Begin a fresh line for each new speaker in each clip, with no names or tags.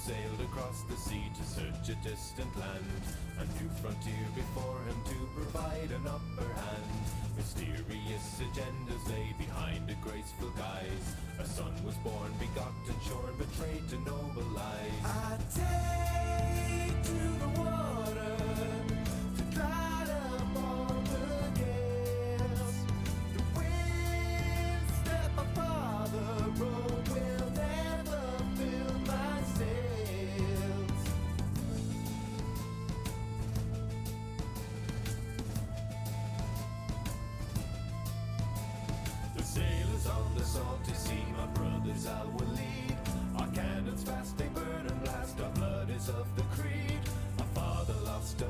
sailed across the sea to search a distant land. A new frontier before him to provide an upper hand. Mysterious agendas lay behind a graceful guise. A son was born, begotten, shorn, betrayed to noble lies. I take to the water to glide upon the gales. The winds that my father wrote will never fill my sails. The sailors on the salty sea, my brothers I will lead. Our cannons fast they burn and blast, our blood is of the creed. Our father lost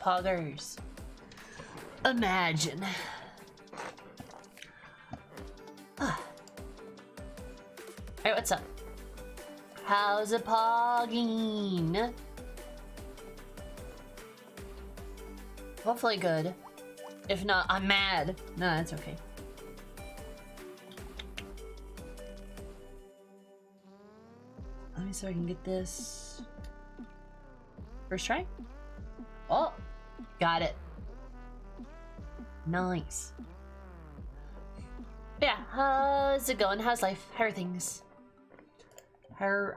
poggers. Imagine. Hey, what's up? How's it pogging? Hopefully good. If not, I'm mad. No, that's okay. Let me see if I can get this. First try? Oh, got it. Nice. Yeah, how's it going? How's life? How are things? How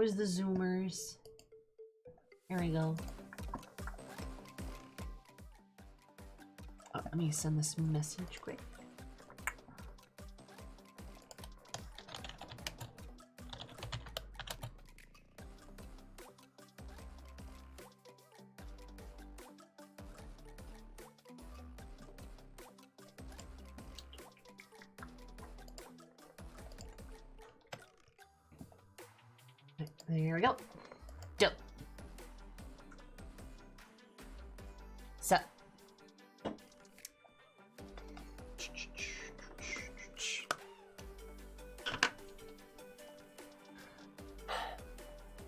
is the Zoomers? Here we go. Oh, let me send this message quick. There we go. Dope. So.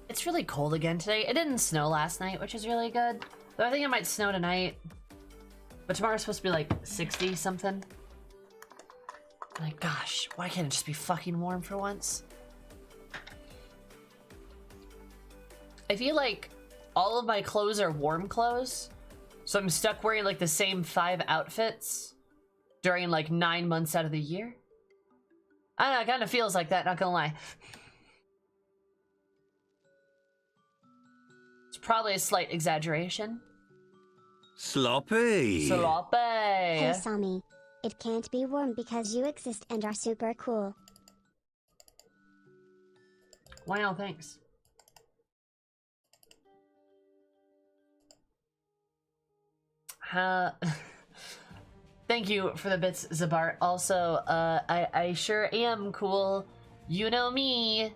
It's really cold again today. It didn't snow last night, which is really good. Though I think it might snow tonight. But tomorrow's supposed to be like 60 something. Like, gosh, why can't it just be fucking warm for once? I feel like all of my clothes are warm clothes, so I'm stuck wearing like the same 5 outfits during like 9 months out of the year. I don't know, it kind of feels like that, not gonna lie. It's probably a slight exaggeration.
Sloppy.
Sloppy.
Hey, Sami. It can't be warm because you exist and are super cool.
Wow, thanks. Thank you for the bits, Zabar. Also, I sure am cool. You know me.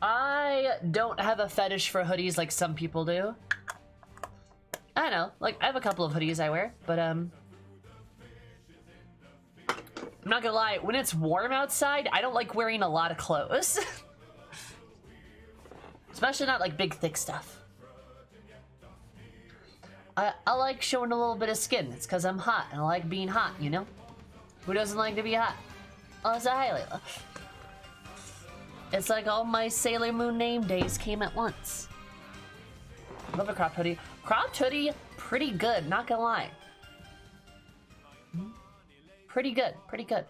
I don't have a fetish for hoodies like some people do. I don't know, like I have a couple of hoodies I wear, but I'm not gonna lie, when it's warm outside, I don't like wearing a lot of clothes. Especially not like big thick stuff. I like showing a little bit of skin. It's because I'm hot and I like being hot, you know? Who doesn't like to be hot? Oh, so hi, Layla. It's like all my Sailor Moon name days came at once. Love a cropped hoodie. Cropped hoodie, pretty good, not gonna lie. Pretty good, pretty good.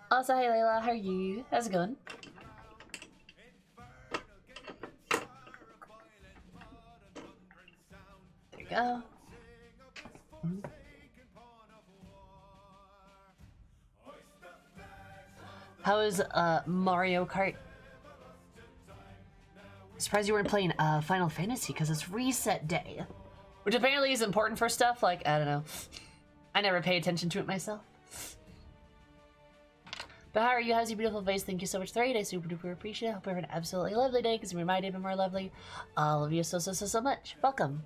Also, hey Layla, how are you? How's it going? There you go. How is Mario Kart? Surprised you weren't playing Final Fantasy because it's reset day. Which apparently is important for stuff like, I don't know. I never pay attention to it myself. But how are you? How's your beautiful face? Thank you so much, Thread. I super duper appreciate it. Hope you have an absolutely lovely day because you made my day even more lovely. I love you so, so, so, so much. Welcome.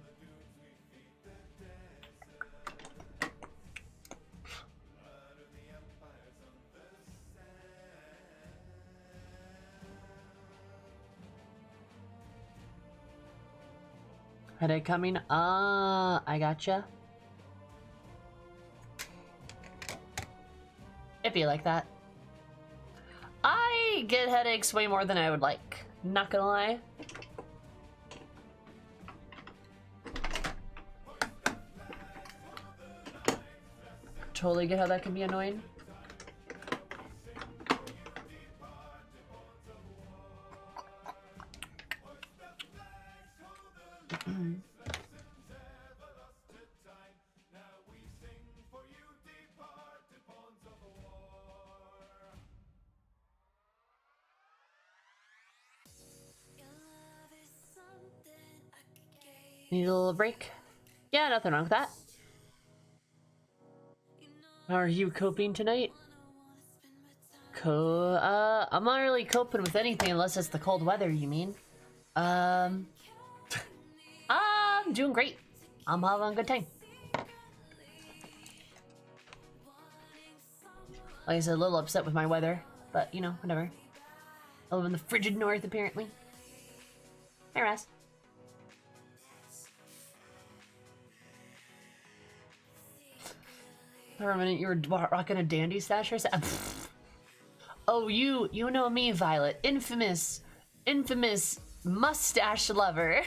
Headache coming? I gotcha. It'd be like that. I get headaches way more than I would like. Not gonna lie. Totally get how that can be annoying. Need a little break? Yeah, nothing wrong with that. How are you coping tonight? I'm not really coping with anything unless it's the cold weather, you mean? I'm doing great. I'm having a good time. Like I said, a little upset with my weather, but you know, whatever. I live in the frigid north, apparently. Hey, Raz. For a minute, you were rocking a dandy stash or something. Oh, you know me, Violet. Infamous mustache lover.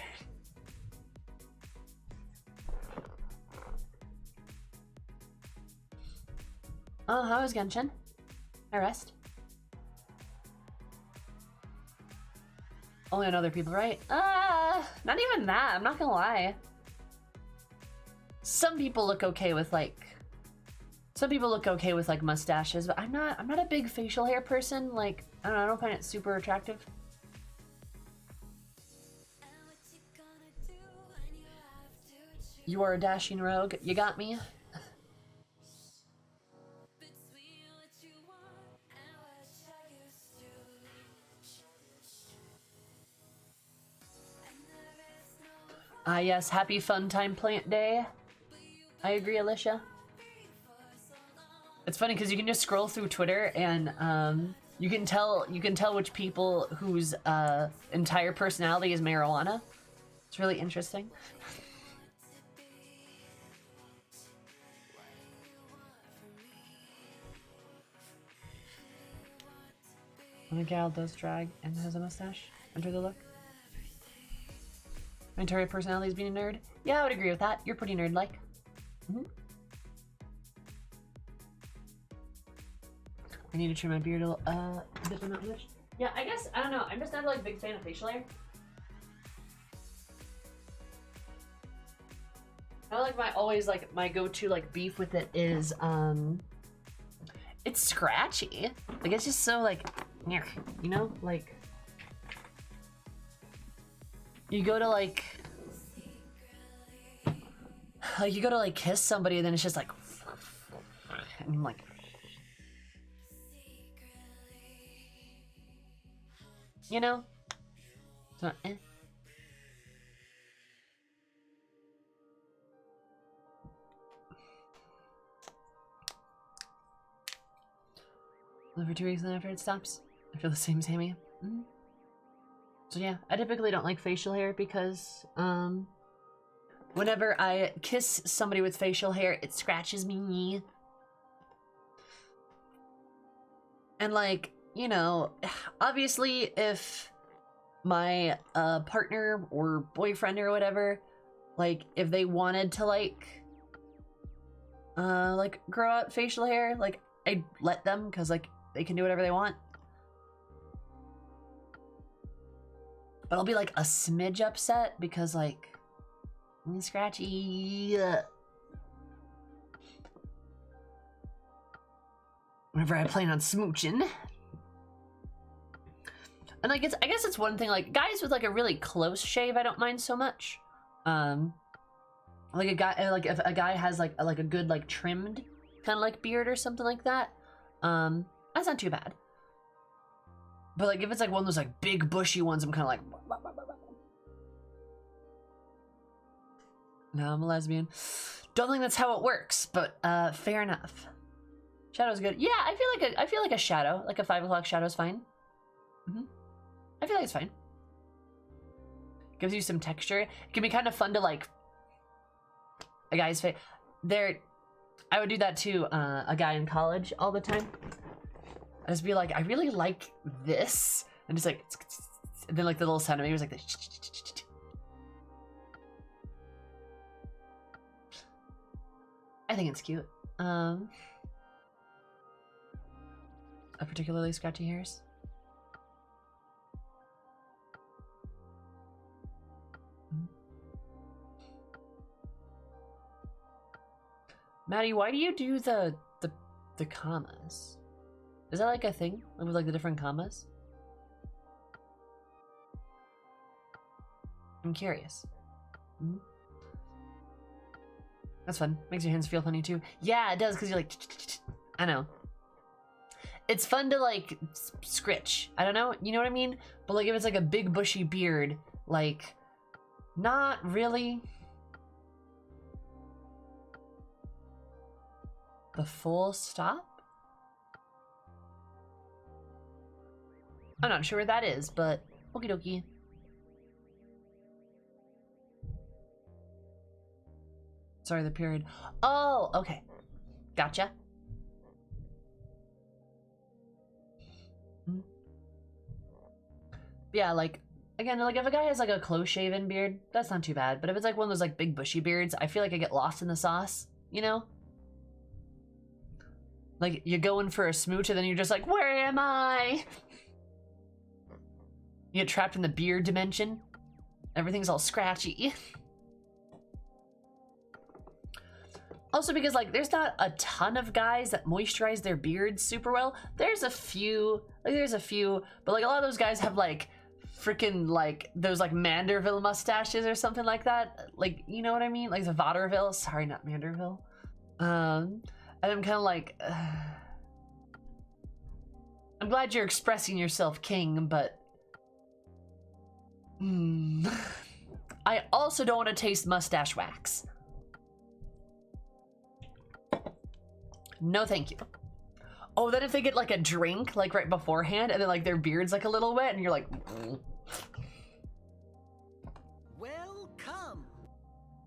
Oh, how was Genshin? I rest. Only on other people, right? Not even that. I'm not gonna lie. Some people look okay with like mustaches, but I'm not a big facial hair person. Like, I don't know, I don't find it super attractive. You are a dashing rogue. You got me. Ah, yes, happy fun time plant day. I agree, Alicia. It's funny because you can just scroll through Twitter and you can tell which people whose entire personality is marijuana. It's really interesting. When a gal does drag and has a mustache, enter the look. My entire personality is being a nerd. Yeah, I would agree with that. You're pretty nerd-like. I need to trim my beard a bit, but not much. Yeah, I guess, I don't know. I'm just not like a big fan of facial hair. I like my go-to like beef with it is it's scratchy. Like it's just so like, you know, like you go to like you go to like kiss somebody and then it's just like, and I'm like, you know, so Live for 2 weeks and after it stops. I feel the same, Sammy. So yeah, I typically don't like facial hair because whenever I kiss somebody with facial hair, it scratches me. And like, you know, obviously if my partner or boyfriend or whatever, like if they wanted to like grow out facial hair, like I'd let them because like they can do whatever they want. But I'll be like a smidge upset because like scratchy. Whenever I plan on smooching. And like I guess it's one thing, like guys with like a really close shave I don't mind so much. Like a guy, like if a guy has like a good like trimmed kind of like beard or something like that, that's not too bad. But like if it's like one of those like big bushy ones, I'm kind of like, no, I'm a lesbian. Don't think that's how it works, but fair enough. Shadow's good. Yeah, I feel like a shadow, like a 5 o'clock shadow is fine. I feel like it's fine. Gives you some texture. It can be kind of fun to like a guy's face. I would do that to a guy in college all the time. I'd just be like, I really like this, and just like, and then like the little centimeters like this. I think it's cute. A particularly scratchy hairs. Maddie, why do you do the commas? Is that like a thing? Like with like the different commas? I'm curious. That's fun. Makes your hands feel funny too. Yeah, it does, because you're like, I know. It's fun to like scritch. I don't know, you know what I mean? But like if it's like a big bushy beard, like, not really. The full stop? I'm not sure where that is, but okie dokie. Sorry, the period. Oh, okay. Gotcha. Yeah, like, again, like if a guy has like a close-shaven beard, that's not too bad. But if it's like one of those like big bushy beards, I feel like I get lost in the sauce, you know? Like you're going for a smooch and then you're just like, where am I? You get trapped in the beard dimension. Everything's all scratchy. Also because like there's not a ton of guys that moisturize their beards super well. There's a few, but like a lot of those guys have like freaking like those like Manderville mustaches or something like that. Like, you know what I mean? Like the Vaudeville, sorry, not Manderville. And I'm kind of like, I'm glad you're expressing yourself, King, but I also don't want to taste mustache wax. No, thank you. Oh, then if they get like a drink like right beforehand and then like their beard's like a little wet and you're like,
welcome.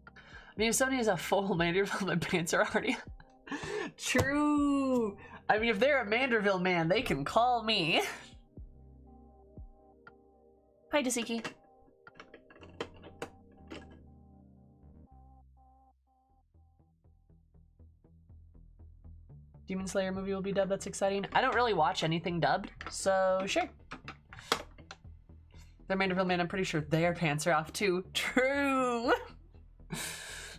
I mean, if somebody has a full Manderville, my pants are already true. I mean, if they're a Manderville man, they can call me. Hi, Dasiki. Demon Slayer movie will be dubbed. That's exciting. I don't really watch anything dubbed, so sure. They're Manderville man. I'm pretty sure their pants are off too. True.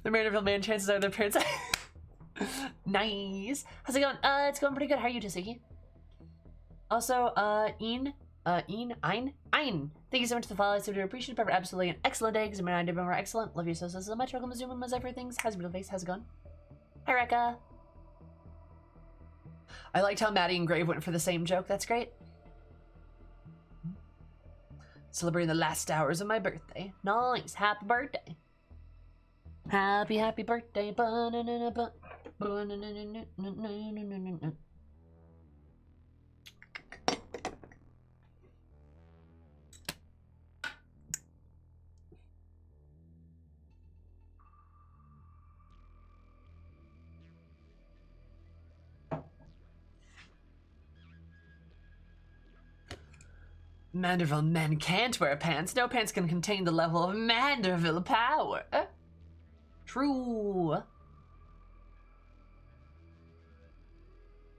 The Manderville man. Chances are their pants. Nice. How's it going? It's going pretty good. How are you, Tasiki? Also, Ein. Thank you so much for the follow. I so do appreciate it. Absolutely an excellent day. Because I'm more excellent. Love you so much. Welcome to Zoom. How's everything? How's your face? How's it going? Hi, Rekka. I liked how Maddie and Grave went for the same joke. That's great. Celebrating the last hours of my birthday. Nice. Happy birthday. Happy birthday. Manderville men can't wear pants. No pants can contain the level of Manderville power. True.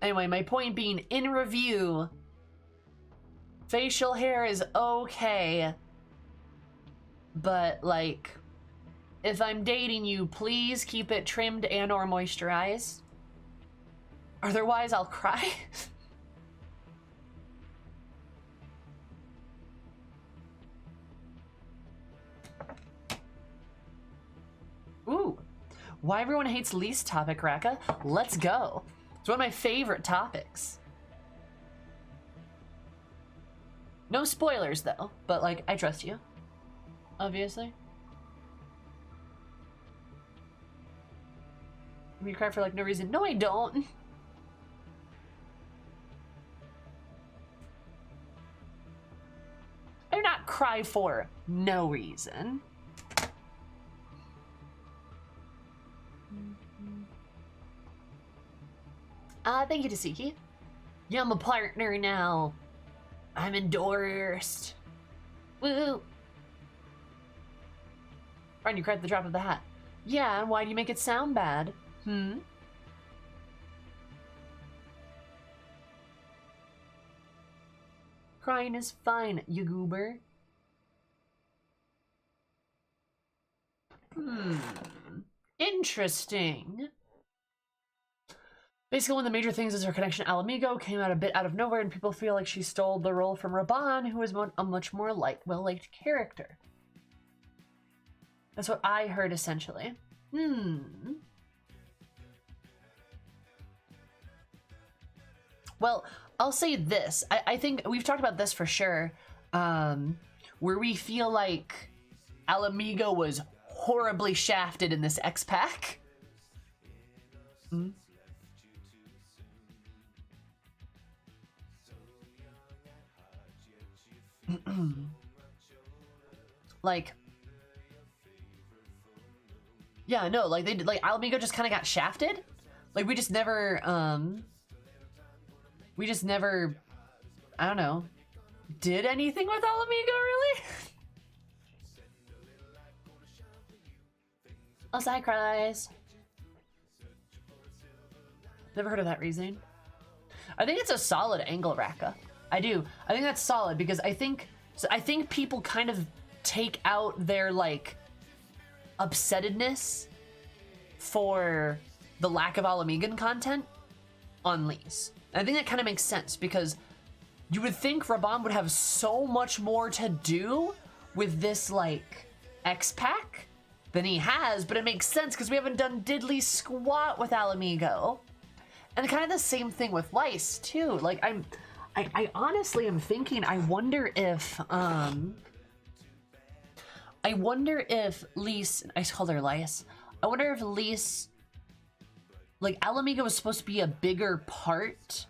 Anyway, my point being, in review, facial hair is okay, but like, if I'm dating you, please keep it trimmed and or moisturized. Otherwise, I'll cry. Ooh, why everyone hates least topic, Raka? Let's go. It's one of my favorite topics. No spoilers though, but like, I trust you. Obviously. You cry for like no reason. No, I don't. I do not cry for no reason. Thank you, Tasiki. Yeah, I'm a partner now. I'm endorsed. Woo! Ryan, you cried at the drop of the hat. Yeah, and why do you make it sound bad? Crying is fine, you goober. Interesting. Basically, one of the major things is her connection to Alamigo came out a bit out of nowhere, and people feel like she stole the role from Raban, who is a much more well-liked character. That's what I heard, essentially. Well, I'll say this. I think we've talked about this for sure, where we feel like Alamigo was horribly shafted in this X pack. Hmm? Like, yeah, no, like they did, like Alamigo just kind of got shafted. Like we just never, I don't know, did anything with Alamigo really. Osai cries. Never heard of that reasoning. I think it's a solid angle, Raka. I do. I think that's solid because I think people kind of take out their like upsettedness for the lack of Alamigan content on Lee's. And I think that kind of makes sense because you would think Raban would have so much more to do with this like X pack than he has, but it makes sense because we haven't done diddly squat with Alamigo. And kind of the same thing with Lice too. Like I honestly am thinking, I wonder if Lise, I called her Lice. I wonder if Lise, like Alamigo was supposed to be a bigger part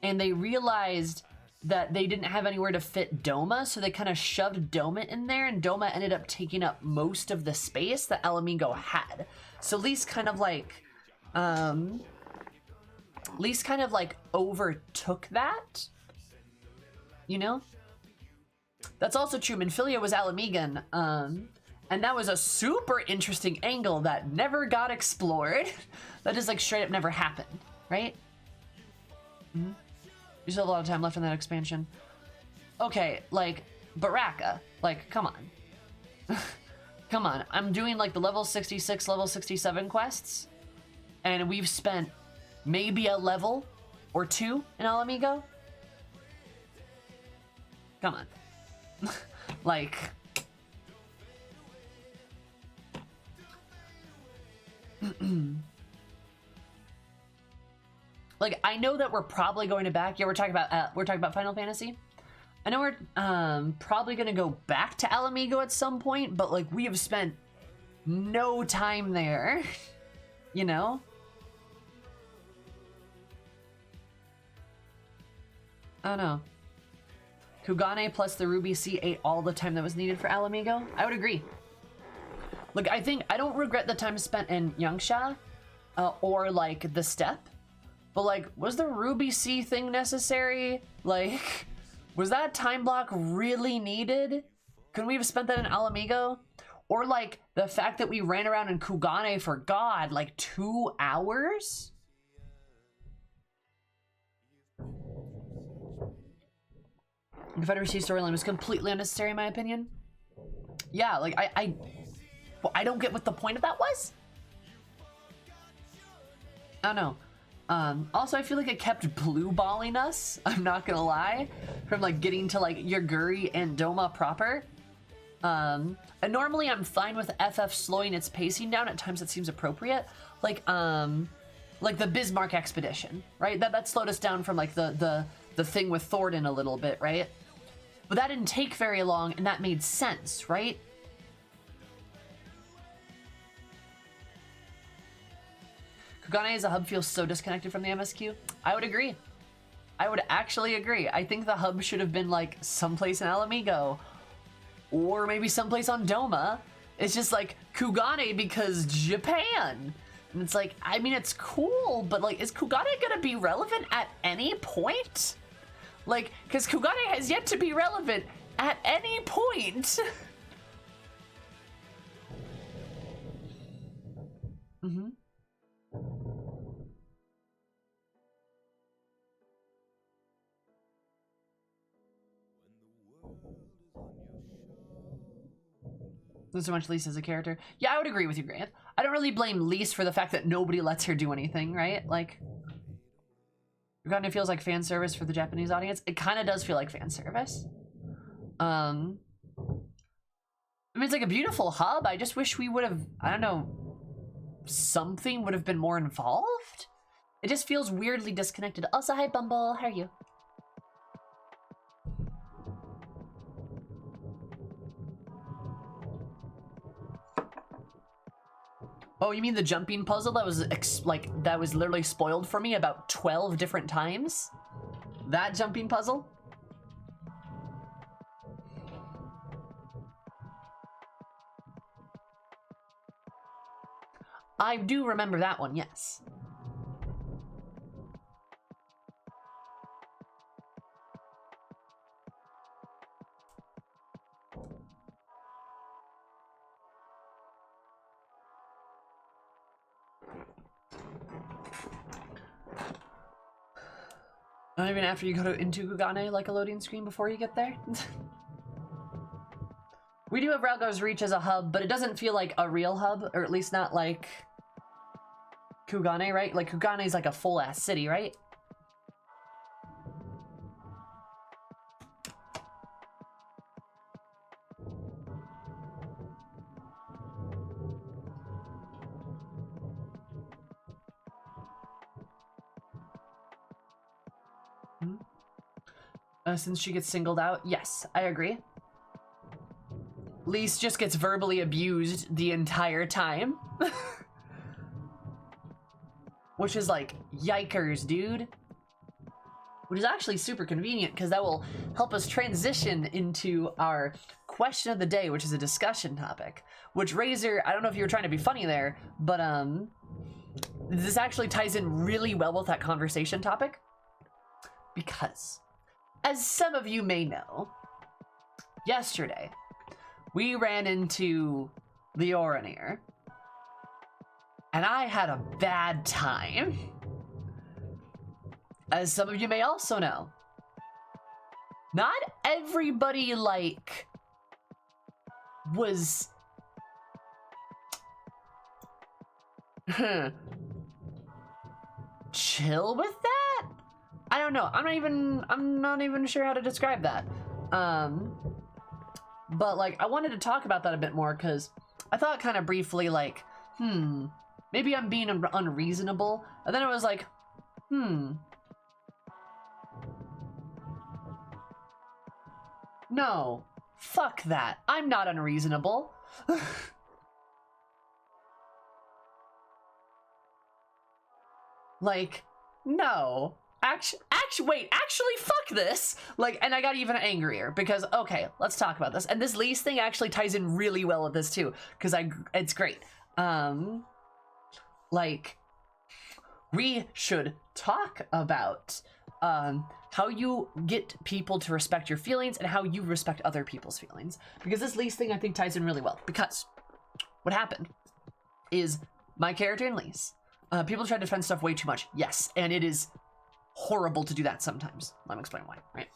and they realized that they didn't have anywhere to fit Doma, so they kind of shoved Doma in there and Doma ended up taking up most of the space that Alamigo had. So Lise kind of like, overtook that, you know? That's also true. Minfilia was Alamigan, and that was a super interesting angle that never got explored. That just like straight up never happened, right? Mm-hmm. You still have a lot of time left in that expansion. Okay, like, Baraka, like, come on. Come on, I'm doing like the level 66, level 67 quests, and we've spent maybe a level or two in Alamigo. Come on. Like, like I know that we're probably going to back. Yeah, we're talking about Final Fantasy. I know we're probably going to go back to Alamigo at some point, but like we have spent no time there, you know? I don't know. Kugane plus the Ruby C ate all the time that was needed for Alamigo? I would agree. Look, I don't regret the time spent in Yangsha, or like the Steppe, but like, was the Ruby C thing necessary? Like, was that time block really needed? Couldn't we have spent that in Alamigo? Or like, the fact that we ran around in Kugane for God, like 2 hours? The Confederacy storyline was completely unnecessary in my opinion. Yeah, like I don't get what the point of that was. I don't know. Also, I feel like it kept blue balling us, I'm not gonna lie, from like getting to like Yaguri and Doma proper. And normally I'm fine with FF slowing its pacing down. At times it seems appropriate. Like the Bismarck expedition, right? That slowed us down from like the thing with Thornton a little bit, right? But that didn't take very long and that made sense, right? Kugane as a hub feels so disconnected from the MSQ. I would agree. I would actually agree. I think the hub should have been like someplace in Alamigo or maybe someplace on Doma. It's just like Kugane because Japan. And it's like, I mean, it's cool, but like, is Kugane gonna be relevant at any point? Like, because Kugane has yet to be relevant at any point. Mm-hmm. Not so much Lise as a character. Yeah, I would agree with you, Grant. I don't really blame Lise for the fact that nobody lets her do anything, right? Like, it feels like fan service for the Japanese audience. It kind of does feel like fan service. I mean, it's like a beautiful hub. I just wish we would have, I don't know, something would have been more involved. It just feels weirdly disconnected. Also, hi Bumble, how are you? Oh, you mean the jumping puzzle that was that was literally spoiled for me about 12 different times? That jumping puzzle? I do remember that one, yes. Not even after you go into Kugane, like a loading screen before you get there? We do have Ralgo's Reach as a hub, but it doesn't feel like a real hub, or at least not like Kugane, right? Like Kugane is like a full-ass city, right? Since she gets singled out, yes, I agree. Lise just gets verbally abused the entire time. Which is like, yikers, dude. Which is actually super convenient, because that will help us transition into our question of the day, which is a discussion topic. Which, Razor, I don't know if you were trying to be funny there, but this actually ties in really well with that conversation topic. Because, as some of you may know, yesterday, we ran into the Oranir, and I had a bad time. As some of you may also know, not everybody, like, was chill with that? I don't know. I'm not even sure how to describe that. But like, I wanted to talk about that a bit more because I thought kind of briefly like, maybe I'm being unreasonable. And then I was like, no, fuck that. I'm not unreasonable. Like, no. Actually, fuck this. Like, and I got even angrier because, okay, let's talk about this. And this Lise thing actually ties in really well with this too, because it's great. Like, we should talk about how you get people to respect your feelings and how you respect other people's feelings. Because this Lise thing, I think, ties in really well. Because what happened is my character and Lise, people try to defend stuff way too much. Yes, and it is horrible to do that sometimes. Let me explain why, right?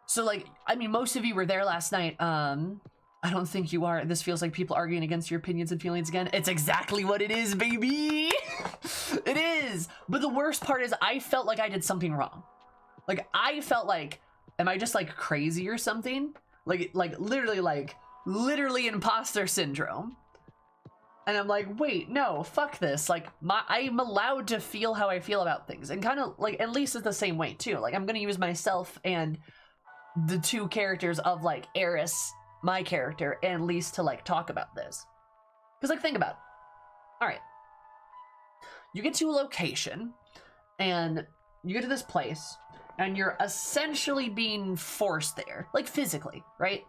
So, like, I mean, most of you were there last night. I don't think you are. This feels like people arguing against your opinions and feelings again. It's exactly what it is, baby! It is! But the worst part is I felt like I did something wrong. Like, I felt like, am I just, like, crazy or something? Like literally imposter syndrome. And I'm like, wait, no, fuck this. Like, I'm allowed to feel how I feel about things. And kind of, like, at least it's the same way, too. Like, I'm gonna use myself and the two characters of, like, Eris, my character, and Lise to, like, talk about this. Because, like, think about it. Alright. You get to a location, and you get to this place, and you're essentially being forced there. Like, physically, right?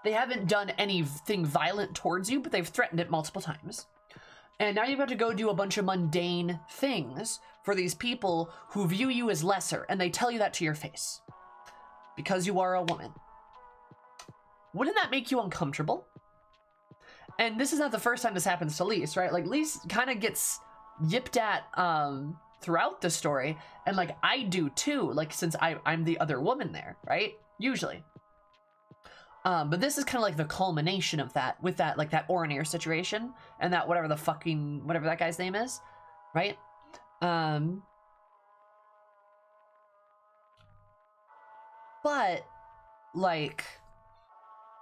They haven't done anything violent towards you, but they've threatened it multiple times. And now you've got to go do a bunch of mundane things for these people who view you as lesser, and they tell you that to your face. Because you are a woman. Wouldn't that make you uncomfortable? And this is not the first time this happens to Lise, right? Like, Lise kind of gets yipped at throughout the story, and, like, I do too, like, since I'm the other woman there, right? Usually. But this is kind of like the culmination of that, with that, like, that Oranir situation, and that whatever that guy's name is, right? But, like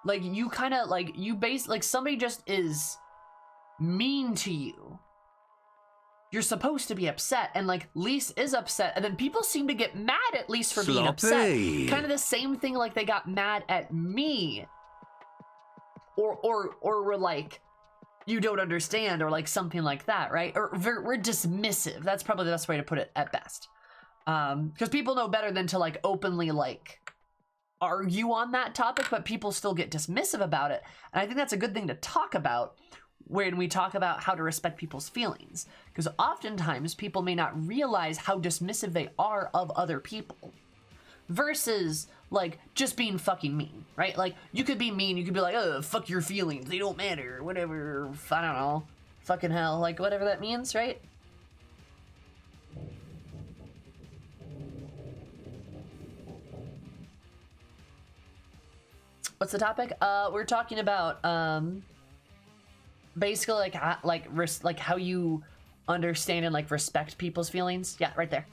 you kind of, like, somebody just is mean to you, you're supposed to be upset, and like Lise is upset, and then people seem to get mad at Lise for being upset.
Sloppy.
Kind of the same thing like they got mad at me. Or were like, you don't understand, or like something like that, right? Or we're dismissive. That's probably the best way to put it at best. Because people know better than to like openly like argue on that topic, but people still get dismissive about it. And I think that's a good thing to talk about when we talk about how to respect people's feelings. Because oftentimes people may not realize how dismissive they are of other people. Versus like just being fucking mean, right? Like you could be mean, you could be like, oh, fuck your feelings, they don't matter, whatever, I don't know, fucking hell, like whatever that means, right? What's the topic? We're talking about basically like how you understand and like respect people's feelings. Yeah, right there.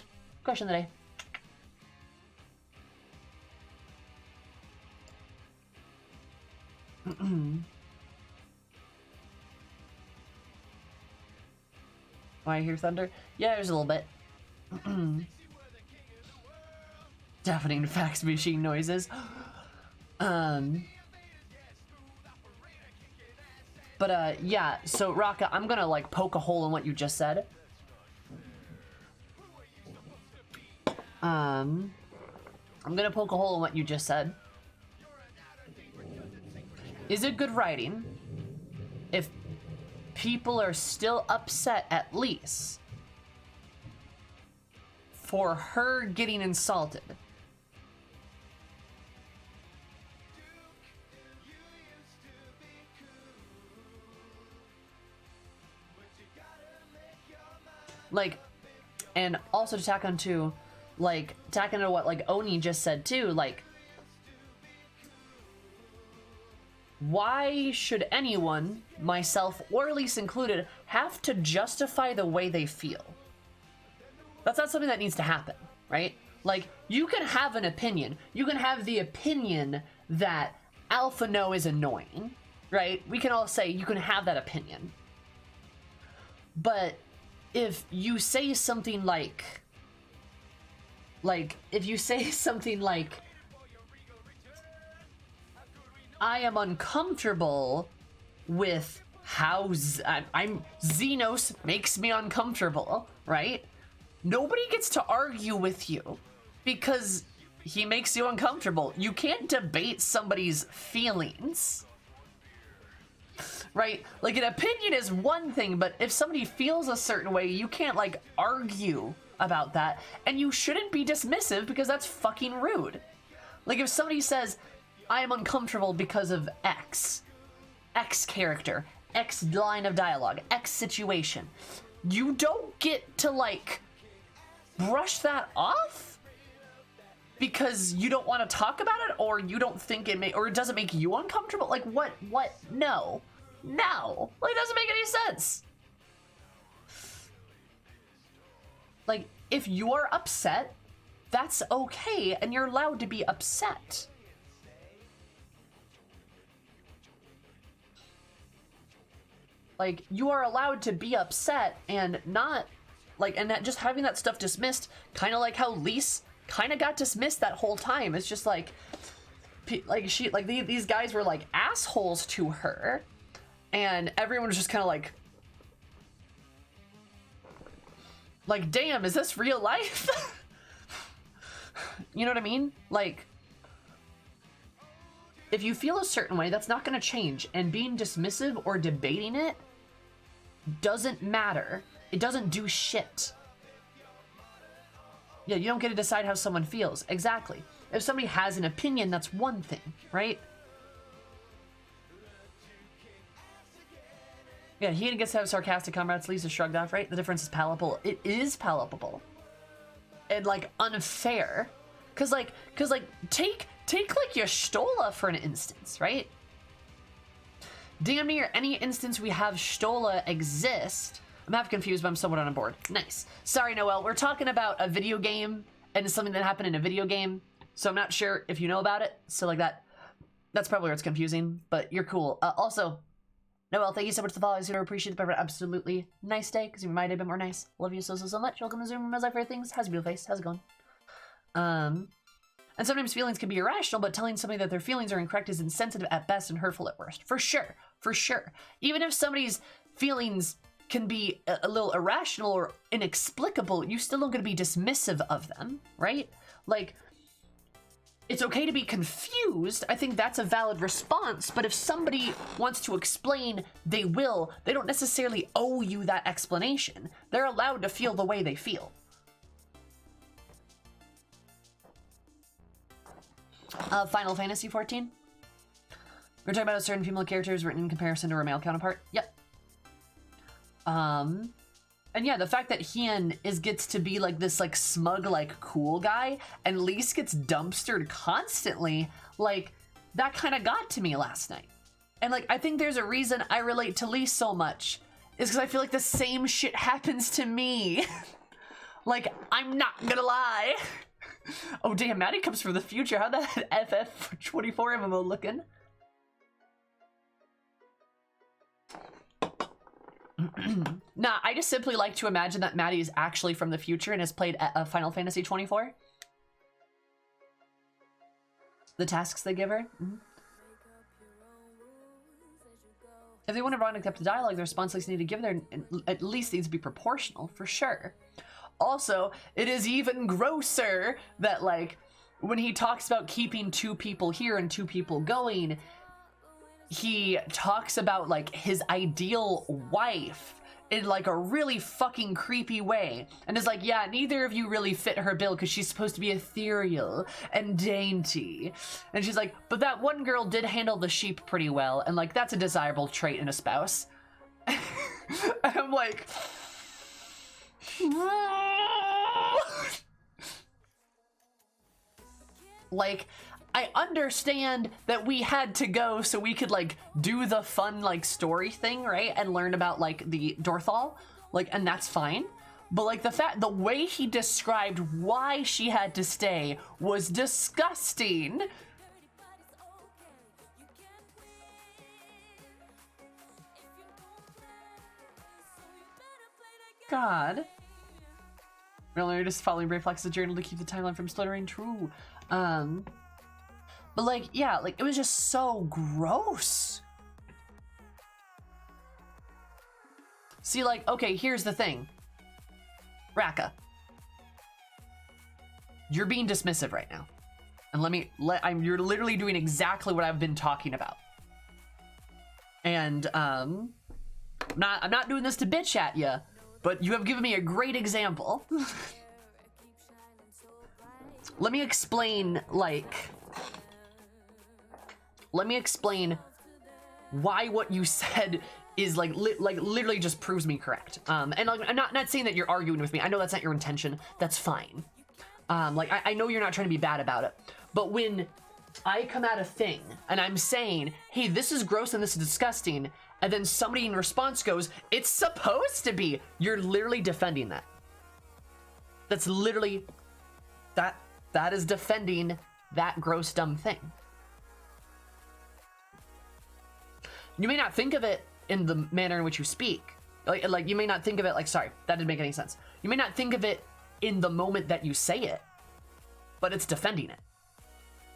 Question of the day. Why I hear thunder? Yeah, there's a little bit. Deafening fax machine noises. But yeah, so Raka, I'm gonna like poke a hole in what you just said. I'm gonna poke a hole in what you just said. Is it good writing if people are still upset at Lise for her getting insulted? Like, and also to tack onto what like Oni just said too, like, why should anyone, myself or Lise included, have to justify the way they feel? That's not something that needs to happen, right? Like, you can have an opinion. You can have the opinion that Alpha No is annoying, right? We can all say you can have that opinion. But if you say something like if you say something like, I am uncomfortable with how Xenos makes me uncomfortable, right? Nobody gets to argue with you because he makes you uncomfortable. You can't debate somebody's feelings, right? Like, an opinion is one thing, but if somebody feels a certain way, you can't like argue about that, and you shouldn't be dismissive because that's fucking rude. Like, if somebody says, I am uncomfortable because of X character, X line of dialogue, X situation, you don't get to like brush that off because you don't want to talk about it, or you don't think or it doesn't make you uncomfortable. Like, what? No, like, it doesn't make any sense. Like, if you're upset, that's okay, and you're allowed to be upset. Like, you are allowed to be upset and not, like, and that just having that stuff dismissed, kind of like how Lise kind of got dismissed that whole time. It's just like these guys were like assholes to her, and everyone was just kind of like, damn, is this real life? You know what I mean? Like, if you feel a certain way, that's not going to change, and being dismissive or debating it doesn't matter. It doesn't do shit. Yeah, you don't get to decide how someone feels. Exactly. If somebody has an opinion, that's one thing, right? Yeah, he gets to have sarcastic comrades. Lisa shrugged off, right? The difference is palpable. It is palpable. And, like, unfair. Cause take like Y'shtola for an instance, right? Damn near any instance we have Y'shtola exist. I'm half confused, but I'm somewhat on board. Nice. Sorry, Noel. We're talking about a video game and something that happened in a video game, so I'm not sure if you know about it. So like that's probably where it's confusing, but you're cool. Also, Noel, thank you so much for the follow. I super appreciate it. But have an absolutely nice day, because you might have been more nice. Love you so much. Welcome to Zoom. How's life for things? How's your beautiful face? How's it going? And sometimes feelings can be irrational, but telling somebody that their feelings are incorrect is insensitive at best and hurtful at worst. For sure. For sure. Even if somebody's feelings can be a little irrational or inexplicable, you still don't going to be dismissive of them, right? Like, it's okay to be confused. I think that's a valid response, but if somebody wants to explain, they will. They don't necessarily owe you that explanation. They're allowed to feel the way they feel. Final Fantasy 14. We're talking about a certain female characters written in comparison to her male counterpart. Yep. And yeah, the fact that Hien gets to be like this like smug, like cool guy, and Lise gets dumpstered constantly, like that kind of got to me last night. And like, I think there's a reason I relate to Lise so much, is because I feel like the same shit happens to me. Like, I'm not gonna lie. Oh damn, Maddie comes from the future. How that FF24 MMO looking? Nah, I just simply like to imagine that Maddie is actually from the future and has played Final Fantasy 24. The tasks they give her. If they want to run accept the dialogue, the responses need to give there at least needs to be proportional, for sure. Also, it is even grosser that, like, when he talks about keeping 2 people here and 2 people going, he talks about, like, his ideal wife in, like, a really fucking creepy way. And is like, yeah, neither of you really fit her bill because she's supposed to be ethereal and dainty. And she's like, but that one girl did handle the sheep pretty well, and, like, that's a desirable trait in a spouse. And I'm like... Like, I understand that we had to go so we could like do the fun like story thing, right? And learn about like the Dorthal, like, and that's fine. But like the way he described why she had to stay was disgusting. God. Really, just following Reflex's journal to keep the timeline from stuttering. True. But like, yeah, like it was just so gross. See, like, okay, here's the thing. Raka. You're being dismissive right now. And you're literally doing exactly what I've been talking about. And, I'm not doing this to bitch at you, but you have given me a great example. Let me explain why what you said is like literally just proves me correct. And like, I'm not saying that you're arguing with me. I know that's not your intention. That's fine. Like I know you're not trying to be bad about it. But when I come at a thing and I'm saying, hey, this is gross and this is disgusting, and then somebody in response goes, it's supposed to be, you're literally defending that. That's literally that is defending that gross dumb thing. You may not think of it in the manner in which you speak. Like you may not think of it like, sorry, that didn't make any sense. You may not think of it in the moment that you say it, but it's defending it.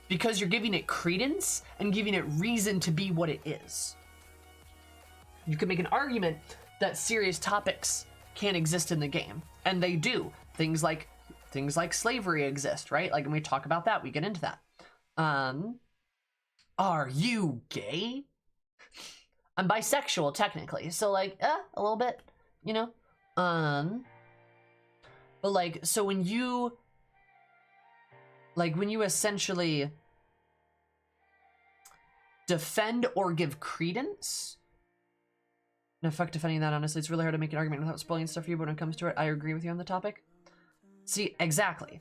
Because you're giving it credence and giving it reason to be what it is. You can make an argument that serious topics can't exist in the game, and they do. Things like slavery exist, right? Like when we talk about that, we get into that. Are you gay? I'm bisexual technically, so like a little bit, you know. But like, so when you essentially defend or give credence. No, fuck defending that, honestly. It's really hard to make an argument without spoiling stuff for you, but when it comes to it, I agree with you on the topic. See, exactly.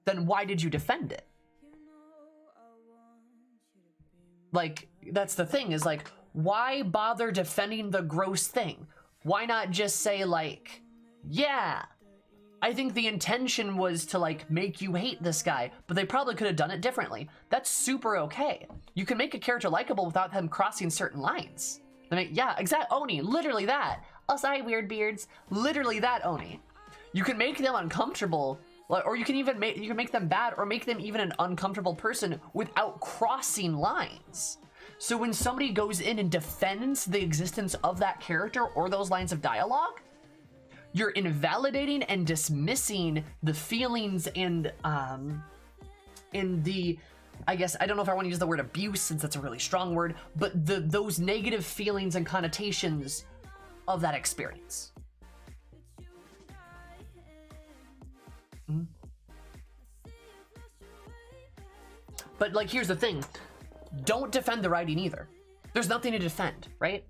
Then why did you defend it? Like, that's the thing, is like, why bother defending the gross thing? Why not just say like, yeah, I think the intention was to like make you hate this guy, but they probably could have done it differently. That's super okay. You can make a character likable without them crossing certain lines. Yeah, exactly. Oni, literally that. Oh, sorry, weird beards. Literally that, Oni. You can make them uncomfortable, or you can even make them bad, or make them even an uncomfortable person without crossing lines. So when somebody goes in and defends the existence of that character or those lines of dialogue, you're invalidating and dismissing the feelings and in the, I guess, I don't know if I want to use the word abuse since that's a really strong word, but those negative feelings and connotations of that experience. Mm-hmm. But like, here's the thing. Don't defend the writing either. There's nothing to defend, right?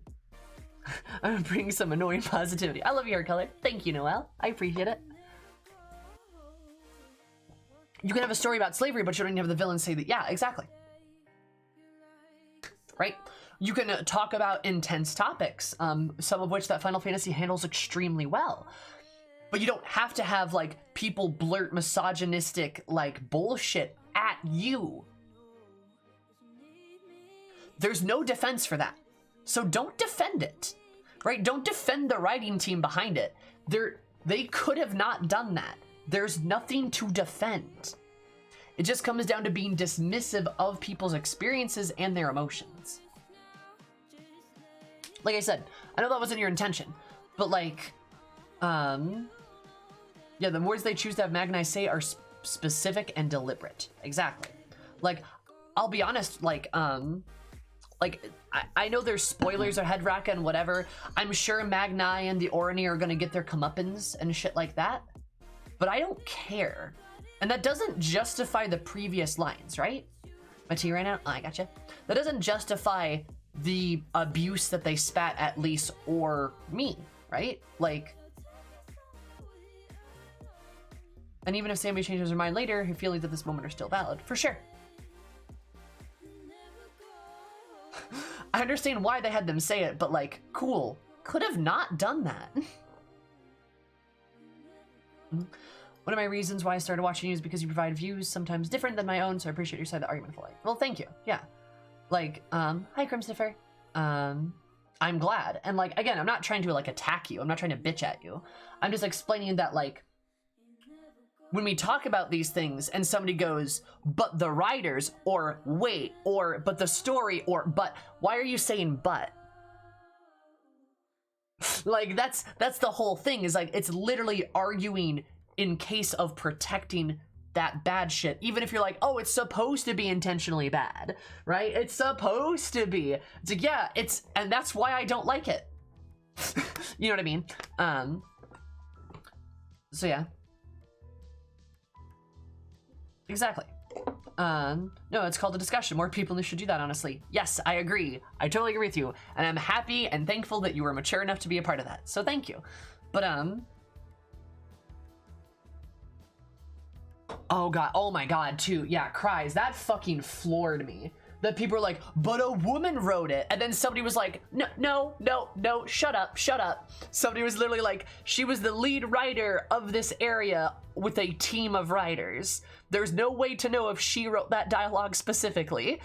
I'm bringing some annoying positivity. I love your hair color. Thank you, Noelle. I appreciate it. You can have a story about slavery, but you don't have the villain say that. Yeah, exactly. Right? You can talk about intense topics, some of which that Final Fantasy handles extremely well. But you don't have to have, like, people blurt misogynistic, like, bullshit at you. There's no defense for that. So don't defend it, right? Don't defend the writing team behind it. They could have not done that. There's nothing to defend. It just comes down to being dismissive of people's experiences and their emotions. Like I said, I know that wasn't your intention, but like, yeah, the words they choose to have Magni say are specific and deliberate. Exactly. Like, I'll be honest, like, I know there's spoilers or head rack and whatever. I'm sure Magni and the Orani are gonna get their comeuppance and shit like that. But I don't care. And that doesn't justify the previous lines, right? My tea right now? Oh, I gotcha. That doesn't justify the abuse that they spat at Lise or me, right? Like, and even if Sammy changes her mind later, her feelings at this moment are still valid, for sure. I understand why they had them say it, but like, cool. Could have not done that. One of my reasons why I started watching you is because you provide views sometimes different than my own, so I appreciate your side of the argument for it. Well, thank you. Yeah. Like, hi, Crimsniffer. I'm glad. And like, again, I'm not trying to like attack you. I'm not trying to bitch at you. I'm just explaining that like, when we talk about these things and somebody goes, but the writers, or wait, or but the story, or but, why are you saying but? Like, that's the whole thing, is like, it's literally arguing in case of protecting that bad shit. Even if you're like, oh, it's supposed to be intentionally bad, right? It's supposed to be. It's like, yeah, and that's why I don't like it. You know what I mean? So yeah. Exactly. No, it's called a discussion. More people should do that, honestly. Yes, I agree. I totally agree with you. And I'm happy and thankful that you were mature enough to be a part of that. So thank you. But, oh god, oh my god, too. Yeah, cries. That fucking floored me. That people were like, but a woman wrote it. And then somebody was like, no, shut up. Somebody was literally like, she was the lead writer of this area with a team of writers. There's no way to know if she wrote that dialogue specifically,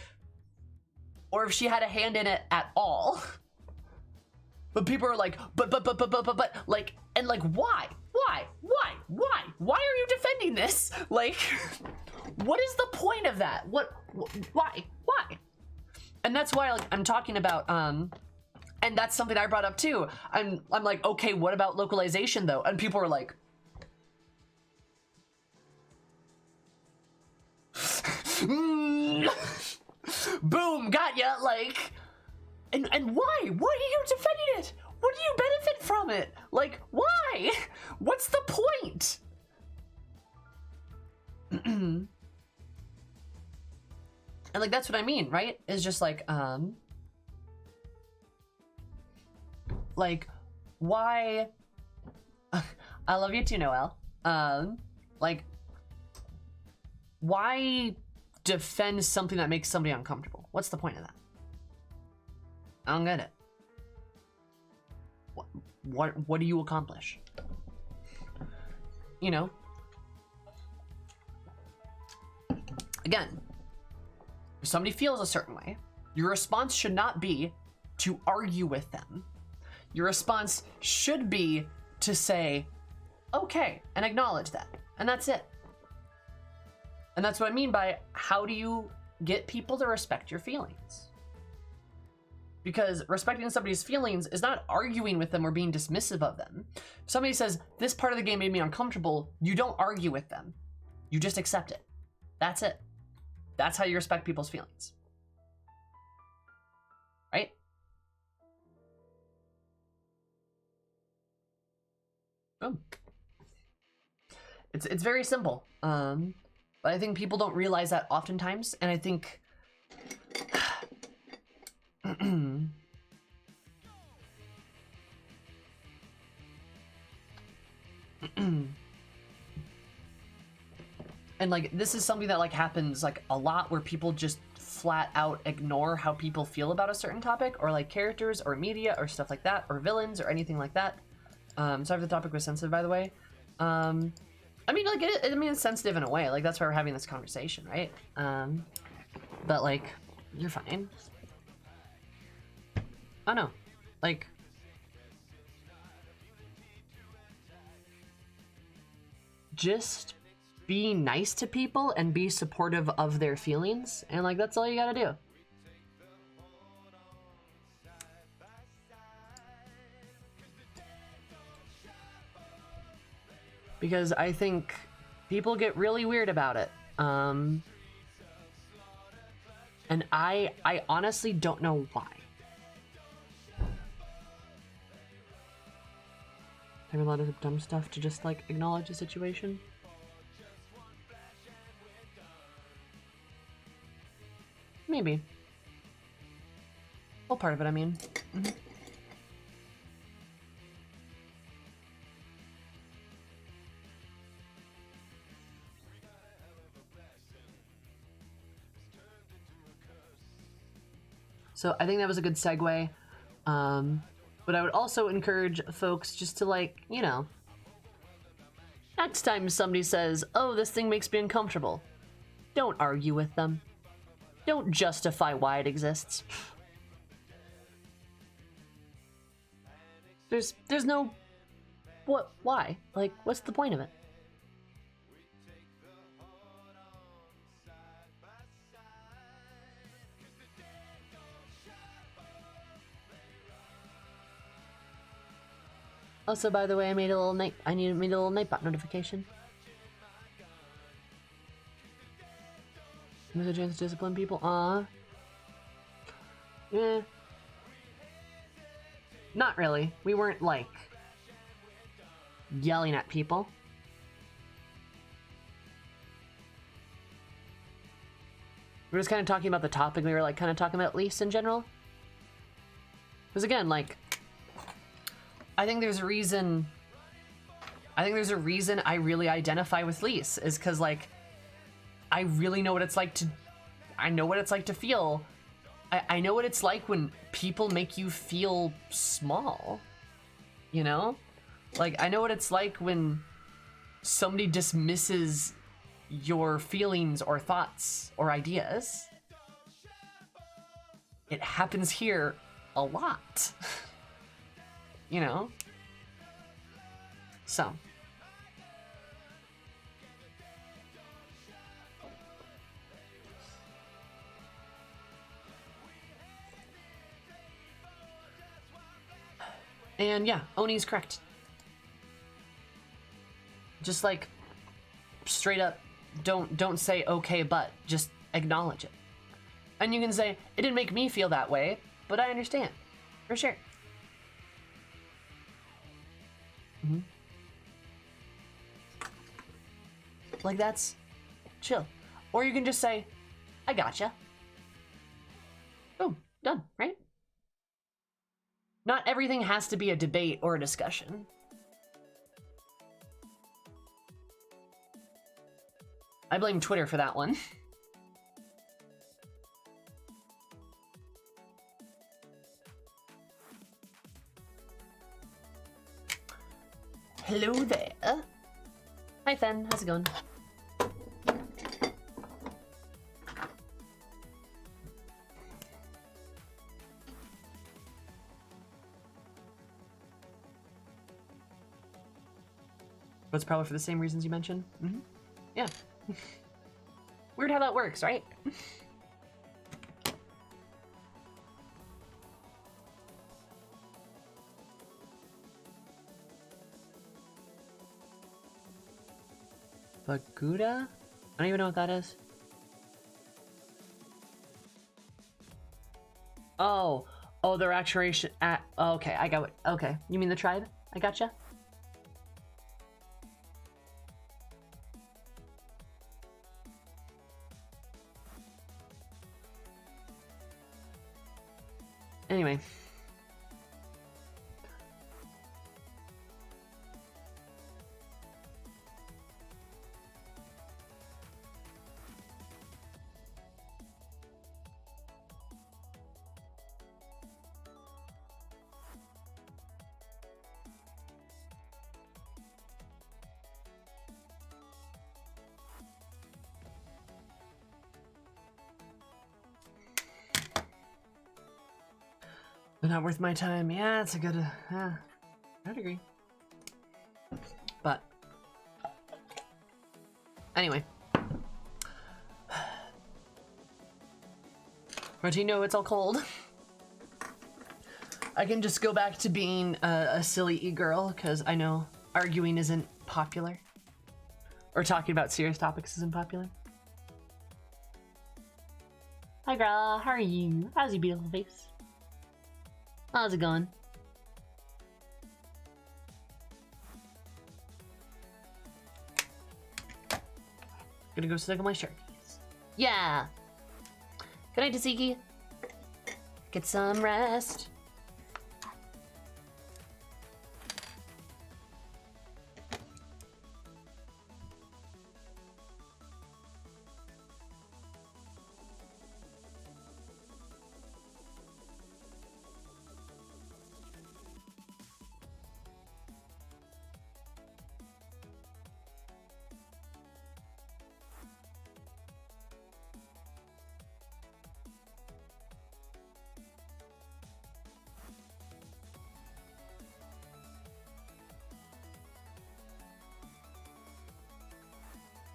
or if she had a hand in it at all. But people are like, but, like, and like, why? Why are you defending this? Like, what is the point of that? Why? And that's why, like, I'm talking about, and that's something I brought up too. I'm like, okay, what about localization though? And people are like, boom, got ya, like, and why? Why are you defending it? What do you benefit from it? Like, why? What's the point? And like, that's what I mean, right? It's just like, why? I love you too, Noelle. Like, why defend something that makes somebody uncomfortable? What's the point of that? I don't get it. What do you accomplish? you know, again, if somebody feels a certain way, your response should not be to argue with them. Your response should be to say, okay, and acknowledge that. And that's it. And that's what I mean by how do you get people to respect your feelings? Because respecting somebody's feelings is not arguing with them or being dismissive of them. If somebody says, this part of the game made me uncomfortable, you don't argue with them. You just accept it. That's it. That's how you respect people's feelings. Right? Boom. It's very simple. But I think people don't realize that oftentimes, and I think and like this is something that like happens like a lot where people just flat out ignore how people feel about a certain topic or like characters or media or stuff like that or villains or anything like that. Sorry if the topic was sensitive, by the way. I mean, like, it's sensitive in a way. Like, that's why we're having this conversation, right? But, like, you're fine. I know. Like, just be nice to people and be supportive of their feelings. And, like, that's all you gotta do. Because I think people get really weird about it. And I honestly don't know why. Doing a lot of dumb stuff to just like acknowledge the situation. Maybe. Well, part of it, I mean. Mm-hmm. So I think that was a good segue. But I would also encourage folks just to like, you know, next time somebody says, oh, this thing makes me uncomfortable, don't argue with them. Don't justify why it exists. There's no, why? Like, what's the point of it? Also, by the way, I made a little made a little Nightbot notification. There's a chance to discipline people. Yeah. Not really. We weren't like yelling at people. We were just kind of talking about the topic. We were like kind of talking about Lise in general. Because again, like, I think there's a reason I really identify with Lise is because like I really know what it's like to feel. I know what it's like when people make you feel small, you know? Like I know what it's like when somebody dismisses your feelings or thoughts or ideas. It happens here a lot. You know? So. And yeah, Oni's correct. Just like, straight up, don't say okay, but just acknowledge it. And you can say, it didn't make me feel that way, but I understand. For sure. Mm-hmm. Like that's chill. Or you can just say, I gotcha. Boom, done, right? Not everything has to be a debate or a discussion. I blame Twitter for that one. Hello there. Hi, Fen. How's it going? But it's probably for the same reasons you mentioned. Mm-hmm. Yeah. Weird how that works, right? Baguda? I don't even know what that is. Oh. Oh, their actuation. Oh, okay, I got it. Okay. You mean the tribe? I gotcha. Anyway. They're not worth my time. Yeah, it's a good, I'd agree. But, anyway. Martino, it's all cold. I can just go back to being a silly e-girl, because I know arguing isn't popular. Or talking about serious topics isn't popular. Hi, girl. How are you? How's your beautiful face? How's it going? Gonna go snuggle my sharkies. Yeah. Good night, Tasiki. Get some rest.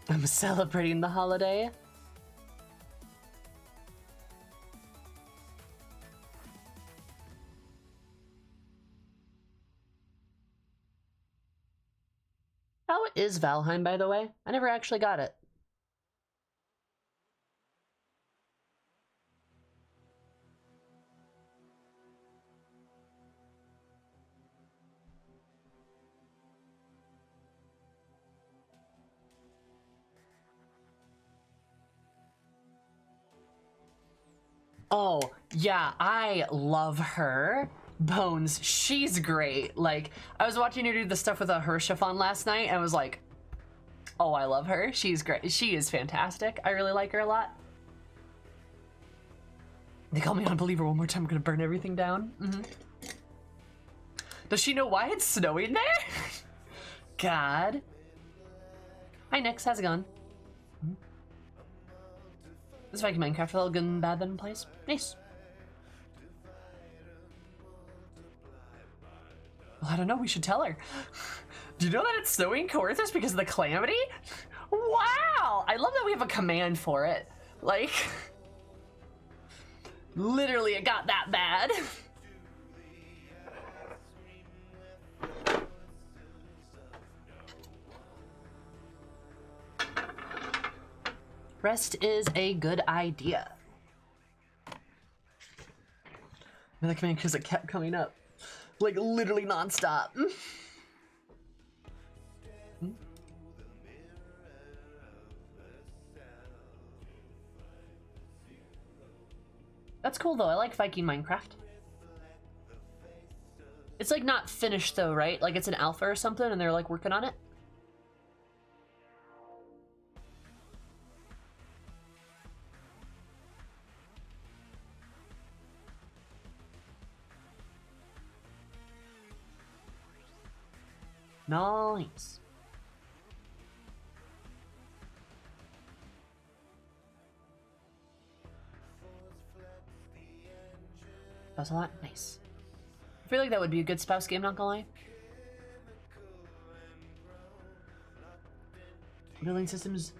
I'm celebrating the holiday. How is Valheim, by the way? I never actually got it. Oh, yeah, I love her. Bones, she's great. Like, I was watching her do the stuff with a Hershafon last night, and I was like, oh, I love her. She's great. She is fantastic. I really like her a lot. They call me unbeliever one more time. I'm gonna burn everything down. Mm-hmm. Does she know why it's snowing there? God. Hi, Nix. How's it going? This Viking Minecraft a little good and bad then plays. Nice. Well, I don't know. We should tell her. Do you know that it's snowing in Coerthus because of the calamity? Wow! I love that we have a command for it. Like, literally, it got that bad. Rest is a good idea. I like because it kept coming up. Like, literally nonstop. That's cool, though. I like Viking Minecraft. It's, like, not finished, though, right? Like, it's an alpha or something, and they're, like, working on it? Nice. Spouse a lot? Nice. I feel like that would be a good spouse game, not gonna lie. Building systems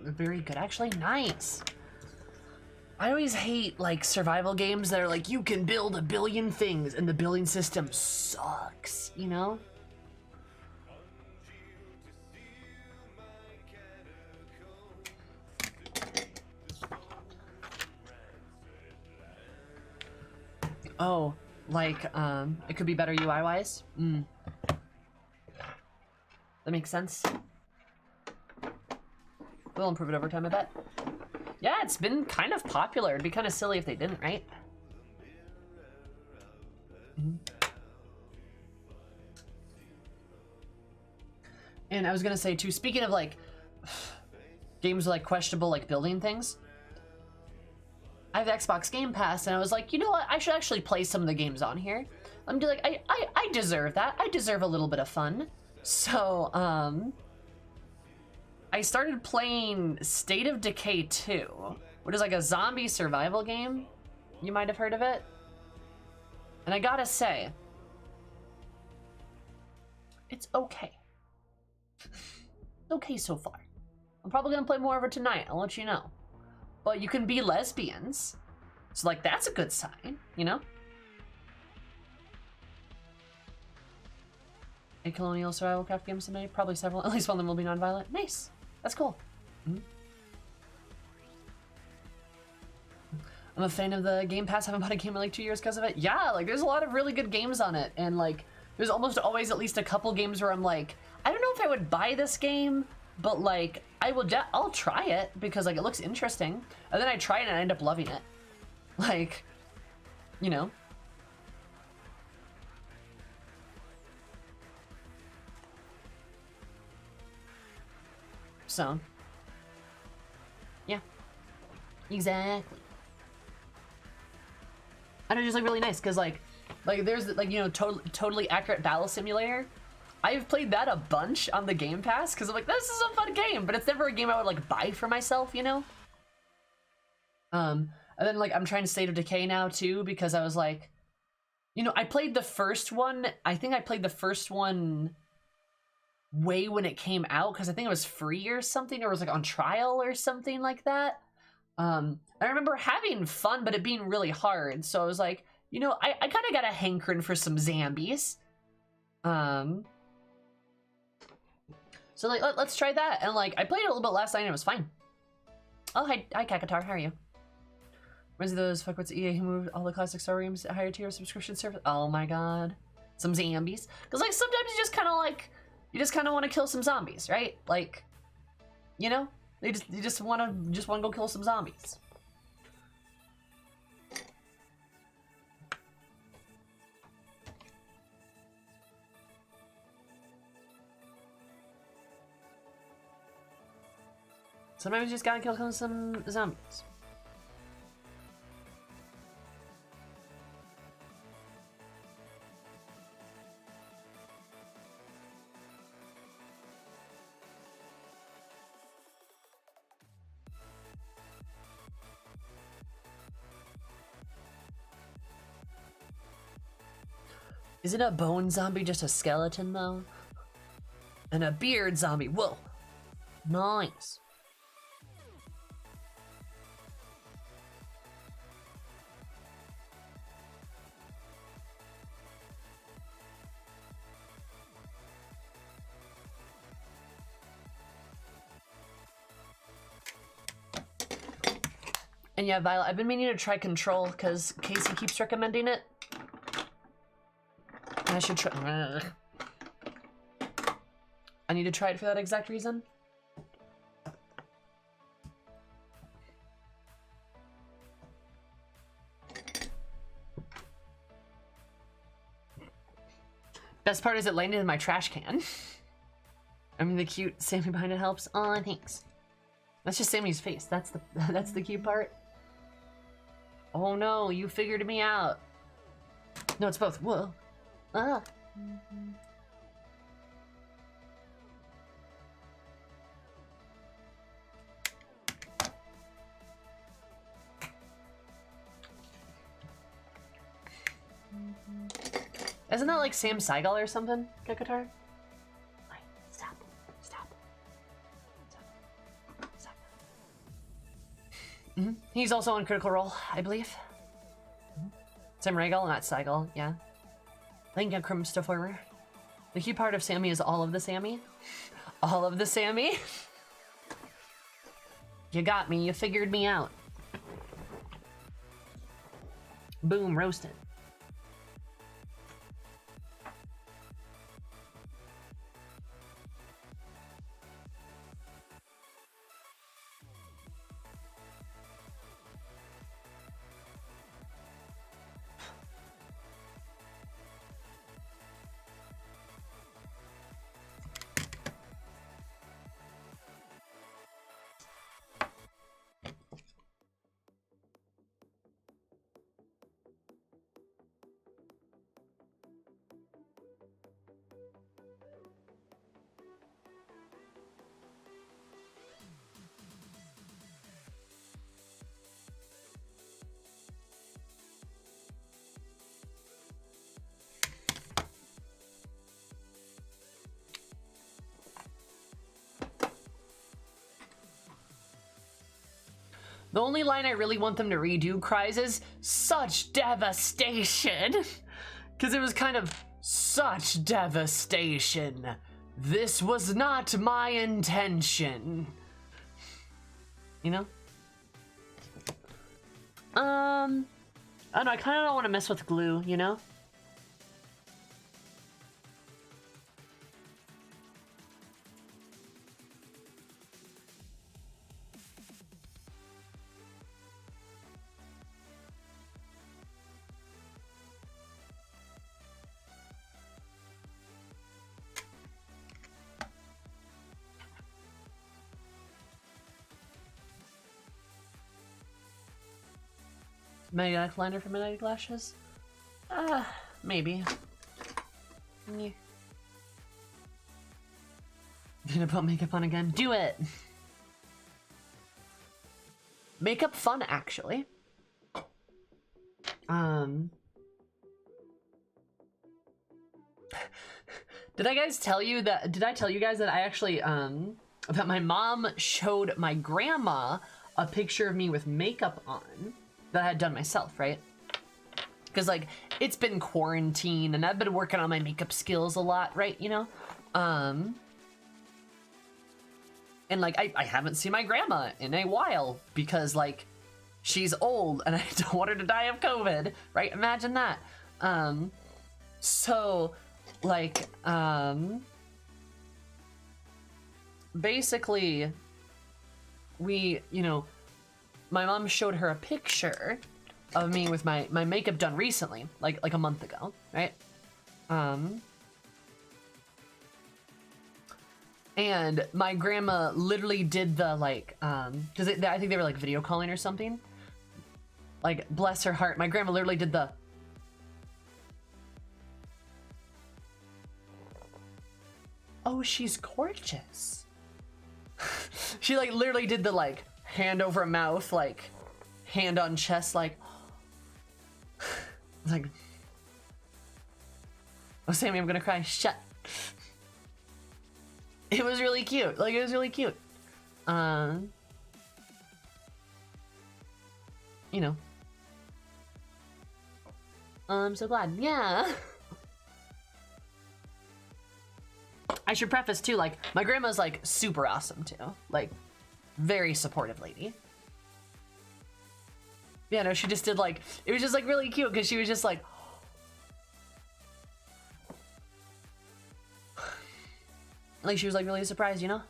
are very good, actually. Nice. I always hate like survival games that are like you can build a billion things and the building system sucks, you know? Oh, like it could be better UI wise. That makes sense. We'll improve it over time, I bet. Yeah, it's been kind of popular. It'd be kind of silly if they didn't, right? And I was gonna say too, speaking of like games with like questionable like building things, I have the Xbox Game Pass, and I was like, you know what? I should actually play some of the games on here. I'm just like, I deserve that. I deserve a little bit of fun. So, I started playing State of Decay 2, which is like a zombie survival game. You might have heard of it. And I gotta say, it's okay. Okay so far. I'm probably gonna play more of it tonight, I'll let you know. But you can be lesbians. So like, that's a good sign, you know? A colonial survival craft game someday? Probably several. At least one of them will be non-violent. Nice. That's cool. I'm a fan of the Game Pass. I haven't bought a game in like 2 years because of it. Yeah, like there's a lot of really good games on it. And like, there's almost always at least a couple games where I'm like, I don't know if I would buy this game, but like, I'll try it because like it looks interesting. And then I try it and I end up loving it. Like, you know. So, yeah, exactly. And it's just like really nice because like there's like, you know, totally accurate battle simulator. I've played that a bunch on the Game Pass because I'm like, this is a fun game, but it's never a game I would like buy for myself, you know. And then like I'm trying State of Decay now too because I was like, you know, I played the first one. I think I played the first one way when it came out because I think it was free or something, or it was like on trial or something like that. I remember having fun, but it being really hard. So I was like, you know, I kind of got a hankering for some zombies. So like, let's try that. And like, I played it a little bit last night and it was fine. Oh, hi Kakatar, how are you? Where's those fuckwits EA who moved all the classic Star games to higher tier subscription service? Oh my god. Some zombies. Because like, sometimes you just kind of like, you just kind of want to kill some zombies, right? Like, you know? You just want to go kill some zombies. Sometimes you just gotta kill some zombies. Isn't a bone zombie just a skeleton though? And a beard zombie, whoa. Nice. And yeah, Violet, I've been meaning to try Control because Casey keeps recommending it. And I should try. I need to try it for that exact reason. Best part is it landed in my trash can. I mean, the cute Sammy behind it helps. Oh, thanks. That's just Sammy's face. That's the cute part. Oh no, you figured me out. No, it's both. Whoa. Ah. Isn't that like Sam Seagal or something? Get guitar? Wait, stop. Stop. Stop. Stop. He's also on Critical Role, I believe. Sam Regal, not Seagal, yeah. I think I'm Krumstoformer. The key part of Sammy is all of the Sammy. All of the Sammy. You got me, you figured me out. Boom, roasted. The only line I really want them to redo, Cries, is such devastation. Because it was kind of such devastation. This was not my intention. You know? I don't know, I kind of don't want to mess with glue, you know? Magnetic liner for magnetic lashes? Maybe. Yeah. Gonna put makeup on again? Do it! Makeup fun, actually. Did I tell you guys that I actually, that my mom showed my grandma a picture of me with makeup on that I had done myself, right? Because, like, it's been quarantine and I've been working on my makeup skills a lot, right? You know? And, like, I haven't seen my grandma in a while because, like, she's old and I don't want her to die of COVID, right? Imagine that. So, like, basically, we, you know, my mom showed her a picture of me with my makeup done recently, like a month ago, right? And my grandma literally did the, like, because I think they were, like, video calling or something. Like, bless her heart, my grandma literally did the... Oh, she's gorgeous. She, like, literally did the, like, hand over mouth, like, hand on chest, like... like... Oh, Sammy, I'm gonna cry. Shut. It was really cute. Like, it was really cute. You know. I'm so glad. Yeah. I should preface, too, like, my grandma's, like, super awesome, too. Like, very supportive lady. Yeah, no, she just did, like, it was just, like, really cute, because she was just, like... like, she was, like, really surprised, you know?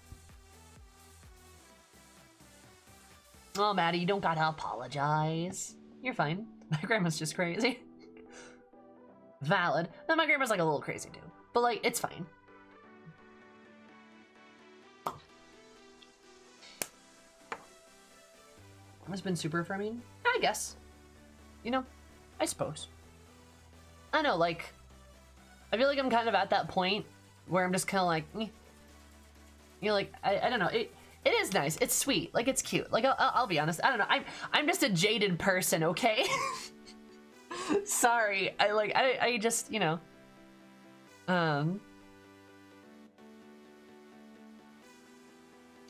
Oh, Maddie, you don't gotta apologize. You're fine. My grandma's just crazy. Valid. No, my grandma's, like, a little crazy, too. But, like, it's fine. It's been super affirming, I guess. You know, I suppose. I know, like, I feel like I'm kind of at that point where I'm just kind of like, eh. You know, like, I don't know. It is nice. It's sweet. Like, it's cute. Like, I'll be honest. I don't know. I'm just a jaded person, okay? Sorry, I just, you know,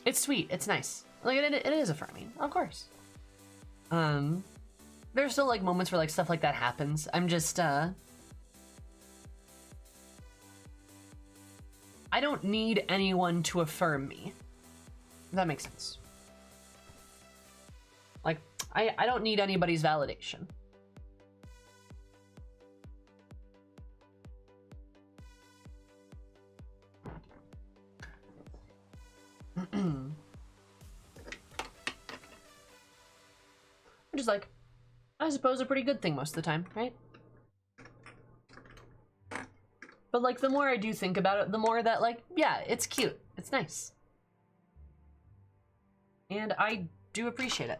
it's sweet, it's nice. Like, it is affirming, of course. There's still, like, moments where, like, stuff like that happens. I'm just, I don't need anyone to affirm me. If that makes sense. Like, I don't need anybody's validation. Which is, like, I suppose a pretty good thing most of the time, right? But, like, the more I do think about it, the more that, like, yeah, it's cute. It's nice. And I do appreciate it.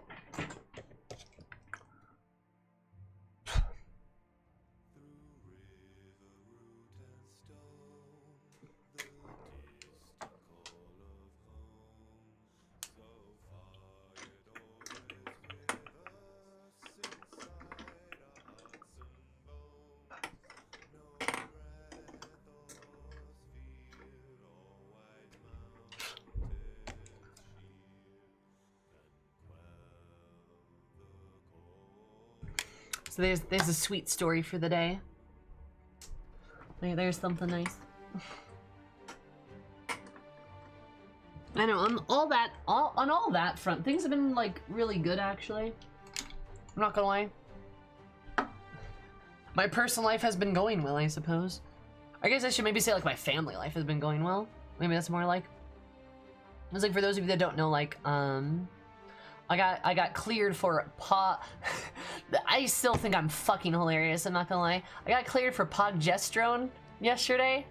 So there's a sweet story for the day. There's something nice. I know, on all that front, things have been, like, really good, actually. I'm not gonna lie. My personal life has been going well, I suppose. I guess I should maybe say, like, my family life has been going well. Maybe that's more like. It's like, for those of you that don't know, like, I got cleared for I still think I'm fucking hilarious, I'm not gonna lie. I got cleared for progesterone yesterday.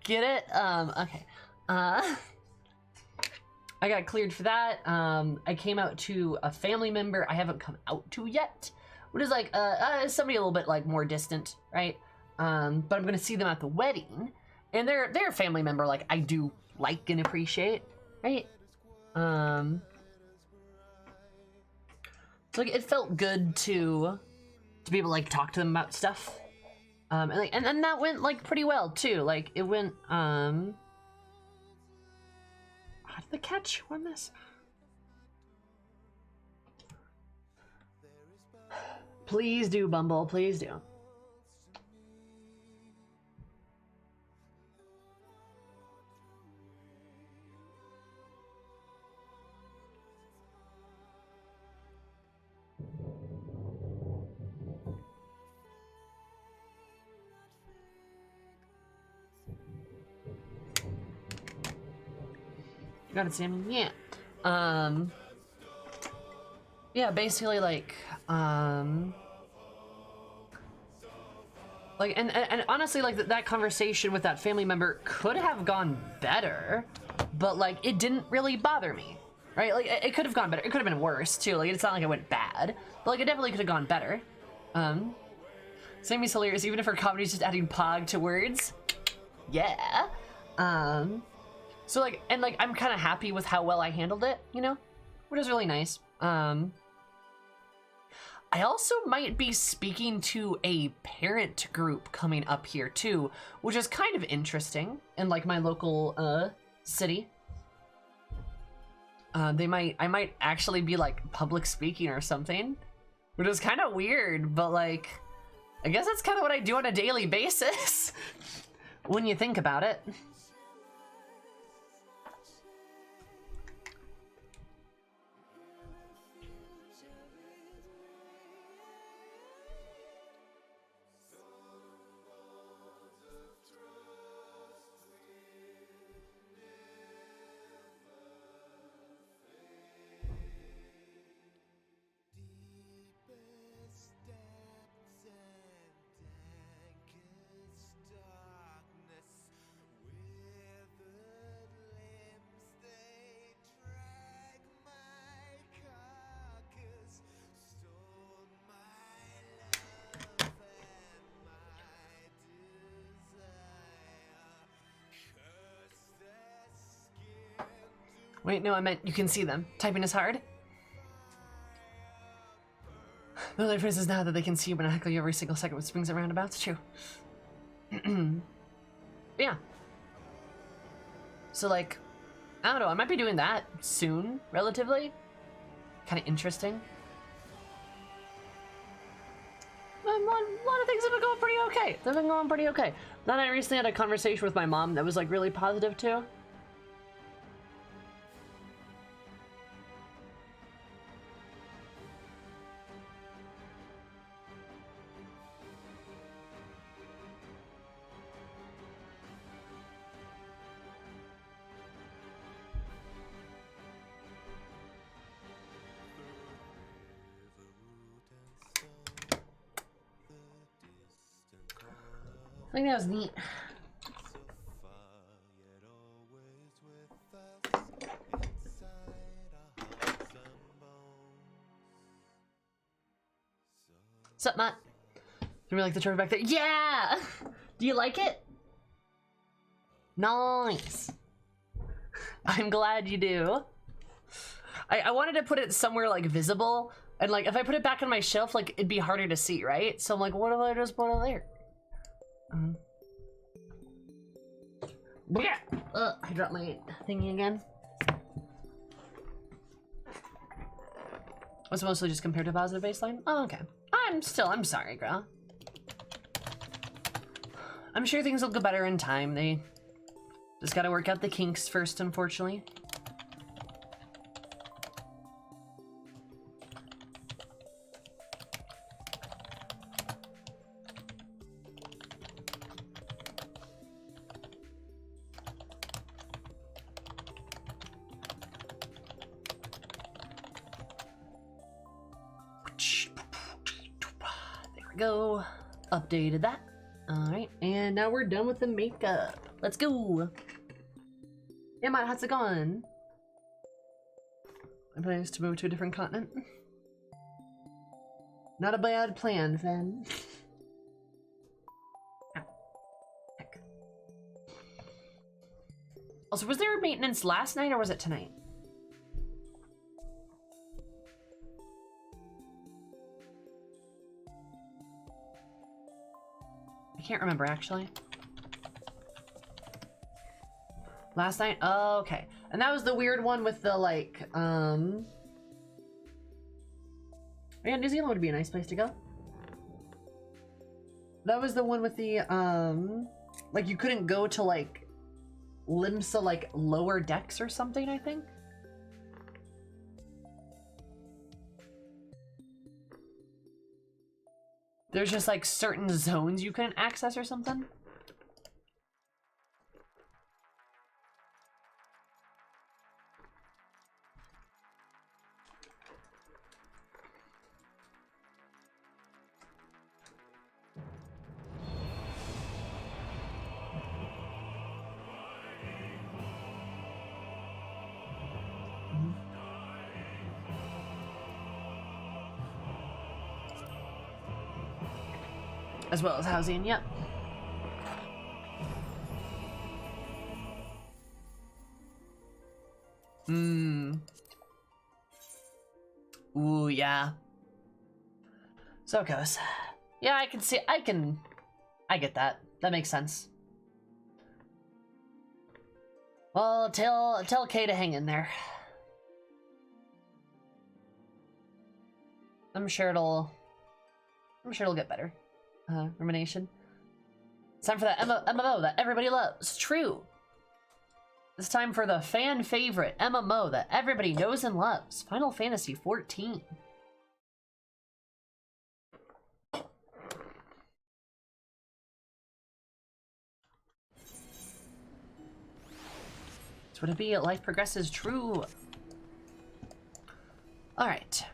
Get it? Okay. I got cleared for that. I came out to a family member I haven't come out to yet, which is like somebody a little bit, like, more distant, right? But I'm gonna see them at the wedding, and they're a family member, like, I do like and appreciate, right? So, like, it felt good to be able to, like, talk to them about stuff. And that went, like, pretty well too. Like, it went, how did the cat chew on this? Please do, Bumble, please do. Got it, Sammy? Yeah. Yeah, basically, like, and honestly, like, that conversation with that family member could have gone better, but, like, it didn't really bother me, right? Like, it could have gone better. It could have been worse, too. Like, it's not like it went bad, but, like, it definitely could have gone better. Sammy's hilarious, even if her comedy's just adding pog to words. Yeah. So, like, and, like, I'm kind of happy with how well I handled it, you know? Which is really nice. I also might be speaking to a parent group coming up here, too, which is kind of interesting in, like, my local, city. I might actually be, like, public speaking or something, which is kind of weird, but, like, I guess that's kind of what I do on a daily basis, when you think about it. Wait, no, I meant you can see them. Typing is hard. The only difference is now that they can see you and heckle you every single second with swings and roundabouts. True. Yeah. So, like, I don't know, I might be doing that soon, relatively. Kind of interesting. A lot of things have been going pretty okay. They've been going pretty okay. Then I recently had a conversation with my mom that was, like, really positive, too. I think that was neat. What's up, Matt? Do we like the trophy back there? Yeah! Do you like it? Nice. I'm glad you do. I wanted to put it somewhere, like, visible. And, like, if I put it back on my shelf, like, it'd be harder to see, right? So I'm like, what if I just put it there? Yeah. I dropped my thingy again. Was it mostly just compared to positive baseline? Oh, okay. I'm sorry, girl. I'm sure things will go better in time. They just gotta work out the kinks first, unfortunately. Go. Updated that. Alright, and now we're done with the makeup. Let's go. Yeah, Matt, how's it going? My plan is to move to a different continent. Not a bad plan, then. Heck. Also, was there maintenance last night or was it tonight? I can't remember, actually. Last night? Oh, okay. And that was the weird one with the, like, yeah, New Zealand would be a nice place to go. That was the one with the, like, you couldn't go to, like, Limsa, like, lower decks or something, I think? There's just, like, certain zones you couldn't access or something? As well as housing, yep. Ooh, yeah. So it goes. Yeah, I can see, I get that. That makes sense. Well, tell Kay to hang in there. I'm sure it'll get better. Rumination. It's time for that MMO that everybody loves. True. It's time for the fan favorite MMO that everybody knows and loves. Final Fantasy 14. That's what it be. Life progresses. True. All right.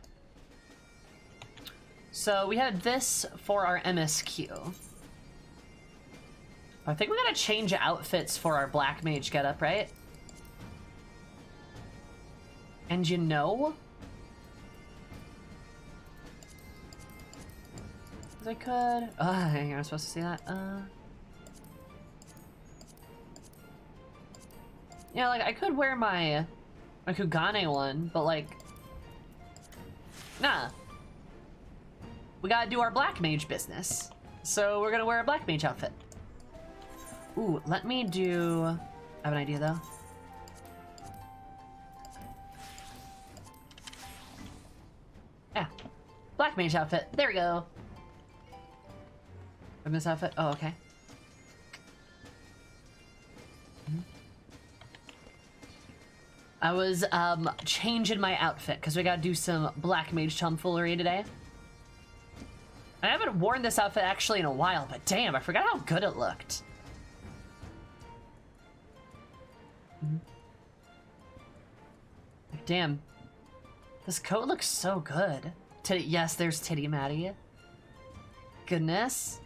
So we had this for our MSQ. I think we gotta change outfits for our Black Mage getup, right? And you know? I could... Oh, hang on, I was supposed to see that. Yeah, like, I could wear my Kugane one, but like... Nah. we gotta do our Black Mage business. So we're gonna wear a Black Mage outfit. Ooh, let me do... I have an idea, though. Yeah. Black Mage outfit. There we go. From this outfit? Oh, okay. I was changing my outfit because we gotta do some Black Mage tomfoolery today. I haven't worn this outfit actually in a while, but damn, I forgot how good it looked. Damn. This coat looks so good. Yes, there's Titty Maddie. Goodness.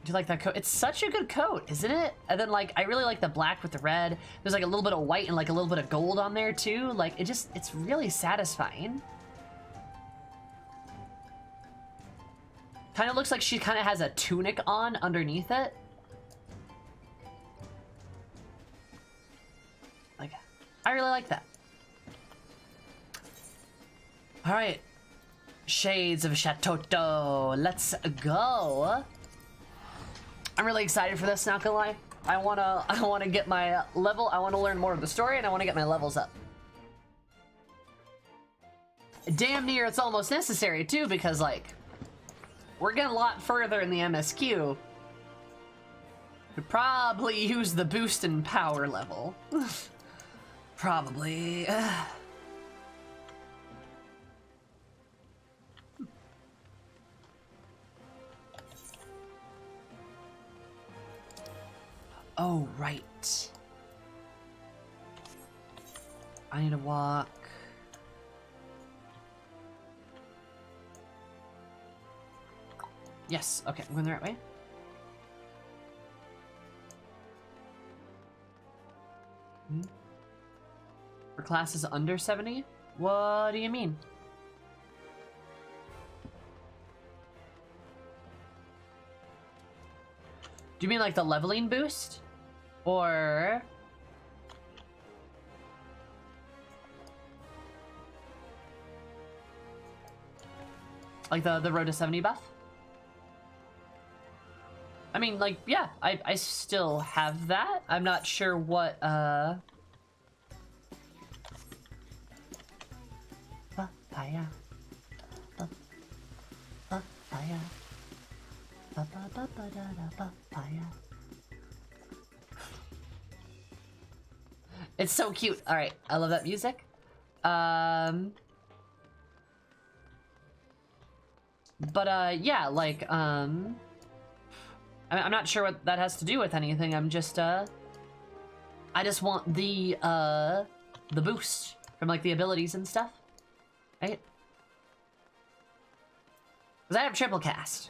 Do you like that coat? It's such a good coat, isn't it? And then, like, I really like the black with the red. There's, like, a little bit of white and, like, a little bit of gold on there, too. Like, it's really satisfying. Kind of looks like she kind of has a tunic on underneath it. Like, I really like that. All right. Shades of Chatoto. Let's go. I'm really excited for this, not gonna lie. I wanna get my level, I wanna learn more of the story, and I wanna get my levels up. Damn near it's almost necessary too, because like, we're getting a lot further in the MSQ. Could probably use the boost in power level. Probably. Oh, right. I need to walk. Yes, okay, I'm going the right way. For classes under 70? What do you mean? Do you mean like the leveling boost? Or... like the road to 70 buff? I mean, like, yeah, I still have that. I'm not sure what, Papaya. Papaya. Papaya. It's so cute. All right, I love that music. Yeah, like, I'm not sure what that has to do with anything. I'm just, I just want the boost from, like, the abilities and stuff, right? Because I have triple cast.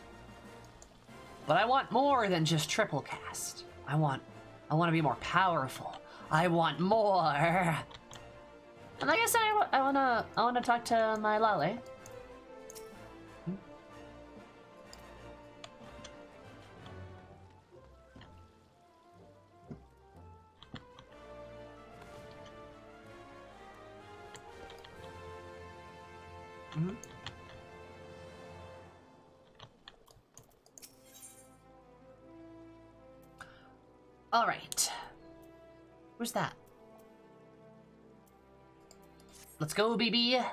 But I want more than just triple cast. I want to be more powerful. I want more. And like I said, I wanna talk to my Lale. All right. Who's that? Let's go, BB.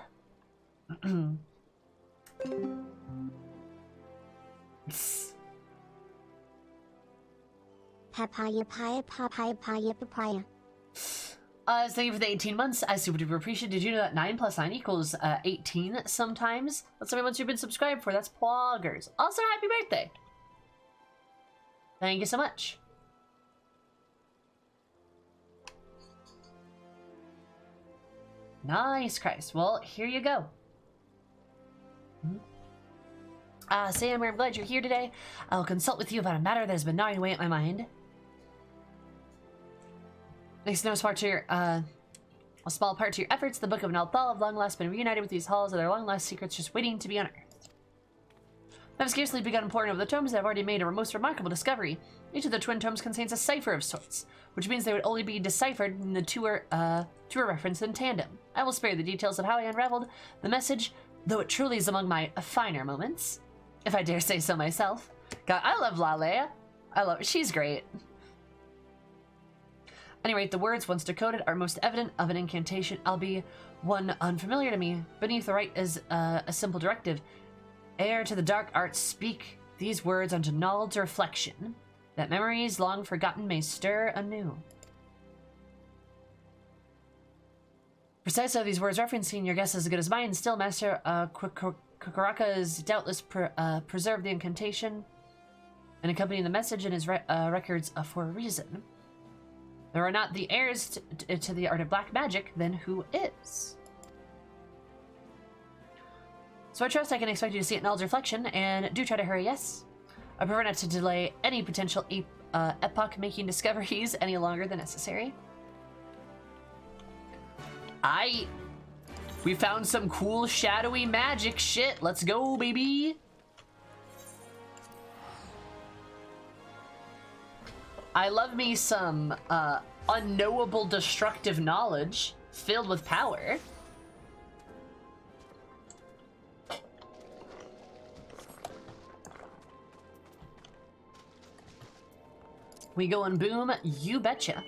Papaya, papaya, papaya, papaya, papaya.
Thank you for the 18 months. I super duper appreciate it. Did you know that 9 plus 9 equals 18 sometimes? That's everyone you've been subscribed for. That's Ploggers. Also, happy birthday. Thank you so much. Nice, Christ. Well, here you go. Sam, I'm glad you're here today. I'll consult with you about a matter that has been gnawing away at my mind. Thanks no smart to your, a small part to your efforts, the Book of Nalthal have long last been reunited with these halls of their long lost secrets just waiting to be unearthed. I've scarcely begun poring over the tomes that have already made a most remarkable discovery. Each of the twin tomes contains a cipher of sorts, which means they would only be deciphered when the two are referenced in tandem. I will spare the details of how I unraveled the message though it truly is among my finer moments, if I dare say so myself. God, I love Lalea. She's great. At any rate, the words, once decoded, are most evident of an incantation, albeit one unfamiliar to me. Beneath the right is a simple directive. Ere to the dark arts speak these words unto knowledge reflection, that memories long forgotten may stir anew. Precise of these words referencing, your guess is as good as mine. Still, Master Kukuraka is doubtless preserved the incantation and accompanying the message in his records for a reason. There are not the heirs to the art of black magic, then who is? So I trust I can expect you to see it in knowledge reflection, and do try to hurry, yes? I prefer not to delay any potential epoch-making discoveries any longer than necessary. We found some cool shadowy magic shit. Let's go, baby. I love me some unknowable destructive knowledge filled with power. We going boom, you betcha.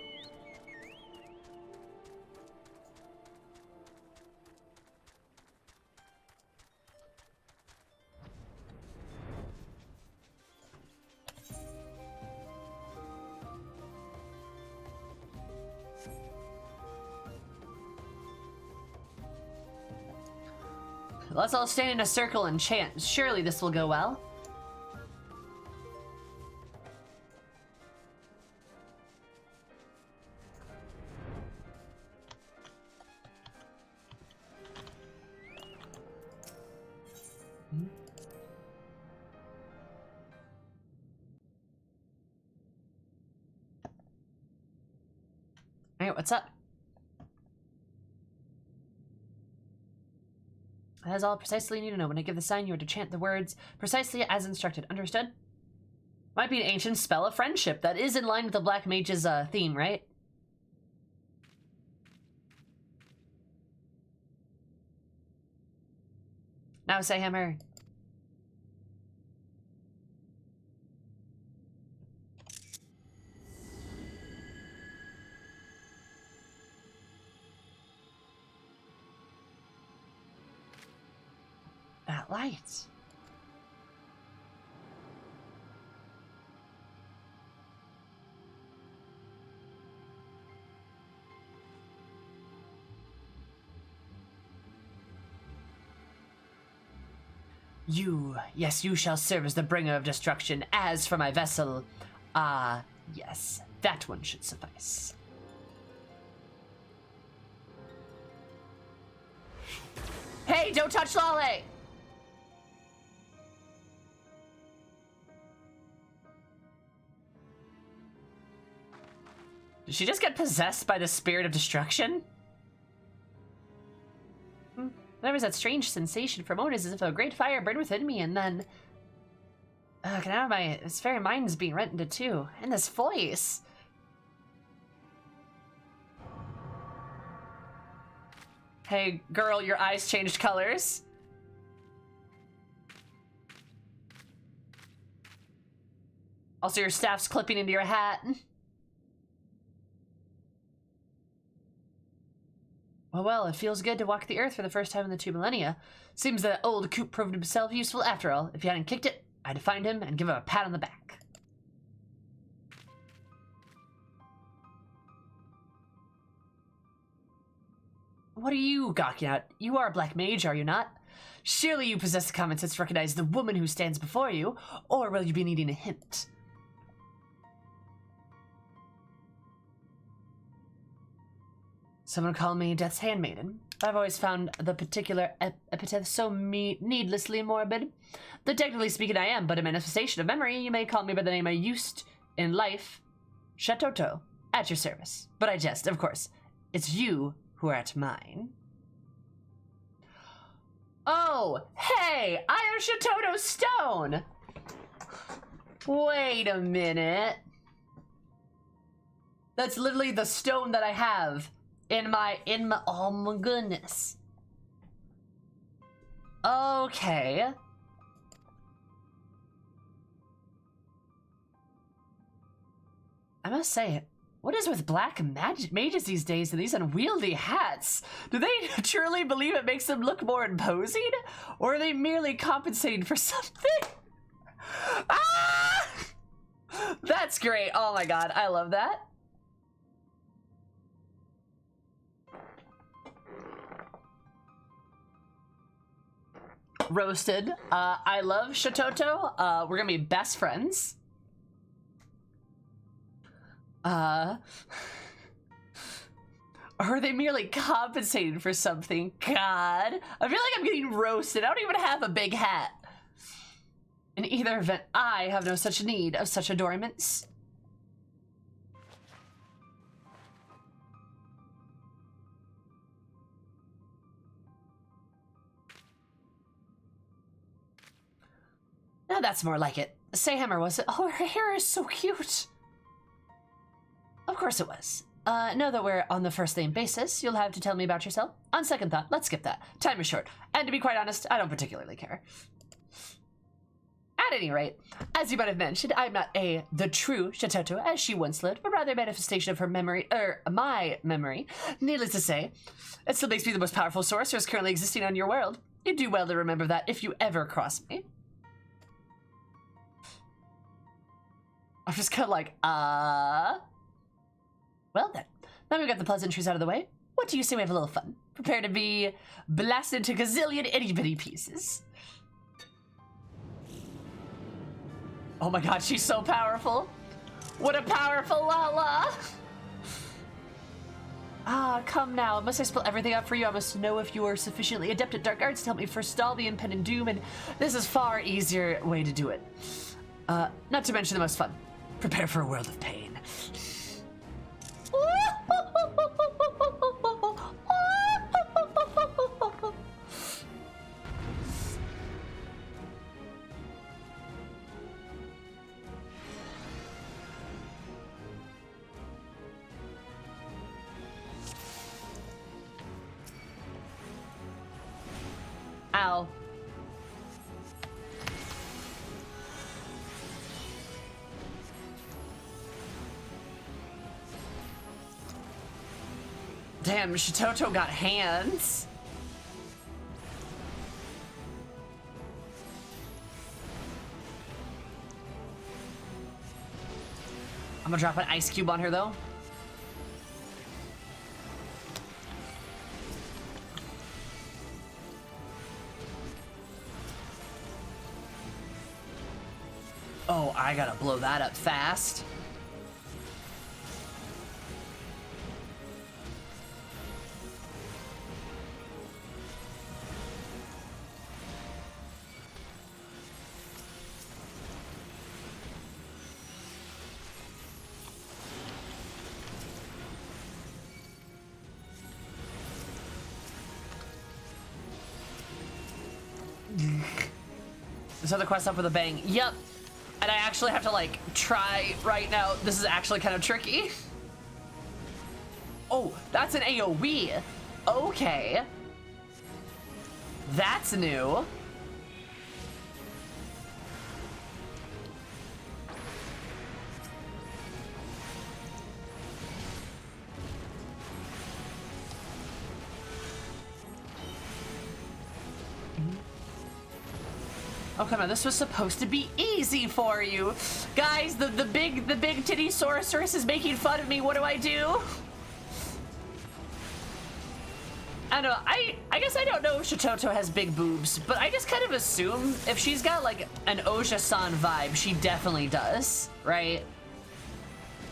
Let's all stand in a circle and chant. Surely this will go well. Alright, what's up? That is all precisely you need to know. When I give the sign, you are to chant the words precisely as instructed. Understood? Might be an ancient spell of friendship. That is in line with the Black Mage's theme, right? Now say hammer. That light. You, yes, you shall serve as the bringer of destruction. As for my vessel, yes, that one should suffice. Hey, don't touch Lale! Did she just get possessed by the spirit of destruction? There was that strange sensation for a moment, as if a great fire burned within me, and then... now this very mind is being rent into two. And this voice... Hey, girl, your eyes changed colors. Also, your staff's clipping into your hat. Well, it feels good to walk the earth for the first time in the 2 millennia. Seems that old Coop proved himself useful after all. If you hadn't kicked it, I'd find him and give him a pat on the back. What are you gawking at? You are a black mage, are you not? Surely you possess the common sense to recognize the woman who stands before you, or will you be needing a hint? Someone called me Death's Handmaiden. I've always found the particular epithet so needlessly morbid. Though technically speaking I am but a manifestation of memory, you may call me by the name I used in life, Shatoto, at your service. But I jest, of course. It's you who are at mine. Oh, hey, I am Shatoto Stone! Wait a minute. That's literally the stone that I have. In my, oh my goodness. Okay. I must say, what is with black mages these days and these unwieldy hats? Do they truly believe it makes them look more imposing? Or are they merely compensating for something? Ah! That's great. Oh my god, I love that. Roasted. I love Shatoto. We're gonna be best friends. Or are they merely compensating for something? God, I feel like I'm getting roasted. I don't even have a big hat. In either event, I have no such need of such adornments. Now that's more like it. Sayhammer, was it? Oh, her hair is so cute. Of course it was. Now that we're on the first name basis, you'll have to tell me about yourself. On second thought, let's skip that. Time is short. And to be quite honest, I don't particularly care. At any rate, as you might have mentioned, I'm not the true Shatoto as she once lived, but rather a manifestation of her memory, my memory. Needless to say, it still makes me the most powerful sorceress currently existing on your world. You'd do well to remember that if you ever cross me. I'm just kind of like, Well then, now we've got the pleasantries out of the way. What do you say we have a little fun? Prepare to be blasted to gazillion itty-bitty pieces. Oh my god, she's so powerful. What a powerful Lala. Ah, come now. Must I spill everything out for you? I must know if you are sufficiently adept at dark arts to help me forestall the impending doom, and this is far easier way to do it. Not to mention the most fun. Prepare for a world of pain. Ow. Damn, Shatoto got hands. I'm gonna drop an ice cube on her though. Oh, I gotta blow that up fast. This other quest up with a bang. Yep. And I actually have to like try right now. This is actually kind of tricky. Oh, that's an AoE. Okay. That's new. Oh, come on, this was supposed to be easy for you. Guys, the big titty sorceress is making fun of me. What do I do? I don't know, I guess I don't know if Shatoto has big boobs, but I just kind of assume if she's got like an Oja-san vibe, she definitely does, right?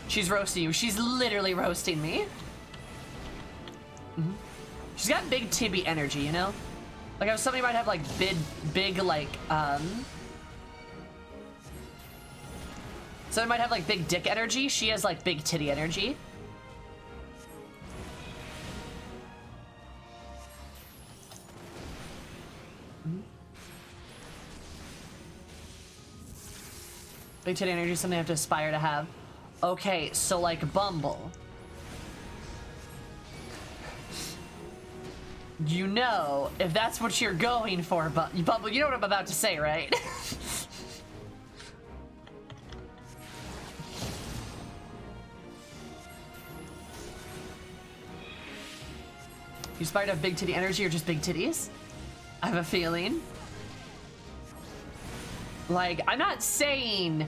She's roasting you. She's literally roasting me. She's got big tibby energy, you know? Like, if somebody might have, like, big, like, somebody might have, like, big dick energy. She has, like, big titty energy. Big titty energy is something I have to aspire to have. Okay, so, like, Bumble. You know, if that's what you're going for, Bubble, you know what I'm about to say, right? You might have big titty energy or just big titties. I have a feeling. Like, I'm not saying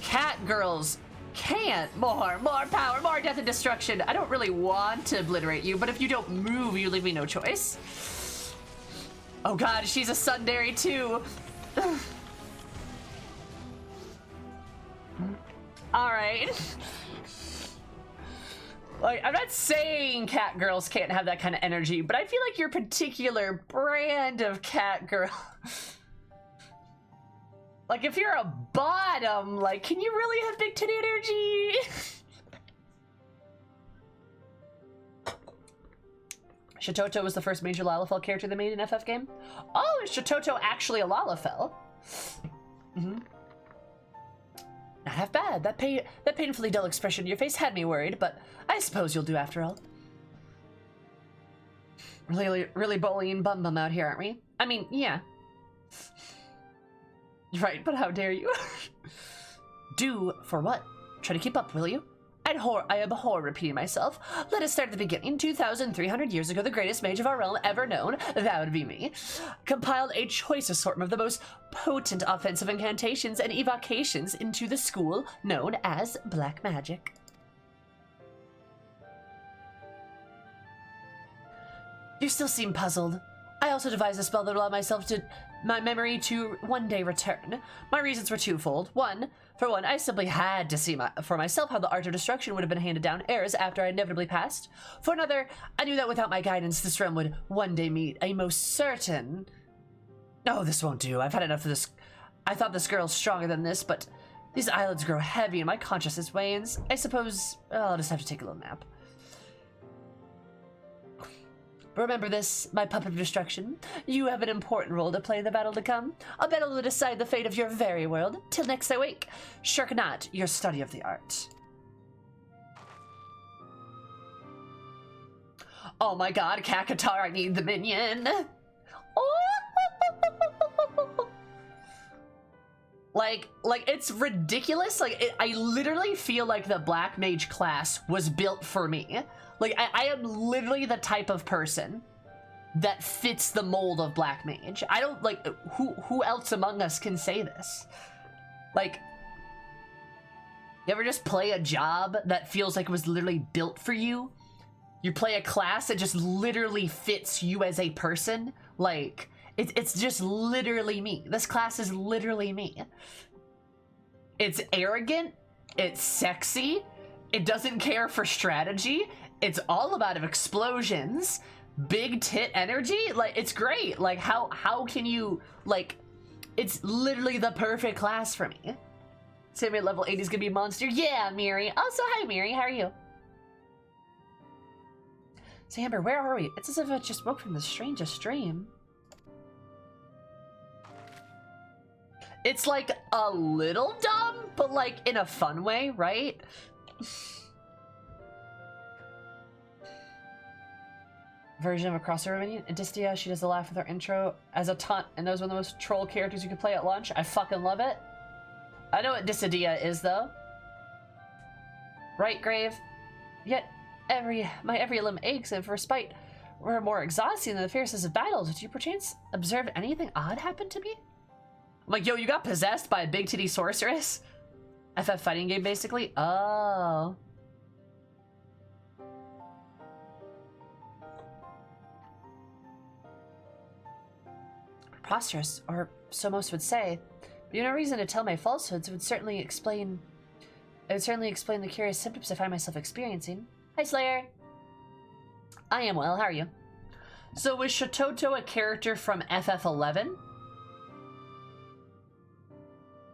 cat girls can't. More power, more death and destruction. I don't really want to obliterate you, but if you don't move, you leave me no choice. Oh god, she's a tsundere too. Alright. Like, I'm not saying cat girls can't have that kind of energy, but I feel like your particular brand of cat girl... Like, if you're a bottom, like, can you really have big titty energy? Shototo was the first major Lalafell character they made in FF game. Oh, is Shototo actually a Lalafell? Mm-hmm. Not half bad. That painfully dull expression on your face had me worried, but I suppose you'll do after all. Really bullying Bum out here, aren't we? I mean, yeah. Right, but how dare you? Do for what? Try to keep up, will you? I abhor repeating myself. Let us start at the beginning. 2,300 years ago, the greatest mage of our realm ever known, that would be me, compiled a choice assortment of the most potent offensive incantations and evocations into the school known as Black Magic. You still seem puzzled. I also devised a spell that allowed my memory to one day return. My reasons were twofold. For one, I simply had to see for myself how the art of destruction would have been handed down heirs after I inevitably passed. For another, I knew that without my guidance, this realm would one day meet a most certain... Oh, this won't do. I've had enough of this. I thought this girl's stronger than this, but these eyelids grow heavy and my consciousness wanes. I suppose I'll just have to take a little nap. Remember this, my puppet of destruction. You have an important role to play in the battle to come. A battle will decide the fate of your very world. Till next I wake, shirk not your study of the art. Oh my god, Kakatar, I need the minion. Like it's ridiculous. I literally feel like the Black Mage class was built for me. Like, I am literally the type of person that fits the mold of Black Mage. I don't, like, who else among us can say this? Like, you ever just play a job that feels like it was literally built for you? You play a class that just literally fits you as a person? Like, it's just literally me. This class is literally me. It's arrogant. It's sexy. It doesn't care for strategy. It's all about explosions, big tit energy. Like, it's great. Like, how can you, like, it's literally the perfect class for me. Sammy at level 80 is gonna be a monster. Yeah, Miri. Also, hi, Miri. How are you? So, Amber, where are we? It's as if I just woke from the strangest dream. It's, like, a little dumb, but, like, in a fun way, right? Version of a crossover minion. In Distia, she does the laugh with her intro as a taunt, and those are one of the most troll characters you could play at launch. I fucking love it. I know what Dissidia is, though. Right, Grave? Yet, my every limb aches, and for respite, we're more exhausting than the fiercest of battles. Did you perchance observe anything odd happen to me? I'm like, yo, you got possessed by a big titty sorceress? FF fighting game, basically? Oh. Preposterous, or so most would say. But you have no reason to tell my falsehoods. It would certainly explain the curious symptoms I find myself experiencing. Hi, Slayer. I am well. How are you? So was Shototo a character from FF11?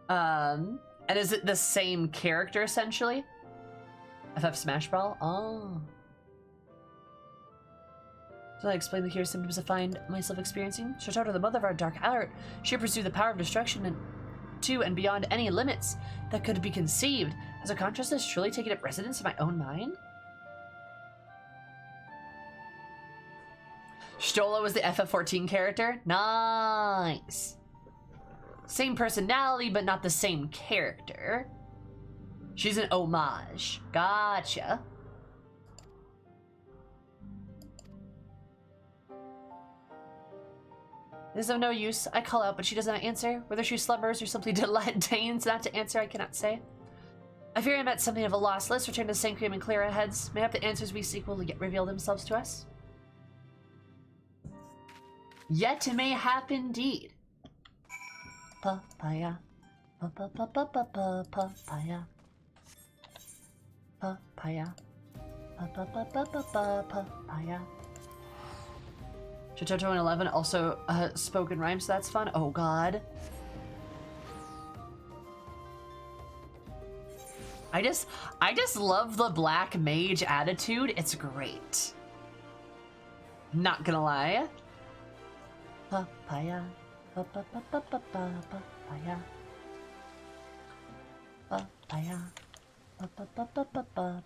And is it the same character essentially? FF Smash Brawl? Oh. So I explain the curious symptoms I find myself experiencing. Shototo, the mother of our dark art, she pursued the power of destruction and beyond any limits that could be conceived. Has her consciousness truly taken up residence in my own mind? Stola was the FF14 character? Nice. Same personality, but not the same character. She's an homage. Gotcha. This is of no use. I call out, but she does not answer. Whether she slumbers or simply deigns not to answer, I cannot say. I fear I'm at something of a loss. Let's return to Sanctum and clear our heads. Mayhap the answers we seek will reveal themselves to us. Yet it may happen indeed. Papaya. Papaya. Papaya. Papaya. Chitoto and 11 also spoken rhyme, so that's fun. Oh god. I just love the Black Mage attitude. It's great. Not gonna lie. Papaya. Papaya. Papaya.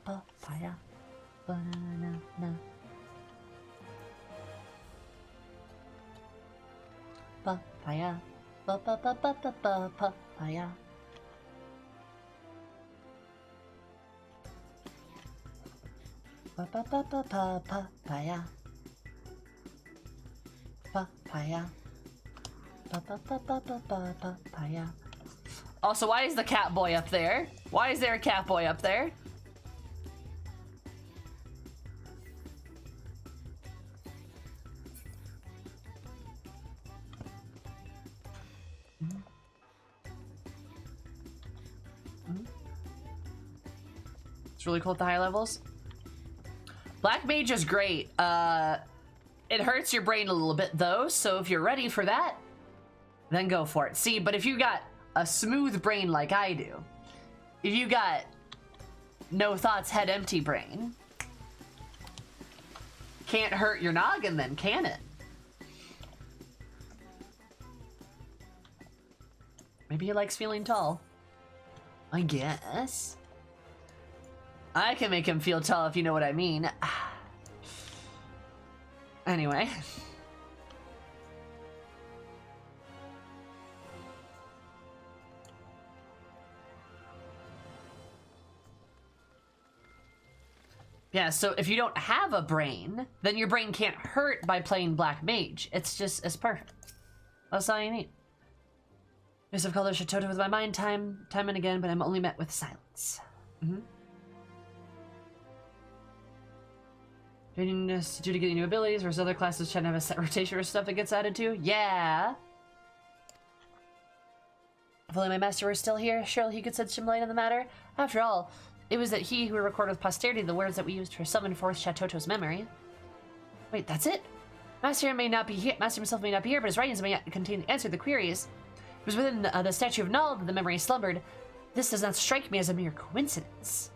Papaya. Banana. Papaya. Papaya. Papaya. Papaya. Papaya. Also, why is the cat boy up there? Why is there a cat boy up there? It's really cool at the high levels. Black Mage is great. It hurts your brain a little bit though, so if you're ready for that, then go for it. See, but if you got a smooth brain like I do, if you got no thoughts, head empty brain, can't hurt your noggin then, can it? Maybe he likes feeling tall. I guess. I can make him feel tall if you know what I mean. Anyway. Yeah, so if you don't have a brain, then your brain can't hurt by playing Black Mage. It's perfect. That's all you need. Yes, I've called her Shatoto with my mind time and again, but I'm only met with silence. Training us due to getting new abilities, whereas other classes tend to have a set rotation or stuff that gets added to. Yeah. If only my master were still here, surely he could shed some light on the matter. After all, it was that he who recorded with posterity the words that we used to summon forth Shatoto's memory. Wait, that's it? Master may not be here. Master himself may not be here, but his writings may contain the answer to the queries. It was within the statue of Null that the memory slumbered. This does not strike me as a mere coincidence.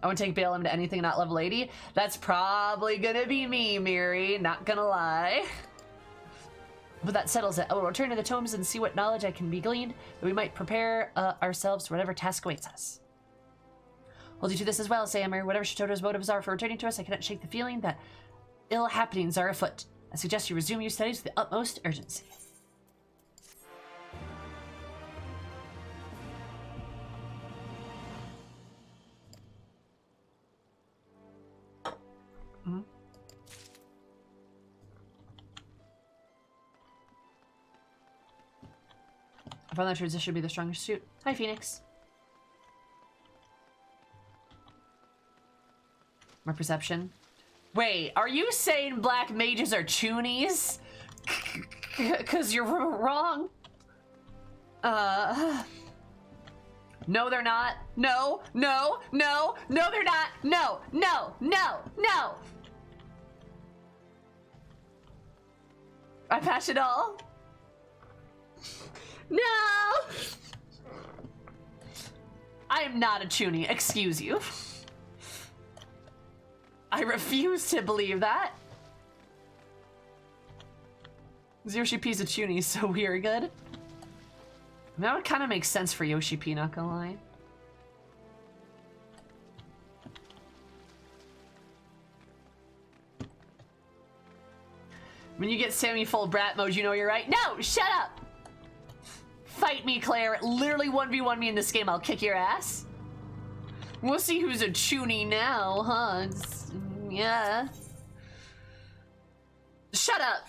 I would take Balaam to anything not level 80. That's probably gonna be me, Miri. Not gonna lie. But that settles it. I will return to the tomes and see what knowledge I can be gleaned, that we might prepare ourselves for whatever task awaits us. Hold you to this as well, Samir. Whatever Shatoto's motives are for returning to us, I cannot shake the feeling that ill happenings are afoot. I suggest you resume your studies with the utmost urgency. I found that transition should be the strongest suit. Hi, Phoenix. My perception. Wait, are you saying Black Mages are toonies? Cause you're wrong. No, they're not. No, no, no, no, they're not. No, no, no, no. I patched it all. No! I am not a toonie, excuse you. I refuse to believe that. Yoshi P's a toonie, so we're good. I mean, that would kind of make sense for Yoshi P, not gonna lie. When you get Sammy full brat mode, you know you're right. No, shut up! Fight me, Claire. Literally 1v1 me in this game, I'll kick your ass. We'll see who's a chuny now, huh? Yeah. Shut up!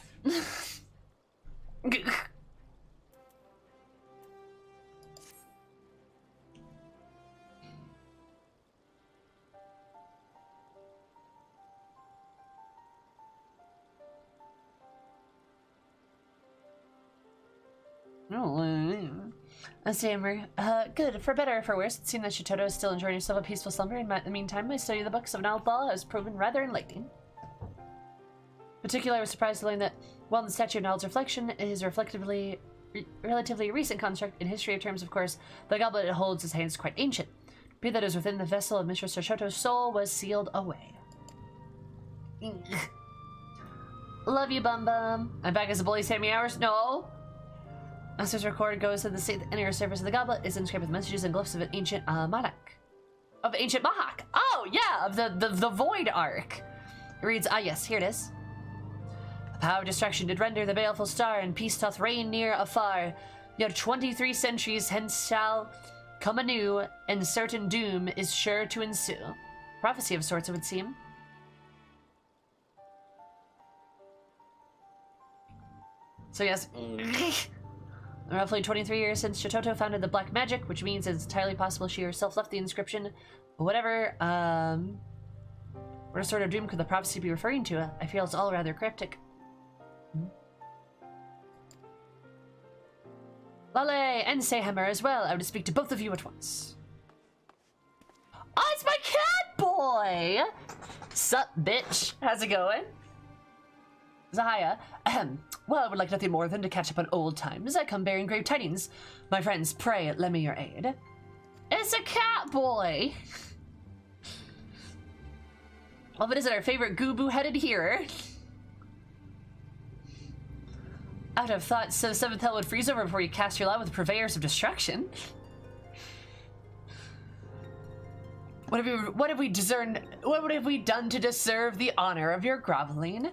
Stammer. Good. For better or for worse, it seemed that Shitoto is still enjoying herself a peaceful slumber. In the meantime, my study of the books of an outlaw has proven rather enlightening. Particularly, I was surprised to learn that, while the statue acknowledges reflection, it is relatively recent construct in history of terms, of course. The goblet it holds his hands quite ancient. Be that is within the vessel of Mistress Shitoto's soul was sealed away. Love you, Bum Bum. I'm back as a bully Sammy Hours? No. Master's record goes to the inner surface of the goblet is inscribed with messages and glyphs of an ancient Mahak. Of ancient Mahak. Oh, yeah, of the Void Ark. It reads, yes, here it is. The power of destruction did render the baleful star, and peace doth reign near afar. Yet 23 centuries hence shall come anew, and certain doom is sure to ensue. Prophecy of sorts, it would seem. So yes, roughly 23 years since Shitoto founded the Black Magic, which means it's entirely possible she herself left the inscription. But whatever, what sort of doom could the prophecy be referring to? I feel it's all rather cryptic. Lale and Sayhammer as well. I would speak to both of you at once. Oh, it's my cat boy! Sup, bitch? How's it going? Zahaya. Well, I would like nothing more than to catch up on old times. I come bearing grave tidings. My friends, pray, lend me your aid. It's a cat boy! Well, but is it our favorite Gooboo-headed hearer? I'd have thought so Seventh Hell would freeze over before you cast your lot with the purveyors of destruction. What have we done to deserve the honor of your groveling?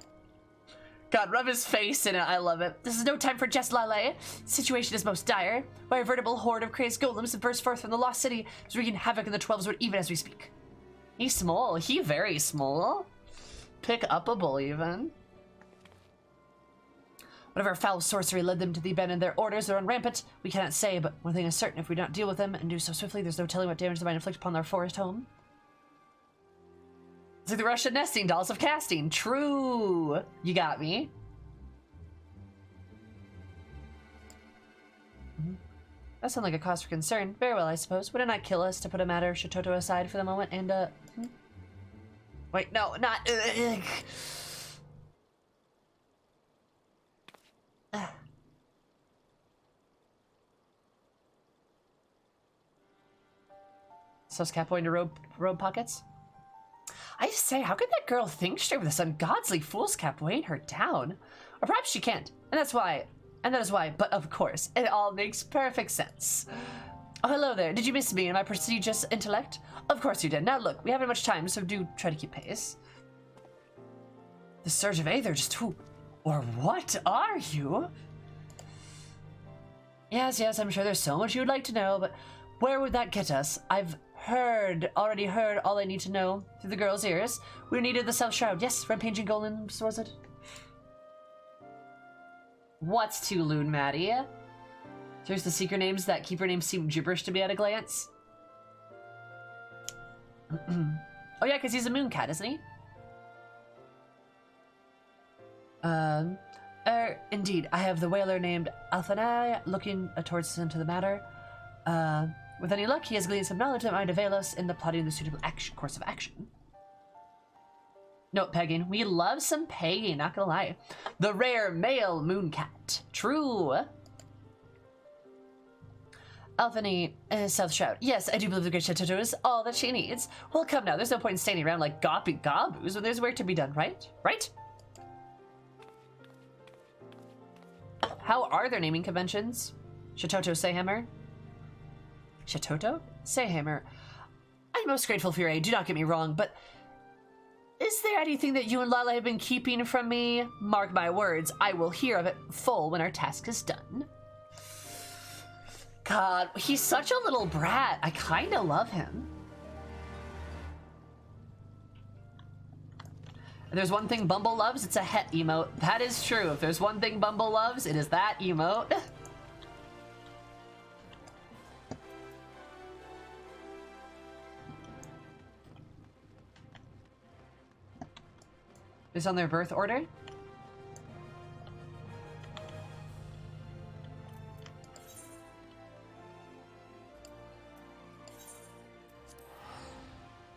God, rub his face in it. I love it. This is no time for jest, Lale. The situation is most dire. Why a veritable horde of crazed golems have burst forth from the lost city, is wreaking havoc in the 12's wood even as we speak. He's small. He very small. Pick up a bull even. Whatever foul sorcery led them to abandon their orders or run rampant, we cannot say, but one thing is certain, if we don't deal with them and do so swiftly, there's no telling what damage they might inflict upon our forest home. It's like the Russian nesting dolls of casting. True. You got me. That sounds like a cause for concern. Very well, I suppose. Would it not kill us to put a matter of Shitoto aside for the moment and, Wait, no, not... So Catboy into robe pockets? I say, how could that girl think straight with this ungodly fool's cap weighing her down? Or perhaps she can't, and that is why, but of course, it all makes perfect sense. Oh, hello there. Did you miss me and my prestigious intellect? Of course you did. Now look, we haven't much time, so do try to keep pace. The Surge of Aether, just who or what are you? Yes, I'm sure there's so much you would like to know, but where would that get us? I've already heard all I need to know through the girl's ears. We needed the South Shroud. Yes, Rampaging Golems, was it? What's to Loon Maddie? Here's the secret names that keeper names seem gibberish to me at a glance. Oh yeah, because he's a moon cat, isn't he? Indeed, I have the whaler named Alphanai looking towards into the matter. With any luck, he has gleaned some knowledge that might avail us in the plotting the suitable course of action. Note pegging. We love some pegging, not gonna lie. The rare male mooncat. True. Alphany, South Shroud. Yes, I do believe the Great Shitoto is all that she needs. Well, come now. There's no point in standing around like goppy gaboos when there's work to be done, right? Right? How are their naming conventions? Shitoto Sayhammer? Shitoto? Sayhammer. I'm most grateful for your aid, do not get me wrong, but Is there anything that you and Lala have been keeping from me? Mark my words, I will hear of it full when our task is done. God, he's such a little brat. I kind of love him. If there's one thing Bumble loves, it's a het emote. That is true. If there's one thing Bumble loves, it is that emote. Is on their birth order?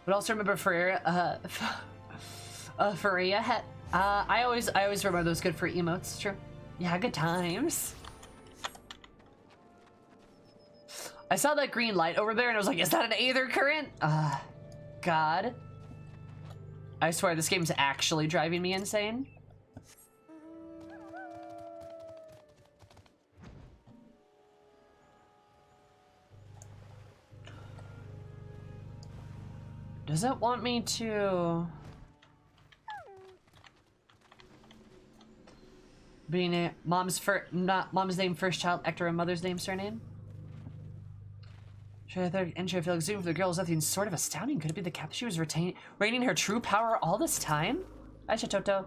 But also remember for Faria het. I always remember those good for emotes. True. Yeah, good times. I saw that green light over there and I was like, is that an aether current? God. I swear this game's actually driving me insane. Does it want me to being mom's not mom's name, first child, actor, and mother's name, surname? Should I think entry I feel like Zoom for the girl is nothing sort of astounding. Could it be the cap she was reigning her true power all this time? Aisha Toto.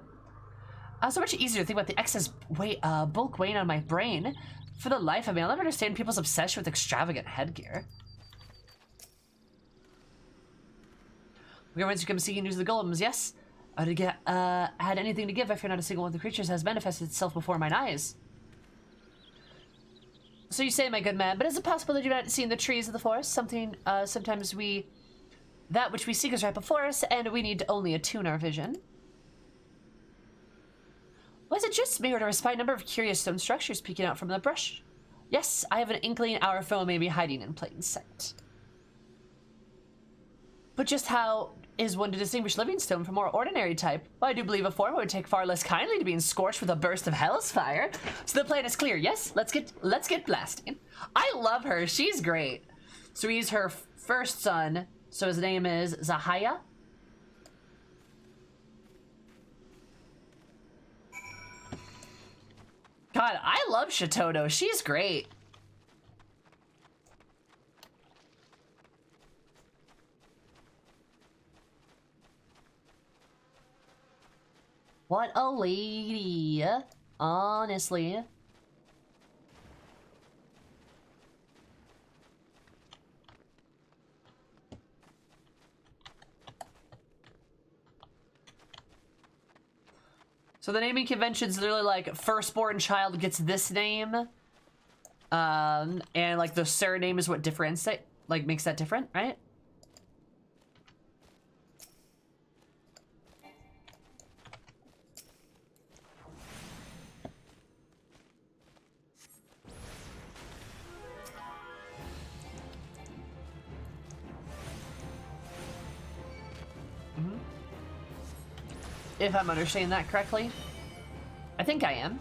So much easier to think about the excess weight, bulk weighing on my brain. For the life of me, I'll never understand people's obsession with extravagant headgear. We're going to come see news of the golems, yes? Had anything to give, I fear not a single one of the creatures has manifested itself before mine eyes. So you say, my good man, but is it possible that you've not seen the trees of the forest? Sometimes that which we seek is right before us, and we need to only attune our vision. Was it just me, or do I spy a number of curious stone structures peeking out from the brush? Yes, I have an inkling our foe may be hiding in plain sight. But just how is one to distinguish living stone from more ordinary type? Well, I do believe a form would take far less kindly to being scorched with a burst of hell's fire. So the plan is clear. Yes, let's get blasting. I love her. She's great. So he's her first son. So his name is Zahaya. God, I love Shitoto. She's great. What a lady, honestly. So the naming convention's literally like firstborn child gets this name, and like the surname is what differentiates, like makes that different, right? If I'm understanding that correctly. I think I am.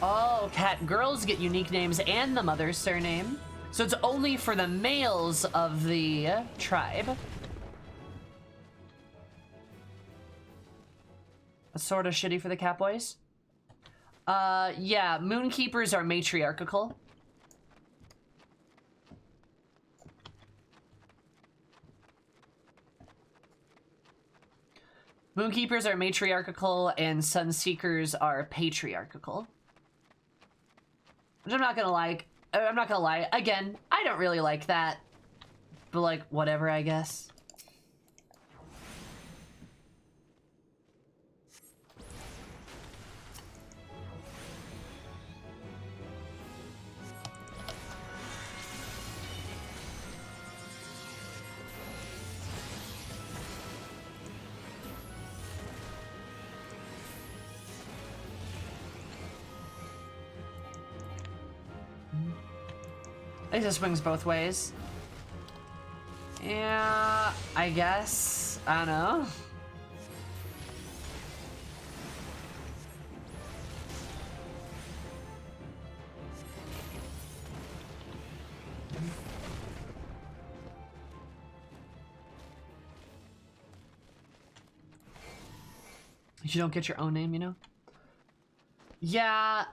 Oh, cat girls get unique names and the mother's surname. So it's only for the males of the tribe. Sort of shitty for the Catboys. Yeah, Moonkeepers are matriarchal. Moonkeepers are matriarchal and Sunseekers are patriarchal. Which I'm not gonna lie. Again, I don't really like that. But like, whatever, I guess. I guess it swings both ways. Yeah, I guess. I don't know. You don't get your own name, you know? Yeah,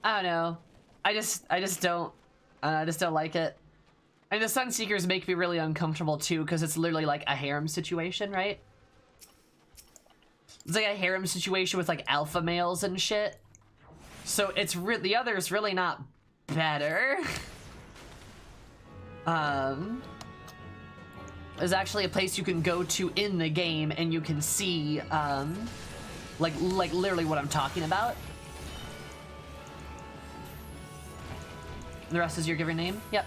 I don't know. I just don't like it. And the Sunseekers make me really uncomfortable too, because it's literally like a harem situation, right? It's like a harem situation with like alpha males and shit. So it's the other's really not better. There's actually a place you can go to in the game and you can see like literally what I'm talking about. The rest is your given name? Yep.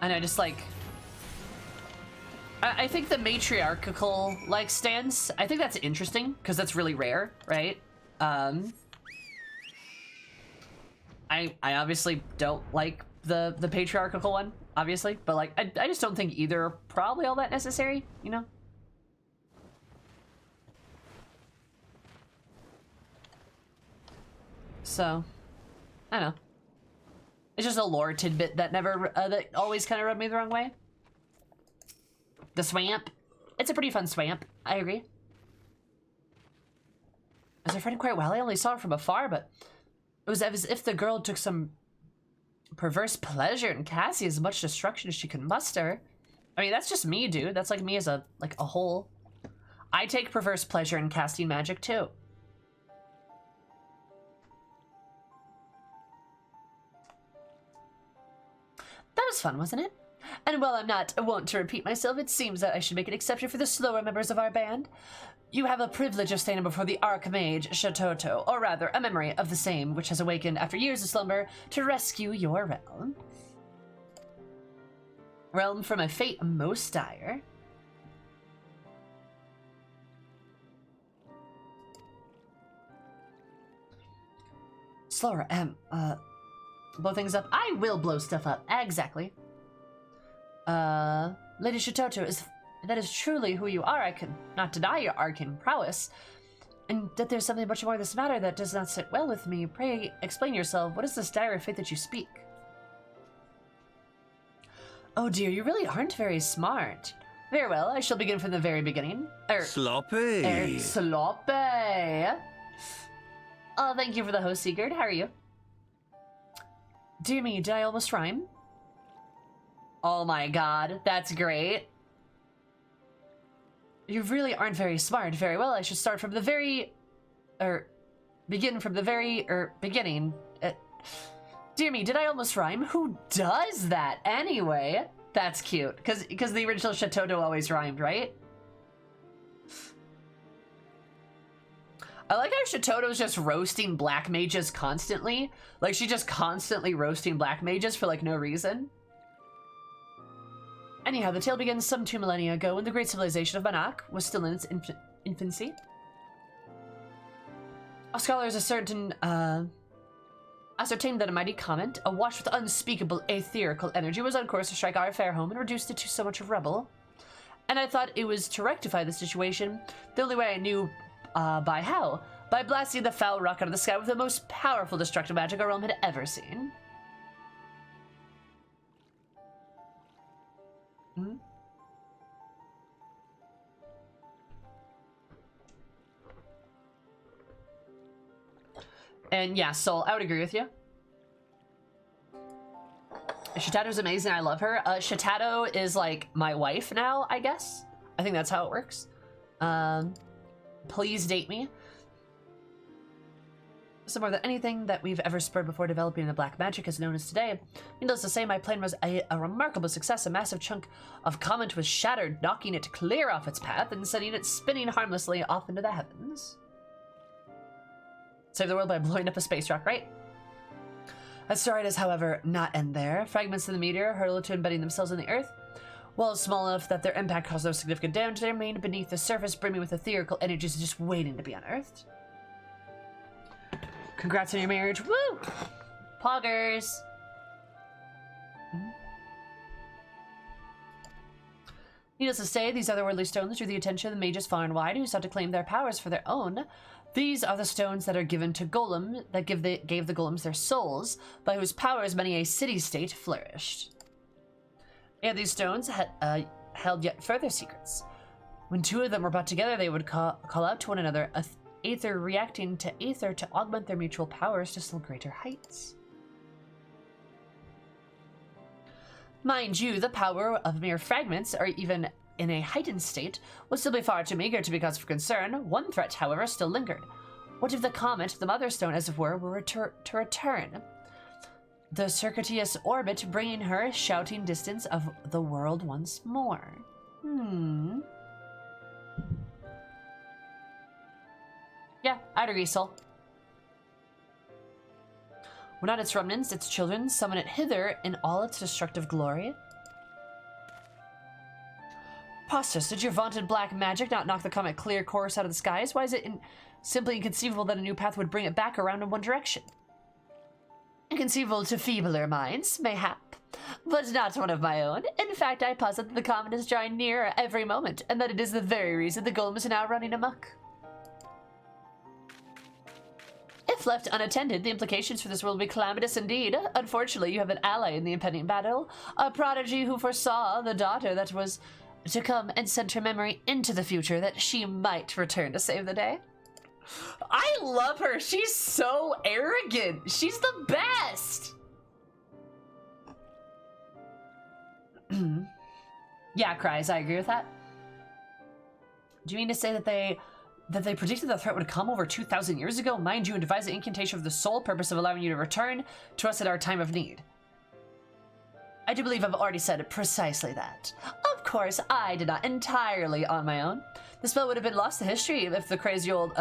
And I just like... I think the matriarchal like stance, I think that's interesting because that's really rare, right? I obviously don't like the patriarchal one, obviously, but like I just don't think either are probably all that necessary, you know? So, I don't know. It's just a lore tidbit that never that always kind of rubbed me the wrong way. The swamp. It's a pretty fun swamp. I agree. As her friend quite well, I only saw her from afar, but it was as if the girl took some perverse pleasure in Cassie as much destruction as she could muster. I mean, that's just me, dude. That's like me as a whole. I take perverse pleasure in casting magic too. That was fun, wasn't it? And while I'm not wont to repeat myself, it seems that I should make an exception for the slower members of our band. You have a privilege of standing before the Archmage Shatoto, or rather, a memory of the same, which has awakened after years of slumber to rescue your realm. Realm from a fate most dire. Slower, blow things up. I will blow stuff up. Exactly. Lady Shatoto, that is truly who you are. I can not deny your arcane prowess. And that there's something much more of this matter that does not sit well with me. Pray explain yourself. What is this dire fate that you speak? Oh dear, you really aren't very smart. Very well, I shall begin from the very beginning.
Sloppy.
Sloppy. Oh, thank you for the host, Sigurd. How are you? Dear me, did I almost rhyme? Oh my god, that's great. You really aren't very smart. Very well, I should start from the very... begin from the very... beginning. Dear me, did I almost rhyme? Who does that anyway? That's cute, because the original Shatoto always rhymed, right? I like how Shatoto's just roasting black mages constantly. Like, she's just constantly roasting black mages for, like, no reason. Anyhow, the tale begins some 2 millennia ago when the great civilization of Manak was still in its infancy. Our scholars ascertained that a mighty comet, awash with unspeakable aetherical energy, was on course to strike our fair home and reduced it to so much rubble. And I thought it was to rectify the situation, the only way I knew by how? By blasting the foul rock out of the sky with the most powerful destructive magic our realm had ever seen. Hmm? And yeah, Soul, I would agree with you. Shatato's amazing. I love her. Shatato is like my wife now, I guess. I think that's how it works. Please date me. So more than anything that we've ever spurred before developing the black magic as known as today. Needless to say, my plan was a remarkable success. A massive chunk of comet was shattered, knocking it clear off its path and sending it spinning harmlessly off into the heavens. Save the world by blowing up a space rock, right? That story does, however, not end there. Fragments of the meteor hurtled to embedding themselves in the earth. While small enough that their impact caused no significant damage, they remained beneath the surface, brimming with etherical energies just waiting to be unearthed. Congrats on your marriage. Woo! Poggers! Needless to say, these otherworldly stones drew the attention of the mages far and wide who sought to claim their powers for their own. These are the stones that are given to golem, that gave the golems their souls, by whose powers many a city-state flourished. And these stones held yet further secrets. When two of them were brought together, they would call out to one another, aether reacting to aether to augment their mutual powers to still greater heights. Mind you, the power of mere fragments, or even in a heightened state, would still be far too meager to be cause for concern. One threat, however, still lingered. What if the comet, the mother stone as it were to return? The circuitous orbit bringing her shouting distance of the world once more. Yeah, I'd agree, Sol. When not its remnants, its children, summon it hither in all its destructive glory. Preposterous, did your vaunted black magic not knock the comet clear course out of the skies? Why is it simply inconceivable that a new path would bring it back around in one direction? Inconceivable to feebler minds, mayhap, but not one of my own. In fact, I posit that the comet is drawing nearer every moment, and that it is the very reason the golem is now running amok. If left unattended, the implications for this world will be calamitous indeed. Unfortunately, you have an ally in the impending battle, a prodigy who foresaw the daughter that was to come and sent her memory into the future that she might return to save the day. I love her. She's so arrogant. She's the best. Yeah, Cries, I agree with that. Do you mean to say that they predicted the threat would come over 2,000 years ago, mind you, and devised the incantation for the sole purpose of allowing you to return to us at our time of need? I do believe I've already said precisely that. Of course, I did not entirely on my own. The spell would have been lost to history if the crazy old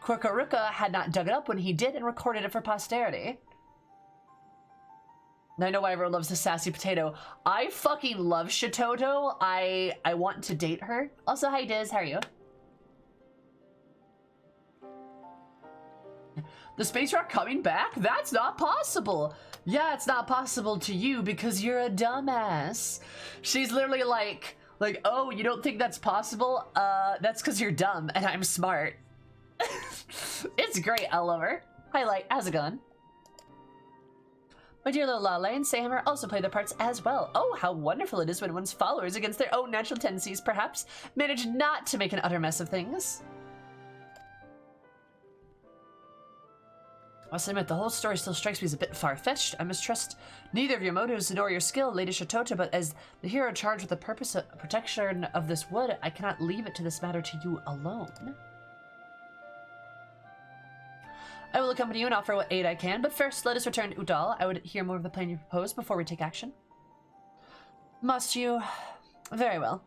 Korkaruka had not dug it up when he did and recorded it for posterity. I know why everyone loves the sassy potato. I fucking love Shitoto. I want to date her. Also, hi Diz, how are you? The space rock coming back? That's not possible. Yeah, it's not possible to you because you're a dumbass. She's literally like, oh, you don't think that's possible? That's because you're dumb and I'm smart. It's great, I love her. Highlight, how's it going? My dear little Lale and Sammer also play their parts as well. Oh, how wonderful it is when one's followers, against their own natural tendencies perhaps, manage not to make an utter mess of things. I must admit, the whole story still strikes me as a bit far-fetched. I mistrust neither of your motives nor your skill, Lady Shitoto, but as the hero charged with the purpose of protection of this wood, I cannot leave it to this matter to you alone. I will accompany you and offer what aid I can, but first let us return to Udal. I would hear more of the plan you propose before we take action. Must you? Very well.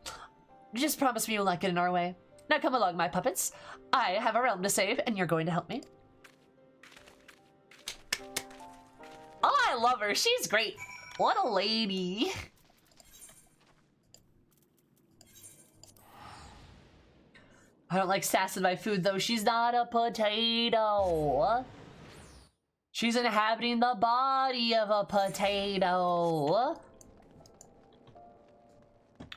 Just promise me you'll not get in our way. Now come along, my puppets. I have a realm to save, and you're going to help me. Oh, I love her. She's great. What a lady. I don't like sass in my food, though. She's not a potato. She's inhabiting the body of a potato.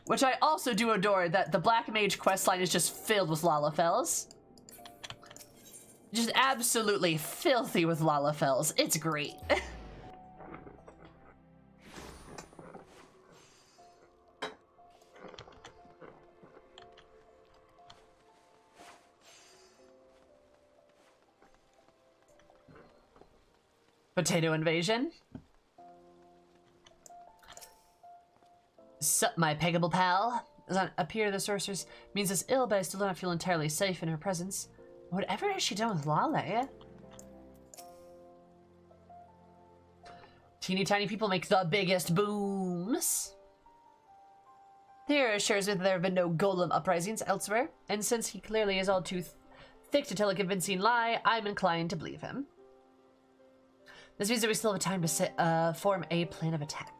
Which I also do adore, that the Black Mage questline is just filled with Lalafels. Just absolutely filthy with Lalafels. It's great. Potato invasion. Sup, my peggable pal? Does not appear the sorceress means us ill, but I still do not feel entirely safe in her presence. Whatever has she done with Lale? Teeny tiny people make the biggest booms. Here assures me that there have been no golem uprisings elsewhere, and since he clearly is all too thick to tell a convincing lie, I'm inclined to believe him. This means that we still have time to form a plan of attack.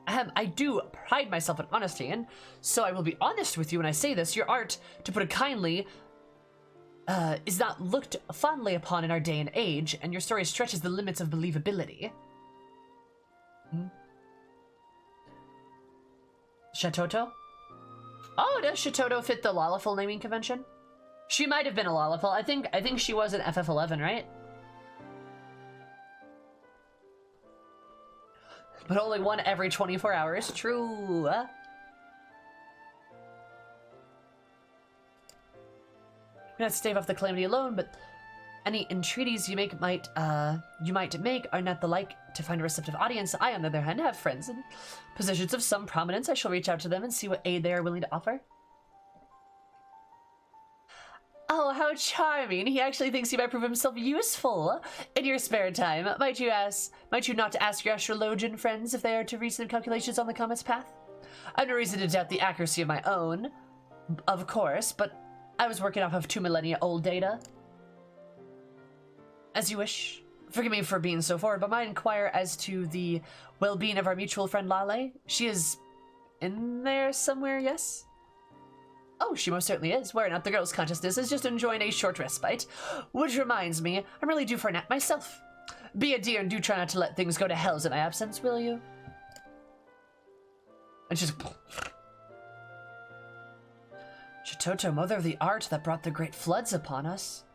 I do pride myself in honesty, and so I will be honest with you when I say this. Your art, to put it kindly, is not looked fondly upon in our day and age, and your story stretches the limits of believability. Shatoto? Oh, does Shatoto fit the Lalafell naming convention? She might have been a Lalafell. I think she was an FF11, right? But only one every 24 hours. True. I'm gonna stave off the calamity alone, but any entreaties you might make are not the like to find a receptive audience. I, on the other hand, have friends in positions of some prominence. I shall reach out to them and see what aid they are willing to offer. Oh, how charming. He actually thinks he might prove himself useful in your spare time. Might you not ask your astrologian friends if they are to reach calculations on the comet's path? I've no reason to doubt the accuracy of my own, of course, but I was working off of 2 millennia old data. As you wish. Forgive me for being so forward, but might inquire as to the well-being of our mutual friend Lale. She is in there somewhere, yes? Oh, she most certainly is. Wearing out the girl's consciousness is just enjoying a short respite. Which reminds me, I'm really due for a nap myself. Be a dear and do try not to let things go to hells in my absence, will you? And she's... Shatoto, mother of the art that brought the great floods upon us.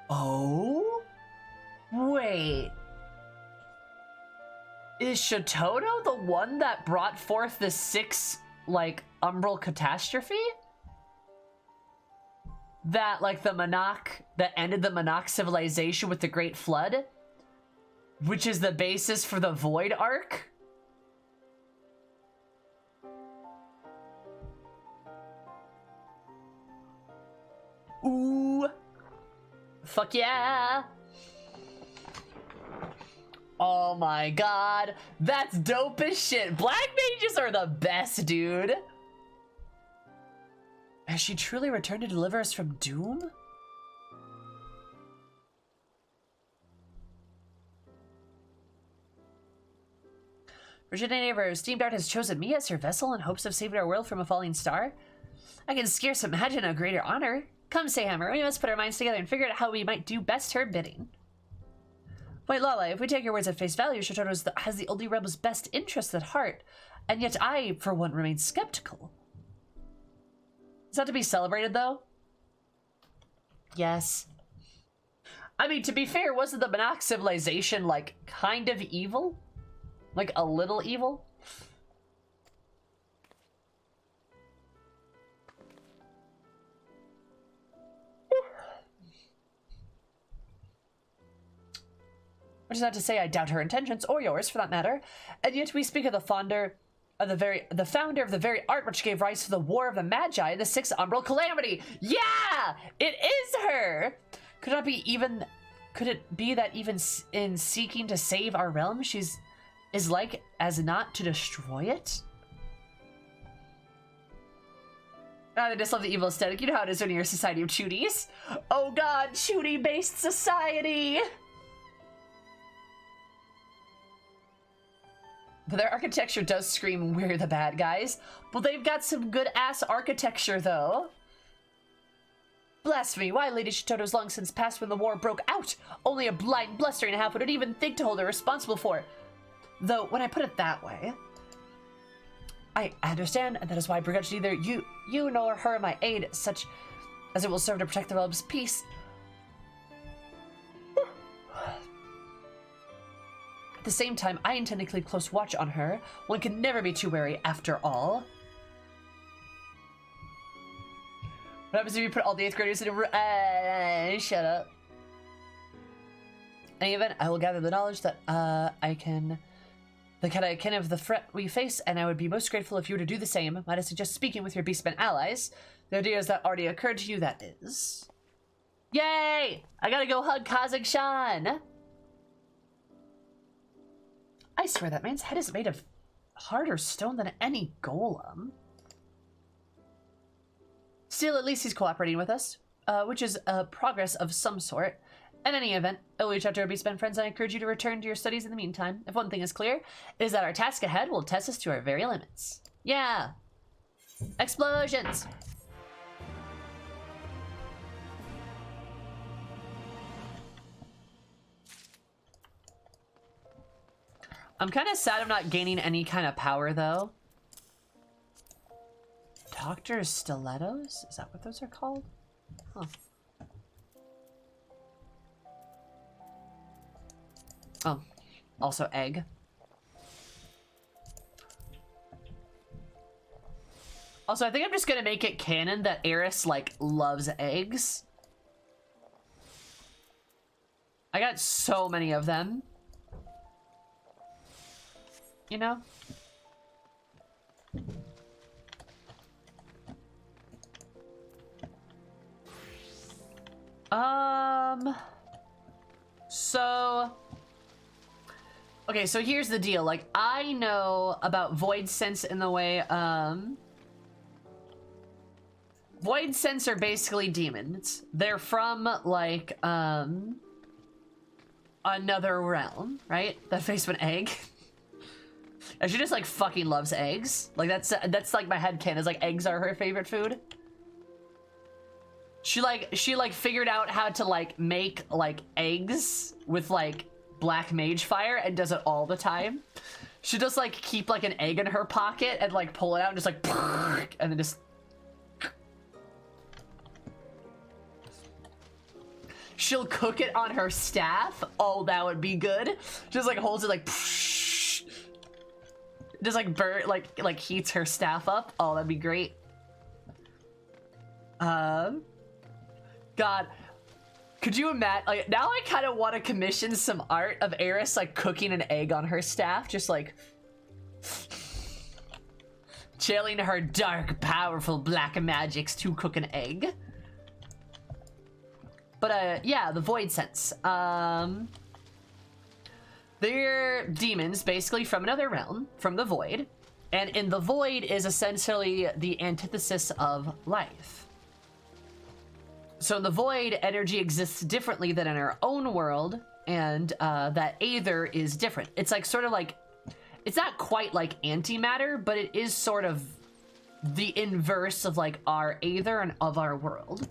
Oh? Wait. Is Shatoto the one that brought forth the 6, like, umbral catastrophe? That, like, the Monarch, that ended the Monarch civilization with the Great Flood? Which is the basis for the Void arc? Ooh. Fuck yeah! Oh my god, that's dope as shit. Black mages are the best, dude. Has she truly returned to deliver us from doom? Virginia of our esteemed art has chosen me as her vessel in hopes of saving our world from a falling star. I can scarce imagine a greater honor. Come, Sayhammer, we must put our minds together and figure out how we might do best her bidding. Wait, Lala, if we take your words at face value, Shatoto has the Oldie Rebel's best interests at heart, and yet I, for one, remain skeptical. Is that to be celebrated, though? Yes. I mean, to be fair, wasn't the Monarch civilization, like, kind of evil? Like, a little evil? Which is not to say I doubt her intentions, or yours for that matter, and yet we speak of the founder of the very art which gave rise to the War of the Magi and the 6th Umbral Calamity. Yeah! It is her! Could it be that even in seeking to save our realm, is like as not to destroy it? I just love the evil aesthetic. You know how it is when you're a society of chuties. Oh god, chutie-based society! But their architecture does scream we're the bad guys. Well, they've got some good-ass architecture, though. Blasphemy, why Lady Shatoto's long since passed when the war broke out? Only a blind, blustering half would even think to hold her responsible for it. Though, when I put it that way, I understand, and that is why I begrudge neither you nor her my aid, such as it will serve to protect the realm's peace. At the same time, I intend to keep close watch on her. One can never be too wary, after all. What happens if you put all the 8th graders in a room? Shut up. In any event, I will gather the knowledge that I can of the threat we face, and I would be most grateful if you were to do the same. Might I suggest speaking with your beastmen allies? The ideas that already occurred to you, that is. Yay! I gotta go hug Kazakh-Shan! I swear that man's head is made of harder stone than any golem. Still, at least he's cooperating with us, which is a progress of some sort. In any event, I'll reach out to our beastmen friends and I encourage you to return to your studies in the meantime. If one thing is clear, it is that our task ahead will test us to our very limits. Yeah! Explosions! I'm kind of sad I'm not gaining any kind of power, though. Doctor's stilettos? Is that what those are called? Huh. Oh, also egg. Also, I think I'm just gonna make it canon that Eris, like, loves eggs. I got so many of them. You know? So... Okay, so here's the deal. Like, I know about Void Sense in the way, Void Sense are basically demons. They're from, like, another realm, right? That face of an egg. And she just, like, fucking loves eggs. Like, that's like, my headcanon is, like, eggs are her favorite food. She figured out how to, like, make, like, eggs with, like, Black Mage fire and does it all the time. She just, like, keep, like, an egg in her pocket and, like, pull it out and just, like, and then just... She'll cook it on her staff. Oh, that would be good. Just, like, holds it, like, just, like, burn, like, heats her staff up. Oh, that'd be great. God, could you imagine? Like, now I kind of want to commission some art of Eris, like, cooking an egg on her staff, just like channeling her dark, powerful black magics to cook an egg. But yeah, the Void Sense. They're demons, basically from another realm, from the Void, and in the Void is essentially the antithesis of life. So in the Void, energy exists differently than in our own world, and that Aether is different. It's like sort of like, it's not quite like antimatter, but it is sort of the inverse of like our Aether and of our world.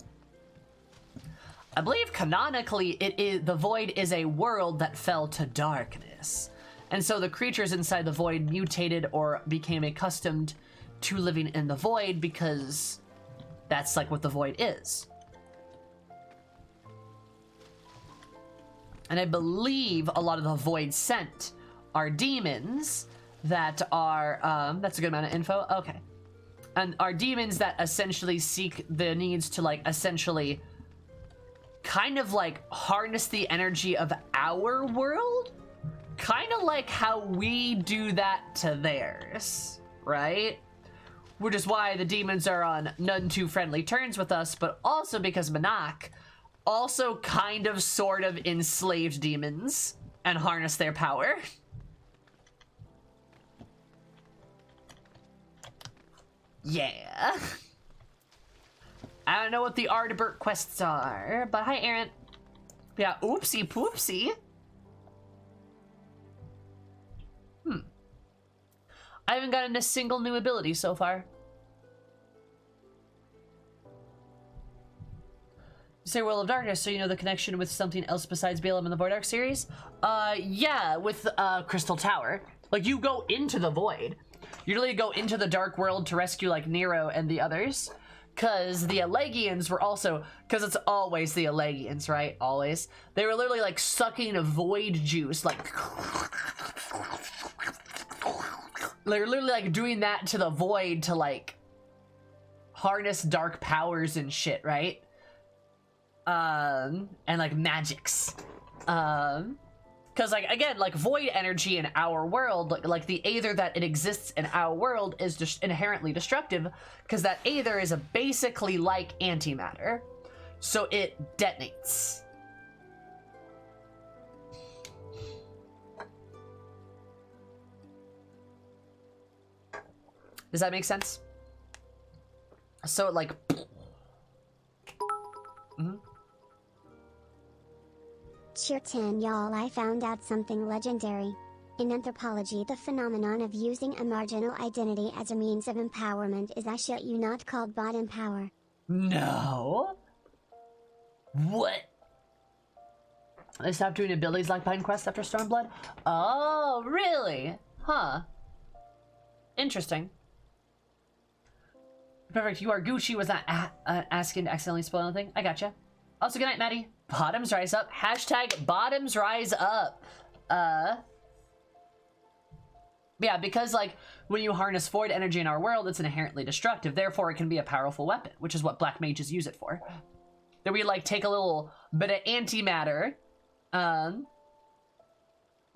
I believe canonically it is, the Void is a world that fell to darkness. And so the creatures inside the Void mutated or became accustomed to living in the Void because that's like what the Void is. And I believe a lot of the Void Sent are demons that are, that's a good amount of info, okay. And are demons that essentially seek the needs to like essentially kind of like harness the energy of our world? Kind of like how we do that to theirs, right? Which is why the demons are on none too friendly terms with us, but also because Manak also kind of sort of enslaved demons and harness their power. Yeah. I don't know what the Ardbert quests are, but hi, Aaron. Yeah, oopsie poopsie. I haven't gotten a single new ability so far. You say World of Darkness, so you know the connection with something else besides Balaam in the Void Arc series? Yeah, with Crystal Tower. Like, you go into the Void. You literally go into the Dark World to rescue, like, Nero and the others. Because the Elegians were also... Because it's always the Elegians, right? Always. They were literally, like, sucking a Void juice, like... They're literally, like, doing that to the Void to, like... harness dark powers and shit, right? And like magics, because like again, like Void energy in our world, like the Aether that it exists in our world is just inherently destructive, because that Aether is basically like antimatter, so it detonates. Does that make sense? So it like.
Cheer 10 y'all, I found out something legendary. In anthropology, the phenomenon of using a marginal identity as a means of empowerment is I shit you not called bottom power.
No. What? They stopped doing abilities like Pine Quest after Stormblood? Oh, really? Huh. Interesting. Perfect, you are Gucci. Was not asking to accidentally spoil anything. I gotcha. Also, good night, Maddie. Bottoms rise up. Hashtag bottoms rise up. Yeah, because, like, when you harness void energy in our world, it's inherently destructive. Therefore, it can be a powerful weapon, which is what black mages use it for. Then we, like, take a little bit of antimatter.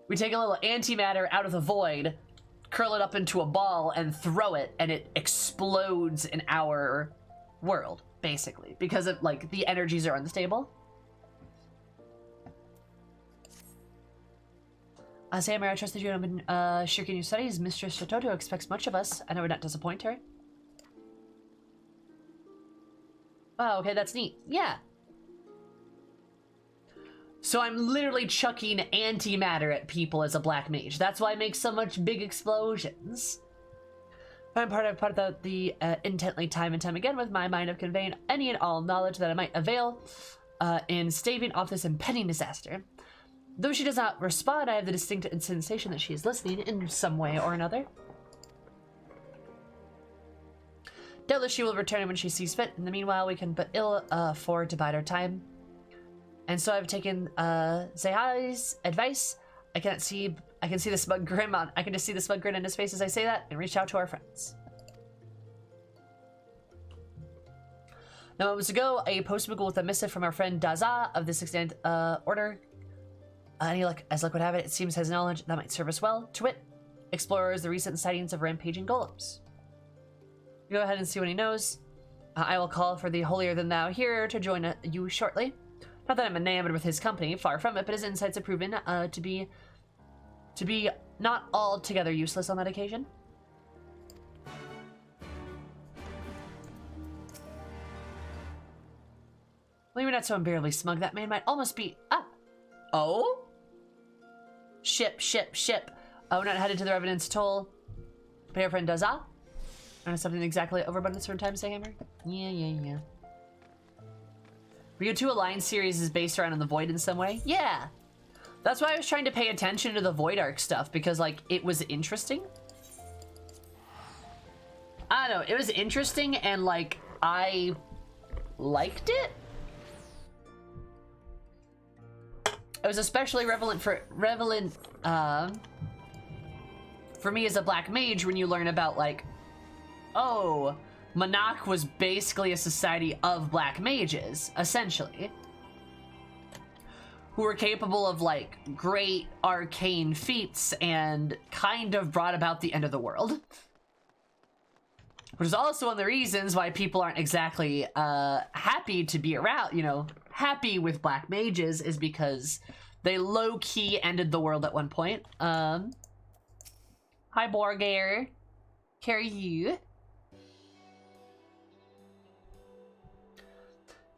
We take a little antimatter out of the void, curl it up into a ball, and throw it, and it explodes in our world, basically. Because, of, like, the energies are unstable. Sam, I trust that you have been shirking your studies. Mistress Shitoto expects much of us. I know we're not disappoint her. Oh, okay, that's neat. Yeah. So I'm literally chucking antimatter at people as a black mage. That's why I make so much big explosions. I'm part of the intently time and time again with my mind of conveying any and all knowledge that I might avail in staving off this impending disaster. Though she does not respond, I have the distinct sensation that she is listening in some way or another. Doubtless she will return when she sees fit. In the meanwhile, we can but ill afford to bide our time. And so I've taken Zehai's advice. I can see the smug grin on. I can just see the smug grin in his face as I say that, and reach out to our friends. Now, moments ago, a post with a missive from our friend Daza of the 6th Order. As luck would have it, it seems has knowledge that might serve us well. To wit, explorers the recent sightings of rampaging golems. Go ahead and see what he knows. I will call for the holier-than-thou here to join you shortly. Not that I'm enamored with his company, far from it, but his insights have proven to be not altogether useless on that occasion. Well, you're not so unbearably smug. That man might almost be up. Oh? Ship. Oh, we're not headed to the Revenant's Toll. But your friend Daza? I know something exactly overabundance from time, say Hammer? Yeah. Rio 2 Alliance series is based around in the Void in some way? Yeah. That's why I was trying to pay attention to the Void Arc stuff, because, like, it was interesting. I don't know, it was interesting, and, like, I liked it? It was especially relevant for me as a black mage when you learn about, like, oh, Monarch was basically a society of black mages, essentially, who were capable of, like, great arcane feats and kind of brought about the end of the world. Which is also one of the reasons why people aren't exactly happy to be around, you know, happy with black mages, is because they low-key ended the world at one point. Hi, Borgare. Carry you.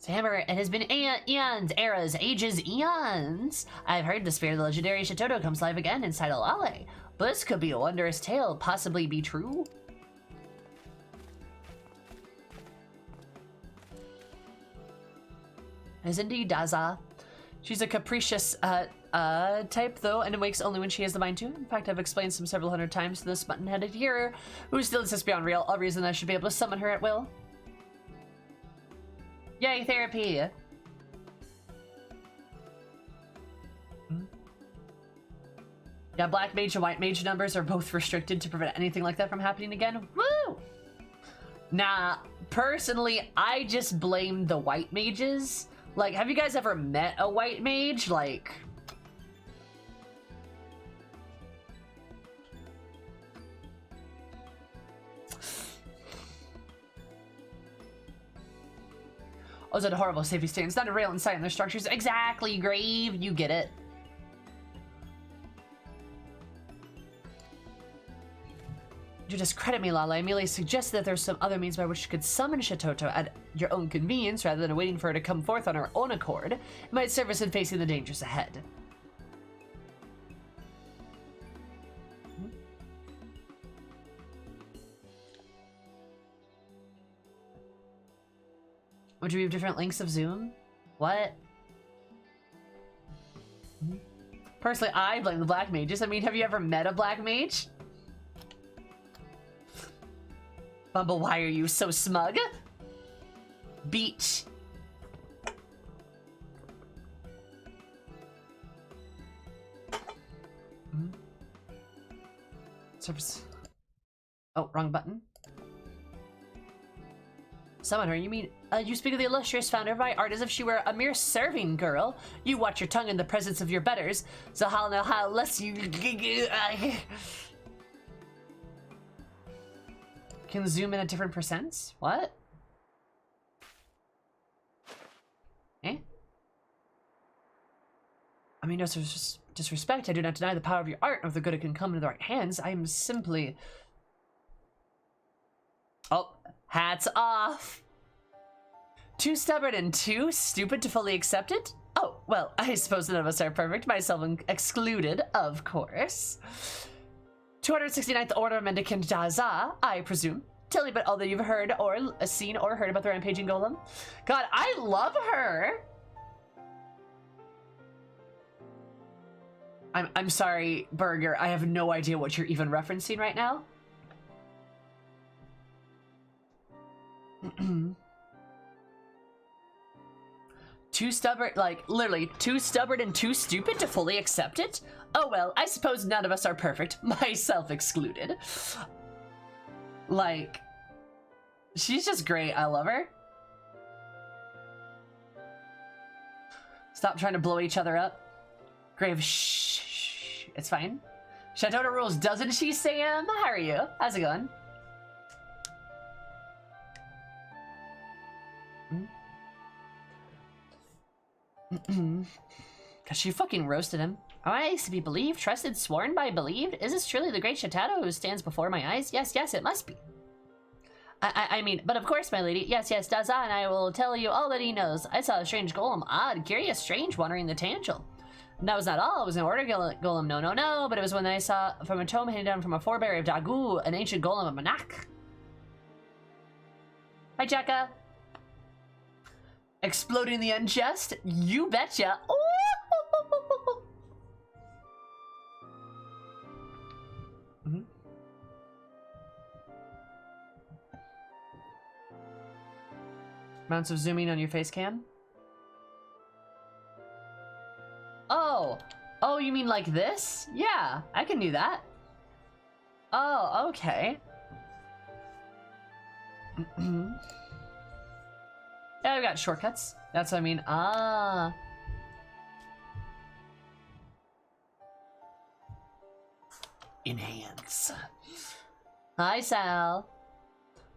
Hammer, it has been eons, eras, ages, eons. I've heard the spirit of the legendary Shitoto comes live again inside Alale. But this could be a wondrous tale, possibly be true. It is indeed Daza. She's a capricious type, though, and awakes only when she has the mind to. In fact, I've explained some several hundred times to this button-headed hearer, who still insists beyond real a reason I should be able to summon her at will. Yay, therapy! Yeah, black mage and white mage numbers are both restricted to prevent anything like that from happening again. Woo! Nah, personally, I just blame the white mages. Like, have you guys ever met a white mage? Like... Oh, is it a horrible safety stance? Not a rail inside in their structures. Exactly, Grave. You get it. You discredit me, Lala. I merely suggested that there's some other means by which you could summon Shitoto at your own convenience rather than waiting for her to come forth on her own accord. It might serve us in facing the dangers ahead. Would you have different links of Zoom? What? Personally, I blame the Black Mages. I mean, have you ever met a Black Mage? Bumble, why are you so smug? Beach. Service. Oh, wrong button. Summoner, you mean, you speak of the illustrious founder of my art as if she were a mere serving girl. You watch your tongue in the presence of your betters, so I'll know how less you... Can zoom in at different percents? What? Eh? I mean, no disrespect, I do not deny the power of your art, or the good it can come into the right hands. I am simply... Oh, hats off! Too stubborn and too stupid to fully accept it? Oh, well, I suppose none of us are perfect, myself excluded, of course. 269th Order of Mendicant Daza, I presume. Tell me about all that you've heard or seen or heard about the rampaging golem. God, I love her! I'm sorry, Burger, I have no idea what you're even referencing right now. Too stubborn, like, literally, too stubborn and too stupid to fully accept it? Oh well, I suppose none of us are perfect, myself excluded. Like, she's just great, I love her. Stop trying to blow each other up. Grave, shh, it's fine. Chateau rules, doesn't she, Sam? How are you? How's it going? Cause she fucking roasted him. Am I to be believed, trusted, sworn by, believed? Is this truly the great Chateau who stands before my eyes? Yes, yes, it must be. I mean, but of course, my lady. Yes, yes, Daza, and I will tell you all that he knows. I saw a strange golem, odd, curious, strange, wandering the Tangel. And that was not all. It was an order golem. No, no, no. But it was when I saw from a tome handed down from a forebear of Dagu, an ancient golem of Manak. Hi, Jekka. Exploding the unjust? You betcha. Amounts of zooming on your face cam? Oh. Oh, you mean like this? Yeah, I can do that. Oh, okay. Yeah, I've got shortcuts. That's what I mean. Ah. Enhance. Hi, Sal.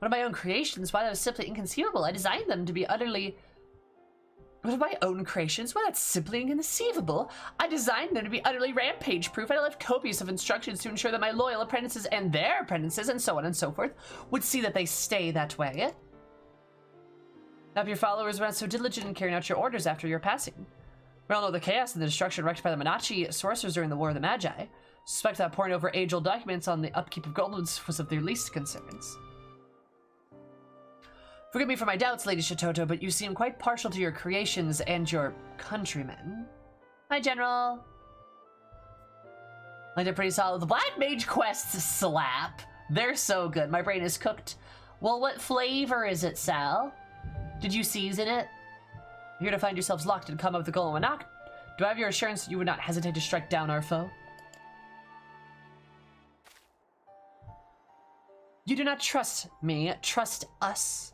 One of my own creations, why that was simply inconceivable. I designed them to be utterly... One of my own creations? Why that's simply inconceivable. I designed them to be utterly rampage-proof, and I left copious of instructions to ensure that my loyal apprentices and their apprentices, and so on and so forth, would see that they stay that way. Now, if your followers were not so diligent in carrying out your orders after your passing. We all know the chaos and the destruction wreaked by the Monachi sorcerers during the War of the Magi. Suspect that poring over age-old documents on the upkeep of goblins was of their least concerns. Forgive me for my doubts, Lady Shatoto, but you seem quite partial to your creations and your countrymen. Hi, General. I did pretty solid. The Black Mage quests slap. They're so good. My brain is cooked. Well, what flavor is it, Sal? Did you season it? Here to find yourselves locked in combat with the Golem Anak. Do I have your assurance that you would not hesitate to strike down our foe? You do not trust me, trust us.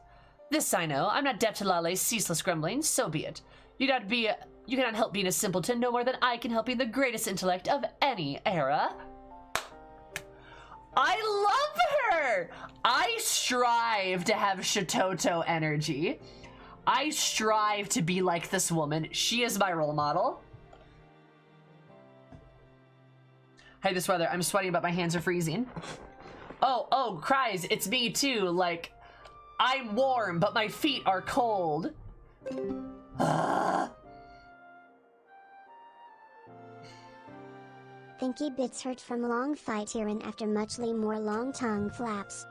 This I know. I'm not deaf to Lale's ceaseless grumblings, so be it. You cannot help being a simpleton no more than I can help being the greatest intellect of any era. I love her! I strive to have Shatoto energy. I strive to be like this woman. She is my role model. Hey, this weather. I'm sweating, but my hands are freezing. Oh, cries. It's me too. Like, I'm warm, but my feet are cold.
Thinky bits hurt from long fight and after muchly more long tongue flaps.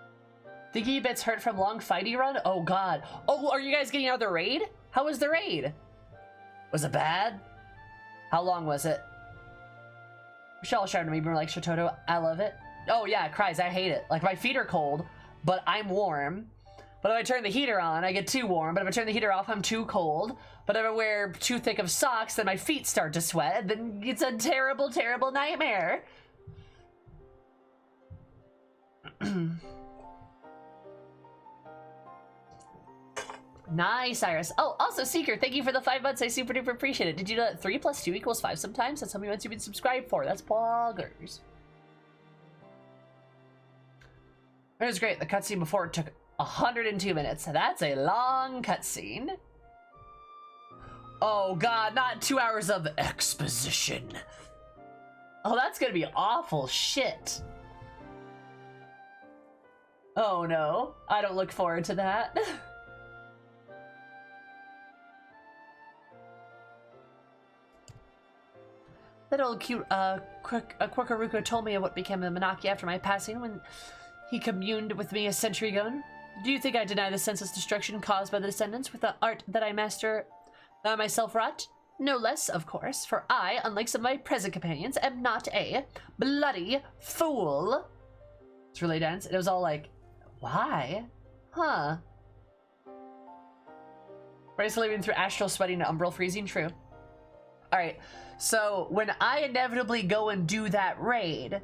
Thinky bits hurt from long fighty run? Oh god. Oh, are you guys getting out of the raid? How was the raid? Was it bad? How long was it? Michelle shouted at me, but like, Shototo, I love it. Oh yeah, it cries, I hate it. Like, my feet are cold, but I'm warm. But if I turn the heater on, I get too warm. But if I turn the heater off, I'm too cold. But if I wear too thick of socks, then my feet start to sweat. Then it's a terrible, terrible nightmare. Nice, Iris. Oh, also, Seeker, thank you for the 5 months. I super duper appreciate it. Did you know that 3 + 2 = 5 sometimes? That's how many months you've been subscribed for. That's poggers. It was great. The cutscene before it took 102 minutes. That's a long cutscene. Oh god, not 2 hours of exposition. Oh, that's gonna be awful shit. Oh no, I don't look forward to that. That old cute, Quirkaruko told me of what became of Manaki after my passing when he communed with me a century ago. Do you think I deny the senseless destruction caused by the descendants with the art that I master, that I myself wrought? No less, of course, for I, unlike some of my present companions, am not a bloody fool. It's really dense. It was all like, why? Huh. Race living through astral sweating to umbral freezing, true. Alright, so when I inevitably go and do that raid,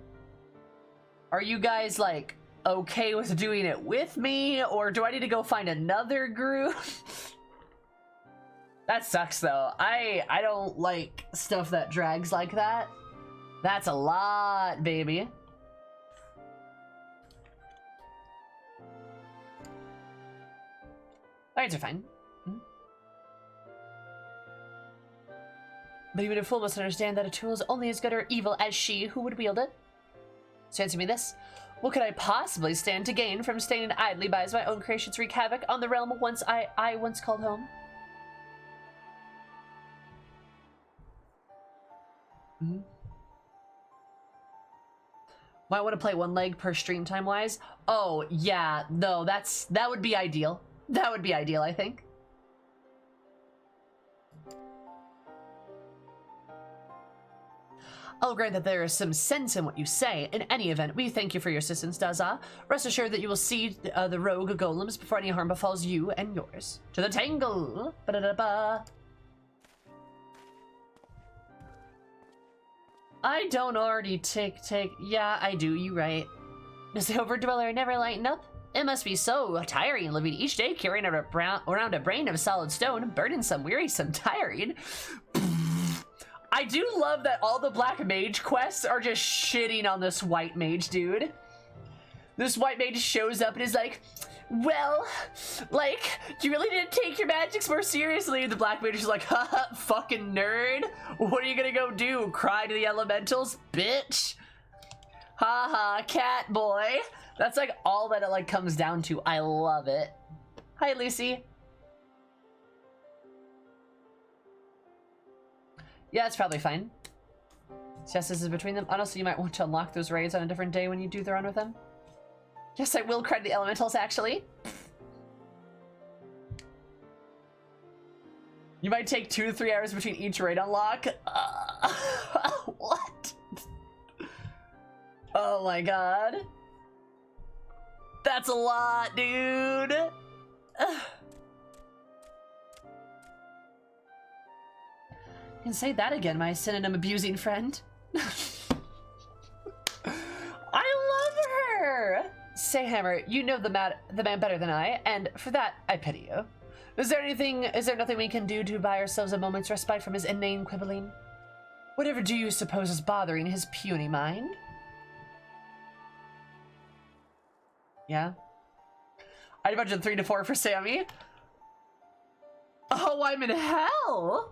are you guys like okay with doing it with me, or do I need to go find another group? That sucks though. I don't like stuff that drags like that. That's a lot, baby. Raids are fine. But even a fool must understand that a tool is only as good or evil as she who would wield it. So answer me this. What could I possibly stand to gain from standing idly by as my own creations wreak havoc on the realm I once called home? Might want to play one leg per stream time wise. Oh yeah, no, that would be ideal. That would be ideal, I think. I'll grant that there is some sense in what you say. In any event, we thank you for your assistance, Daza. Rest assured that you will see the rogue golems before any harm befalls you and yours. To the tangle! Ba-da-da-ba. I don't already take. Yeah, I do, you right. Does the overdweller never lighten up? It must be so tiring living each day carrying around a brain of solid stone, burdensome, wearisome, tiring. I do love that all the Black Mage quests are just shitting on this White Mage dude. This White Mage shows up and is like, well, like, you really didn't take your magics more seriously. And the Black Mage is like, haha, fucking nerd. What are you gonna go do? Cry to the elementals? Bitch. Haha, cat boy. That's like all that it like comes down to. I love it. Hi, Lucy. Yeah, it's probably fine. Yes, this is between them. Honestly, you might want to unlock those raids on a different day when you do the run with them. Yes, I will credit the elementals, actually. You might take 2 to 3 hours between each raid unlock. What? Oh my god. That's a lot, dude. You can say that again, my synonym abusing friend. I love her. Say, Hammer, you know the man better than I, and for that I pity you. Is there nothing we can do to buy ourselves a moment's respite from his inane quibbling? Whatever do you suppose is bothering his puny mind? Yeah. I'd imagine 3 to 4 for Sammy. Oh, I'm in hell.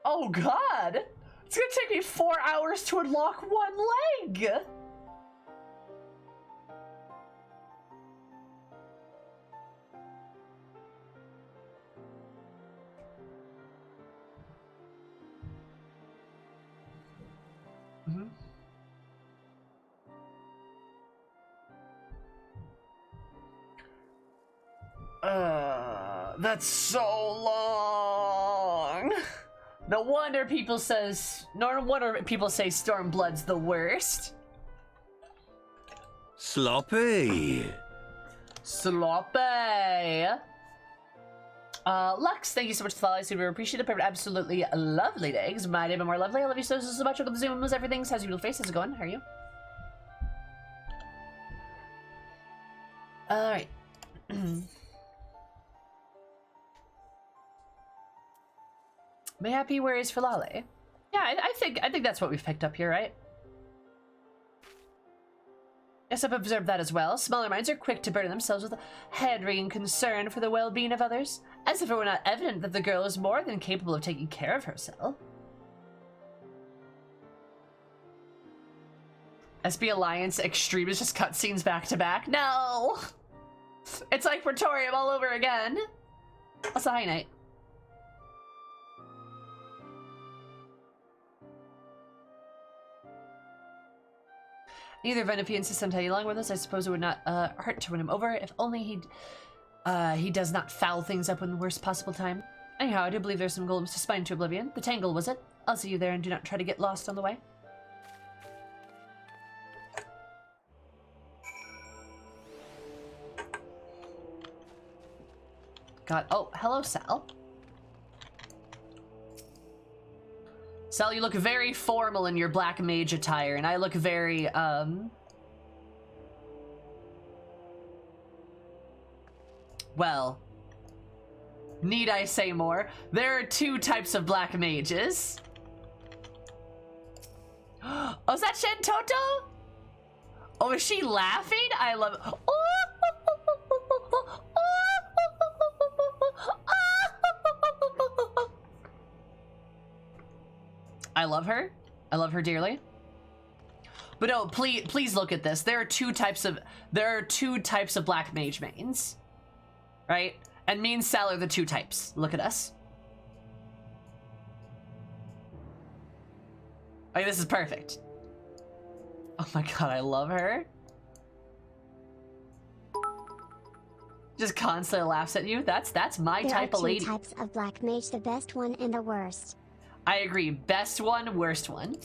Oh god! It's gonna take me 4 hours to unlock 1 leg! That's so long! No wonder people say Stormblood's the worst.
Sloppy.
Sloppy. Lux, thank you so much for the follow. I super appreciate it. Absolutely lovely eggs. My name is more lovely. I love you so much. Welcome to Zoom. Was everything? How's your little face? How's it going? How are you? All right. Mayhappy worries for Lale. Yeah, I think that's what we've picked up here, right? Yes, I've observed that as well. Smaller minds are quick to burden themselves with a head-wringing concern for the well-being of others, as if it were not evident that the girl is more than capable of taking care of herself. SB Alliance Extremist just cutscenes back to back. No! It's like Praetorium all over again. Also, hi, Knight. Neither Venepi insists on tagging along with us. I suppose it would not hurt to win him over, if only he does not foul things up in the worst possible time. Anyhow, I do believe there's some golems to spine to oblivion. The Tangle, was it? I'll see you there, and do not try to get lost on the way. God, oh, hello, Sal. Sal, you look very formal in your black mage attire, and I look very, well, need I say more? There are two types of black mages. Oh, is that Shentoto? Oh, is she laughing? I love it. I love her. I love her dearly. But no, please look at this. There are two types of black mage mains. Right? And me and Sal are the two types. Look at us. Okay, this is perfect. Oh my god, I love her. Just constantly laughs at you. That's my type of lady.
There are two types of black mage, the best one and the worst.
I agree. Best one, worst one.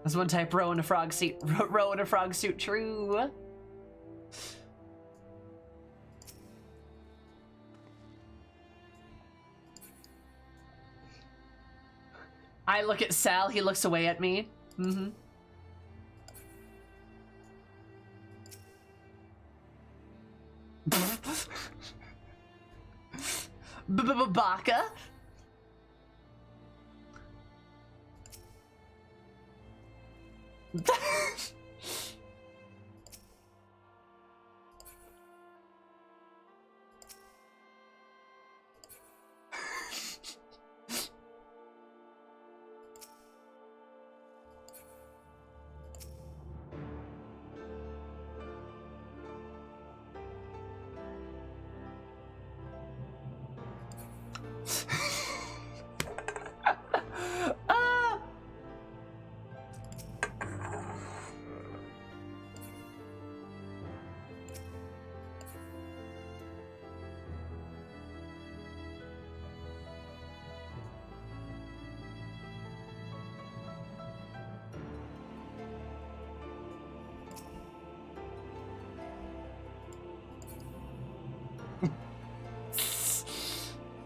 There's one type row in a frog suit. Row in a frog suit. True. I look at Sal. He looks away at me. Mm-hmm. Baka?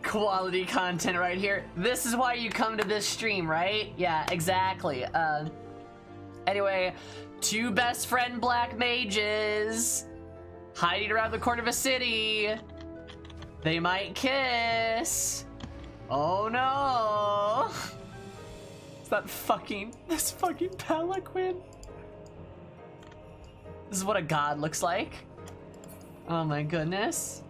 Quality content right here. This is why you come to this stream, right? Yeah, exactly. Anyway, two best friend black mages hiding around the corner of a city. They might kiss. Oh no. It's this fucking palanquin. This is what a god looks like. Oh my goodness.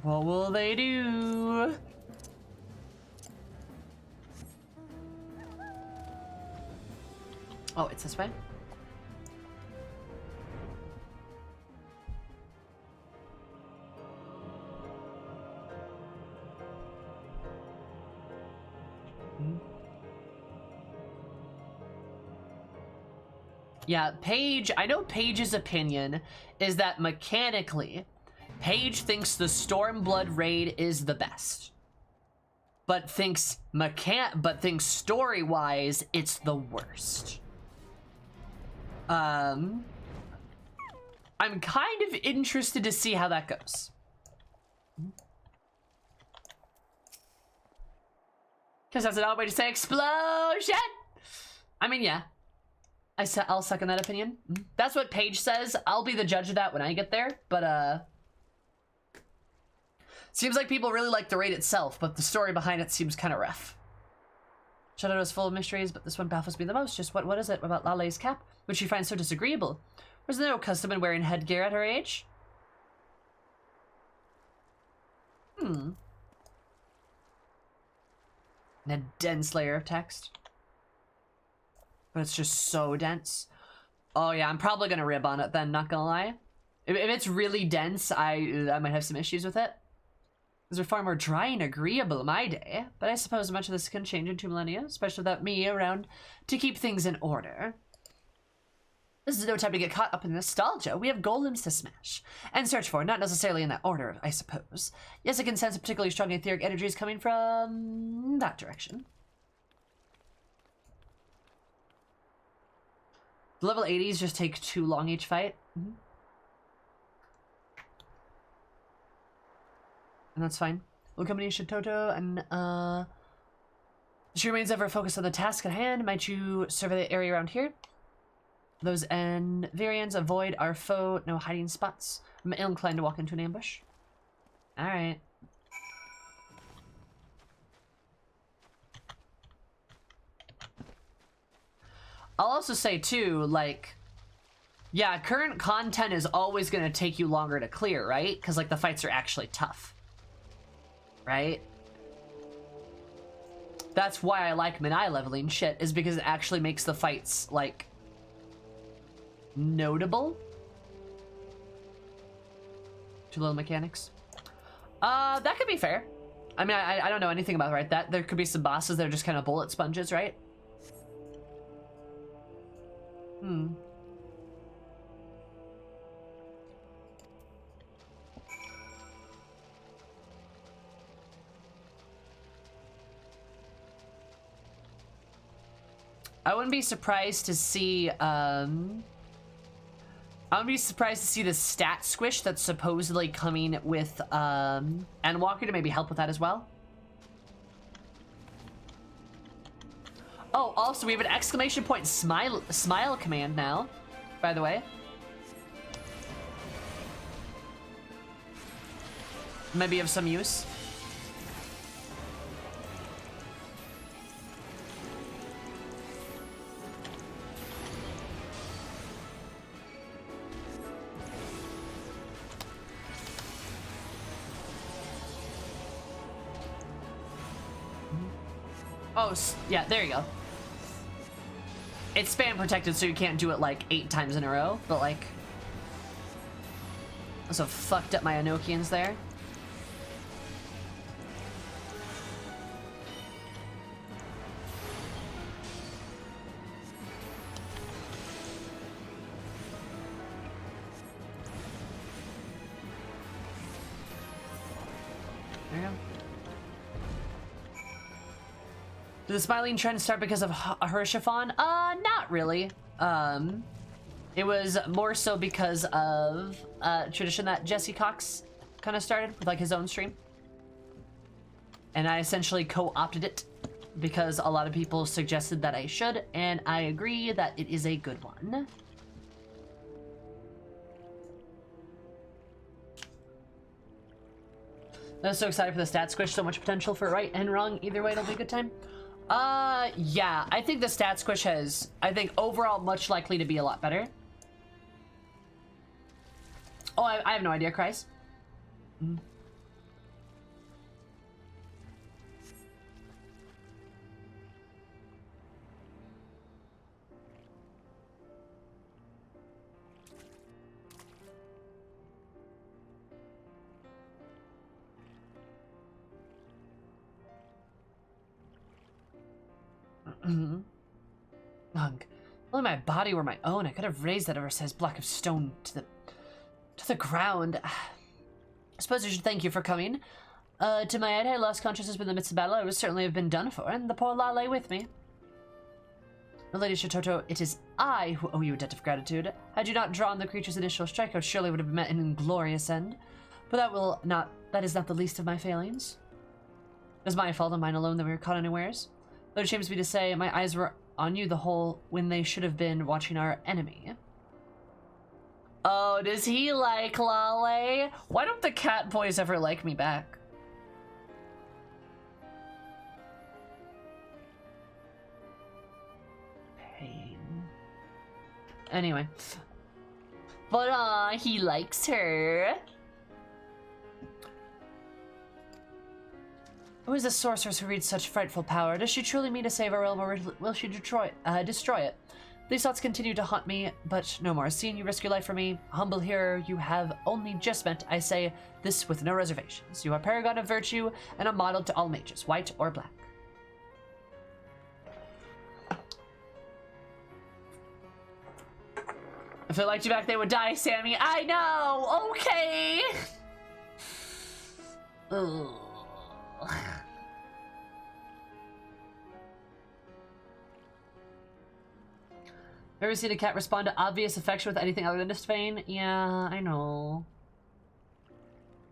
What will they do? Oh, it's this way? Yeah, Paige, I know Paige's opinion is that mechanically, Paige thinks the Stormblood raid is the best. But thinks story-wise, it's the worst. I'm kind of interested to see how that goes. Because that's an odd way to say explosion! I mean, yeah. I'll second that opinion. That's what Paige says. I'll be the judge of that when I get there, but, seems like people really like the raid itself, but the story behind it seems kind of rough. Shadow is full of mysteries, but this one baffles me the most. Just what is it about Lale's cap, which you find so disagreeable? Was there no custom in wearing headgear at her age? And a dense layer of text. But it's just so dense. Oh yeah, I'm probably gonna rib on it then, not gonna lie. If it's really dense, I might have some issues with it. These are far more dry and agreeable in my day, but I suppose much of this can change in 2 millennia, especially without me around to keep things in order. This is no time to get caught up in nostalgia. We have golems to smash and search for, not necessarily in that order, I suppose. Yes, I can sense a particularly strong etheric energies coming from that direction. The level 80s just take too long each fight. And that's fine. Will combination Toto and she remains ever focused on the task at hand. Might you survey the area around here? Those and variants avoid our foe. No hiding spots. I'm ill inclined to walk into an ambush. Alright. I'll also say too, like, yeah, current content is always going to take you longer to clear, right? Because like the fights are actually tough. Right? That's why I like Minai leveling shit, is because it actually makes the fights, like, notable. Too little mechanics. That could be fair. I mean, I don't know anything about right that. There could be some bosses that are just kind of bullet sponges, right? I wouldn't be surprised to see, I wouldn't be surprised to see the stat squish that's supposedly coming with, Endwalker to maybe help with that as well. Oh, also, we have an exclamation point smile command now, by the way. Might be of some use. Oh, yeah, there you go. It's spam protected, so you can't do it like 8 times in a row, but like... Also fucked up my Enochians there. There you go. Did the smiling trend start because of her chiffon? Not really. It was more so because of tradition that Jesse Cox kind of started with like his own stream. And I essentially co-opted it because a lot of people suggested that I should, and I agree that it is a good one. I'm so excited for the stat squish, so much potential for right and wrong. Either way, it'll be a good time. Yeah, I think the stat squish has, I think, overall much likely to be a lot better. Oh, I have no idea, Kreis. Hunk. Well, only my body were my own, I could have raised that oversized block of stone to the ground. I suppose I should thank you for coming. To my aid, I lost consciousness in the midst of battle. I would certainly have been done for, and the poor Lale with me. Lady Shitoto, it is I who owe you a debt of gratitude. Had you not drawn the creature's initial strike, I surely would have met an inglorious end. But that is not the least of my failings. It was my fault and mine alone that we were caught unawares. Though it shames me to say, my eyes were on you the whole when they should have been watching our enemy. Oh, does he like Lale? Why don't the cat boys ever like me back? Pain. Anyway. But, he likes her. Who is the sorceress who reads such frightful power? Does she truly mean to save our realm, or will she destroy it? These thoughts continue to haunt me, but no more. Seeing you risk your life for me, humble hero you have only just met, I say this with no reservations. You are paragon of virtue and a model to all mages, white or black. If I liked you back, they would die, Sammy. I know! Okay! Ugh. Ever seen a cat respond to obvious affection with anything other than disdain? Yeah, I know.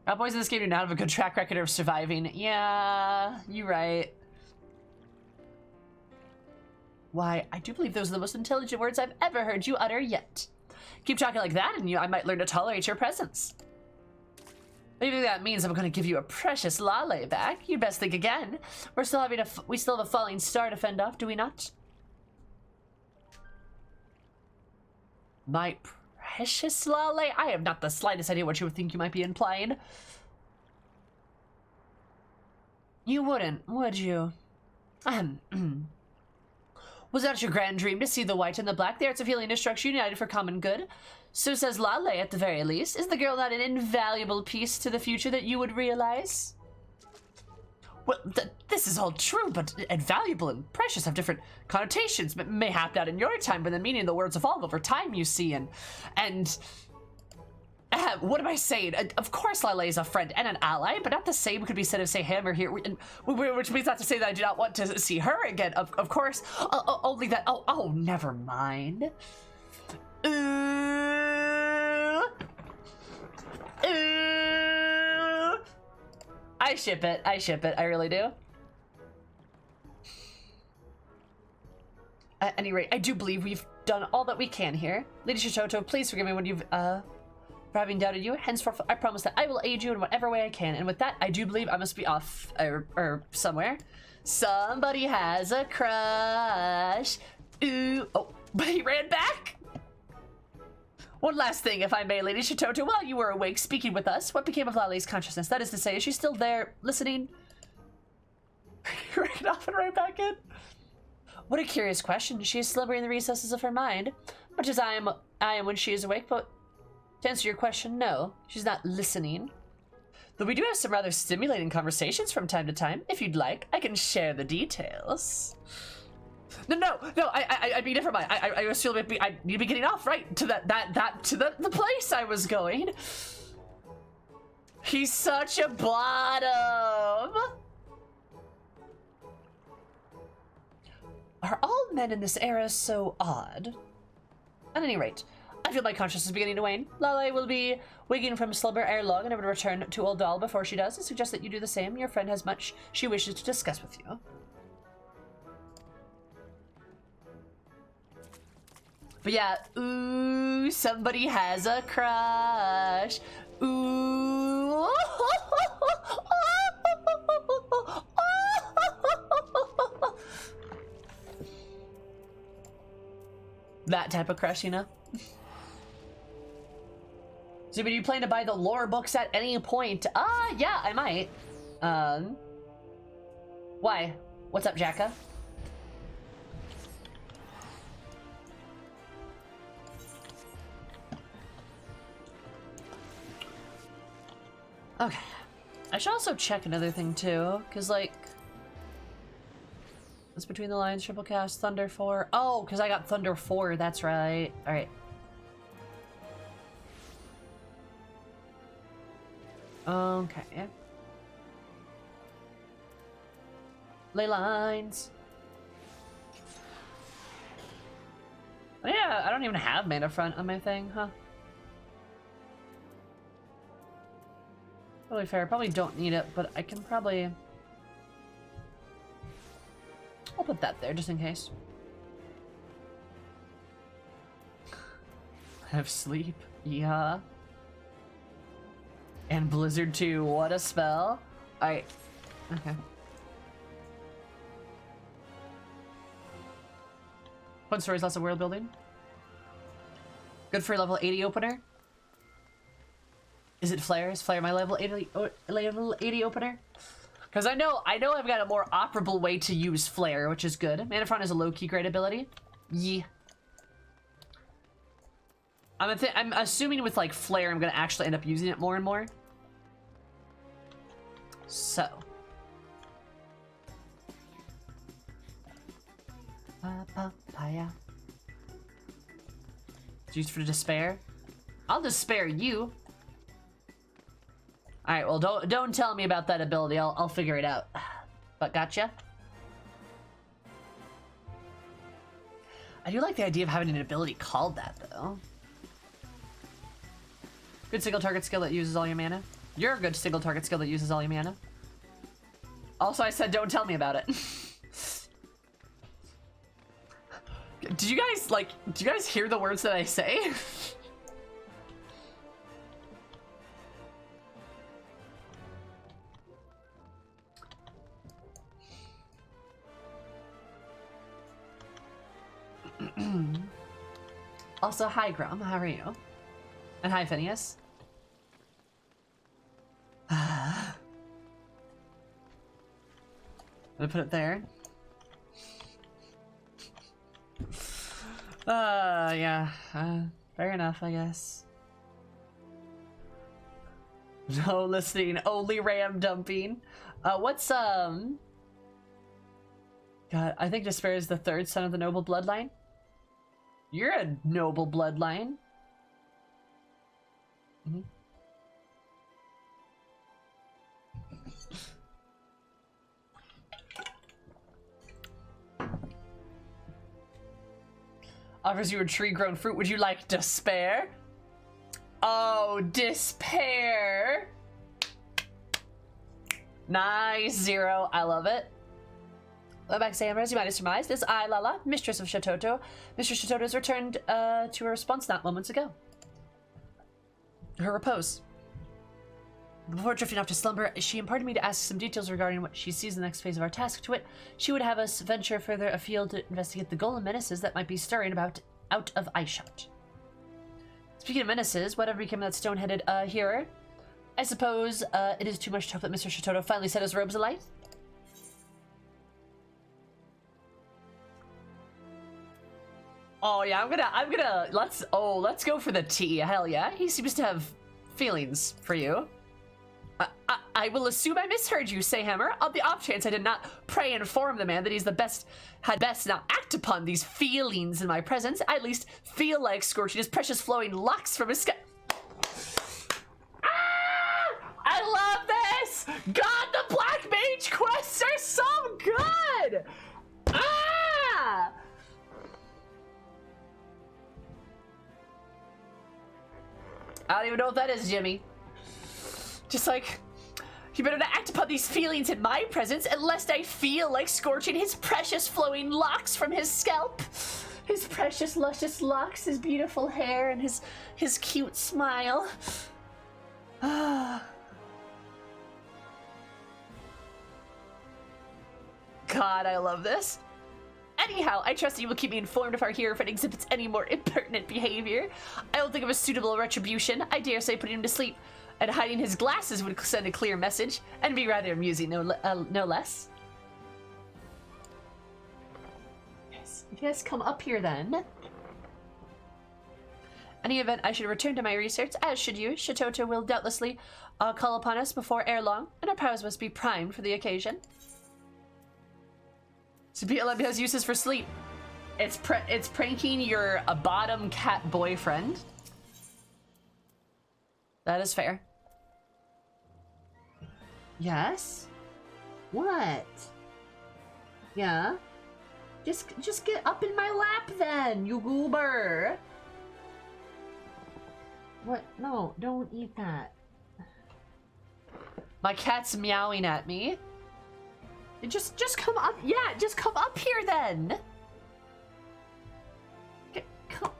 Cowboys in this game do not have a good track record of surviving. Yeah, you're right. Why, I do believe those are the most intelligent words I've ever heard you utter yet. Keep talking like that and I might learn to tolerate your presence. Maybe that means I'm going to give you a precious Lale back. You'd best think again. We still have a falling star to fend off, do we not? My precious Lale? I have not the slightest idea what you would think you might be implying. You wouldn't, would you? Was that your grand dream to see the white and the black, the arts of healing and destruction united for common good? So says Lale at the very least. Is the girl not an invaluable piece to the future that you would realize? Well, this is all true, but invaluable and precious have different connotations. Mayhap not in your time, but the meaning of the words evolve over time, you see, and what am I saying? Of course Lale is a friend and an ally, but not the same could be said of, say, him or here, which means not to say that I do not want to see her again, of course, only that, oh, never mind. I ship it, I really do. At any rate, I do believe we've done all that we can here. Lady Shitoto, please forgive me when you've, for having doubted you. Henceforth, I promise that I will aid you in whatever way I can. And with that, I do believe I must be off, or somewhere. Somebody has a crush. Ooh, oh, but he ran back. One last thing, if I may, Lady Shitoto, while you were awake speaking with us, what became of Lale's consciousness? That is to say, is she still there, listening? Right off and right back in? What a curious question. She is slumbering in the recesses of her mind, much as I am when she is awake, but to answer your question, no, she's not listening. Though we do have some rather stimulating conversations from time to time. If you'd like, I can share the details. No, I mean, never mind. I was feeling you'd be getting off, right? To the place I was going. He's such a bottom. Are all men in this era so odd? At any rate, I feel my consciousness is beginning to wane. Lale will be waking from slumber ere long, and I would return to Old Doll before she does. I suggest that you do the same. Your friend has much she wishes to discuss with you. But yeah, ooh, somebody has a crush. Ooh. That type of crush, you know? So, do you plan to buy the lore books at any point? Yeah, I might. Why? What's up, Jacka? Okay. I should also check another thing too, because like It's between the lines, triple cast, Thunder 4. Oh, because I got Thunder 4, that's right. Alright. Okay. Ley lines. Oh, yeah, I don't even have mana front on my thing, huh? Totally fair. Probably don't need it, but I can probably... I'll put that there just in case. Have sleep. Yeah. And Blizzard 2. What a spell. Alright. Okay. Fun stories, lots of world building. Good for level 80 opener. Is it Flare? Is Flare my level 80 opener? Because I know I've got a more operable way to use Flare, which is good. Mana Front is a low-key great ability. Yeah. I'm assuming with like Flare, I'm gonna actually end up using it more and more. So. Papaya. It's used for despair. I'll despair you. All right. Well, don't tell me about that ability. I'll figure it out. But gotcha. I do like the idea of having an ability called that, though. Good single target skill that uses all your mana. You're a good single target skill that uses all your mana. Also, I said don't tell me about it. Do you guys hear the words that I say? Also, hi Grum, how are you? And hi Phineas. I'm gonna put it there. Yeah. Fair enough, I guess. No listening, only ram dumping. What's, God, I think Despair is the third son of the noble bloodline. You're a noble bloodline. Mm-hmm. Offers you a tree-grown fruit. Would you like despair? Oh, despair. Nice, Zero. I love it. Welcome back, Samras. You might have surmised this. I, Lala, Mistress of Shatoto. Mistress Shatoto has returned to her response not moments ago. Her repose. Before drifting off to slumber, she imparted me to ask some details regarding what she sees in the next phase of our task. To it, she would have us venture further afield to investigate the golem menaces that might be stirring about out of eyeshot. Speaking of menaces, whatever became of that stone-headed hearer? I suppose it is too much to hope that Mr. Shatoto finally set his robes alight? Oh yeah, let's go for the tea. Hell yeah, he seems to have feelings for you. I will assume I misheard you, Sayhammer. On the off chance I did not pray and inform the man that he's had best not act upon these feelings in my presence. I at least feel like scorching his precious flowing locks from his scalp. Ah! I love this! God, the Black Mage quests are so good! Ah! I don't even know what that is, Jimmy. Just like, you better not act upon these feelings in my presence, unless I feel like scorching his precious flowing locks from his scalp. His precious luscious locks, his beautiful hair, and his cute smile. God, I love this. Anyhow, I trust that you will keep me informed if our hero friend exhibits any more impertinent behavior. I will think of a suitable retribution. I dare say putting him to sleep and hiding his glasses would send a clear message and be rather amusing, no less. Yes, if you guys come up here then. Any event, I should return to my research, as should you. Shatoto will doubtlessly call upon us before ere long, and our powers must be primed for the occasion. BLM has uses for sleep. It's pranking your bottom cat boyfriend. That is fair. Yes? What? Yeah? Just get up in my lap then, you goober. What? No, don't eat that. My cat's meowing at me. Just come up. Yeah, just come up here then. Come.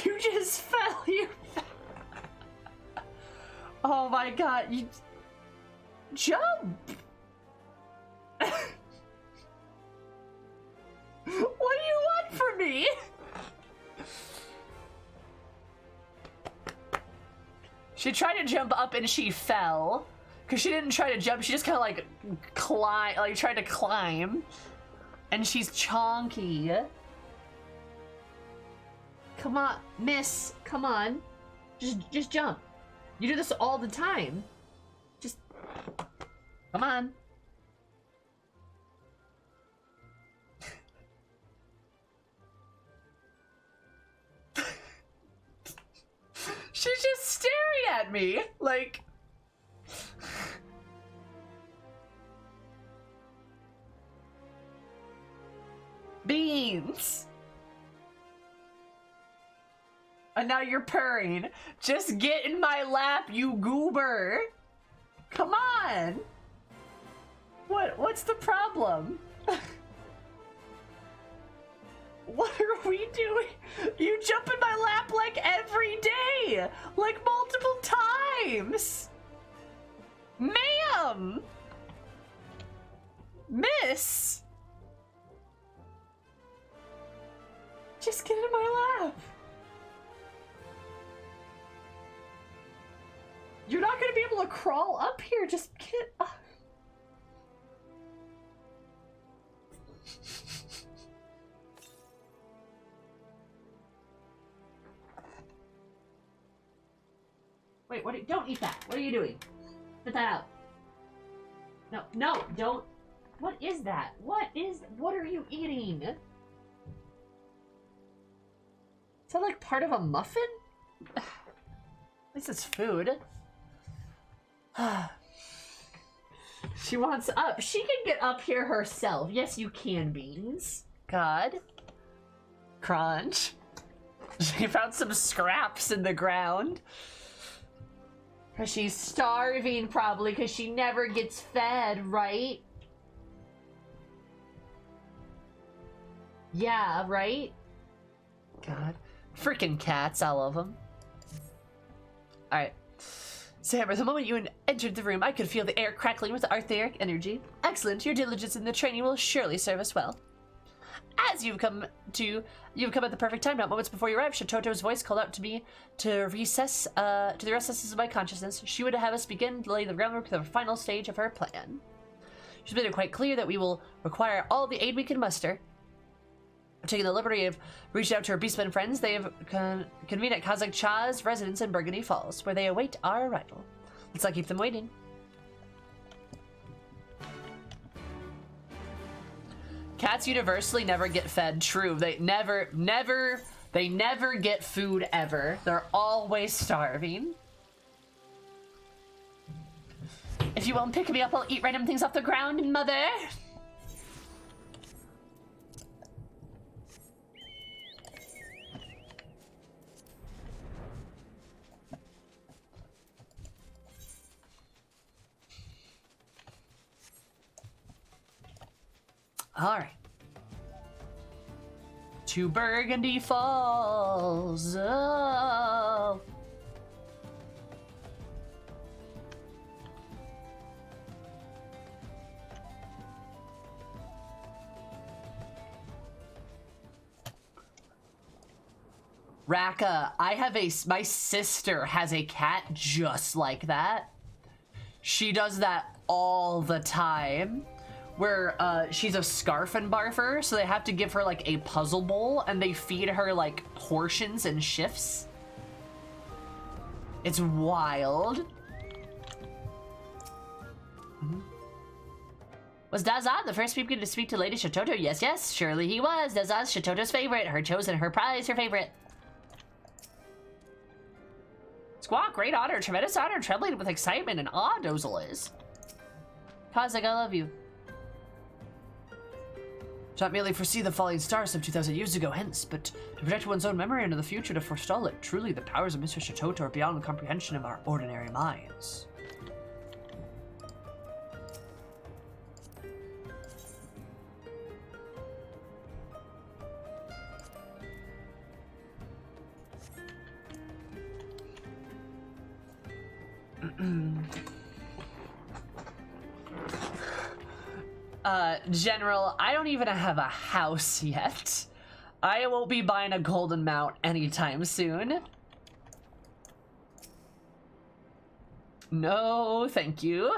You just fell. You. Oh my god! You jump. What do you want from me? She tried to jump up and she fell. Cause she didn't try to jump, she just kinda like tried to climb. And she's chonky. Come on, miss, come on. Just jump. You do this all the time. Just, come on. She's just staring at me, like... Beans! And now you're purring. Just get in my lap, you goober! Come on! What's the problem? What are we doing? You jump in my lap like every day! Like multiple times! Ma'am! Miss! Just get in my lap! You're not gonna be able to crawl up here, just get up. Wait, don't eat that. What are you doing? Spit that out. No, don't. What is that? What are you eating? Is that like part of a muffin? At least it's food. She wants up. She can get up here herself. Yes, you can, Beans. God. Crunch. She found some scraps in the ground. Because she's starving, probably, because she never gets fed, right? Yeah, right? God. Freaking cats, I love them. Alright. Sammer, the moment you entered the room, I could feel the air crackling with arthuric energy. Excellent, your diligence in the training will surely serve us well. As you've come at the perfect time. Not moments before you arrived, Shatoto's voice called out to me to the recesses of my consciousness. She would have us begin to lay the groundwork for the final stage of her plan. She's made it quite clear that we will require all the aid we can muster. Taking the liberty of reaching out to her beastmen friends, they have convened at Kazakh Cha's residence in Burgundy Falls, where they await our arrival. Let's not keep them waiting. Cats universally never get fed. True. They never get food ever. They're always starving. If you won't pick me up, I'll eat random things off the ground, mother. All right. To Burgundy Falls. Oh. Raka, my sister has a cat just like that. She does that all the time. Where she's a scarf and barfer, so they have to give her like a puzzle bowl and they feed her like portions and shifts. It's wild. Was Dazan the first people to speak to Lady Shitoto? Yes, yes, surely he was. Dazan's Shitoto's favorite. Her chosen, her prize, her favorite. Squawk, great honor, tremendous honor, trembling with excitement and awe, Dozel is. Kazak, I love you. To not merely foresee the falling stars some 2,000 years ago hence, but to project one's own memory into the future to forestall it. Truly, the powers of Mr. Shitoto are beyond the comprehension of our ordinary minds. General, I don't even have a house yet. I won't be buying a golden mount anytime soon. No, thank you.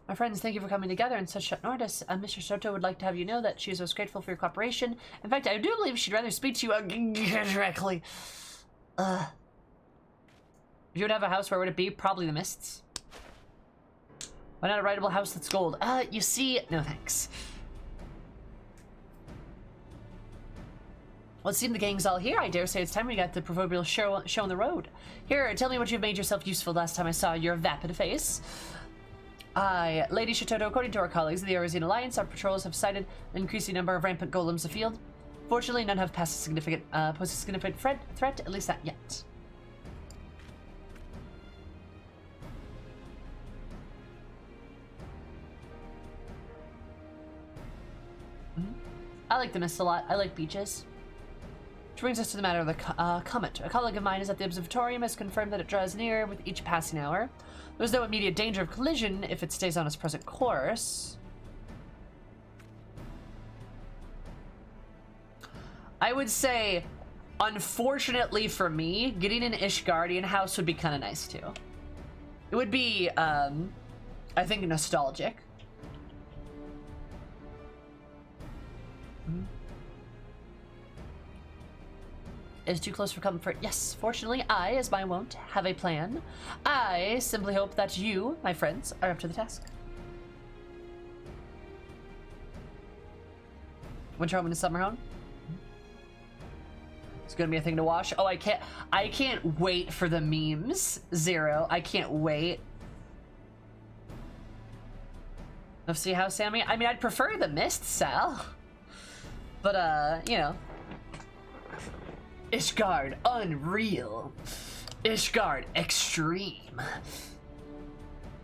My friends, thank you for coming together in such short notice. Mr. Soto would like to have you know that she is most grateful for your cooperation. In fact, I do believe she'd rather speak to you directly. If you would have a house, where would it be? Probably the Mists. Why not a rideable house that's gold? You see... No, thanks. Well, it seems the gang's all here. I dare say it's time we got the proverbial show on the road. Here, tell me what you've made yourself useful last time I saw your vapid face. Lady Shitoto, according to our colleagues of the Orozine Alliance, our patrols have sighted an increasing number of rampant golems afield. Fortunately, none have pose a significant threat, at least not yet. I like the Mist a lot. I like beaches. Which brings us to the matter of the comet. A colleague of mine is at the observatorium has confirmed that it draws nearer with each passing hour. There's no immediate danger of collision if it stays on its present course. I would say, unfortunately for me, getting an Ishgardian house would be kind of nice too. It would be, I think, nostalgic. Is too close for comfort. Yes, fortunately, I, as my wont, have a plan. I simply hope that you, my friends, are up to the task. Winter home into summer home. It's gonna be a thing to watch. Oh, I can't wait for the memes. Zero. I can't wait. Let's see how Sammy. I mean, I'd prefer the Mist, Sal. But, you know. Ishgard, unreal. Ishgard, extreme.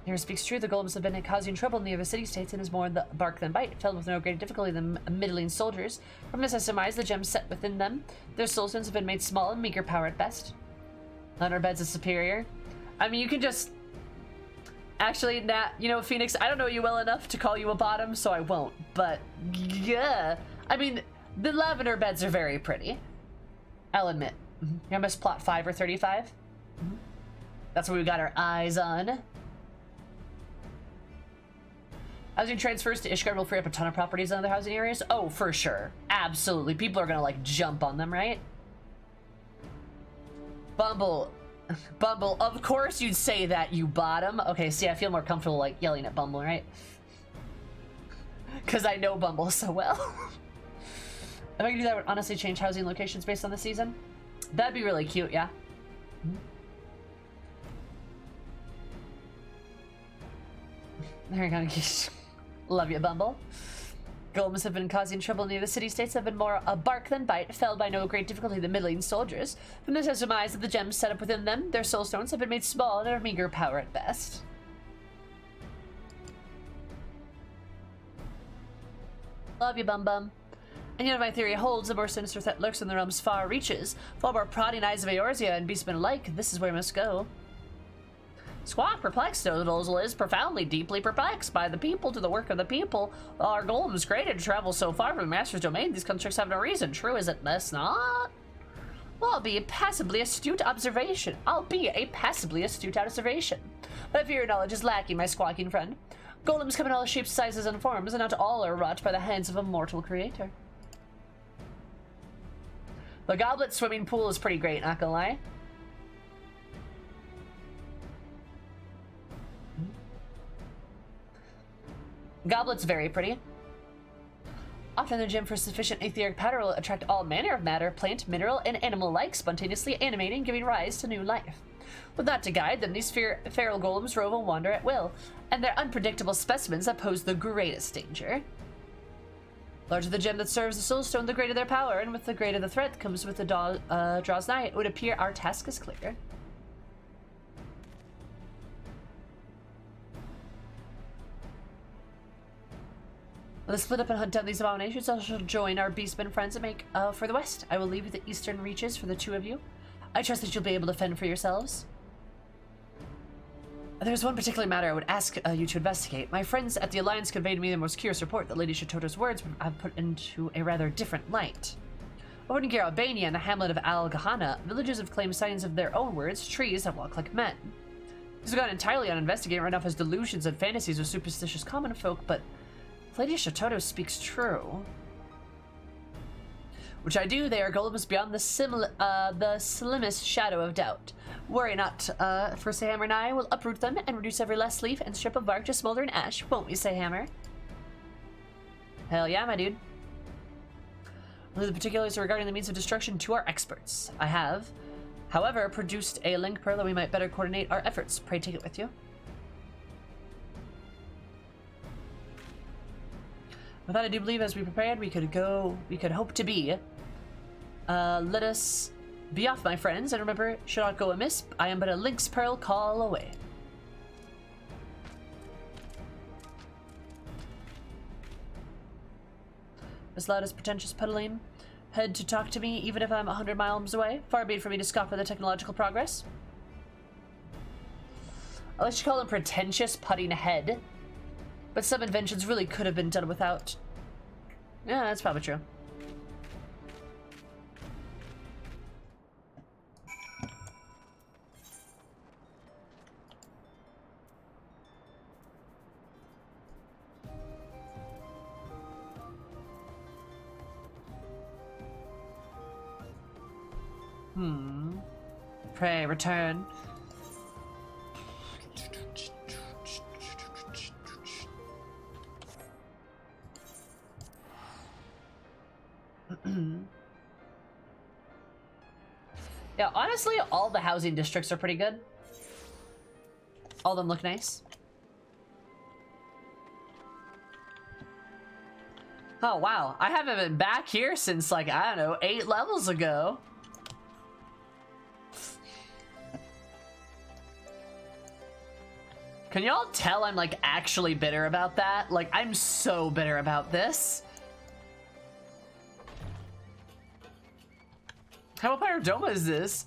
Here speaks true, the golems have been causing trouble near the city-states and is more the bark than bite, filled with no greater difficulty than middling soldiers. From this I surmise the gems set within them. Their soul stones have been made small and meager power at best. On our beds is superior. I mean, you can just... Actually, Nat, you know, Phoenix, I don't know you well enough to call you a bottom, so I won't. But, yeah. I mean, the lavender beds are very pretty. I'll admit. You must plot 5 or 35. That's what we got our eyes on. Housing transfers to Ishgard will free up a ton of properties in other housing areas. Oh, for sure. Absolutely. People are gonna, like, jump on them, right? Bumble. Bumble. Of course you'd say that, you bottom. Okay, see, I feel more comfortable, like, yelling at Bumble, right? Because I know Bumble so well. If I could do that, I would honestly change housing locations based on the season. That'd be really cute, yeah. They're gonna love you, Bumble. Golems have been causing trouble near the city-states have been more a bark than bite, felled by no great difficulty the middling soldiers. From this I surmise that the gems set up within them, their soul stones, have been made small and of meager power at best. Love you, Bum. And yet my theory holds, the more sinister threat lurks in the realm's far reaches. Far more prodding eyes of Eorzea and beastmen alike, this is where we must go. Squawk, perplexed, Dozel is profoundly, deeply perplexed by the people to the work of the people. While our golems created to travel so far from the master's domain, these constructs have no reason. True, is it best not? Well, I'll be a passably astute observation. But if your knowledge is lacking, my squawking friend. Golems come in all shapes, sizes, and forms, and not all are wrought by the hands of a mortal creator. The goblet swimming pool is pretty great, not gonna lie. Goblet's very pretty. Often the gem for sufficient etheric powder will attract all manner of matter, plant, mineral, and animal-like, spontaneously animating, giving rise to new life. With that to guide them, these feral golems rove and wander at will, and they're unpredictable specimens that pose the greatest danger. Larger the gem that serves the soul stone, the greater their power, and with the greater the threat that comes with the draws nigh, it would appear our task is clear. Let's split up and hunt down these abominations. I shall join our beastmen friends and make for the west. I will leave the eastern reaches for the two of you. I trust that you'll be able to fend for yourselves. There's one particular matter I would ask you to investigate. My friends at the Alliance conveyed to me the most curious report that Lady Shatoto's words have put into a rather different light. Over in Albania and the hamlet of Al Gahana, villagers have claimed sightings of their own words, trees that walk like men. These have gone entirely uninvestigated, right off as delusions and fantasies of superstitious common folk, but Lady Shatoto speaks true. Which I do, they are golems beyond the slimmest shadow of doubt. Worry not, for Sayhammer and I will uproot them and reduce every last leaf and strip of bark to smoldering ash, won't we, Sayhammer? Hell yeah, my dude. Leave the particulars regarding the means of destruction to our experts. I have, however, produced a link pearl that we might better coordinate our efforts. Pray take it with you. With that, I do believe as we prepared, we could hope to be. Let us be off, my friends, and remember, should not go amiss, I am but a Link's Pearl call away. As loud as pretentious peddling, head to talk to me even if I'm 100 miles away. Far be it for me to scoff at the technological progress. I'll let you call him pretentious putting head. But some inventions really could have been done without. Yeah, that's probably true. Pray, return. Yeah, honestly, all the housing districts are pretty good. All of them look nice. Oh, wow. I haven't been back here since, like, I don't know, 8 levels ago. Can y'all tell I'm, like, actually bitter about that? Like, I'm so bitter about this. How about Doma is this?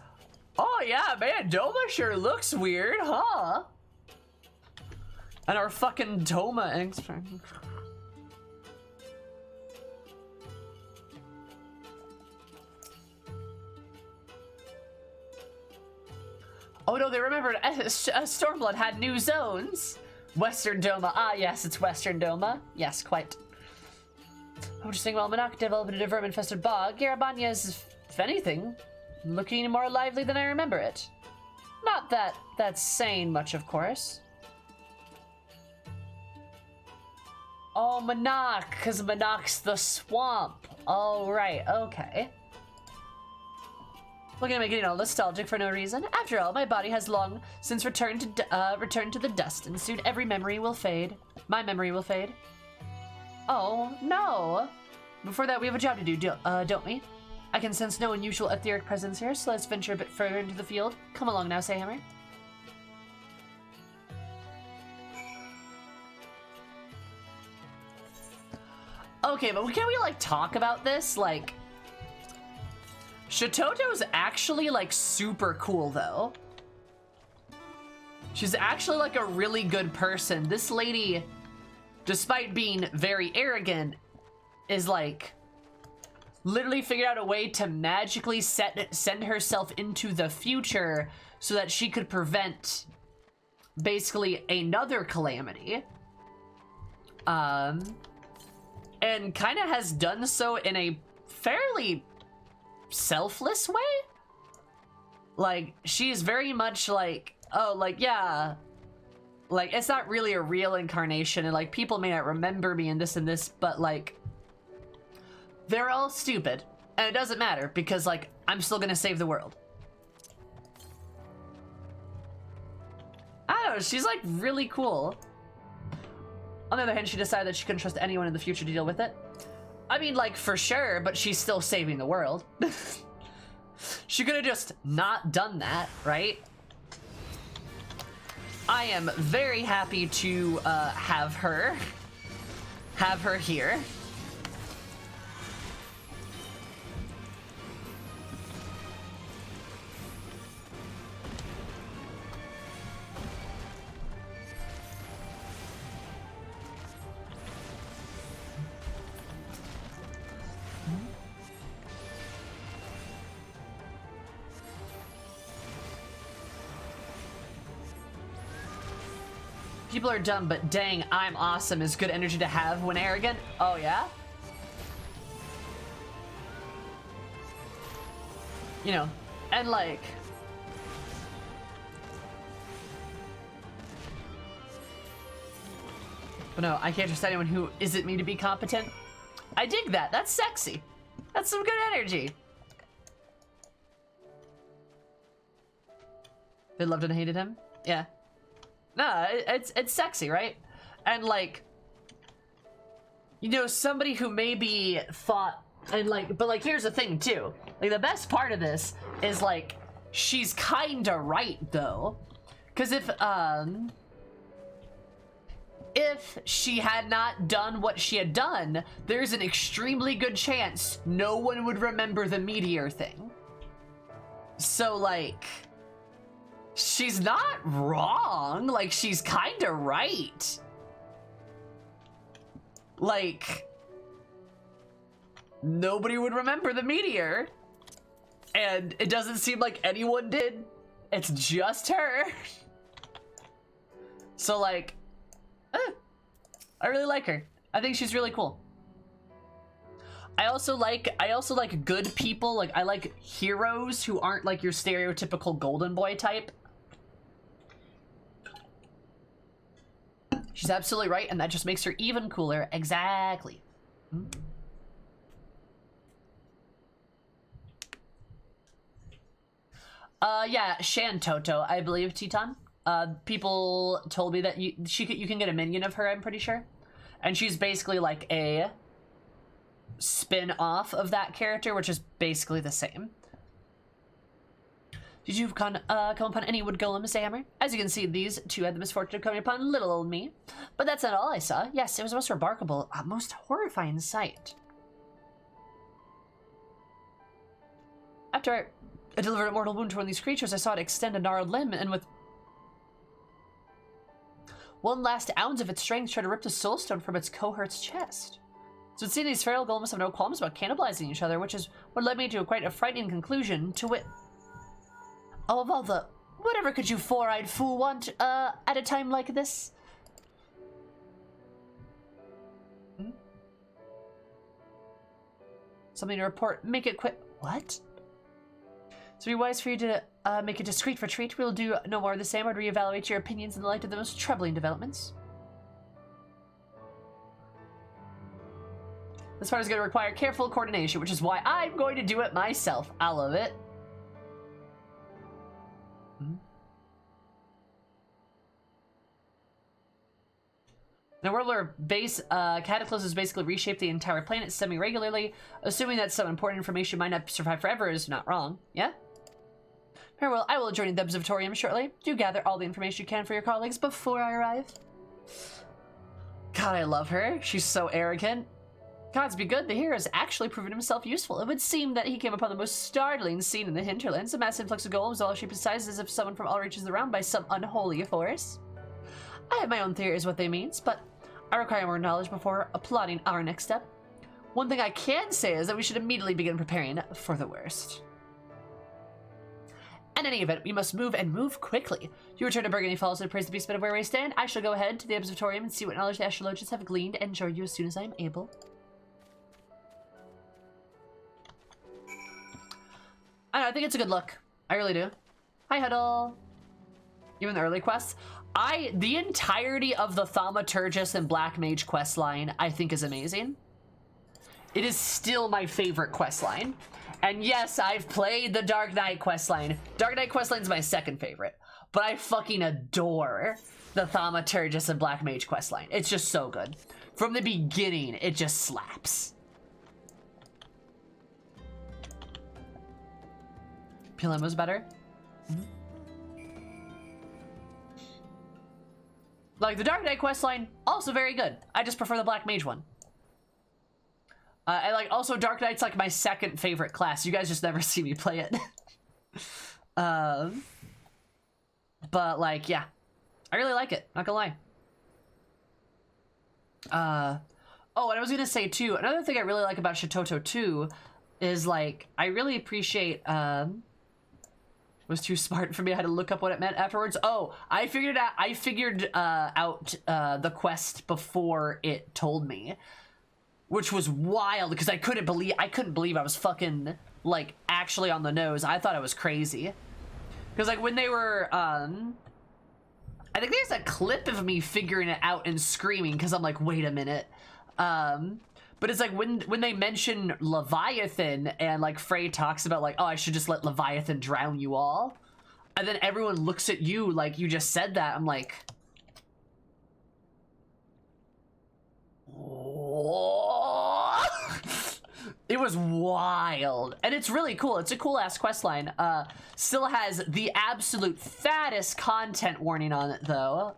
Oh yeah, man, Doma sure looks weird, huh? And our fucking Doma expert. Oh no, they remembered Stormblood had new zones. Western Doma, ah yes, it's Western Doma. Yes, quite. I'm just saying, well, Manak developed into a vermin-infested bog. Garabanya is, if anything, looking more lively than I remember it. Not that that's saying much, of course. Oh, Manak, because Manak's the swamp. Oh, right, okay. Looking at me getting all nostalgic for no reason. After all, my body has long since returned to the dust, and soon every memory will fade. My memory will fade. Oh, no. Before that, we have a job to do, don't we? I can sense no unusual etheric presence here, so let's venture a bit further into the field. Come along now, Sayhammer. Okay, but can we, like, talk about this? Like, Shatoto's actually, like, super cool, though. She's actually, like, a really good person. This lady, despite being very arrogant, is, like, literally figured out a way to magically send herself into the future so that she could prevent, basically, another calamity. And kind of has done so in a fairly selfless way. Like, she's very much like, oh, like, yeah, Like, it's not really a real incarnation, and like, people may not remember me and this, but like, they're all stupid. And it doesn't matter, because like, I'm still gonna save the world. I don't know, she's like really cool. On the other hand, she decided that she couldn't trust anyone in the future to deal with it. I mean, like, for sure, but she's still saving the world. She could have just not done that, right? I am very happy to have her here. People are dumb, but dang, I'm awesome is good energy to have when arrogant. Oh, yeah? You know, and like... But no, I can't trust anyone who isn't me to be competent. I dig that. That's sexy. That's some good energy. They loved and hated him? Yeah. No, it's sexy, right? And like, you know, somebody who maybe thought, and like, but like, here's the thing too. Like, the best part of this is like, she's kinda right though. Cause if she had not done what she had done, there's an extremely good chance no one would remember the meteor thing. So like, she's not wrong. Like, she's kind of right. Like, nobody would remember the meteor. And it doesn't seem like anyone did. It's just her. So, like, I really like her. I think she's really cool. I also like good people. Like, I like heroes who aren't like your stereotypical golden boy type. She's absolutely right, and that just makes her even cooler. Exactly. Yeah, Shantoto, I believe, Teton. People told me that you can get a minion of her, I'm pretty sure. And she's basically like a spin-off of that character, which is basically the same. Did you come upon any wood golems, Hammer? As you can see, these two had the misfortune of coming upon little old me. But that's not all I saw. Yes, it was a most remarkable, most horrifying sight. After I delivered a mortal wound to one of these creatures, I saw it extend a gnarled limb, and with one last ounce of its strength, try to rip the soulstone from its cohort's chest. So it seems these feral golems have no qualms about cannibalizing each other, which is what led me to quite a frightening conclusion, to wit. Oh, of all the... Whatever could you four-eyed fool want, at a time like this? Something to report. Make it quick. What? So it'd be wise for you to, make a discreet retreat. We'll do no more of the same or reevaluate your opinions in the light of the most troubling developments. This part is going to require careful coordination, which is why I'm going to do it myself. I love it. The Whirler base cataclysms basically reshape the entire planet semi-regularly. Assuming that some important information might not survive forever is not wrong. Yeah? Very well, I will join the observatorium shortly. Do gather all the information you can for your colleagues before I arrive. God, I love her. She's so arrogant. Gods be good, the hero has actually proven himself useful. It would seem that he came upon the most startling scene in the hinterlands. A massive influx of golems, all shaped and sized as if someone from all reaches of the realm by some unholy force. I have my own theories what they means, but I require more knowledge before applauding our next step. One thing I can say is that we should immediately begin preparing for the worst. In any event, we must move and move quickly. You return to Burgundy Falls to praise the beast of where we stand. I shall go ahead to the observatorium and see what knowledge the astrologists have gleaned and join you as soon as I am able. I don't know, I think it's a good look. I really do. Hi, Huddle. Even the early quests. The entirety of the Thaumaturgus and Black Mage questline I think is amazing. It is still my favorite questline. And yes, I've played the Dark Knight questline. Dark Knight questline is my second favorite, but I fucking adore the Thaumaturgus and Black Mage questline. It's just so good. From the beginning, it just slaps. PLM was better. Like, the Dark Knight questline, also very good. I just prefer the Black Mage one. And, like, also, Dark Knight's, like, my second favorite class. You guys just never see me play it. But, like, yeah. I really like it, not gonna lie. Oh, and I was gonna say, too, another thing I really like about Shitoto 2 is, like, I really appreciate, it was too smart for me. I had to look up what it meant afterwards. Oh, I figured out the quest before it told me, which was wild because I couldn't believe I was fucking like actually on the nose. I thought I was crazy because like when they were I think there's a clip of me figuring it out and screaming because I'm like, wait a minute. But it's like when they mention Leviathan and like Frey talks about like, oh, I should just let Leviathan drown you all. And then everyone looks at you like you just said that. I'm like, it was wild. And it's really cool. It's a cool ass questline. Still has the absolute fattest content warning on it though.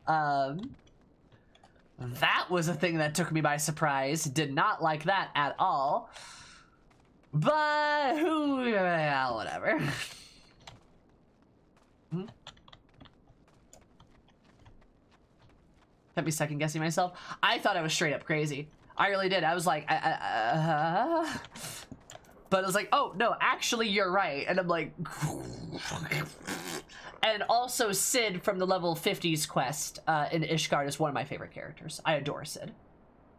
That was a thing that took me by surprise. Did not like that at all. But yeah, whatever. Kept me second guessing myself. I thought I was straight up crazy. I really did. I was like, but I was like, oh no, actually you're right. And I'm like, and also Sid from the level 50s quest in Ishgard is one of my favorite characters. I adore Sid.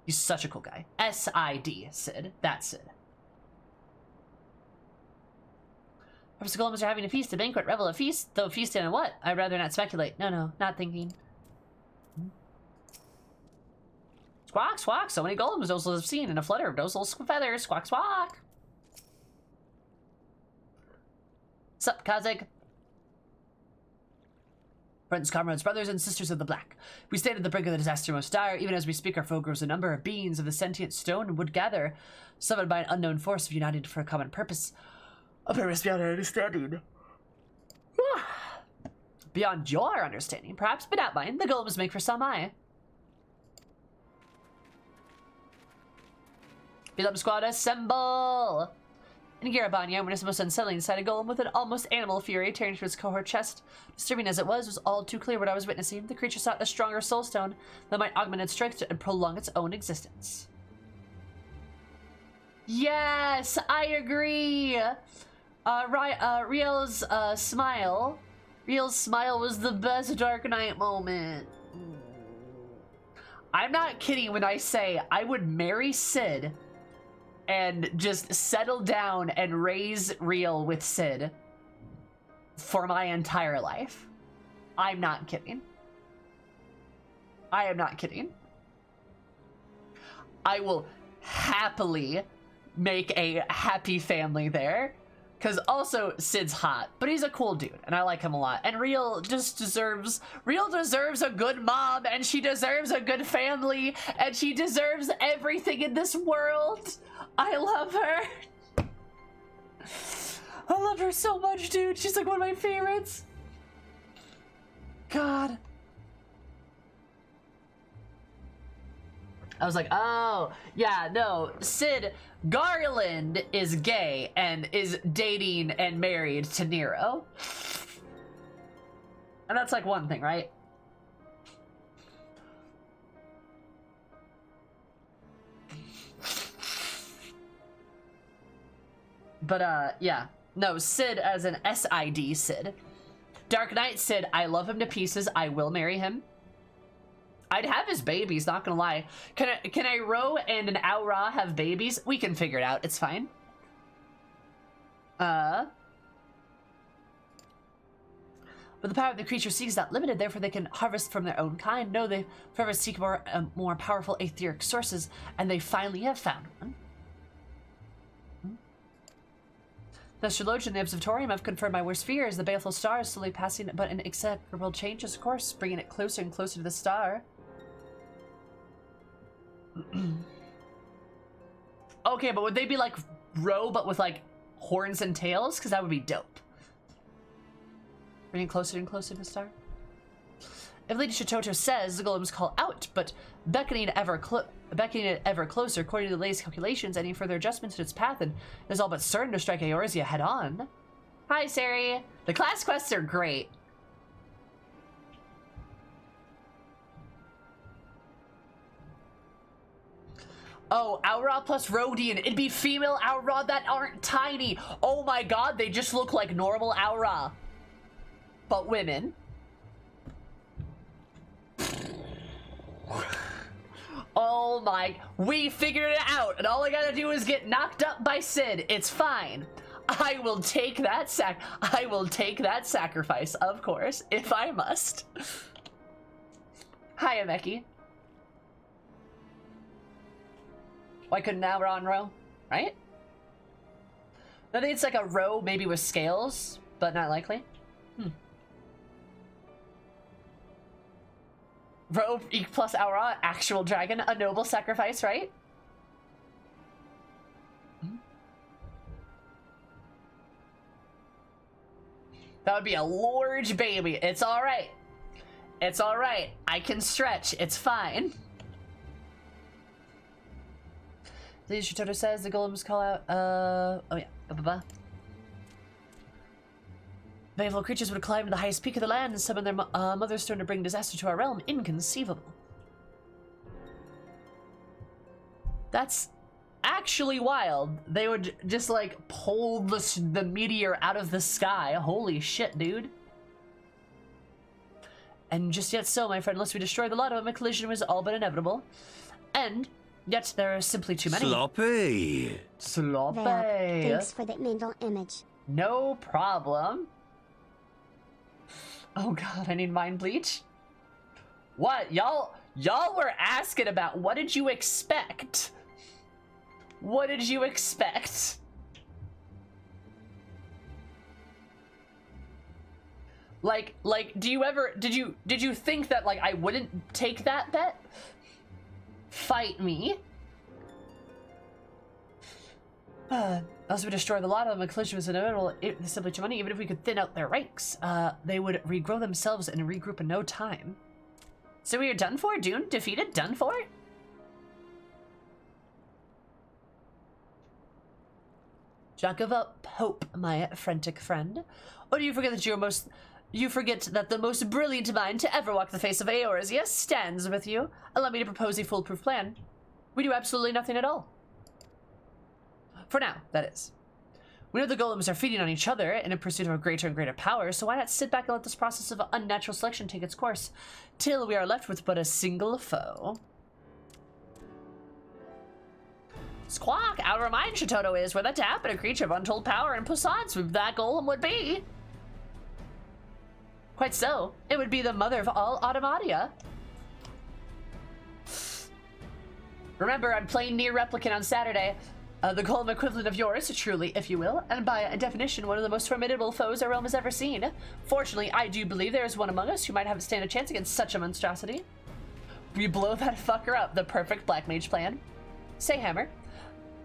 He's such a cool guy. S-I-D, Sid. That's Sid. Professor Golems are having a feast, a banquet, revel, a feast. Though feast and what? I'd rather not speculate. No, not thinking. Squawk, squawk. So many golems those have seen in a flutter of those little feathers. Squawk, squawk. Sup, Kazakh? Friends, comrades, brothers, and sisters of the Black. We stand at the brink of the disaster most dire. Even as we speak, our foe grows a number of beings of the sentient stone and would gather, summoned by an unknown force, united for a common purpose. A purpose beyond our understanding. Beyond your understanding, perhaps, but not mine. The golems make for some eye. Beloved squad, assemble! In Garabanya, when it's most unsettling inside a golem with an almost animal fury tearing through its cohort chest. Disturbing as it was all too clear what I was witnessing. The creature sought a stronger soul stone that might augment its strength and prolong its own existence. Yes, I agree! Riel's smile. Riel's smile was the best Dark Knight moment. I'm not kidding when I say I would marry Sid and just settle down and raise Riel with Sid for my entire life. I'm not kidding. I am not kidding. I will happily make a happy family there. Because also, Sid's hot, but he's a cool dude, and I like him a lot. And Riel deserves a good mom, and she deserves a good family, and she deserves everything in this world. I love her. I love her so much, dude. She's like one of my favorites. God. I was like, oh, yeah, no, Sid Garland is gay and is dating and married to Nero. And that's like one thing, right? But, yeah. No, Sid as an S-I-D Sid. Dark Knight Sid, I love him to pieces. I will marry him. I'd have his babies, not gonna lie. Can I Ro and an Aura have babies? We can figure it out, it's fine. But the power of the creature seeks is not limited, therefore they can harvest from their own kind. No, they forever seek more powerful etheric sources, and they finally have found one. The astrologian in the observatorium have confirmed my worst fears. The baleful star is slowly passing, but an inexorable change is, of course, bringing it closer and closer to the star. Okay, but would they be like Ro, but with like horns and tails? Because that would be dope. Bringing closer and closer to the star. If Lady Shitoto says the golems call out, but beckoning it ever closer, according to the latest calculations, any further adjustments to its path and is all but certain to strike Eorzea head on. Hi, Sari. The class quests are great. Oh, Aura plus Rodian. It'd be female Aura that aren't tiny. Oh my god, they just look like normal Aura. But women. Oh my, we figured it out, and all I gotta do is get knocked up by Sid. It's fine. I will take that sacrifice, of course, if I must. Hiya, Becky. Why couldn't now on Ro, right? I think it's like a Ro, maybe with scales, but not likely. Ro plus Aura, actual dragon, a noble sacrifice, right? That would be a large baby. It's all right. It's all right. I can stretch. It's fine. Lady Shitoto says the golems call out, oh yeah, Baleful creatures would climb to the highest peak of the land and summon their mother stone to bring disaster to our realm. Inconceivable. That's actually wild. They would just like pull the meteor out of the sky. Holy shit, dude. And just yet so, my friend, unless we destroy the lot of them, a collision was all but inevitable. And yet there are simply too many.
Sloppy.
Sloppy.
Thanks for that mental image.
No problem. Oh god, I need mind bleach. What? Y'all were asking about what did you expect? What did you expect? Like, did you think that, like, I wouldn't take that bet? Fight me. As we destroy the lot of them, a collision was inevitable. It's simply too many. Even if we could thin out their ranks, they would regrow themselves and regroup in no time. So we are done for? Dune? Defeated? Done for? Don't give up hope, my frantic friend. Or do you forget that you forget that the most brilliant mind to ever walk the face of Eorzea stands with you? Allow me to propose a foolproof plan. We do absolutely nothing at all. For now, that is. We know the golems are feeding on each other in a pursuit of a greater and greater power, so why not sit back and let this process of unnatural selection take its course, till we are left with but a single foe. Squawk! Outer mind Shitoto is, were that to happen, a creature of untold power and puissance that golem would be. Quite so. It would be the mother of all automatia. Remember, I'm playing Nier Replicant on Saturday. The golem equivalent of yours, truly, if you will, and by definition, one of the most formidable foes our realm has ever seen. Fortunately, I do believe there is one among us who might have stand a chance against such a monstrosity. We blow that fucker up, the perfect Black Mage plan. Say, Hammer.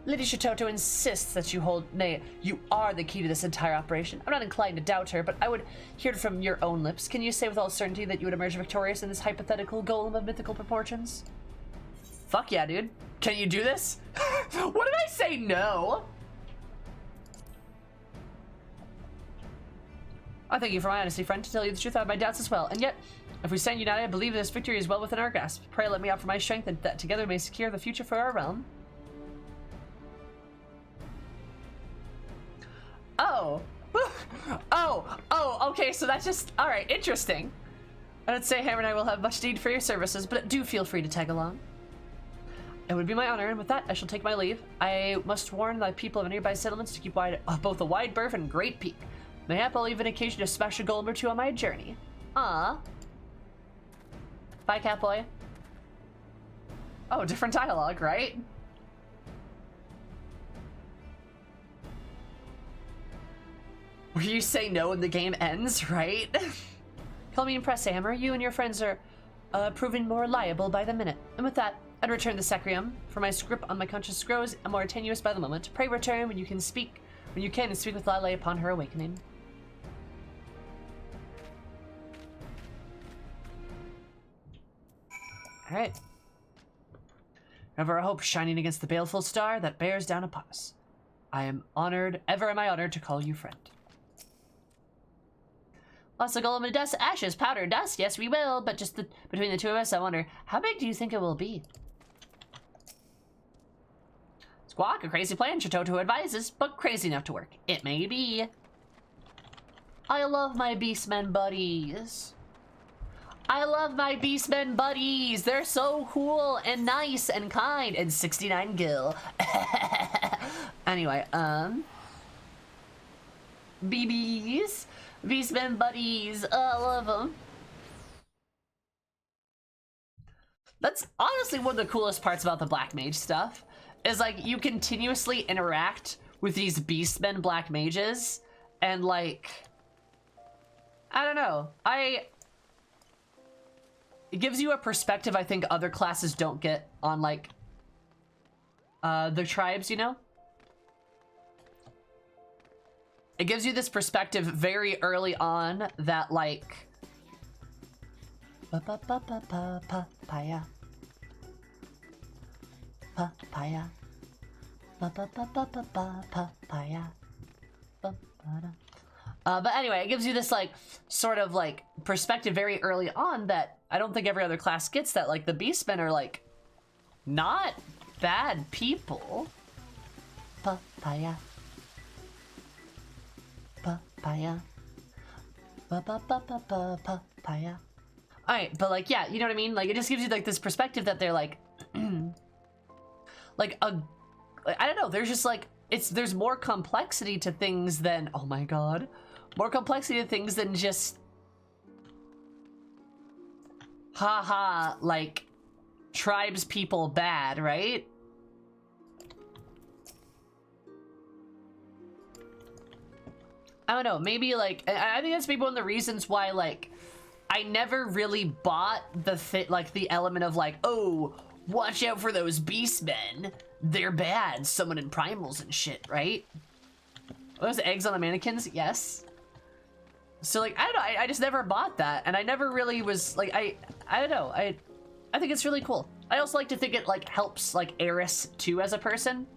Lady Shitoto insists that you are the key to this entire operation. I'm not inclined to doubt her, but I would hear it from your own lips. Can you say with all certainty that you would emerge victorious in this hypothetical golem of mythical proportions? Fuck yeah, dude. Can you do this? What did I say? No. I thank you for my honesty, friend. To tell you the truth, I have my doubts as well. And yet, if we stand united, I believe this victory is well within our grasp. Pray let me offer my strength, and that together may secure the future for our realm. Oh. Oh, okay, so that's just... Alright, interesting. I would say Hammer and I will have much need for your services, but do feel free to tag along. It would be my honor, and with that, I shall take my leave. I must warn the people of nearby settlements to keep both a wide berth and great peak. Mayhap I'll even occasion to smash a golem or two on my journey. Ah. Bye, Catboy. Oh, different dialogue, right? Where you say no and the game ends, right? Call me Impress Hammer. You and your friends are proving more liable by the minute. And with that, I'd return the Sacrium, for my script on my conscience grows more tenuous by the moment. Pray return when you can speak and speak with Lale upon her awakening. Alright. Ever a hope shining against the baleful star that bears down upon us. I am honored, ever am I honored to call you friend. Lost a golem in dust, ashes, powder, dust. Yes, we will, but just between the two of us, I wonder, how big do you think it will be? Squawk, a crazy plan, Chitoto advises, but crazy enough to work. It may be. I love my beastmen buddies. I love my beastmen buddies. They're so cool and nice and kind and 69 gil. Anyway, BBs. Beastmen buddies. I love them. That's honestly one of the coolest parts about the Black Mage stuff. Is like you continuously interact with these beastmen Black Mages. And like... I don't know. It gives you a perspective I think other classes don't get on, like, the tribes, you know? It gives you this perspective very early on that, like... Papaya. Papaya. Papaya. But anyway, it gives you this, like, sort of, like, perspective very early on that I don't think every other class gets, that, like, the Beastmen are, like, not bad people. Papaya. Papaya. Papaya. Alright, but, like, yeah, you know what I mean? Like, it just gives you, like, this perspective that they're, like, like, I don't know, there's just, like, there's more complexity to things than, oh my god, more complexity to things than just, haha, like, tribes people bad, right? I don't know, maybe, like, I think that's maybe one of the reasons why, like, I never really bought the element of, like, oh, watch out for those beastmen. They're bad, summoning primals and shit, right? Are those eggs on the mannequins? Yes. So, like, I don't know, I just never bought that, and I never really was, like, I don't know, I think it's really cool. I also like to think it, like, helps, like, Eris, too, as a person.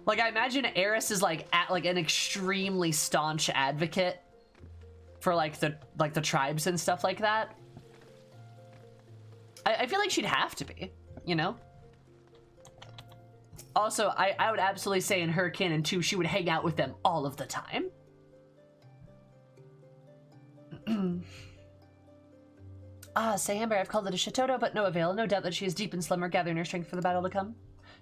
Like, I imagine Eris is, like, an extremely staunch advocate for, like, the tribes and stuff like that. I feel like she'd have to be, you know? Also, I would absolutely say in her canon, too, she would hang out with them all of the time. Say Amber, I've called it a Shitoto, but no avail. No doubt that she is deep in slumber, gathering her strength for the battle to come.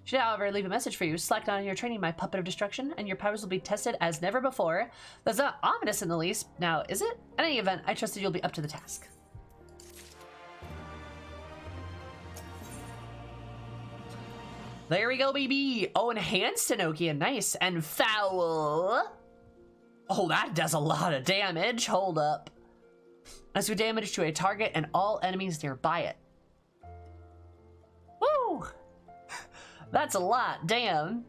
Should I, however, leave a message for you. Slack down in your training, my puppet of destruction, and your powers will be tested as never before. That's not ominous in the least. Now, is it? In any event, I trust that you'll be up to the task. There we go, baby. Oh, enhanced Enochian. Nice. And foul. Oh, that does a lot of damage. Hold up. As do damage to a target and all enemies nearby it. Woo! That's a lot. Damn.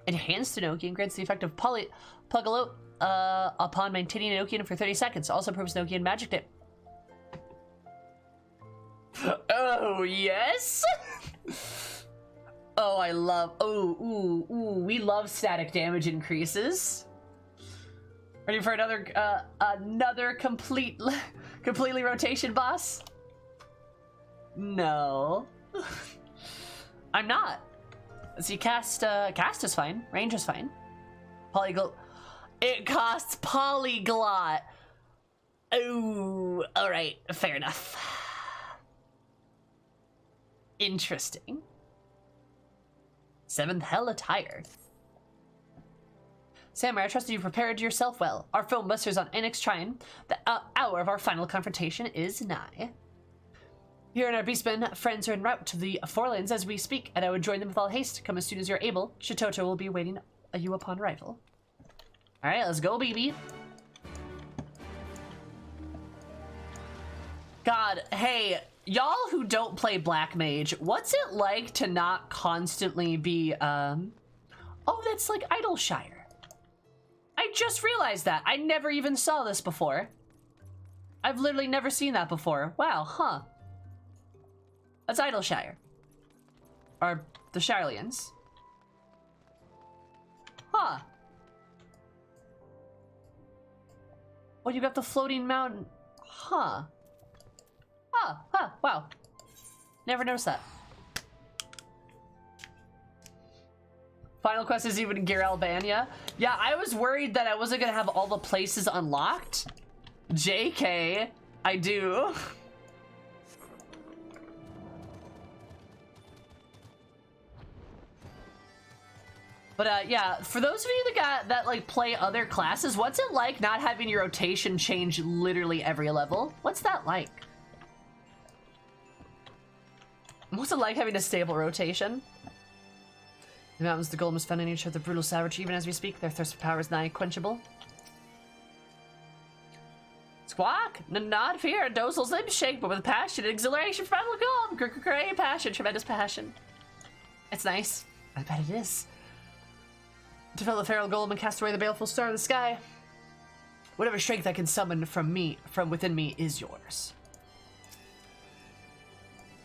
Enhanced Enochian grants the effect of Pugalo upon maintaining Enochian for 30 seconds. Also proves Enochian magic dip. Oh, yes? Oh, I love... Oh, ooh, we love static damage increases. Ready for another completely rotation boss? No. I'm not. See, cast is fine. Range is fine. Polyglot. It costs polyglot. Oh, all right, fair enough. Interesting. 7th Hell attire. Samurai, I trust that you've prepared yourself well. Our foam busters on Annex Trine. The hour of our final confrontation is nigh. Here in our beastmen, friends are en route to the Forelands as we speak, and I would join them with all haste. Come as soon as you're able. Shitoto will be awaiting you upon arrival. Alright, let's go, baby. God, hey, y'all who don't play Black Mage, what's it like to not constantly be, oh, that's like Idleshire. I just realized that. I never even saw this before. I've literally never seen that before. Wow, huh. That's Idleshire. Or the Shirelians. Huh. Oh, you got the floating mountain. Huh. Huh, wow. Never noticed that. Final quest is even Gear Albania. Yeah, I was worried that I wasn't gonna have all the places unlocked. JK, I do. But yeah, for those of you that like play other classes, what's it like not having your rotation change literally every level? What's that like? What's it like having a stable rotation? The mountains, the golem is found in nature, the brutal savage, even as we speak, their thirst for power is nigh quenchable. Squawk! Not fear, Dozel's limbs shake, but with passion and exhilaration from the golem. Great passion, tremendous passion. It's nice. I bet it is. To fill the feral golem and cast away the baleful star of the sky. Whatever strength I can summon from within me is yours.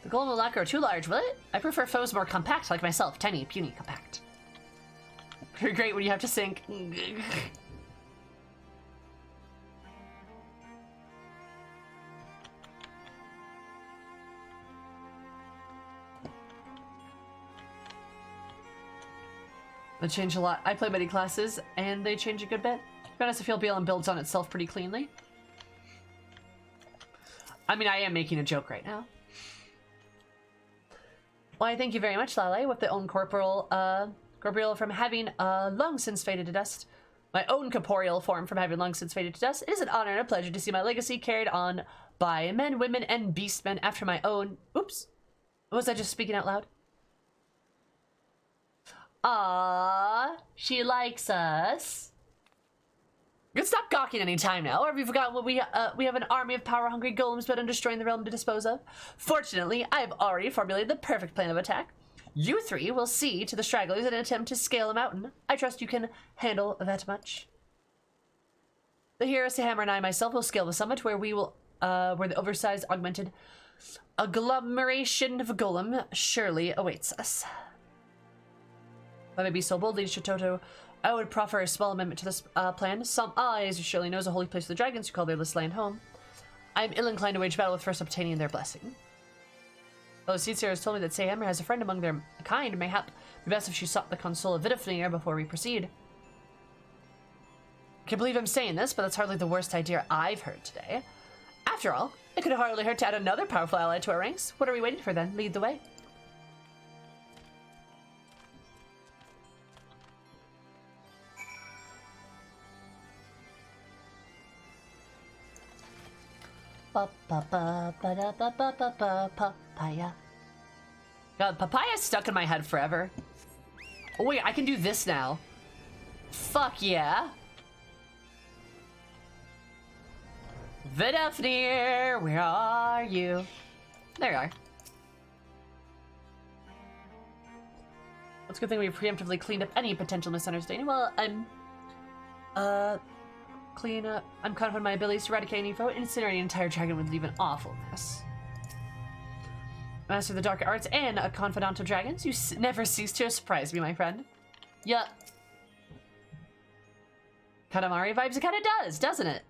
The golem will not grow too large, will it? I prefer foes more compact like myself. Tiny, puny, compact. You're great when you have to sink. They change a lot. I play many classes, and they change a good bit. To be honest, I feel BLM builds on itself pretty cleanly. I mean, I am making a joke right now. Why, thank you very much, Lale, with the own corporeal from having long since faded to dust. My own corporeal form from having long since faded to dust. It is an honor and a pleasure to see my legacy carried on by men, women, and beastmen after my own... Oops. Was I just speaking out loud? Ah, she likes us. You can stop gawking any time now, or have you forgotten what we have an army of power-hungry golems bent on destroying the realm to dispose of? Fortunately, I have already formulated the perfect plan of attack. You three will see to the stragglers in an attempt to scale a mountain. I trust you can handle that much. The heroes Hammer and I myself will scale the summit where where the oversized augmented agglomeration of a golem surely awaits us. If I may be so bold, Lady Shitoto, I would proffer a small amendment to this plan. Some as you surely know, is a holy place for the dragons who call their this land home. I am ill-inclined to wage battle with first obtaining their blessing. Though Seedseer has told me that Sayhammer has a friend among their kind, mayhap be best if she sought the console of Vidifnir before we proceed. Can't believe I'm saying this, but that's hardly the worst idea I've heard today. After all, it could hardly hurt to add another powerful ally to our ranks. What are we waiting for then? Lead the way. Papaya. God, papaya's stuck in my head forever. Oh wait, I can do this now. Fuck yeah. Vidifnir, where are you? There you are. It's a good thing we preemptively cleaned up any potential misunderstanding. Well, I'm confident in my abilities to eradicate any foe. Incinerating an entire dragon would leave an awful mess. Master of the dark arts and a confidant of dragons, you never cease to surprise me, my friend. Yup. Katamari vibes, it kinda does, doesn't it?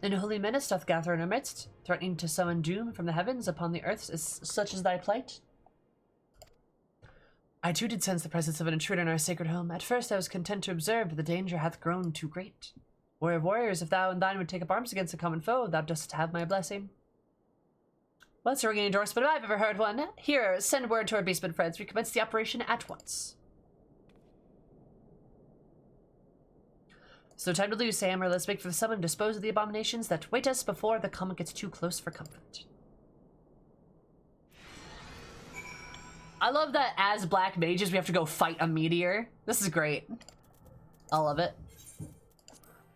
An unholy menace doth gather in our midst, threatening to summon doom from the heavens upon the earth, such as thy plight. I too did sense the presence of an intruder in our sacred home. At first I was content to observe, but the danger hath grown too great. Warrior of warriors, if thou and thine would take up arms against a common foe, thou dost have my blessing. Well, that's a ringing endorsement if I've ever heard one. Here, send word to our beastmen friends. We commence the operation at once. So time to lose, Hammer. Let's make for the summon and dispose of the abominations that wait us before the comet gets too close for comfort. I love that as Black Mages, we have to go fight a meteor. This is great. I love it.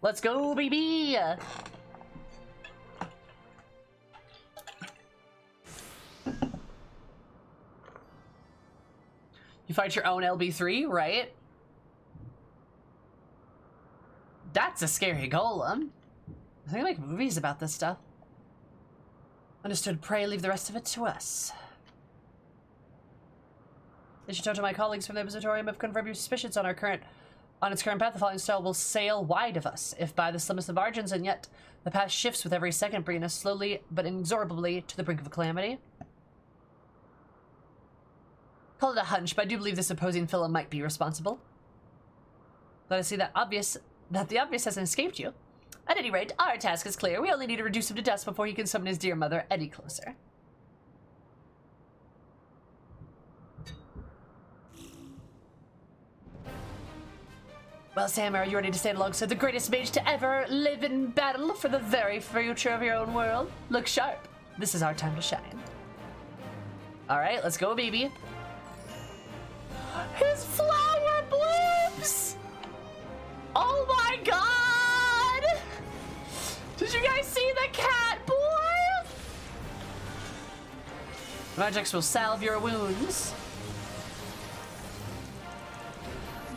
Let's go, baby! You fight your own LB3, right? That's a scary golem. I think I make movies about this stuff. Understood. Pray leave the rest of it to us. They should talk to my colleagues from the Observatorium have confirmed your suspicions on its current path. The falling star will sail wide of us, if by the slimmest of margins, and yet the path shifts with every second, bringing us slowly but inexorably to the brink of a calamity. Call it a hunch, but I do believe this opposing fellow might be responsible. Let us see that the obvious hasn't escaped you. At any rate, our task is clear. We only need to reduce him to dust before he can summon his dear mother any closer. Well, Sam, are you ready to stand alongside the greatest mage to ever live in battle for the very future of your own world? Look sharp. This is our time to shine. All right, let's go, baby. His flower blooms! Oh my god! Did you guys see the cat boy? Magics will salve your wounds.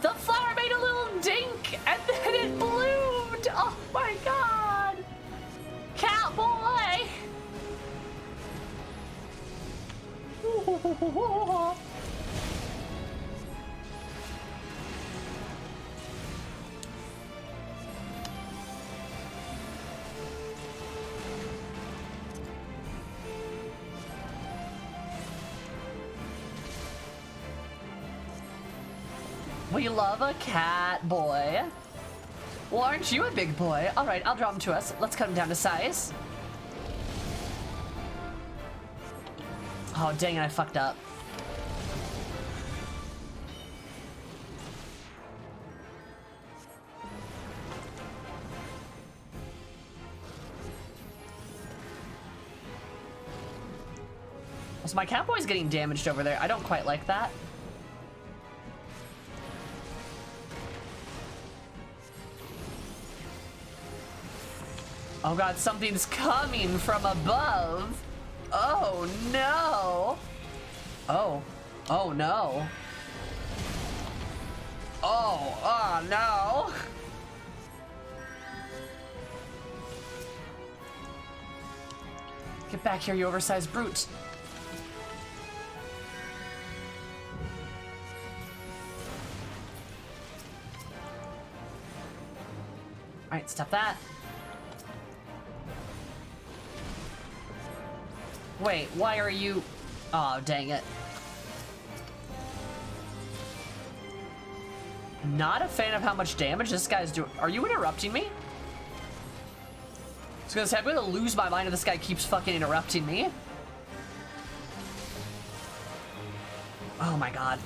The flower made a little dink and then it bloomed! Oh my god! Cat boy! We love a cat boy. Well, aren't you a big boy? All right, I'll draw him to us. Let's cut him down to size. Oh, dang it, I fucked up. So my cat boy's getting damaged over there. I don't quite like that. Oh god, something's coming from above. Oh no. Oh. Oh no. Oh no. Get back here, you oversized brute. Alright, stop that. Wait, why are you... Oh, dang it. Not a fan of how much damage this guy's doing. Are you interrupting me? I was gonna say, I'm gonna lose my mind if this guy keeps fucking interrupting me. Oh my god.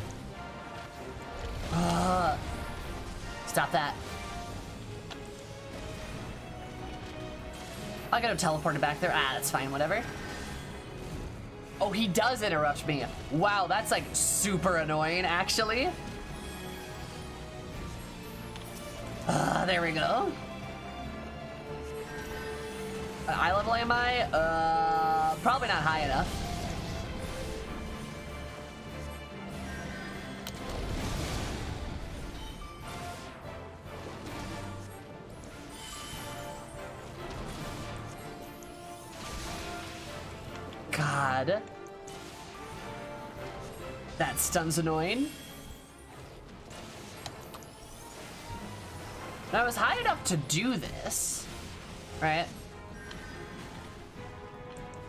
Stop that. I got him teleported back there. Ah, that's fine, whatever. Oh, he does interrupt me. Wow, that's like super annoying, actually. There we go. Eye level am I? Probably not high enough. God. That stun's annoying. Now, I was high enough to do this, right?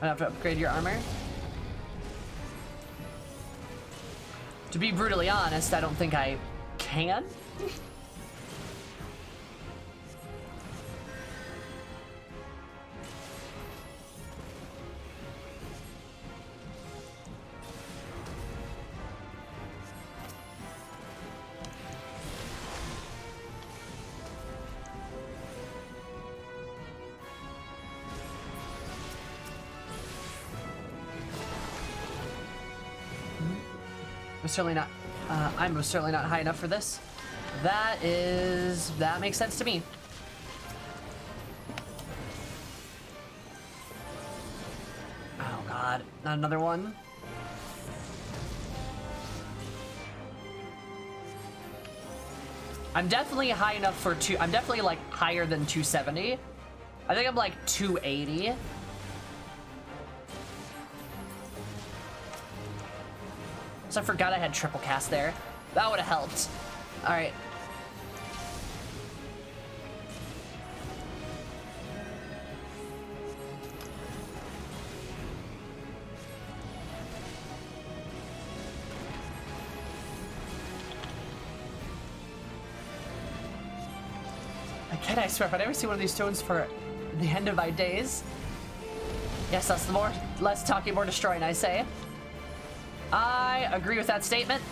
I have to upgrade your armor. To be brutally honest, I don't think I can. I'm most certainly not high enough for this. That makes sense to me. Oh god, not another one. I'm definitely high enough for I'm definitely like higher than 270. I think I'm like 280. So I forgot I had triple cast there. That would have helped. All right. Again, I swear, if I never see one of these stones for the end of my days. Yes, that's the less talking, more destroying, I say. I agree with that statement.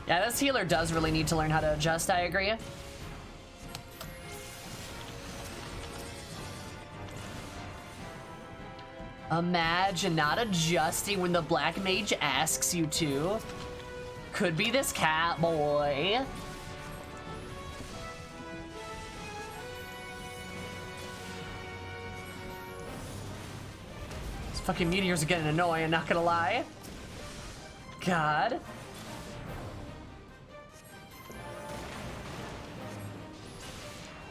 Yeah, this healer does really need to learn how to adjust, I agree. Imagine not adjusting when the Black Mage asks you to. Could be this cat boy. These fucking meteors are getting annoying, not gonna lie. God.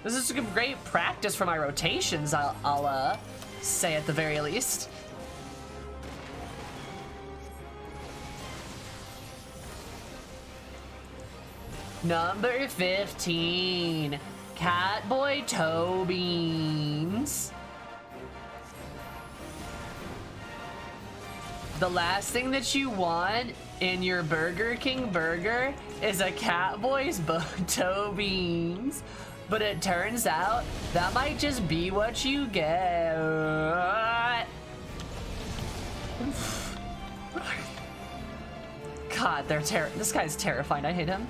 This is a great practice for my rotations, I'll say at the very least. Number 15, Catboy Toe Beans. The last thing that you want in your Burger King burger is a Catboy's toe beans. But it turns out that might just be what you get. God, this guy's terrifying. I hate him.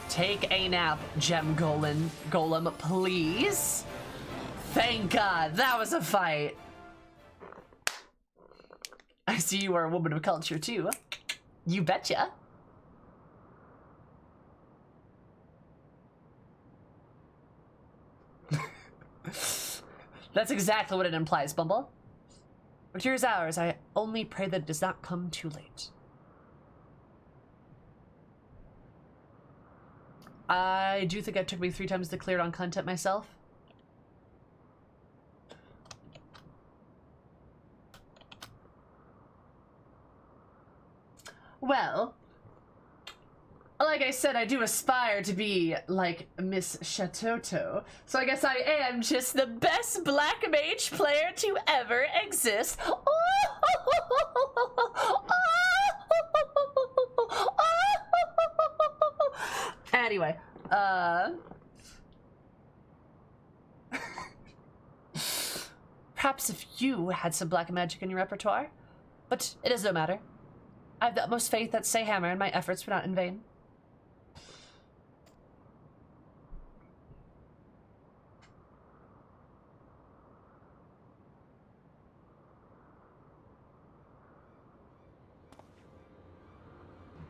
Take a nap, Gem Golem, please. Thank God, that was a fight. I see you are a woman of culture too. You betcha. That's exactly what it implies, Bumble. But here's ours. I only pray that it does not come too late. I do think it took me 3 times to clear it on content myself. Well, like I said, I do aspire to be like Miss Chatoto, so I guess I am just the best Black Mage player to ever exist. Anyway, perhaps if you had some black magic in your repertoire, but it is no matter. I have the utmost faith that Sayhammer and my efforts were not in vain.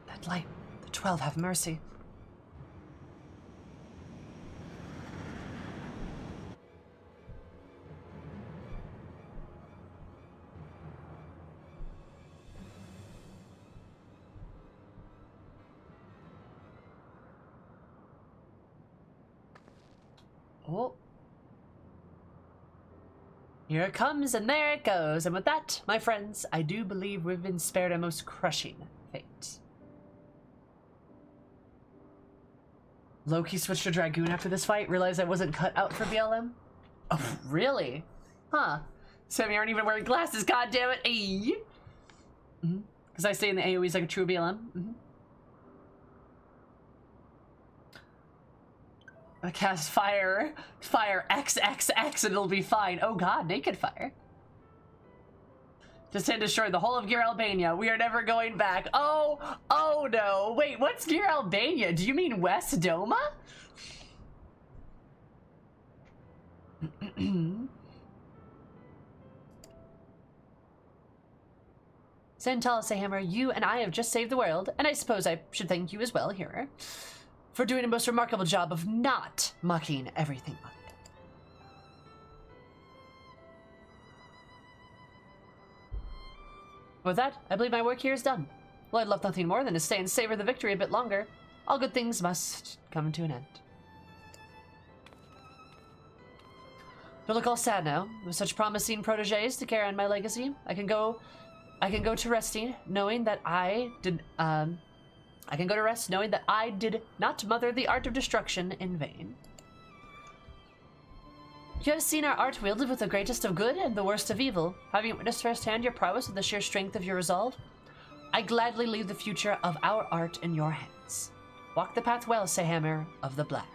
That light, the 12 have mercy. Oh. Here it comes, and there it goes. And with that, my friends, I do believe we've been spared a most crushing fate. Loki switched to Dragoon after this fight, realized I wasn't cut out for BLM. Oh, really? Huh. Sam, you aren't even wearing glasses, goddammit. Hey. Because I stay in the AoEs like a true BLM. I cast fire XXX and it'll be fine. Oh god, naked fire. Just to destroy the whole of Gear Albania. We are never going back. Oh no. Wait, what's Gear Albania? Do you mean West Doma? Hammer, you and I have just saved the world, and I suppose I should thank you as well, Hero, for doing a most remarkable job of not mucking everything up. With that, I believe my work here is done. Well, I'd love nothing more than to stay and savor the victory a bit longer. All good things must come to an end. Don't look all sad now. With such promising protégés to carry on my legacy, I can go to resting knowing that I did not mother the art of destruction in vain. You have seen our art wielded with the greatest of good and the worst of evil. Having witnessed firsthand your prowess and the sheer strength of your resolve, I gladly leave the future of our art in your hands. Walk the path well, Hammer of the Black.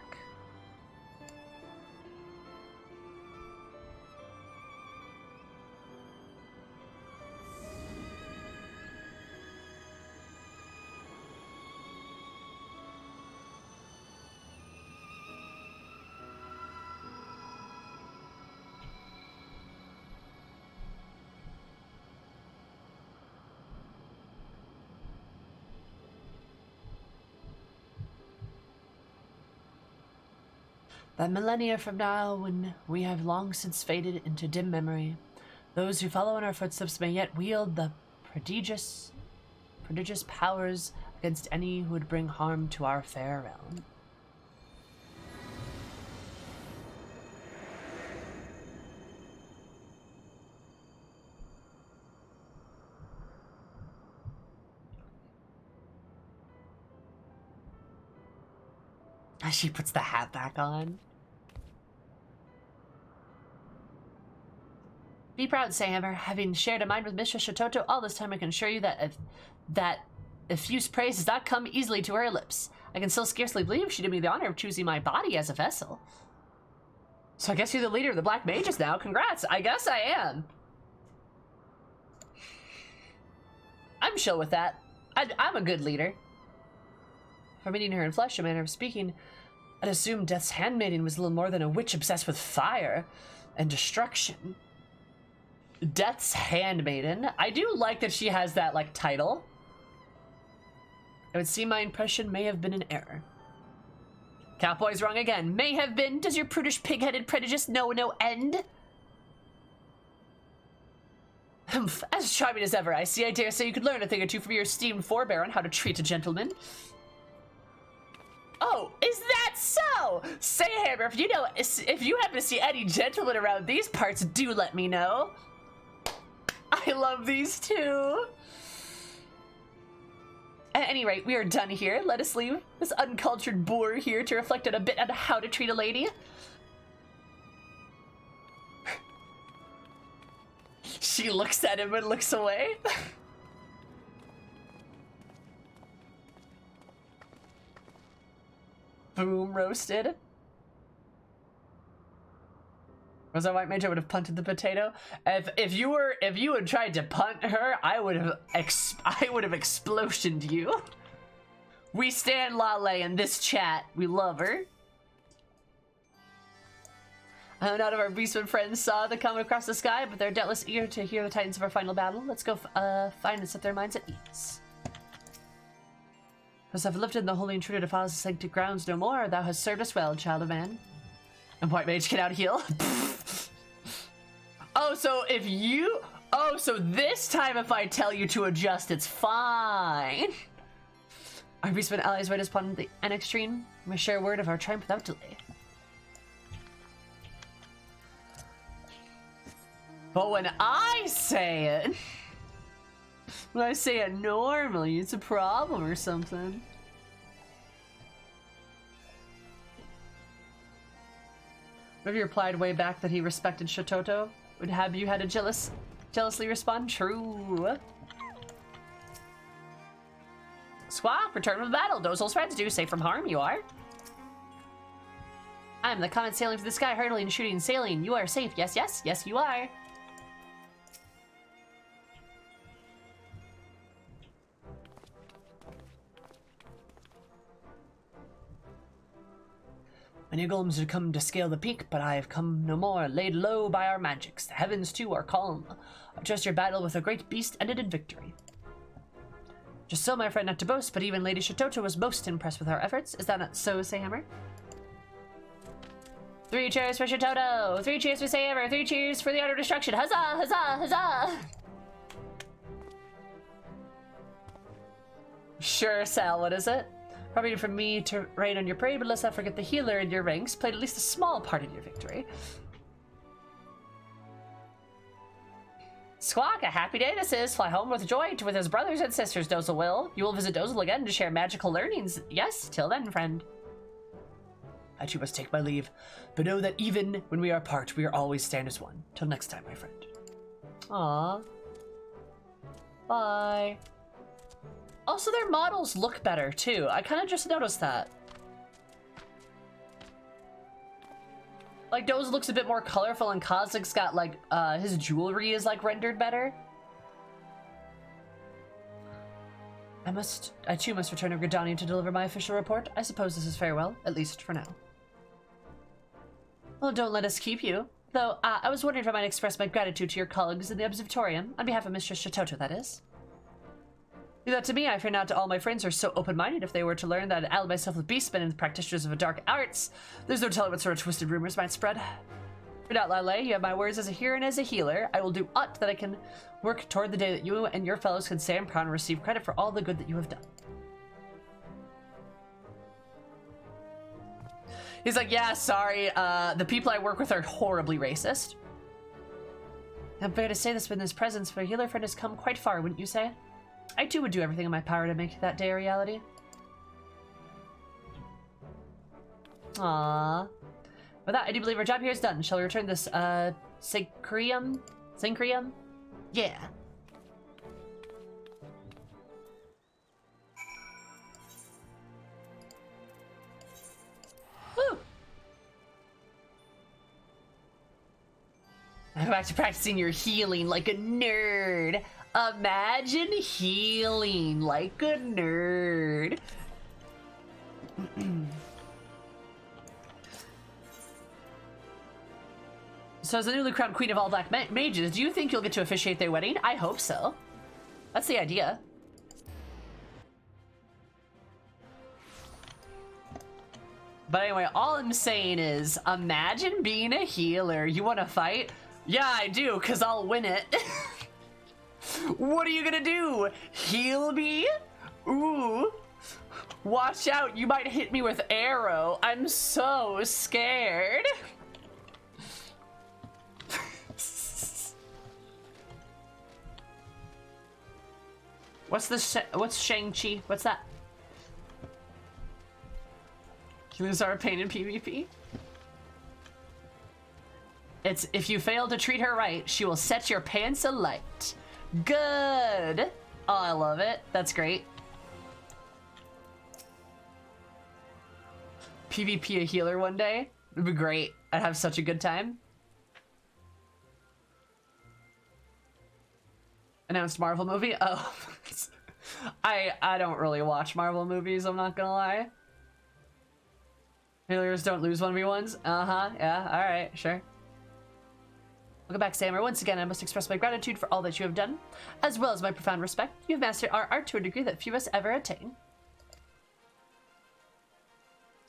That millennia from now, when we have long since faded into dim memory, those who follow in our footsteps may yet wield the prodigious powers against any who would bring harm to our fair realm. As she puts the hat back on. Be proud, Hammer. Having shared a mind with Mistress Shototo all this time, I can assure you that effuse praise does not come easily to her lips. I can still scarcely believe she did me the honor of choosing my body as a vessel. So I guess you're the leader of the Black Mages now. Congrats. I guess I am. I'm chill with that. I'm a good leader. For meeting her in flesh, a manner of speaking, I'd assume Death's handmaiden was little more than a witch obsessed with fire and destruction. Death's handmaiden. I do like that she has that, like, title. It would seem my impression may have been an error. Cowboy's wrong again. May have been. Does your prudish, pig-headed prejudice know no end? Humph. As charming as ever, I see. I dare say you could learn a thing or two from your esteemed forebear on how to treat a gentleman. Oh, is that so? Say, Hammer, if you happen to see any gentlemen around these parts, do let me know. I love these two. At any rate, we are done here. Let us leave this uncultured boor here to reflect on a bit on how to treat a lady. She looks at him and looks away. Boom, roasted. Was that White Mage? I would have punted the potato. If you had tried to punt her, I would have explosioned you. We stand Lale in this chat. We love her. None of our beastmen friends saw the comet across the sky, but they're doubtless eager to hear the titans of our final battle. Let's go find and set their minds at ease. As I've lifted the holy intruder defiles the sancted grounds no more, thou hast served us well, child of man. And White Mage can out heal. So this time if I tell you to adjust, it's fine. Our beastmen allies wait us upon the annex stream. We share a word of our triumph without delay. But when I say it normally, it's a problem or something. Have you replied way back that he respected Shototo? Would have you had to jealously respond? True. Squawk, return from the battle. Dozel's friends do safe from harm, you are. I'm the comet sailing through the sky, hurtling, shooting, sailing. You are safe. Yes, yes, yes, you are. Many golems had come to scale the peak, but I have come no more, laid low by our magics. The heavens, too, are calm. I trust your battle with a great beast ended in victory. Just so, my friend, not to boast, but even Lady Shototo was most impressed with our efforts. Is that not so, Sayhammer? 3 cheers for Shototo! 3 cheers for Sayhammer! 3 cheers for the art of destruction! Huzzah! Huzzah! Huzzah! Sure, Sal, what is it? Probably for me to rain on your parade, but let's not forget the healer in your ranks played at least a small part in your victory. Squawk, a happy day this is. Fly home with joy with his brothers and sisters, Dozel will. You will visit Dozel again to share magical learnings. Yes, till then, friend. I too must take my leave, but know that even when we are apart, we are always stand as one. Till next time, my friend. Aww. Bye. Also, their models look better, too. I kind of just noticed that. Like, Doze looks a bit more colorful, and Kozik's got, like, his jewelry is, like, rendered better. I too must return to Gridania to deliver my official report. I suppose this is farewell, at least for now. Well, don't let us keep you. Though, I was wondering if I might express my gratitude to your colleagues in the Observatorium, on behalf of Mistress Shototo, that is. Do that to me, I fear not all my friends are so open-minded if they were to learn that I allied myself with beastmen and practitioners of dark arts. There's no telling what sort of twisted rumors might spread. Fear not, Lale, you have my words as a hero and as a healer. I will do aught that I can work toward the day that you and your fellows can stand proud and receive credit for all the good that you have done. He's like, yeah, sorry, the people I work with are horribly racist. I'm fair to say this, but in his presence, for a healer friend has come quite far, wouldn't you say? I too would do everything in my power to make that day a reality. Aww. With that, I do believe our job here is done. Shall we return this, Syncrium? Syncrium? Yeah. Woo! Go back to practicing your healing like a nerd. Imagine healing like a nerd. So as the newly crowned queen of all black mages, do you think you'll get to officiate their wedding? I hope so. That's the idea. But anyway, all I'm saying is, imagine being a healer. You want to fight? Yeah, I do, because I'll win it. What are you gonna do? Heal me? Ooh. Watch out, you might hit me with arrow. I'm so scared. What's Shang-Chi? What's that? Healers are a pain in PvP. It's if you fail to treat her right, she will set your pants alight. Good. Oh, I love it. That's great. PvP a healer one day. It'd be great. I'd have such a good time. Announced Marvel movie? Oh. I don't really watch Marvel movies, I'm not gonna lie. Healers don't lose 1v1s? Uh-huh, yeah, alright, sure. Welcome back, Sammer. Once again, I must express my gratitude for all that you have done, as well as my profound respect. You have mastered our art to a degree that few of us ever attain.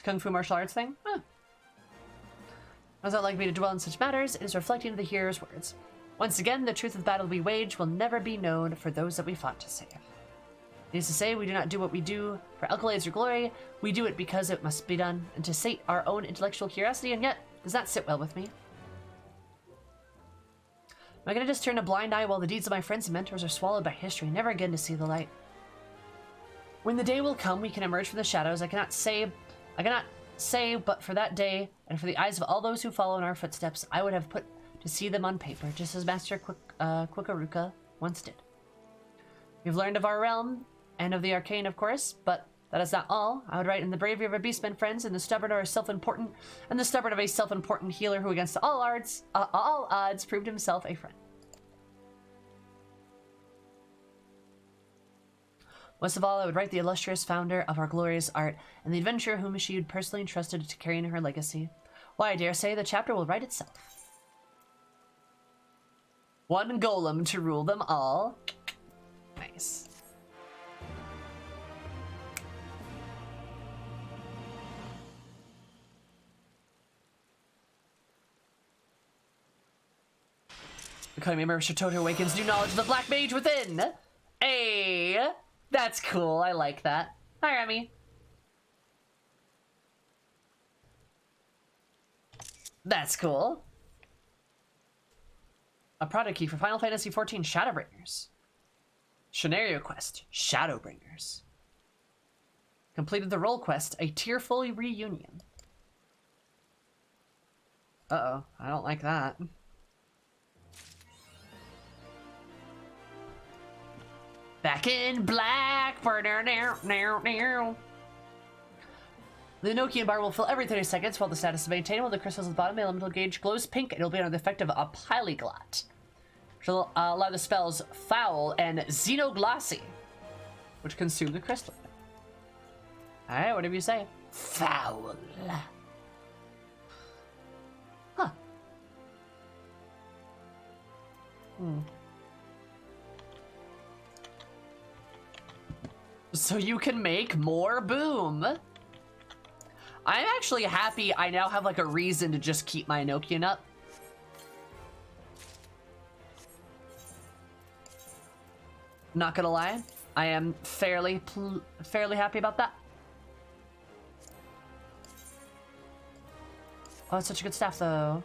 Kung Fu martial arts thing? Huh. It does not like me to dwell on such matters. It is reflecting the hearer's words. Once again, the truth of the battle we wage will never be known for those that we fought to save. Needless to say, we do not do what we do for accolades or glory. We do it because it must be done, and to sate our own intellectual curiosity, and yet does not sit well with me. Am I gonna just turn a blind eye while the deeds of my friends and mentors are swallowed by history, never again to see the light? When the day will come, we can emerge from the shadows. I cannot say, but for that day, and for the eyes of all those who follow in our footsteps, I would have put to see them on paper, just as Master Quickaruka once did. We've learned of our realm, and of the arcane, of course, but that is not all. I would write in the bravery of our beastmen friends, and the stubborn of a self-important healer who against all odds proved himself a friend. Most of all, I would write the illustrious founder of our glorious art, and the adventurer whom she had personally entrusted to carry in her legacy. Why, I dare say the chapter will write itself. One golem to rule them all. Nice. Becoming a member of Shatoto awakens new knowledge of the Black Mage within. Hey, that's cool. I like that. Hi, Remy. That's cool. A product key for Final Fantasy XIV Shadowbringers. Scenario quest, Shadowbringers. Completed the role quest, a tearful reunion. Uh-oh, I don't like that. Back in black. The Enochian bar will fill every 30 seconds while the status is maintained. While the crystals at the bottom, the elemental gauge glows pink, and it will be under the effect of a polyglot. Which will allow the spells Foul and Xenoglossy, which consume the crystal. Alright, whatever you say. Foul. Huh. So you can make more boom. I'm actually happy I now have like a reason to just keep my Enochian up. Not gonna lie, I am fairly happy about that. Oh, it's such a good staff though.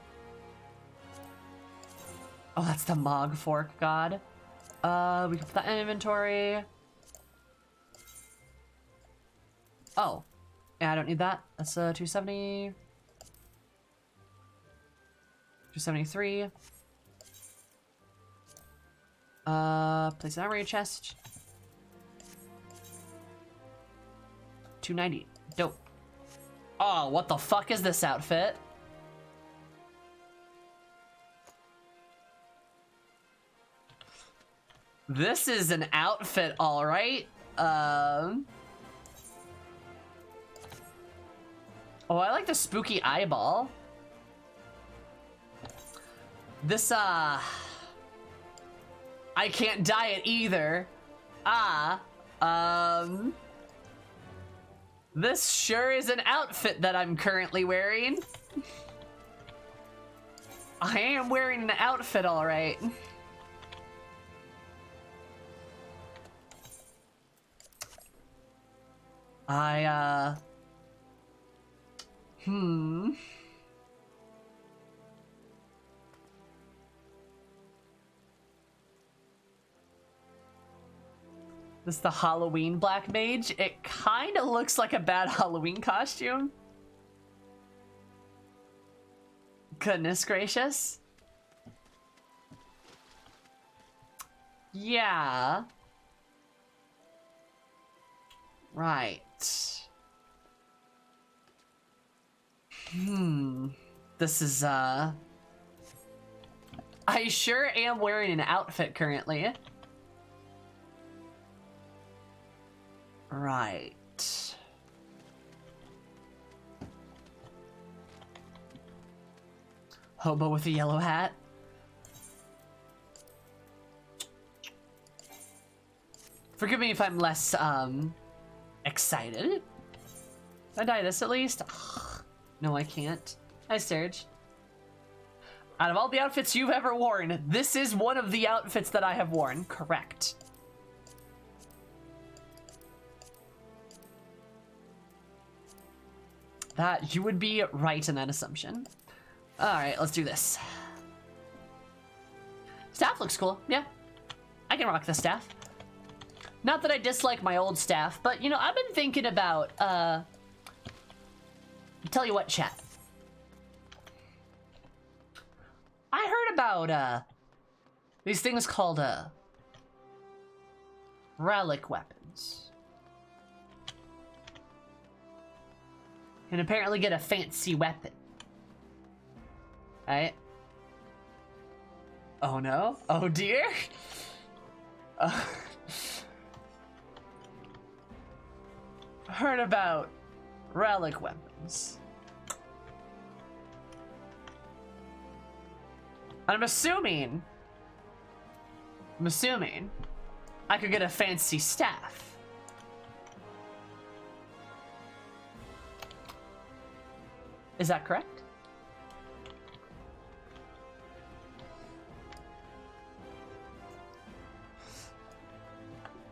Oh, that's the Mog Fork God. We can put that in inventory. Oh, yeah, I don't need that. That's 270. 273. Place an armory chest. 290. Dope. Oh, what the fuck is this outfit? This is an outfit, all right. Oh, I like the spooky eyeball. This, I can't dye it either. This sure is an outfit that I'm currently wearing. I am wearing an outfit, all right. This is the Halloween Black Mage. It kind of looks like a bad Halloween costume. Goodness gracious. Yeah. Right. This is, I sure am wearing an outfit currently. Right. Hobo with a yellow hat. Forgive me if I'm less, excited. Can I dye this at least? Ugh. No, I can't. Hi, Serge. Out of all the outfits you've ever worn, this is one of the outfits that I have worn. Correct. That, you would be right in that assumption. Alright, let's do this. Staff looks cool, yeah. I can rock the staff. Not that I dislike my old staff, but, you know, I've been thinking about, tell you what, chat. I heard about these things called relic weapons. Can apparently get a fancy weapon. Right? Oh no? Oh dear? Heard about relic weapons. I'm assuming I could get a fancy staff. Is that correct?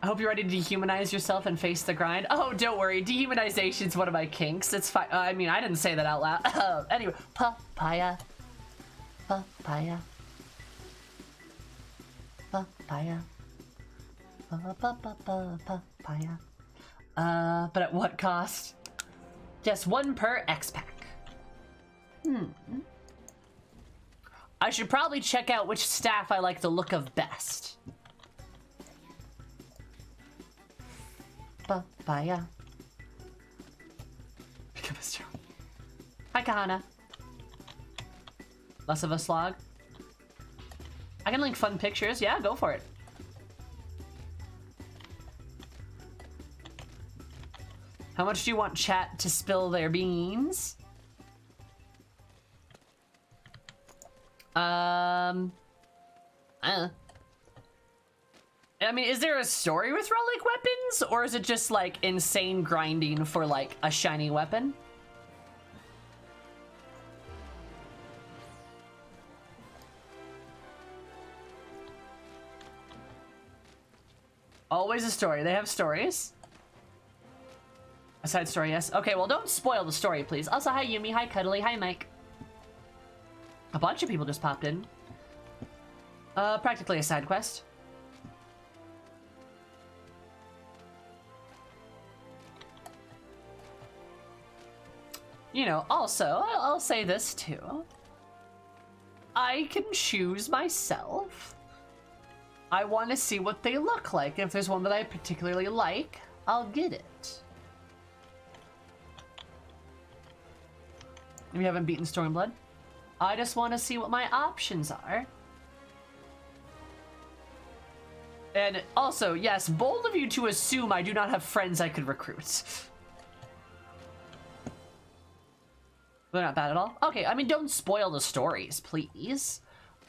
I hope you're ready to dehumanize yourself and face the grind. Oh, don't worry. Dehumanization's one of my kinks. It's fine. I mean, I didn't say that out loud. Anyway, papaya. Papaya. Papaya. Papaya. But at what cost? Just 1 per X-Pack. I should probably check out which staff I like the look of best. Papaya. Become a strong. Hi, Kahana. Less of a slog. I can link fun pictures. Yeah, go for it. How much do you want chat to spill their beans? I mean, is there a story with relic weapons, or is it just like insane grinding for like a shiny weapon? Always a story. They have stories. A side story, yes. Okay, well, don't spoil the story, please. Also, hi Yumi, hi Cuddly, hi Mike. A bunch of people just popped in. Practically a side quest. You know, also, I'll say this too. I can choose myself. I want to see what they look like. If there's one that I particularly like, I'll get it. If you haven't beaten Stormblood, I just want to see what my options are. And also, yes, bold of you to assume I do not have friends I could recruit. They're not bad at all. Okay, I mean, don't spoil the stories, please.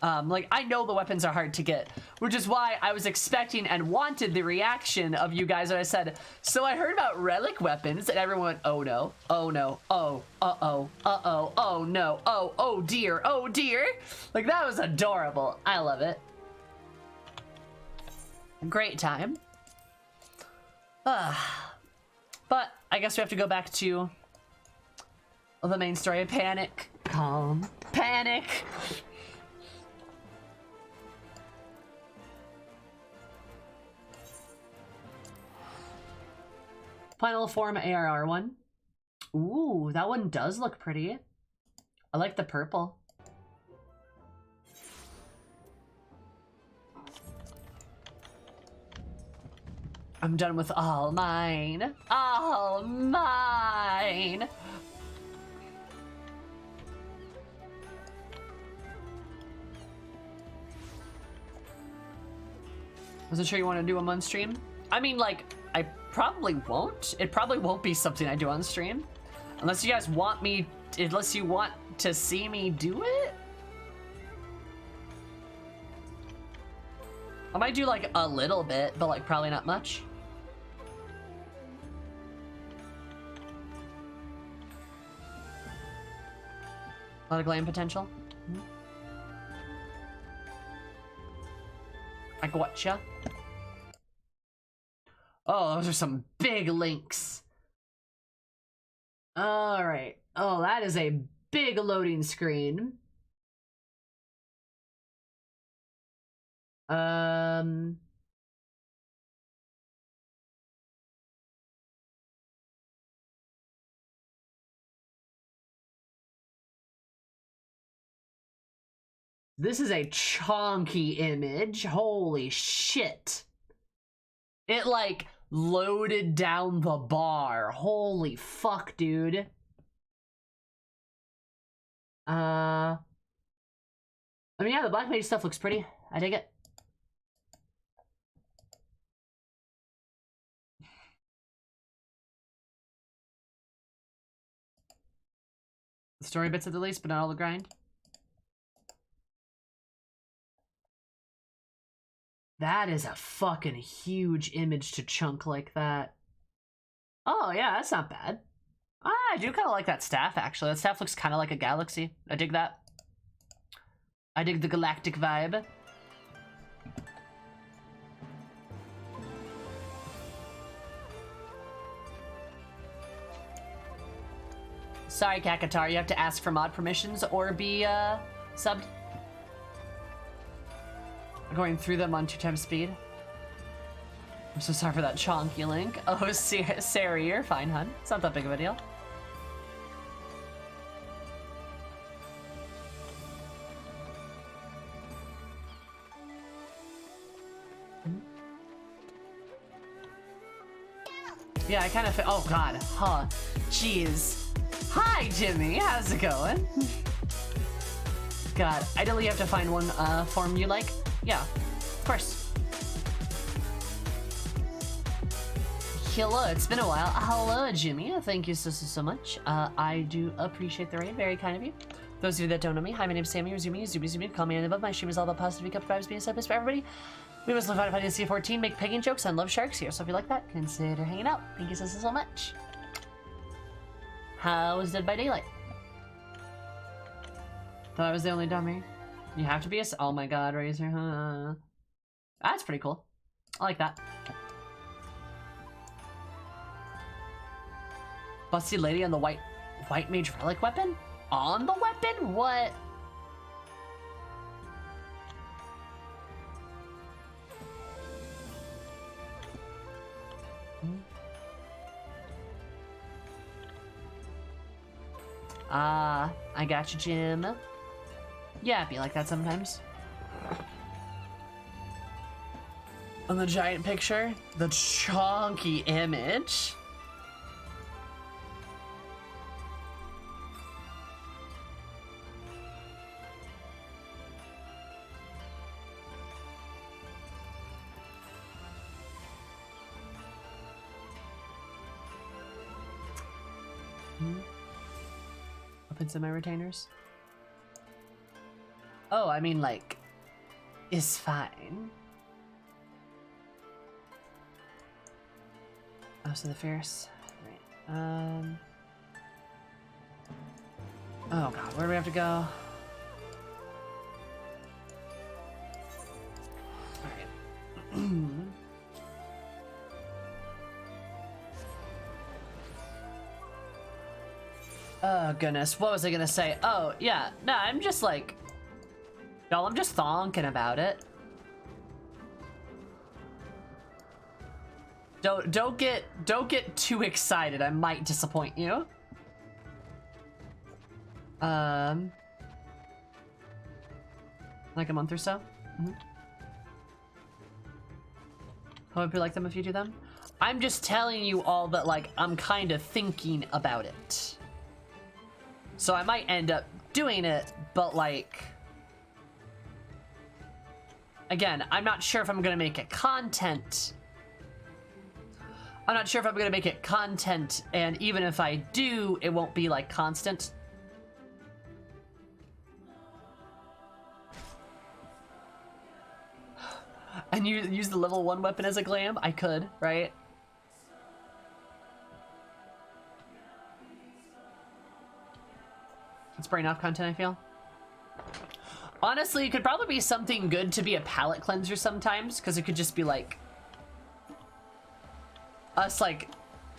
Like, I know the weapons are hard to get, which is why I was expecting and wanted the reaction of you guys when I said, so I heard about relic weapons, and everyone went, oh no, oh no, oh, uh-oh, uh-oh, oh no, oh dear, oh dear. Like, that was adorable. I love it. Great time. But I guess we have to go back to the main story. Panic. Calm. Panic. Final form ARR one. Ooh, that one does look pretty. I like the purple. I'm done with all mine. All mine. Wasn't sure you want to do them on stream. I mean, like, I probably won't. It probably won't be something I do on stream. Unless you guys want me, unless you want to see me do it. I might do like a little bit, but like probably not much. A lot of glam potential. I gotcha. Oh, those are some big links. All right. Oh, that is a big loading screen. This is a chunky image. Holy shit. It, like, loaded down the bar. Holy fuck, dude. I mean, yeah, the Black Mage stuff looks pretty. I dig it. The story bits at the least, but not all the grind. That is a fucking huge image to chunk like that. Oh, yeah, that's not bad. I do kind of like that staff, actually. That staff looks kind of like a galaxy. I dig that. I dig the galactic vibe. Sorry, Kakatar, you have to ask for mod permissions or be, subbed. Going through them on 2x speed. I'm so sorry for that chonky link. Oh, Sarah, you're fine, hun. It's not that big of a deal. Yeah, I kind of feel. Oh God, huh? Jeez. Hi, Jimmy. How's it going? God, ideally you have to find one form you like. Yeah, of course. Hello, it's been a while. Hello, Jimmy. Thank you so much. I do appreciate the raid. Very kind of you. Those of you that don't know me, hi, my name's Sammy, or Zoomizoomi. Call me above. My stream is all about positive cup vibes, being a for everybody. We must live out of C14, make pegging jokes, and love sharks here. So if you like that, consider hanging out. Thank you so much. How was Dead by Daylight? Thought I was the only dummy. You have to be a. Oh my God, Razor, huh? That's pretty cool. I like that. Busty lady on the white mage relic weapon? On the weapon? What? I got you, Jim. Yeah, it'd be like that sometimes. On the giant picture, the chunky image. Open some of my retainers. Oh, I mean, like, is fine. Oh, so the fierce. Right. Oh God, where do we have to go? Alright. Oh goodness, what was I gonna say? Oh yeah, no, I'm just like, y'all, I'm just thonking about it. Don't get too excited. I might disappoint you. Like a month or so. Hope you like them if you do them. I'm just telling you all that, like, I'm kind of thinking about it. So I might end up doing it, but like, again, I'm not sure if I'm gonna make it content. I'm not sure if I'm gonna make it content, and even if I do, it won't be like constant. And you use the level 1 weapon as a glam? I could, right? It's brain off content, I feel. Honestly, it could probably be something good to be a palate cleanser sometimes, because it could just be like us, like,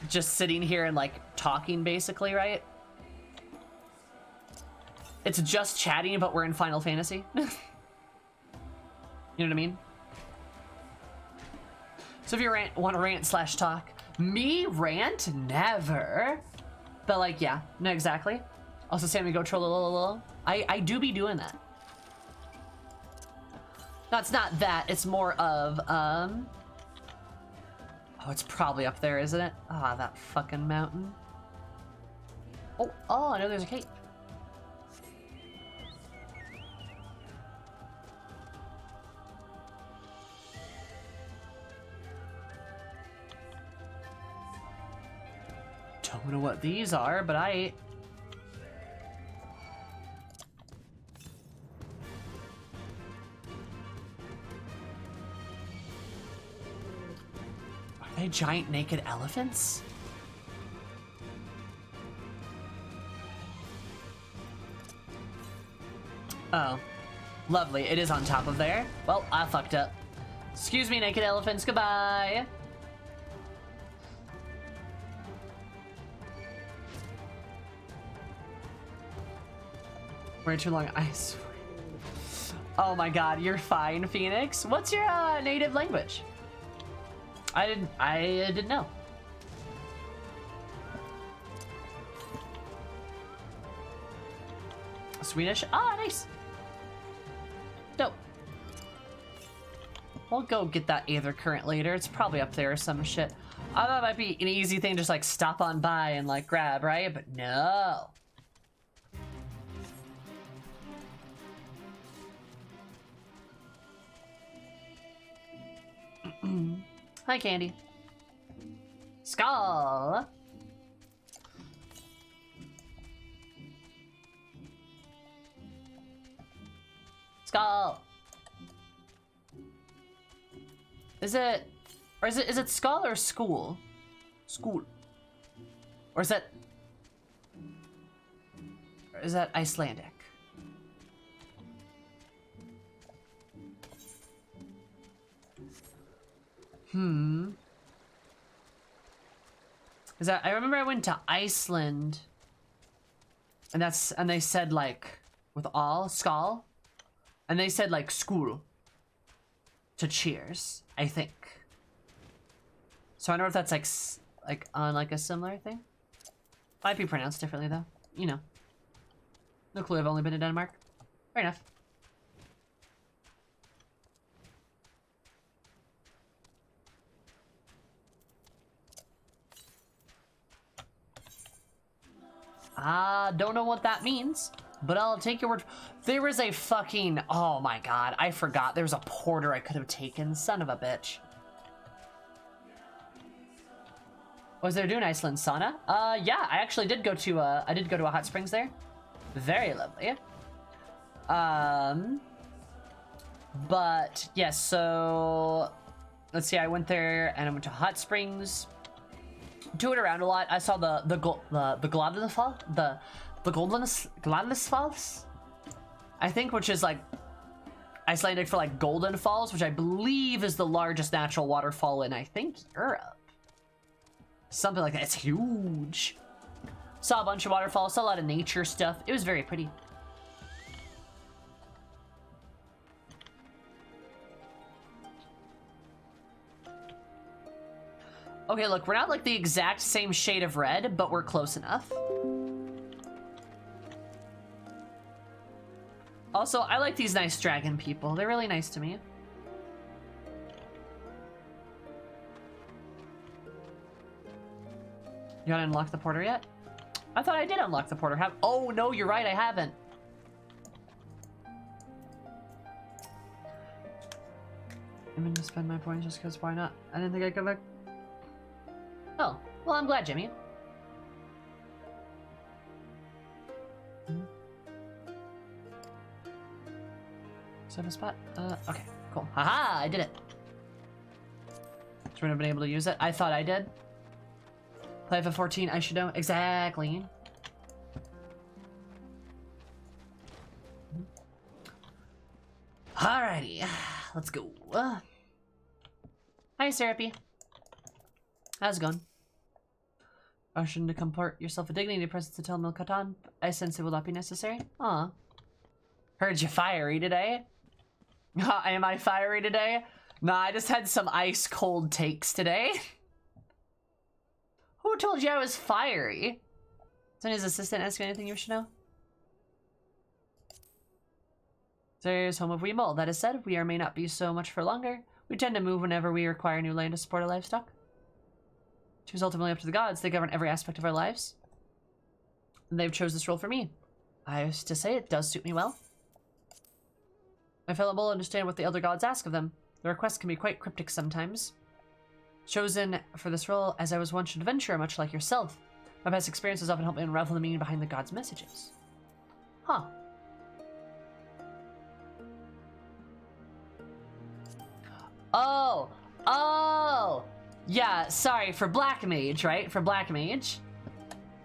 just sitting here and like talking, basically, right? It's just chatting, but we're in Final Fantasy. You know what I mean? So if you want to rant / talk, me rant? Never. But like, yeah, no, exactly. Also, Sammy, go troll a little. I do be doing that. No, it's not that. It's more of, Oh, it's probably up there, isn't it? Ah, that fucking mountain. Oh, I know there's a cave. Don't know what these are, but I... Are they giant naked elephants? Oh. Lovely. It is on top of there. Well, I fucked up. Excuse me, naked elephants. Goodbye. Way too long. I swear. Oh my god, you're fine, Phoenix. What's your native language? I didn't know. Swedish? Ah, nice. Dope. We'll go get that Aether Current later. It's probably up there or some shit. I thought it might be an easy thing, just like stop on by and like grab, right? But no. Hi, Candy. Skull. Skull. Is it skull or school? School. Or is that Icelandic? Is that, I remember I went to Iceland and they said like with all skull and they said like school to cheers, I think. So I don't know if that's like on like a similar thing. Might be pronounced differently though. You know. No clue, I've only been to Denmark. Fair enough. Don't know what that means, but I'll take your word. There was a fucking, oh my god, I forgot. There was a porter I could have taken, son of a bitch. Was there doing Iceland sauna? Yeah, I actually did go to a hot springs there. Very lovely. But yes, so let's see, I went there and I went to hot springs. Toured around a lot. I saw the Gladness Fall, the Gladness Falls, I think, which is like Icelandic for like Golden Falls, which I believe is the largest natural waterfall in, I think, Europe. Something like that. It's huge. Saw a bunch of waterfalls, saw a lot of nature stuff. It was very pretty. Okay, look, we're not like the exact same shade of red, but we're close enough. Also, I like these nice dragon people. They're really nice to me. You haven't unlocked the porter yet? I thought I did unlock the porter. Oh, no, you're right, I haven't. I'm gonna spend my points just because why not? I didn't think I'd come back. Oh, well, I'm glad, Jimmy. Is that a spot? Okay, cool. Haha, I did it. Should we have been able to use it? I thought I did. Play for 14, I should know. Exactly. Alrighty, let's go. Hi, Serapi. How's it going? Russian to comport yourself a dignity presence to tell Milkatan. I sense it will not be necessary. Aw. Heard you fiery today. Am I fiery today? Nah, I just had some ice cold takes today. Who told you I was fiery? Is his assistant ask you anything you should know? There's home of Weemul. That is said, we may not be so much for longer. We tend to move whenever we require new land to support our livestock. Choose ultimately up to the gods. They govern every aspect of our lives. And they've chose this role for me. I used to say it does suit me well. My fellow mole understand what the elder gods ask of them. The requests can be quite cryptic sometimes. Chosen for this role as I was once an adventurer, much like yourself. My past experiences often help me unravel the meaning behind the gods' messages. Huh. Oh! Yeah, sorry, for Black Mage, right? For Black Mage.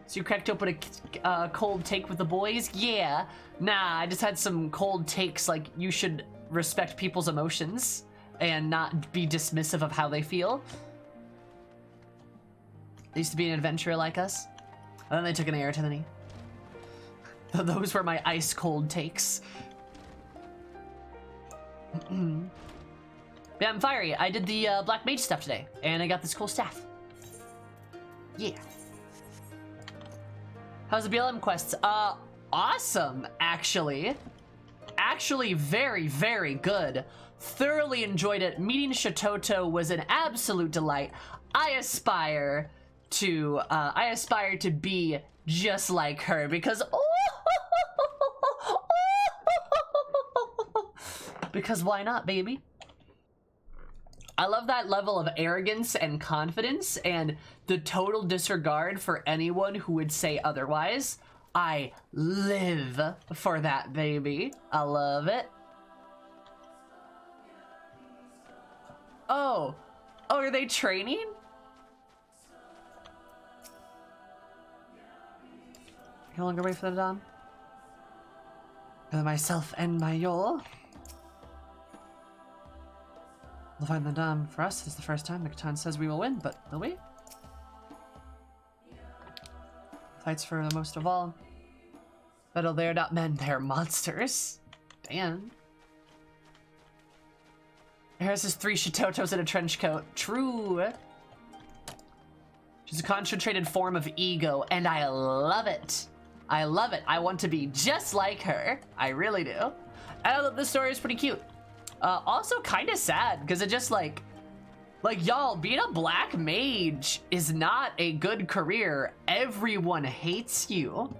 So you cracked open a cold take with the boys? Yeah. Nah, I just had some cold takes, like, you should respect people's emotions and not be dismissive of how they feel. They used to be an adventurer like us. And then they took an arrow to the knee. Those were my ice cold takes. Yeah, I'm fiery. I did the Black Mage stuff today, and I got this cool staff. Yeah. How's the BLM quests? Awesome, actually. Actually, very, very good. Thoroughly enjoyed it. Meeting Shatoto was an absolute delight. I aspire to be just like her because because why not, baby? I love that level of arrogance and confidence and the total disregard for anyone who would say otherwise. I live for that, baby. I love it. Oh, are they training? No longer wait for the dawn. Myself and my Yol. We'll find the dawn for us. It's the first time the Catan says we will win, but will we? Fights for the most of all. But they're not men, they're monsters. Damn. Here's his 3 Shatotos in a trench coat. True. She's a concentrated form of ego, and I love it. I love it. I want to be just like her. I really do. And I love this story is pretty cute. Also kind of sad, because it just like y'all, being a black mage is not a good career. Everyone hates you.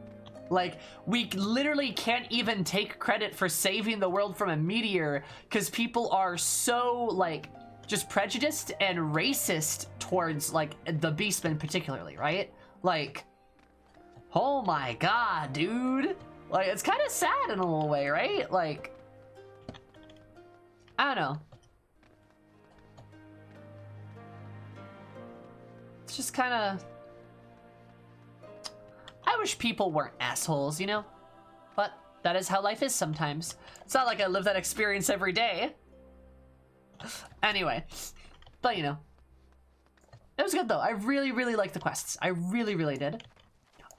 Like, we literally can't even take credit for saving the world from a meteor because people are so, like, just prejudiced and racist towards, like, the Beastmen particularly, right? Like, oh my god, dude. Like, it's kind of sad in a little way, right? Like, I don't know. It's just kind of... I wish people weren't assholes, you know? But that is how life is sometimes. It's not like I live that experience every day. Anyway, but you know. It was good though. I really, really liked the quests. I really, really did.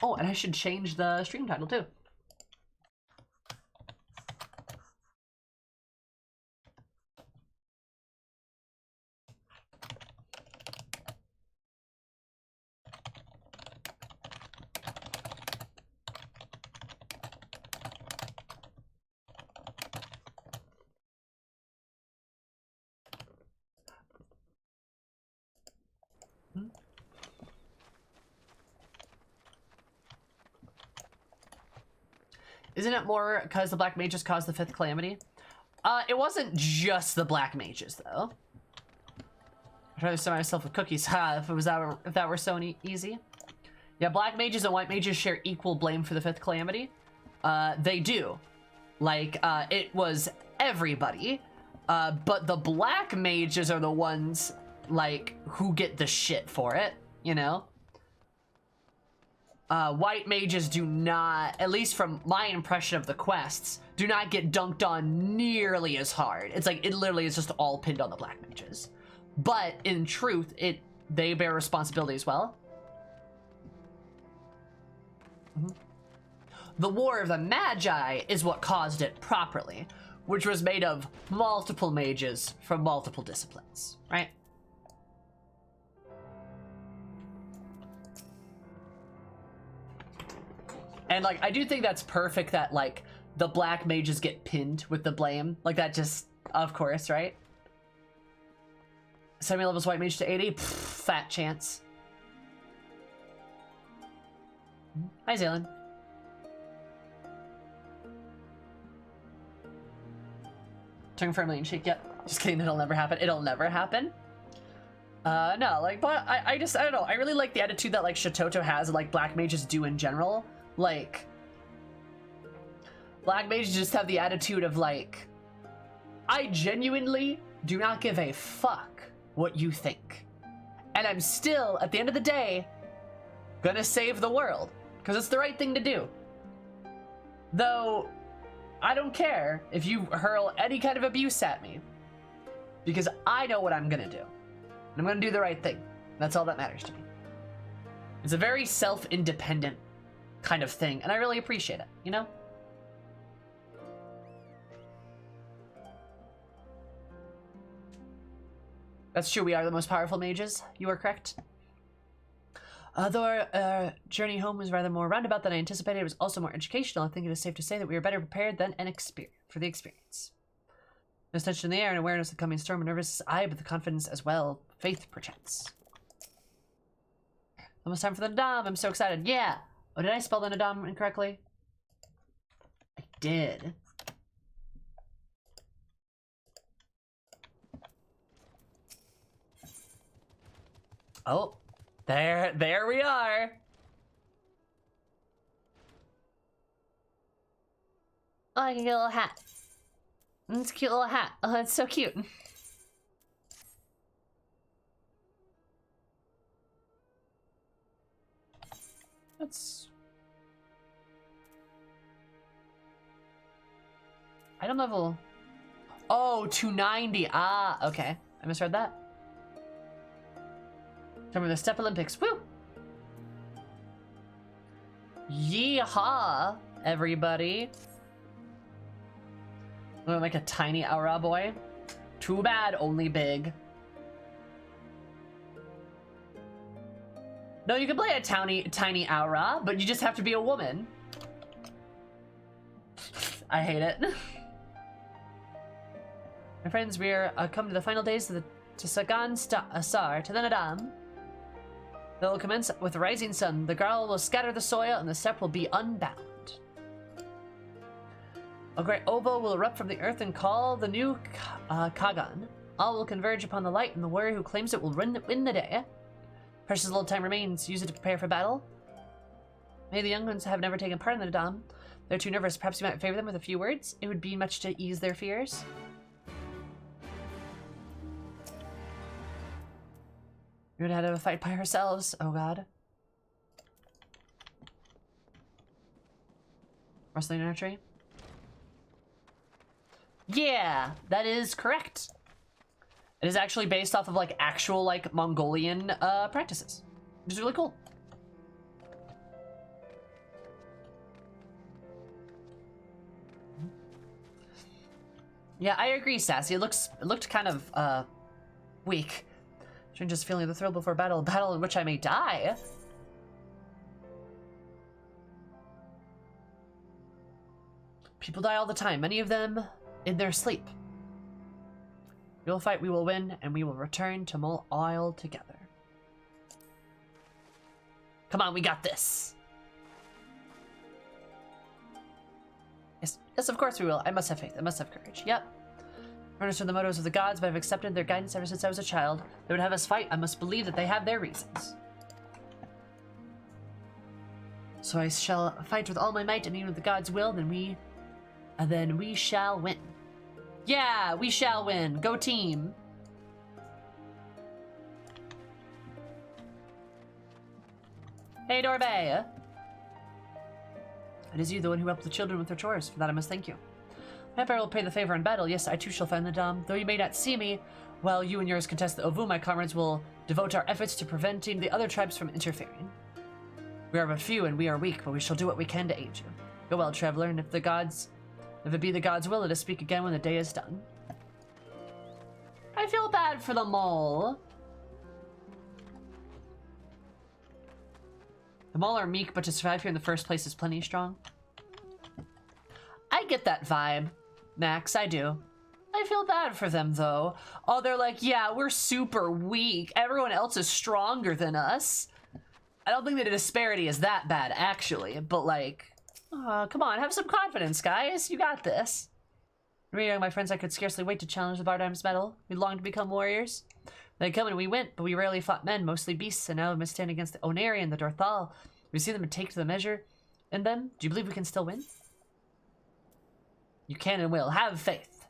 Oh, and I should change the stream title too. Isn't it more because the Black Mages caused the 5th calamity? It wasn't just the Black Mages, though. I tried to sell myself with cookies. Ha, if that were so easy. Yeah, Black Mages and White Mages share equal blame for the 5th calamity. They do. Like, it was everybody. But the Black Mages are the ones, like, who get the shit for it, you know? White mages do not, at least from my impression of the quests, do not get dunked on nearly as hard. It's like, it literally is just all pinned on the black mages. But in truth, they bear responsibility as well. The War of the Magi is what caused it properly, which was made of multiple mages from multiple disciplines, right? And, like, I do think that's perfect that, like, the black mages get pinned with the blame. Like that just, of course, right? Semi-levels white mage to 80? Pfft, fat chance. Hi, Zaylen. Turn firmly and shake. Yep. Just kidding. It'll never happen. It'll never happen. No, like, but I don't know. I really like the attitude that, like, Shitoto has, and, like, black mages do in general. Like, black mages just have the attitude of, like, I genuinely do not give a fuck what you think. And I'm still, at the end of the day, gonna save the world. Because it's the right thing to do. Though, I don't care if you hurl any kind of abuse at me. Because I know what I'm gonna do. And I'm gonna do the right thing. That's all that matters to me. It's a very self-independent kind of thing, and I really appreciate it, you know? That's true, we are the most powerful mages. You are correct. Though our journey home was rather more roundabout than I anticipated, it was also more educational. I think it is safe to say that we were better prepared than for the experience. No tension in the air and awareness of the coming storm, and nervous as I, but the confidence as well. Faith, perchance. Almost time for the Nadam. I'm so excited. Yeah! Oh, did I spell the Nadam incorrectly? I did. Oh. There we are. Oh, I can get a little hat. It's a cute little hat. Oh, that's so cute. That's... Item level. Oh, 290. Ah, okay. I misread that. Time for the Step Olympics. Woo! Yeehaw, everybody. I'm like a tiny Aura boy. Too bad, only big. No, you can play a tiny Aura, but you just have to be a woman. I hate it. My friends, we're come to the final days of to Sagan Sar, to the Nadam. They will commence with the rising sun. The girl will scatter the soil, and the steppe will be unbound. A great ovo will erupt from the earth and call the new Kagan. All will converge upon the light, and the warrior who claims it will win the day. Precious little time remains. Use it to prepare for battle. Many of the young ones have never taken part in the Nadam. They're too nervous. Perhaps you might favor them with a few words. It would be much to ease their fears. We're gonna have a fight by ourselves. Oh god. Rustling in our tree? Yeah, that is correct. It is actually based off of like actual like Mongolian practices, which is really cool. Yeah, I agree, Sassy. It looked kind of weak. Just feeling the thrill before battle, a battle in which I may die. People die all the time, many of them in their sleep. We will fight, we will win, and we will return to Mol Isle together. Come on, we got this. Yes, of course we will. I must have faith. I must have courage. Yep. I understand the motives of the gods, but I've accepted their guidance ever since I was a child. They would have us fight. I must believe that they have their reasons. So I shall fight with all my might, and even with the gods' will, then we shall win. Yeah, we shall win. Go team. Hey, Dorbe. It is you, the one who helped the children with their chores. For that I must thank you. If I will pay the favor in battle, yes, I too shall find the Dom. Though you may not see me, while you and yours contest the Ovu, my comrades will devote our efforts to preventing the other tribes from interfering. We are but few and we are weak, but we shall do what we can to aid you. Go well, traveler, and if it be the gods' will, let us speak again when the day is done. I feel bad for the mole. The mole are meek, but to survive here in the first place is plenty strong. I I get that vibe, Max, I do. I feel bad for them, though. Oh, they're like, yeah, we're super weak. Everyone else is stronger than us. I don't think that the disparity is that bad, actually. But, like, come on, have some confidence, guys. You got this. Me and my friends, I could scarcely wait to challenge the Bardheim's medal. We longed to become warriors. They come and we went, but we rarely fought men, mostly beasts, and now we must stand against the Onari and the Dorthal. We see them and take to the measure. And then, do you believe we can still win? You can and will. Have faith.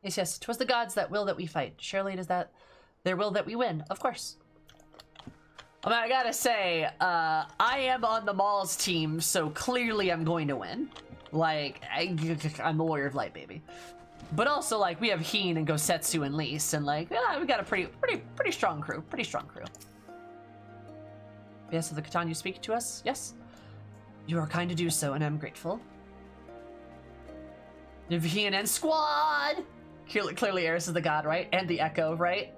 Yes, yes, 'twas the gods that will that we fight. Surely it is that their will that we win, of course. I mean, I gotta say, I am on the Maul's team, so clearly I'm going to win. Like, I'm the Warrior of Light, baby. But also, like, we have Heen and Gosetsu and Lise, and like, yeah, we got a pretty strong crew. Pretty strong crew. Yes, of the Catan you speak to us? Yes. You are kind to do so, and I'm grateful. Heen and Squad! Clearly Eris is the god, right? And the Echo, right?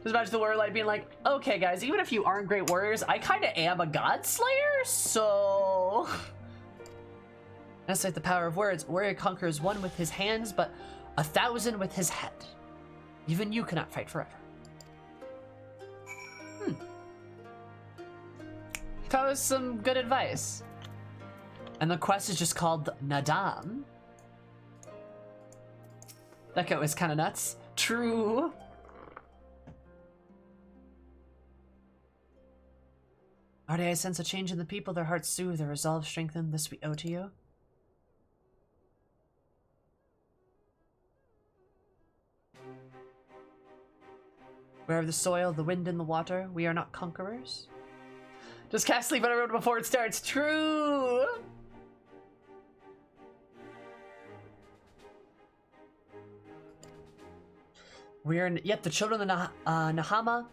Just imagine the warrior light being like, okay guys, even if you aren't great warriors, I kind of am a god slayer, so... That's like the power of words. Warrior conquers one with his hands, but 1,000 with his head. Even you cannot fight forever. That was some good advice. And the quest is just called Nadam. That guy was kind of nuts. True. Already I sense a change in the people, their hearts soothe, their resolve strengthen, this we owe to you. We are the soil, the wind, and the water. We are not conquerors. Just cast sleep on everyone before it starts. True! We are yet the children of the Nahama.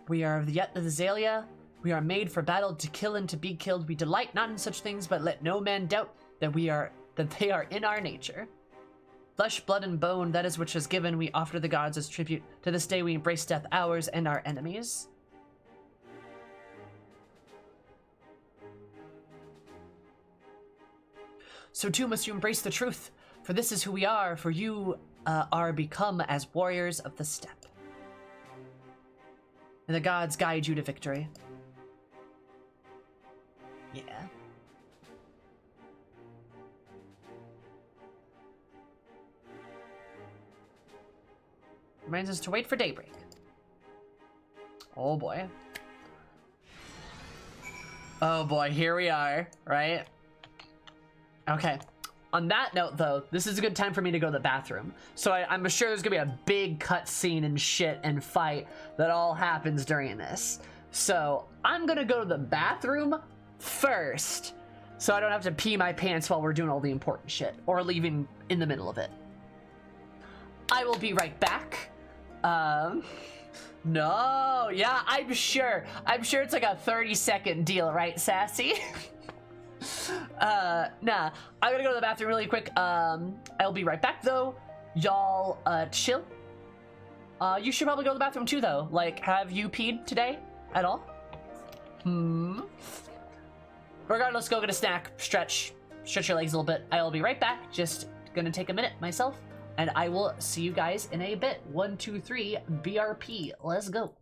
We are yet the Zalia. We are made for battle, to kill and to be killed. We delight not in such things, but let no man doubt that they are in our nature. Flesh, blood, and bone, that is which is given, we offer the gods as tribute. To this day we embrace death, ours and our enemies. So too must you embrace the truth, for this is who we are, for you are become as warriors of the steppe. And the gods guide you to victory. Yeah. Reminds us to wait for daybreak. Oh boy. Oh boy, here we are, right? Okay. On that note, though, this is a good time for me to go to the bathroom. So I'm sure there's gonna be a big cutscene and shit and fight that all happens during this. So I'm gonna go to the bathroom first, so I don't have to pee my pants while we're doing all the important shit, or leaving in the middle of it. I will be right back. No, yeah, I'm sure it's like a 30-second deal, right, Sassy? Nah, I'm gonna go to the bathroom really quick. I'll be right back, though. Y'all, chill. You should probably go to the bathroom, too, though. Like, have you peed today at all? Regardless, go get a snack, stretch your legs a little bit. I'll be right back. Just gonna take a minute myself, and I will see you guys in a bit. 1, 2, 3, BRP. Let's go.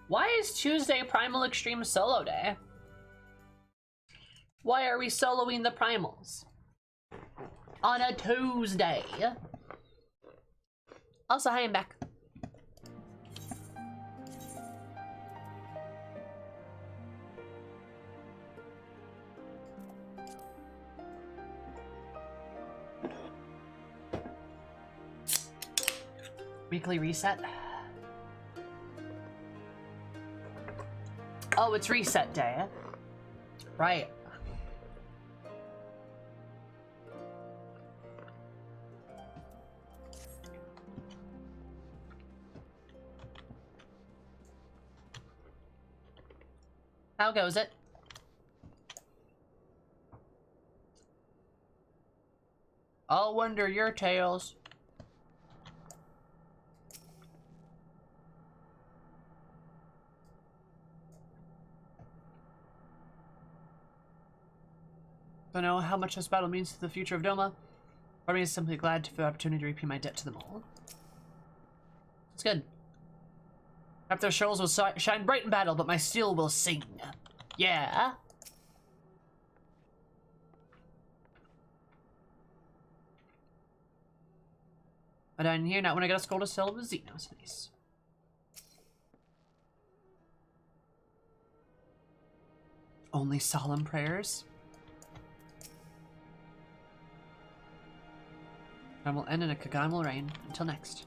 Why is Tuesday Primal Extreme Solo Day? Why are we soloing the Primals? On a Tuesday. Also, hi, I'm back. Weekly reset. Oh, it's reset day. Right. How goes it? I'll wonder your tales. Don't know how much this battle means to the future of Doma. Part of me is simply glad for the opportunity to repay my debt to them all. It's good. Perhaps their souls will shine bright in battle, but my steel will sing. Yeah. But down here, not when I got a skull to sell with Xenos. Nice. Only solemn prayers. And will end in a Kagan will reign. Until next.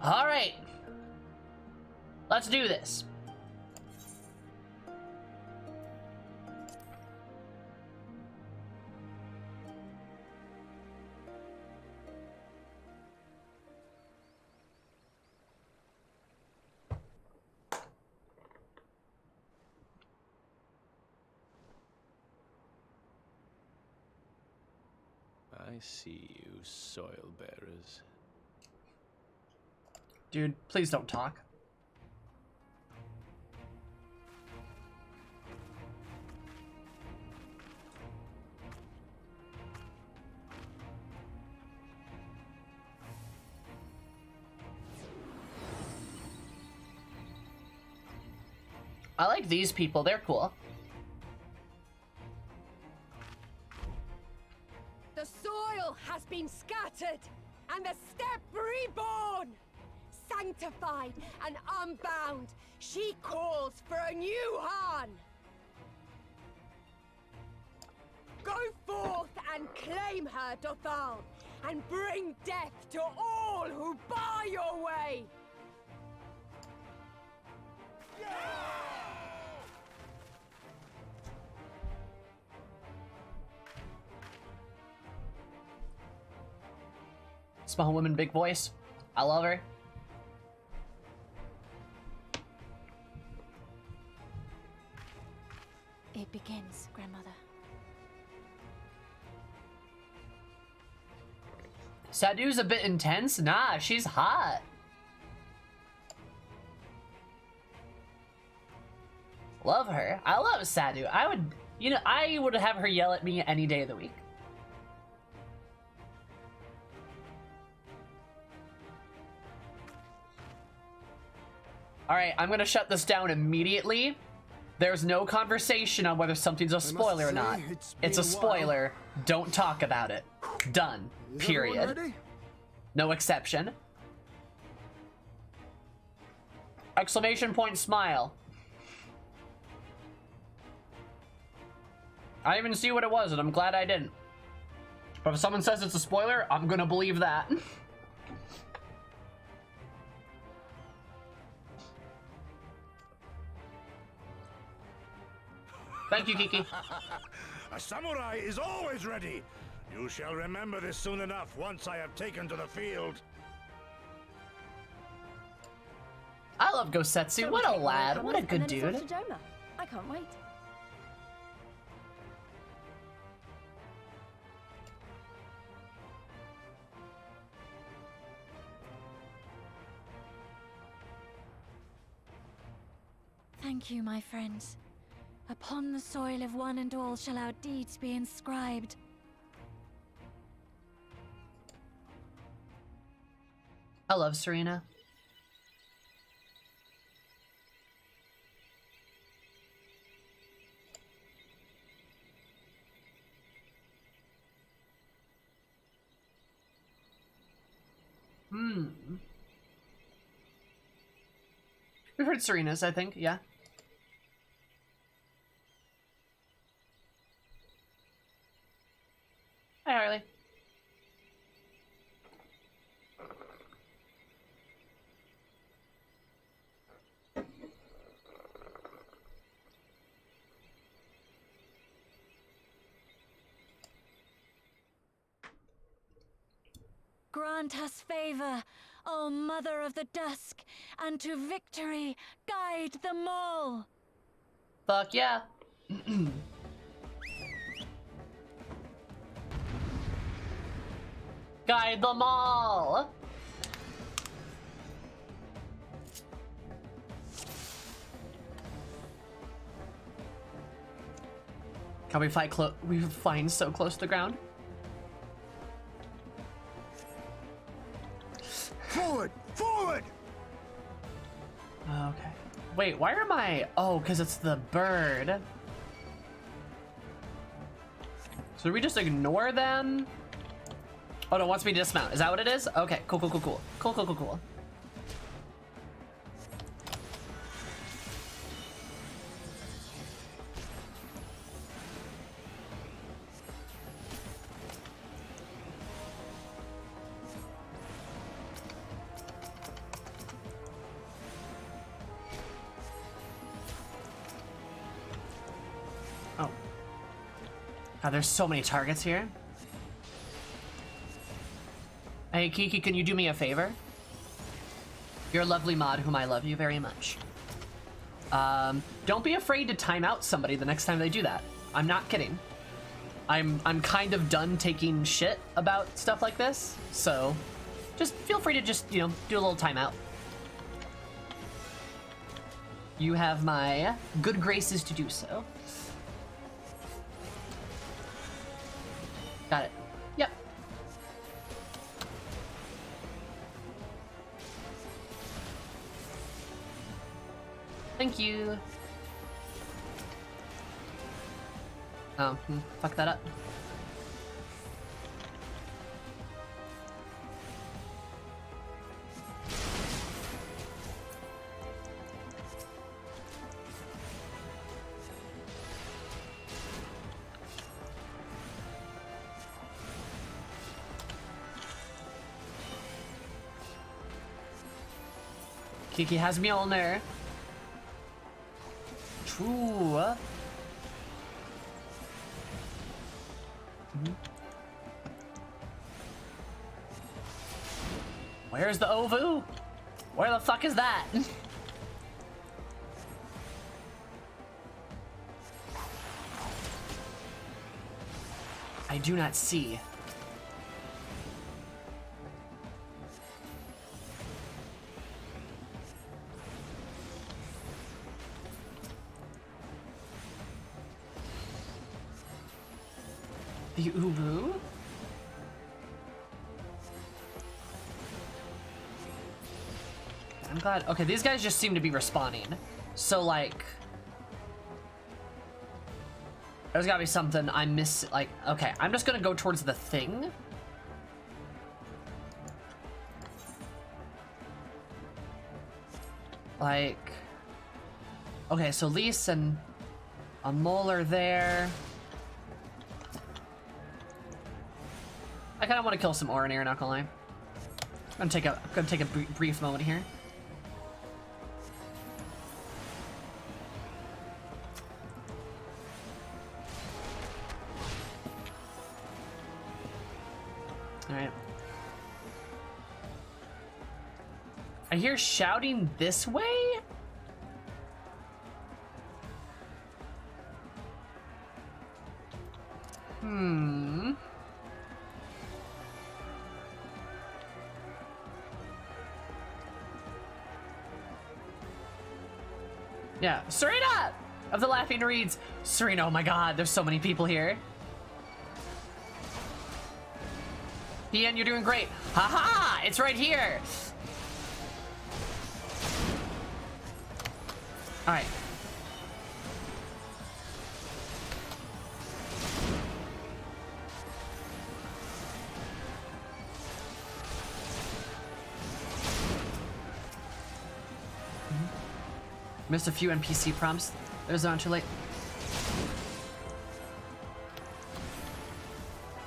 Alright. Let's do this.
I see you, soil bearers.
Dude, please don't talk. I like these people, they're cool.
The soil has been scattered, and the steppe reborn! Sanctified and unbound, she calls for a new Han! Go forth and claim her, Dothal, and bring death to all who bar your way!
Small woman, big voice. I love her.
It begins, Grandmother.
Sadu's a bit intense? Nah, she's hot. Love her. I love Sadu. I would have her yell at me any day of the week. Alright, I'm gonna shut this down immediately. There's no conversation on whether something's a spoiler or not. It's a spoiler. Don't talk about it. Done. Period. No exception. Exclamation point smile. I didn't even see what it was, and I'm glad I didn't. But if someone says it's a spoiler, I'm gonna believe that. Thank you, Kiki.
A samurai is always ready. You shall remember this soon enough once I have taken to the field.
I love Gosetsu. What a lad. What a good dude.
I can't wait. Thank you, my friends. Upon the soil of one and all shall our deeds be inscribed.
I love Serena. We've heard Serena's, I think, yeah. Hi, Harley.
Grant us favor, O Mother of the Dusk, and to victory guide them all.
Fuck yeah. Guide them all. Can we fight close? We flying so close to the ground.
Forward! Forward!
Okay. Wait, why am I... Oh, because it's the bird. So do we just ignore them? Oh, no, it wants me to dismount. Is that what it is? Okay, cool, cool, cool, cool. Cool, cool, cool, cool. Oh. God, there's so many targets here. Hey, Kiki, can you do me a favor? You're a lovely mod whom I love you very much. Don't be afraid to time out somebody the next time they do that. I'm not kidding. I'm kind of done taking shit about stuff like this, so just feel free to just, you know, do a little timeout. You have my good graces to do so. Got it. Yep. Thank you. Oh, fuck that up. Kiki has Mjolnir. True. Where's the Ovu? Where the fuck is that? I do not see. The Ubu? I'm glad. Okay, these guys just seem to be respawning. So, like... There's gotta be something I miss. Like, okay, I'm just gonna go towards the thing. Like... Okay, so Lise and a mole are there. I kind of want to kill some Oranir, not gonna lie. I'm gonna take a brief moment here. All right. I hear shouting this way. Yeah, Serena of the Laughing Reeds. Serena, oh my god, there's so many people here. Ian, you're doing great. Haha, it's right here. All right. Missed a few NPC prompts. There's on too late.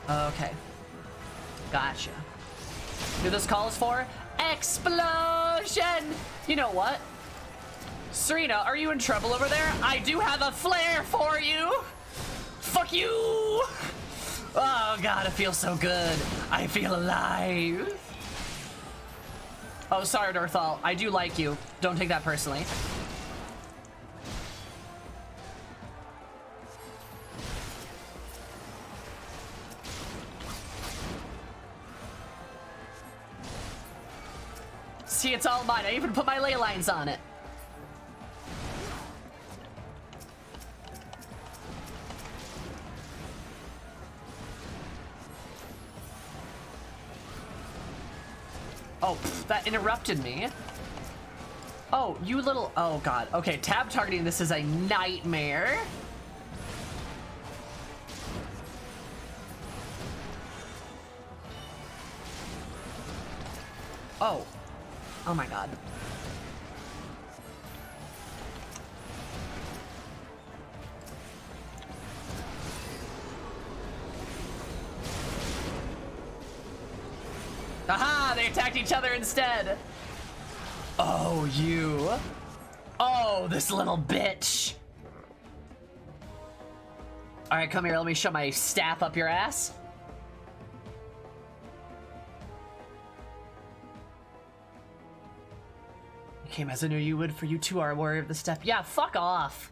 Okay. Gotcha. Who this call is for? Explosion! You know what? Serena, are you in trouble over there? I do have a flare for you! Fuck you! Oh god, it feels so good. I feel alive. Oh, sorry, Dorthal. I do like you. Don't take that personally. See, it's all mine. I even put my ley lines on it. Oh, that interrupted me. Oh, you little... Oh, God. Okay, tab targeting this is a nightmare. Oh. Oh, my God. Aha! They attacked each other instead. Oh, you. Oh, this little bitch. All right, come here. Let me shove my staff up your ass. You came as I knew you would, for you too are a warrior of the steppe. Yeah, fuck off.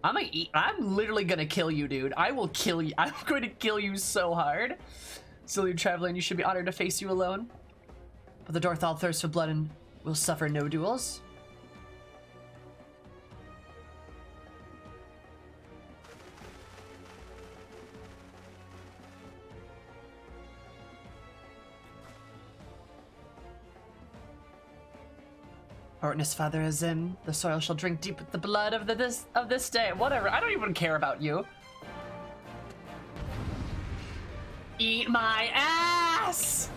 I'm literally gonna kill you, dude. I will kill you. I'm going to kill you so hard. Still, you're traveling. You should be honored to face you alone. But the Dorthal thirsts for blood and will suffer no duels. Witness, Father Azim, the soil shall drink deep with the blood of this day. Whatever. I don't even care about you. Eat my ass!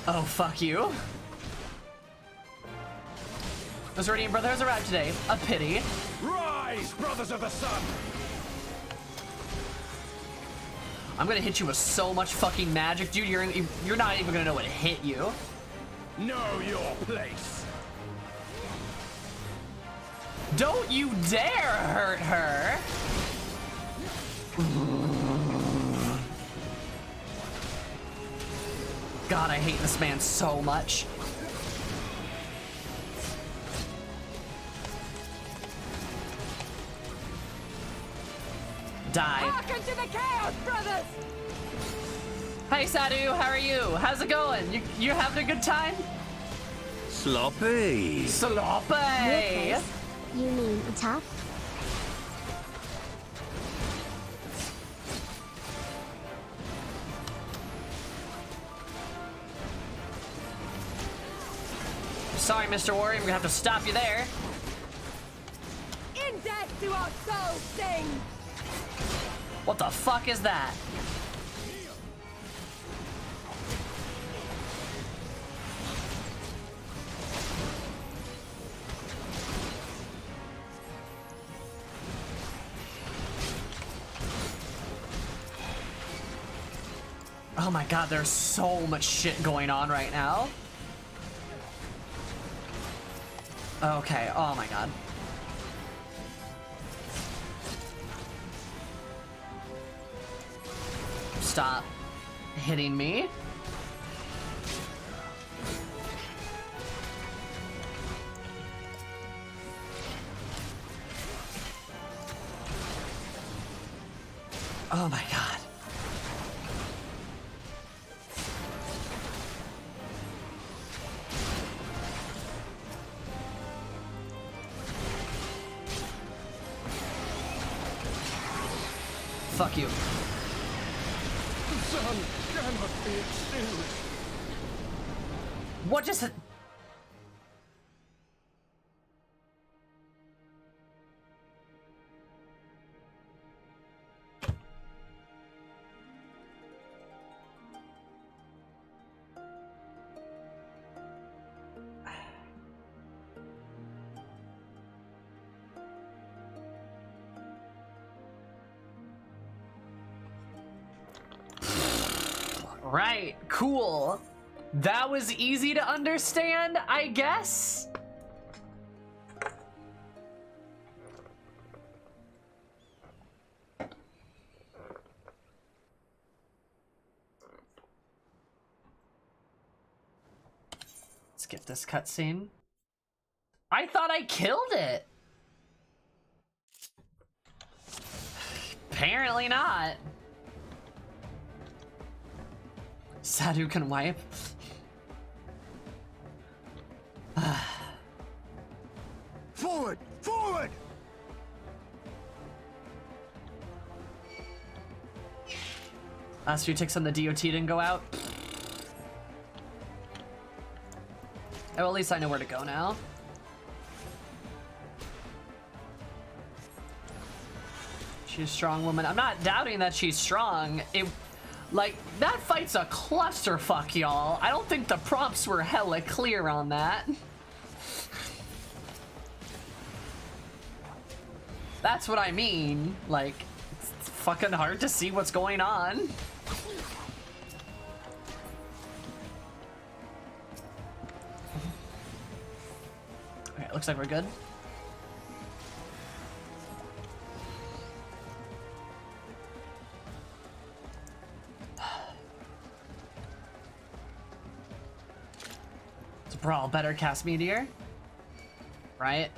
Oh, fuck you. Those Radiant Brothers arrived today. A pity.
Rise, brothers of the sun!
I'm gonna hit you with so much fucking magic, dude. You're not even gonna know what hit you.
Know your place!
Don't you dare hurt her! God, I hate this man so much. Die.
Hearken to the chaos, brothers!
Hey, Sadu, how are you? How's it going? You having a good time?
Sloppy.
Sloppy!
Your place? You mean tough?
Sorry, Mr. Warrior, we're gonna have to stop you there.
In death do our souls sing!
What the fuck is that? Oh my god, there's so much shit going on right now. Okay, oh my god. Stop hitting me. Oh my god. Fuck you.
The sun cannot be extinguished.
What just... Right, cool. That was easy to understand, I guess. Skip this cutscene. I thought I killed it. Apparently not. Sadu can wipe.
Forward! Forward!
Last few ticks on the DOT didn't go out. Oh, at least I know where to go now. She's a strong woman. I'm not doubting that she's strong. Like, that fight's a clusterfuck, y'all. I don't think the prompts were hella clear on that. That's what I mean. Like, it's fucking hard to see what's going on. Okay, looks like we're good. It's a brawl better cast Meteor. Right?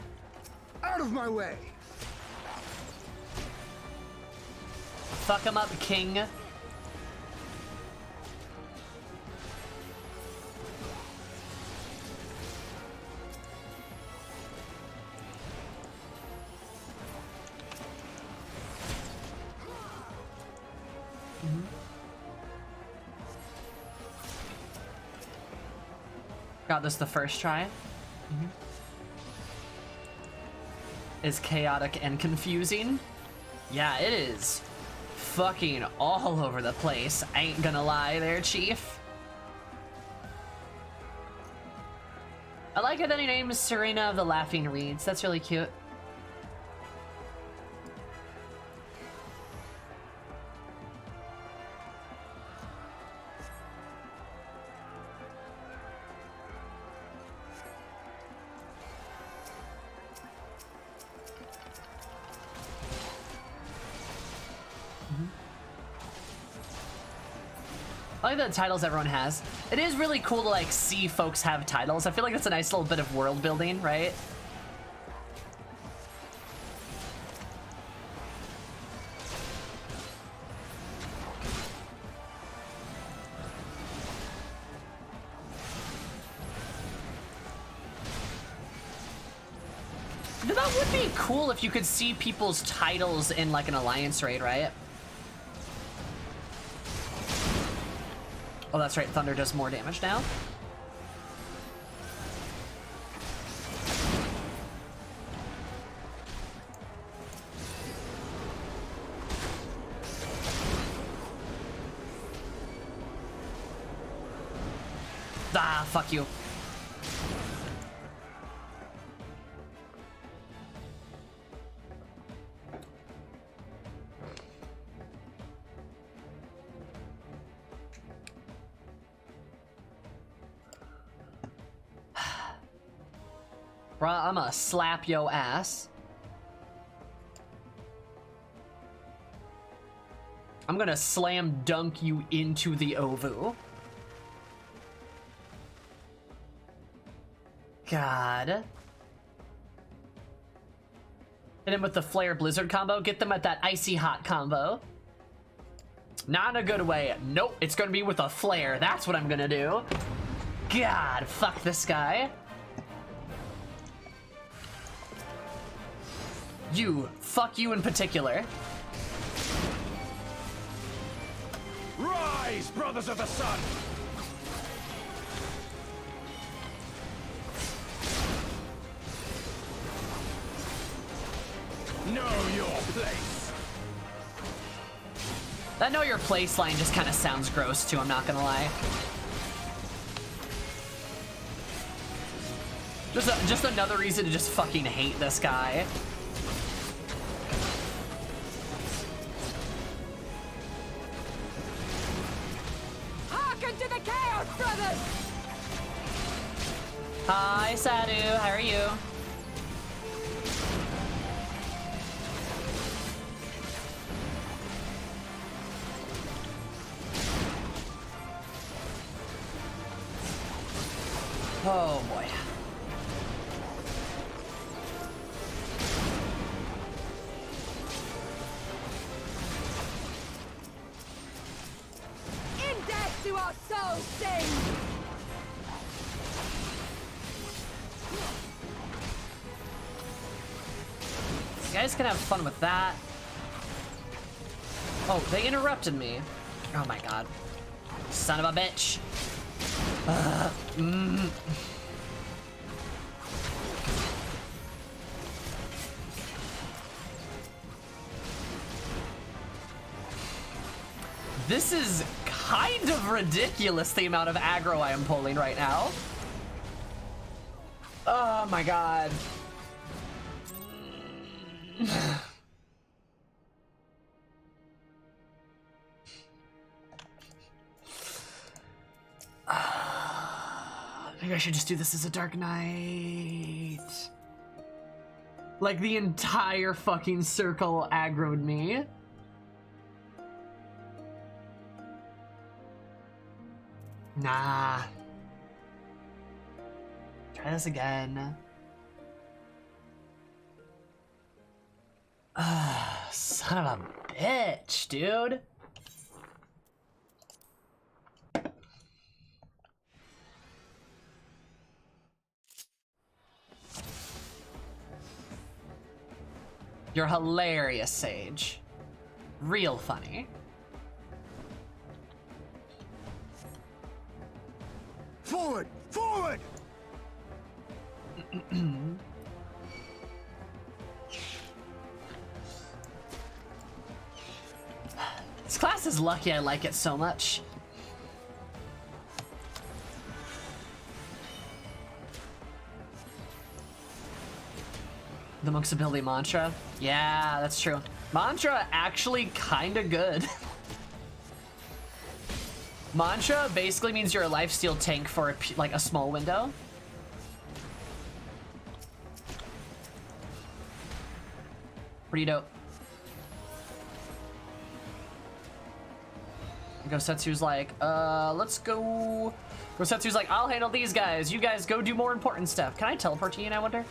Out of my way!
Fuck him up, king. Got this the first try. Is chaotic and confusing. Yeah, it is. Fucking all over the place. I ain't gonna lie there, Chief. I like it that he names Serena of the Laughing Reeds. That's really cute. I like the titles everyone has. It is really cool to like see folks have titles. I feel like that's a nice little bit of world building, right? That would be cool if you could see people's titles in like an alliance raid, right? Oh, that's right. Thunder does more damage now. Ah, fuck you. Bruh, I'ma slap yo ass. I'm gonna slam dunk you into the Ovu. God. Hit him with the Flare Blizzard combo. Get them at that Icy Hot combo. Not in a good way. Nope, it's gonna be with a Flare. That's what I'm gonna do. God, fuck this guy. You, fuck you in particular.
Rise, brothers of the sun! Know your place.
That know your place line just kind of sounds gross too, I'm not gonna lie. Just another reason to just fucking hate this guy.
To the Chaos Brothers!
Hi, Sadu. How are you? Oh, boy.
To our souls sing!
You guys can have fun with that. Oh, they interrupted me. Oh my god. Son of a bitch. This is kind of ridiculous, the amount of aggro I am pulling right now. Oh my god. Maybe I should just do this as a Dark Knight. Like the entire fucking circle aggroed me. Nah. Try this again. Son of a bitch, dude. You're hilarious, Sage. Real funny.
Forward! Forward!
This class is lucky I like it so much. The monk's ability mantra. Yeah, that's true. Mantra actually kinda good. Mantra basically means you're a lifesteal tank for like a small window. Pretty dope. Gosetsu's like, let's go. Gosetsu's like, I'll handle these guys. You guys go do more important stuff. Can I teleport to you, I wonder?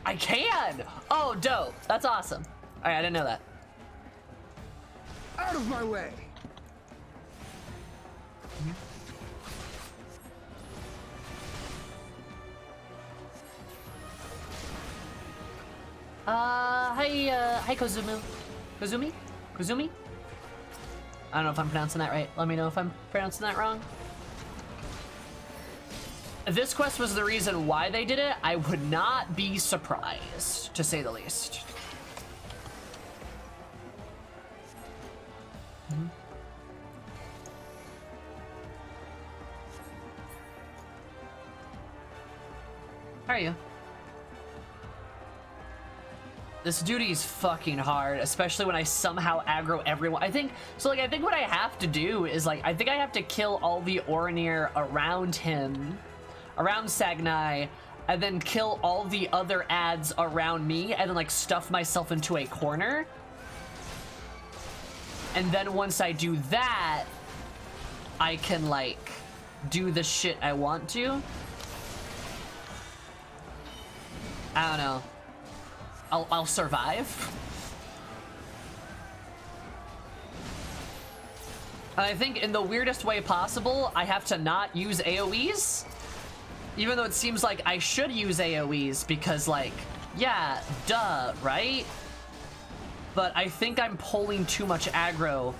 I can! Oh, dope. That's awesome. Alright, I didn't know that.
Out of my way!
Hi, Kozumu. Kozumi? Kozumi? I don't know if I'm pronouncing that right. Let me know if I'm pronouncing that wrong. If this quest was the reason why they did it, I would not be surprised, to say the least. How are you? This duty is fucking hard, especially when I somehow aggro everyone. I think what I have to do is like, I think I have to kill all the Orinir around him, around Sagnai, and then kill all the other ads around me, and then like stuff myself into a corner. And then once I do that, I can like do the shit I want to. I don't know. I'll survive. And I think in the weirdest way possible, I have to not use AoEs. Even though it seems like I should use AoEs because like, yeah, duh, right? But I think I'm pulling too much aggro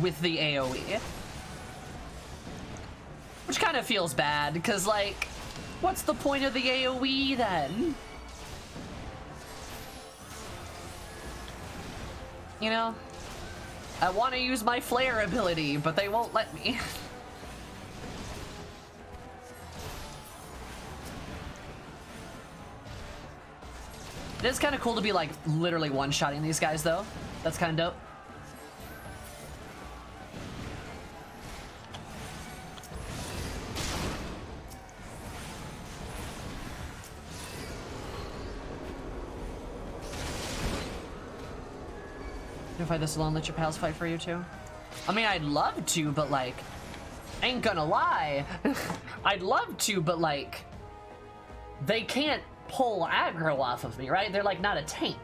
with the AoE. Which kind of feels bad, because like, what's the point of the AoE then? You know? I want to use my flare ability, but they won't let me. It is kind of cool to be like literally one-shotting these guys though. That's kind of dope. You fight this alone, let your pals fight for you too. I mean, I'd love to, but like, ain't gonna lie. I'd love to, but like, they can't pull aggro off of me, right? They're like not a tank.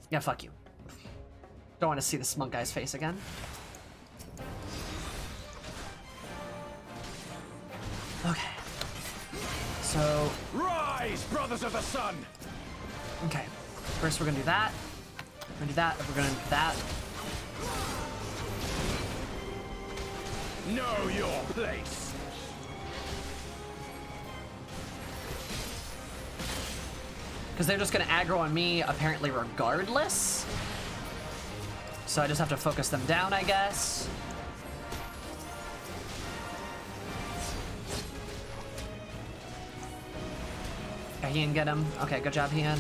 Yeah, fuck you. Don't want to see this monk guy's face again. Okay. So...
Rise, brothers of the sun!
Okay. First we're gonna do that. We're gonna do that, and we're gonna do that.
Know your place!
because they're just gonna aggro on me apparently regardless. So I just have to focus them down, I guess. Yeah, Hien, get him. Okay, good job, Hien.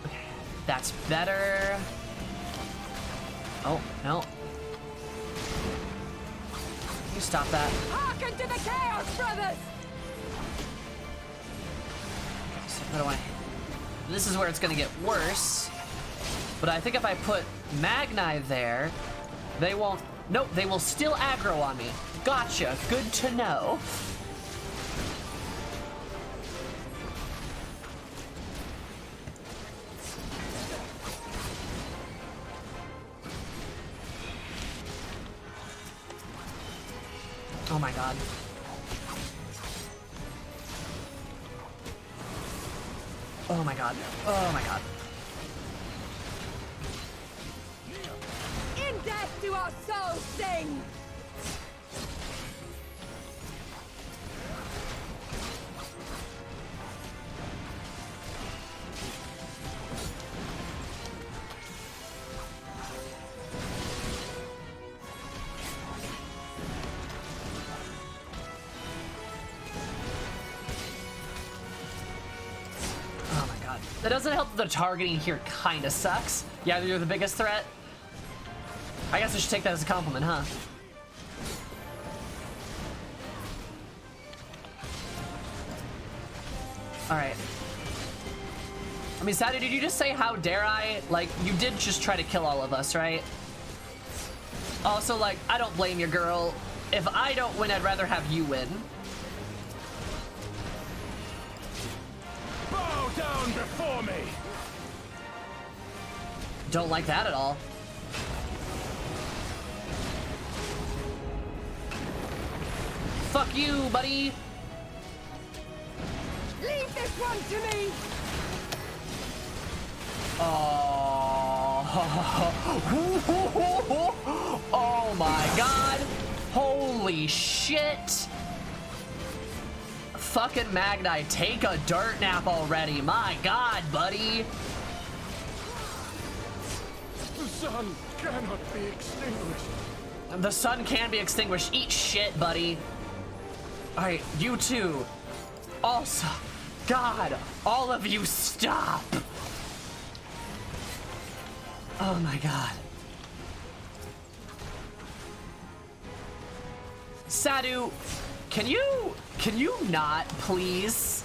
Okay, that's better. Oh, no. You stop that.
Hearken to the chaos, brothers!
So how do I... This is where it's gonna get worse. But I think if I put Magni there, they won't... Nope, they will still aggro on me. Gotcha, good to know. Oh my god. Oh my god. Oh my god.
In death do our souls sing!
Oh my god. That doesn't help that the targeting here kinda sucks. Yeah, you're the biggest threat. I guess I should take that as a compliment, huh? Alright. I mean, Sadu, did you just say how dare I? Like, you did just try to kill all of us, right? Also, like, I don't blame you, girl. If I don't win, I'd rather have you win.
Bow down before me!
Don't like that at all. Fuck you, buddy.
Leave this one to me!
Oh. Oh my god. Holy shit. Fucking Magni, take a dirt nap already. My god, buddy.
The sun cannot be extinguished.
The sun can be extinguished. Eat shit, buddy. Alright, you too. Also, God, all of you stop. Oh my god. Sadu, can you not, please?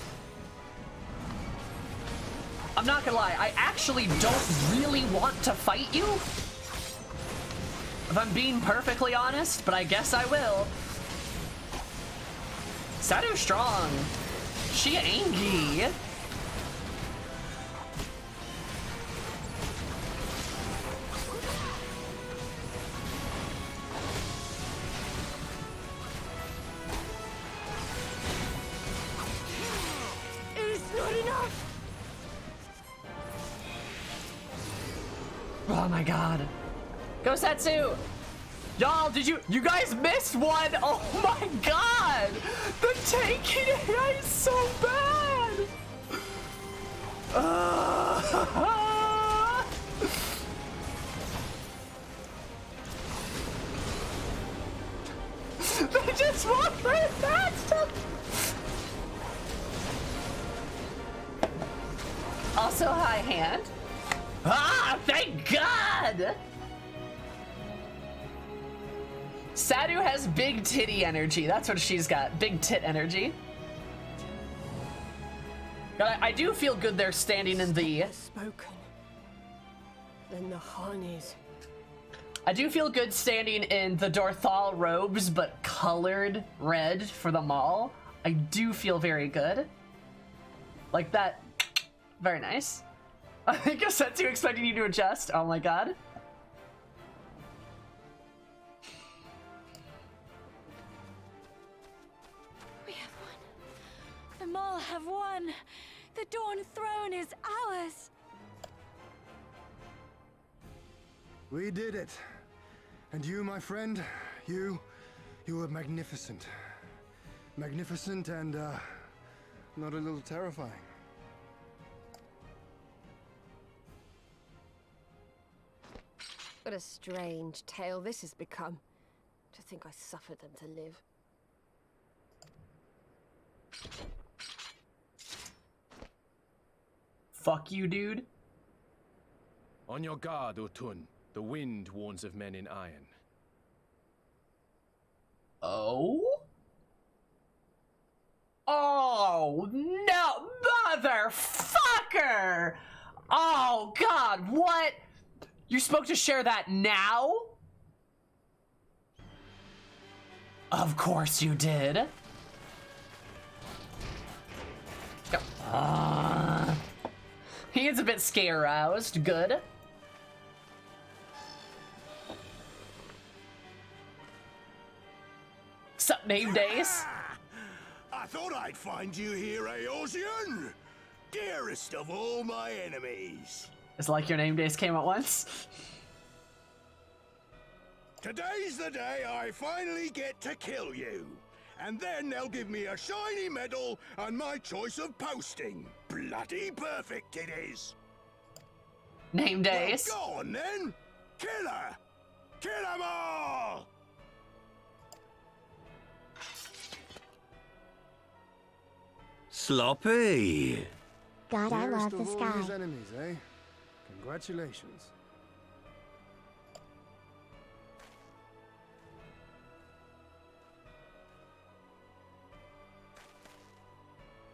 I'm not gonna lie, I actually don't really want to fight you. If I'm being perfectly honest, but I guess I will. Sadu's strong. She angry.
It's not enough!
Oh my god. Go Setsu! Y'all, you guys missed one? Oh my god! The taking AI is so bad! They just walk very fast! Also, high hand. Ah, thank God! Sadu has big titty energy. That's what she's got. Big tit energy. But I do feel good there standing in the...
Spoken. Then the Harnies.
I do feel good standing in the Dorthal robes, but colored red for the mall. I do feel very good. Like that. Very nice. I think Setsu expecting you to adjust. Oh my god.
We have won. The Maul have won. The Dawn Throne is ours.
We did it. And you, my friend, you You were magnificent. Magnificent and, not a little terrifying.
What a strange tale this has become. To think I suffered them to live.
Fuck you, dude.
On your guard, Otun. The wind warns of men in iron.
Oh? Oh, no, motherfucker! Oh, God, what? You're supposed to share that now? Of course you did. He is a bit scare-roused. Good. Sup, name days?
I thought I'd find you here, Eosian! Dearest of all my enemies.
It's like your name days came at once.
Today's the day I finally get to kill you. And then they'll give me a shiny medal and my choice of posting. Bloody perfect it is.
Name days.
Well, go on then. Kill her. Kill them all.
Sloppy.
God, I love
Dearest
the
of all
sky.
his enemies, eh? Congratulations.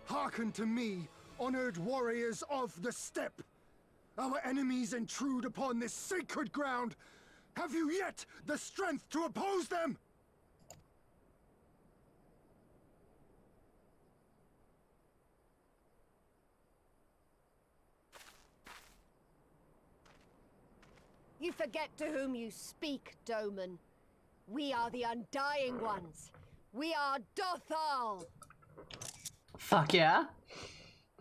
Hearken to me, honored warriors of the steppe. Our enemies intrude upon this sacred ground. Have you yet the strength to oppose them?
You forget to whom you speak, Doman. We are the Undying Ones. We are Dothal.
Fuck yeah.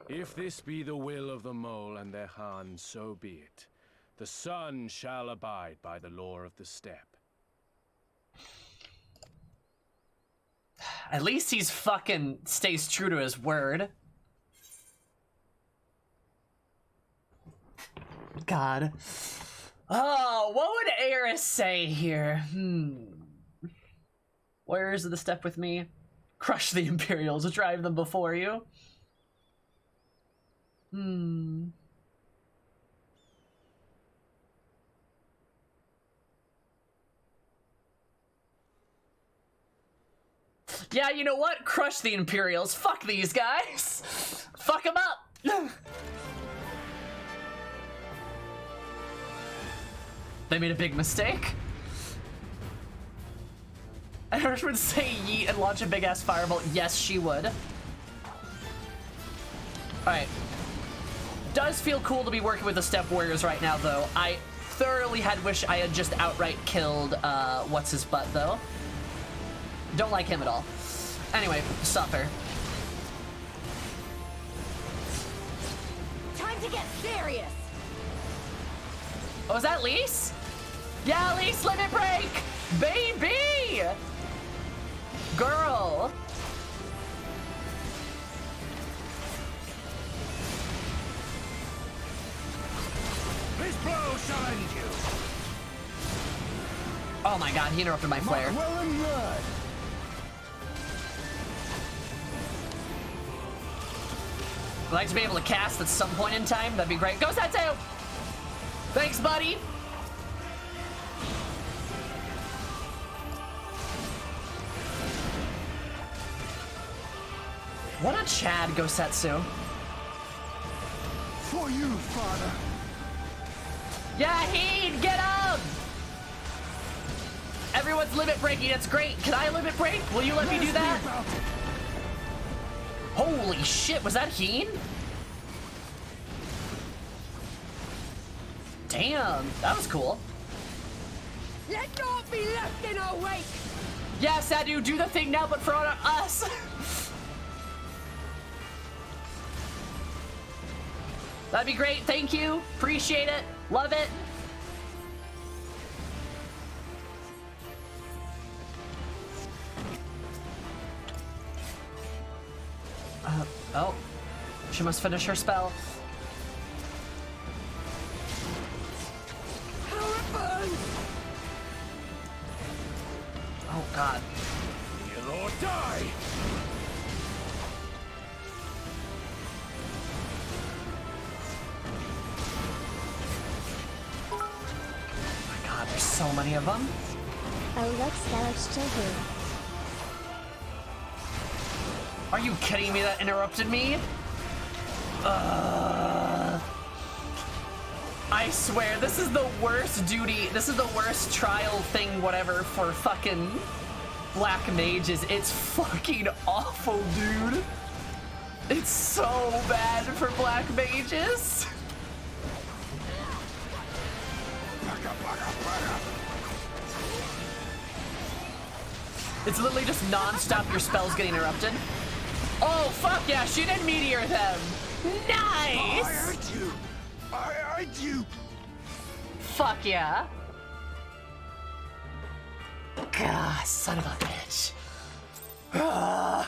If this be the will of the mole and their Khan, so be it. The sun shall abide by the law of the steppe.
At least he's fucking stays true to his word. God. Oh, what would Eris say here? Warriors of the steppe with me. Crush the Imperials, drive them before you. Yeah, you know what? Crush the Imperials. Fuck these guys. Fuck them up. They made a big mistake. I heard her say yeet and launch a big ass fireball. Yes, she would. Alright. Does feel cool to be working with the Steppe Warriors right now, though. I thoroughly had wished I had just outright killed, what's his butt, though. Don't like him at all. Anyway, suffer.
Time to get serious.
Oh, is that Lise? Yeah, Lise, limit break! Baby! Girl!
This blow shall end you.
Oh my god, he interrupted my flare.
Well and good.
I'd like to be able to cast at some point in time. That'd be great. Go Setsu! Thanks, buddy! What a Chad, Gosetsu.
For you, father.
Yahid, get him! Everyone's limit breaking, it's great. Can I limit break? Will you let me do that? Holy shit, was that Heen? Damn, that was cool.
Let naught be left in our wake.
Yeah, Sadu, do the thing now, but for us. That'd be great, thank you. Appreciate it, love it. Oh. She must finish her spell. Oh god.
Kneel or die!
Oh my god, there's so many of them.
Oh look, Skeller's still here.
Are you kidding me? That interrupted me? I swear, this is the worst duty, this is the worst trial thing, whatever, for fucking Black Mages. It's fucking awful, dude. It's so bad for Black Mages. It's literally just non-stop your spells getting interrupted. Oh, fuck yeah, she did meteor them. Nice!
I heard you! I heard you!
Fuck yeah. God, son of a bitch. I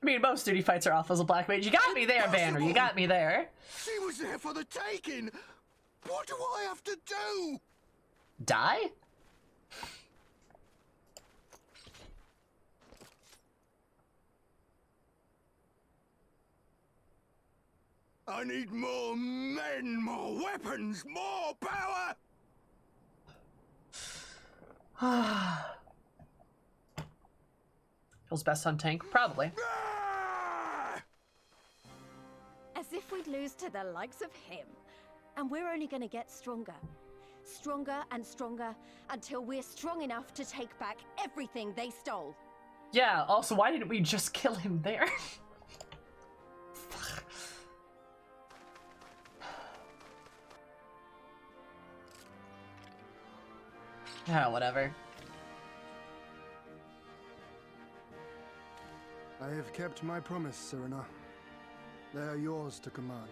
mean, most duty fights are awful as a Black Mage. You got me there, Banner. You got me there.
She was there for the taking! What do I have to do?
Die?
I need more men, more weapons, more power!
Feels best on tank? Probably.
Ah!
As if we'd lose to the likes of him. And we're only gonna get stronger. Stronger and stronger until we're strong enough to take back everything they stole.
Yeah, also, why didn't we just kill him there? Yeah, whatever.
I have kept my promise, Serena. They are yours to command.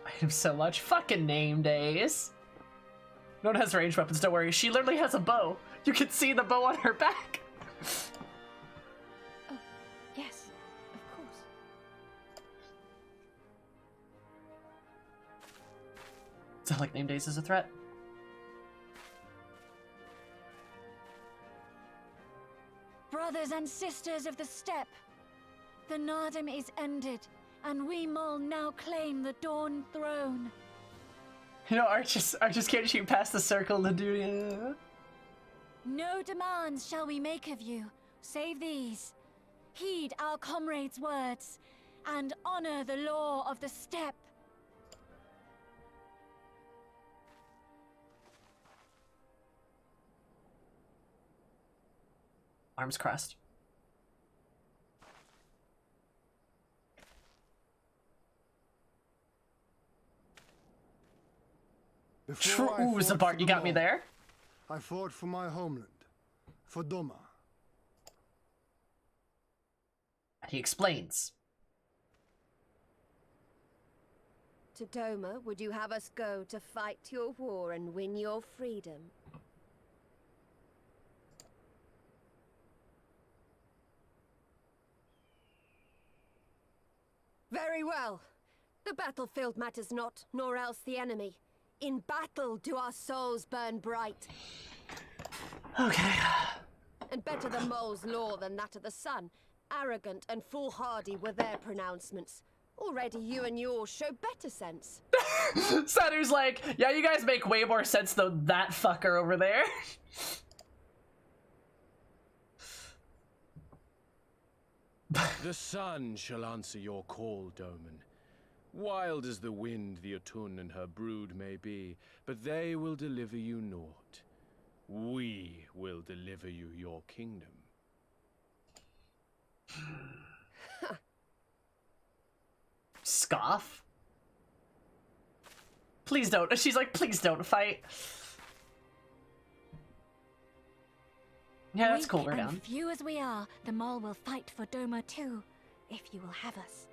I hate him so much. Fucking name days. No one has ranged weapons, don't worry. She literally has a bow. You can see the bow on her back.
Oh, yes, of course.
It's not like name days is a threat.
Brothers and sisters of the steppe, the Nardum is ended, and we Mol now claim the Dawn Throne.
You know, Archers can't shoot past the circle to do.
No demands shall we make of you, save these. Heed our comrades' words, and honor the law of the steppe.
Arms crossed. True, Zabart, you got me there.
I fought for my homeland, for Doma.
And he explains.
To Doma, would you have us go to fight your war and win your freedom? Very well. The battlefield matters not, nor else the enemy. In battle do our souls burn bright.
Okay.
And better the mole's law than that of the sun. Arrogant and foolhardy were their pronouncements. Already you and yours show better sense.
Sanu's like, yeah, you guys make way more sense than that fucker over there.
The sun shall answer your call, Doman. Wild as the wind the Atun and her brood may be, but they will deliver you naught. We will deliver you your kingdom.
Scoff? Please don't. She's like, please don't fight. Yeah, that's cool. We're down.
Few as we are, the Mole will fight for Doma too, if you will have us.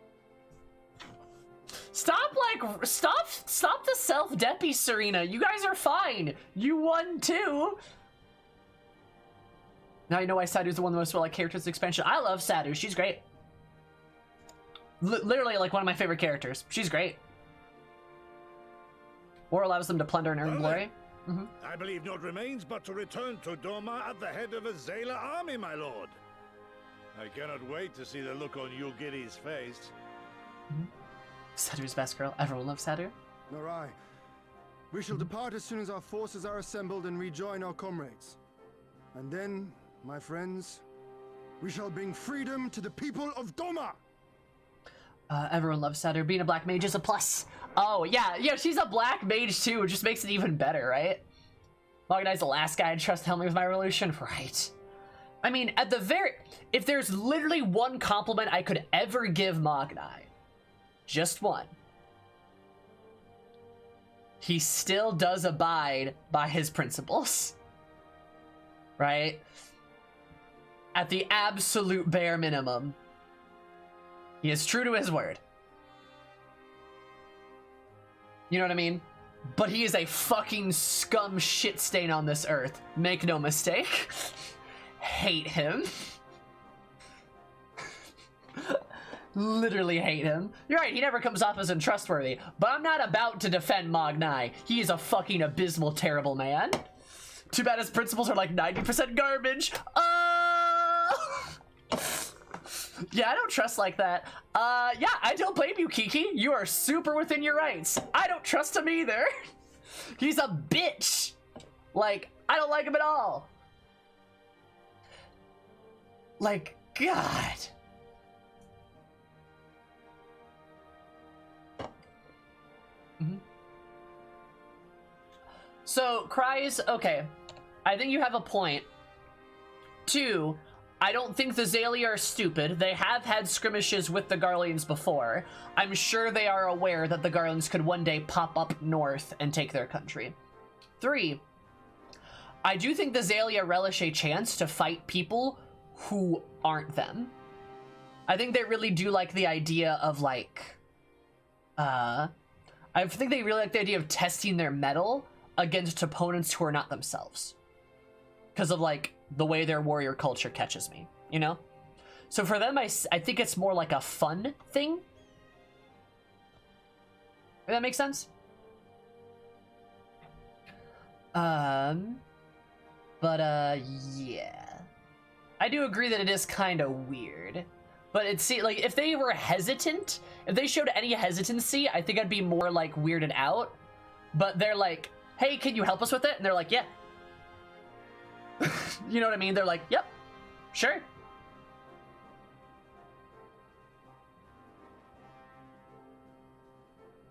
Stop the self-deppy, Serena. You guys are fine. You won too. Now you know why Sadu's the one of the most well-liked characters in expansion. I love Sadu. She's great. Literally, like, one of my favorite characters. She's great. Or allows them to plunder and earn glory.
I believe naught remains but to return to Doma at the head of a Zayla army, my lord. I cannot wait to see the look on Yulgiri's face.
Sadu's best girl. Everyone loves Sadu.
Nor I. We shall depart as soon as our forces are assembled and rejoin our comrades. And then, my friends, we shall bring freedom to the people of Doma!
Everyone loves Sadu. Being a black mage is a plus. Oh, yeah, she's a black mage too, which just makes it even better, right? Magnai's the last guy I'd trust to help me with my revolution, right? I mean, at the if there's literally one compliment I could ever give Magnai, just one, he still does abide by his principles, right? At the absolute bare minimum, he is true to his word. You know what I mean? But he is a fucking scum shit stain on this earth. Make no mistake. Hate him. Literally hate him. You're right, he never comes off as untrustworthy. But I'm not about to defend Magnai. He is a fucking abysmal, terrible man. Too bad his principles are like 90% garbage. Yeah, I don't trust like that. Yeah, I don't blame you, Kiki. You are super within your rights. I don't trust him either. He's a bitch. Like, I don't like him at all. Like, God. So, Cries, okay. I think you have a point. 2, I don't think the Zalia are stupid. They have had skirmishes with the Garleans before. I'm sure they are aware that the Garleans could one day pop up north and take their country. 3, I do think the Zalia relish a chance to fight people who aren't them. I think they really do like the idea of, like, I think they really like the idea of testing their mettle against opponents who are not themselves. Because of, like, the way their warrior culture catches me, you know? So for them, I think it's more like a fun thing. Does that make sense? Yeah. I do agree that it is kind of weird. But it's, like, if they were hesitant, if they showed any hesitancy, I think I'd be more, like, weirded out. But they're like, hey, can you help us with it? And they're like, yeah. You know what I mean? They're like, yep, sure.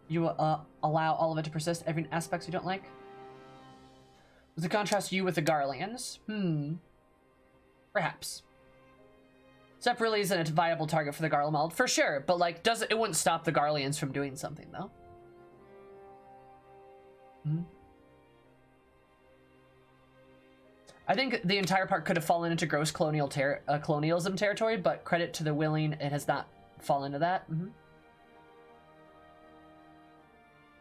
You allow all of it to persist, every aspects you don't like? Does it contrast you with the Garleans? Perhaps. Steppe really isn't a viable target for the Garlemald, for sure, but like, it wouldn't stop the Garleans from doing something, though. I think the entire park could have fallen into gross colonialism territory, but credit to the willing, it has not fallen into that.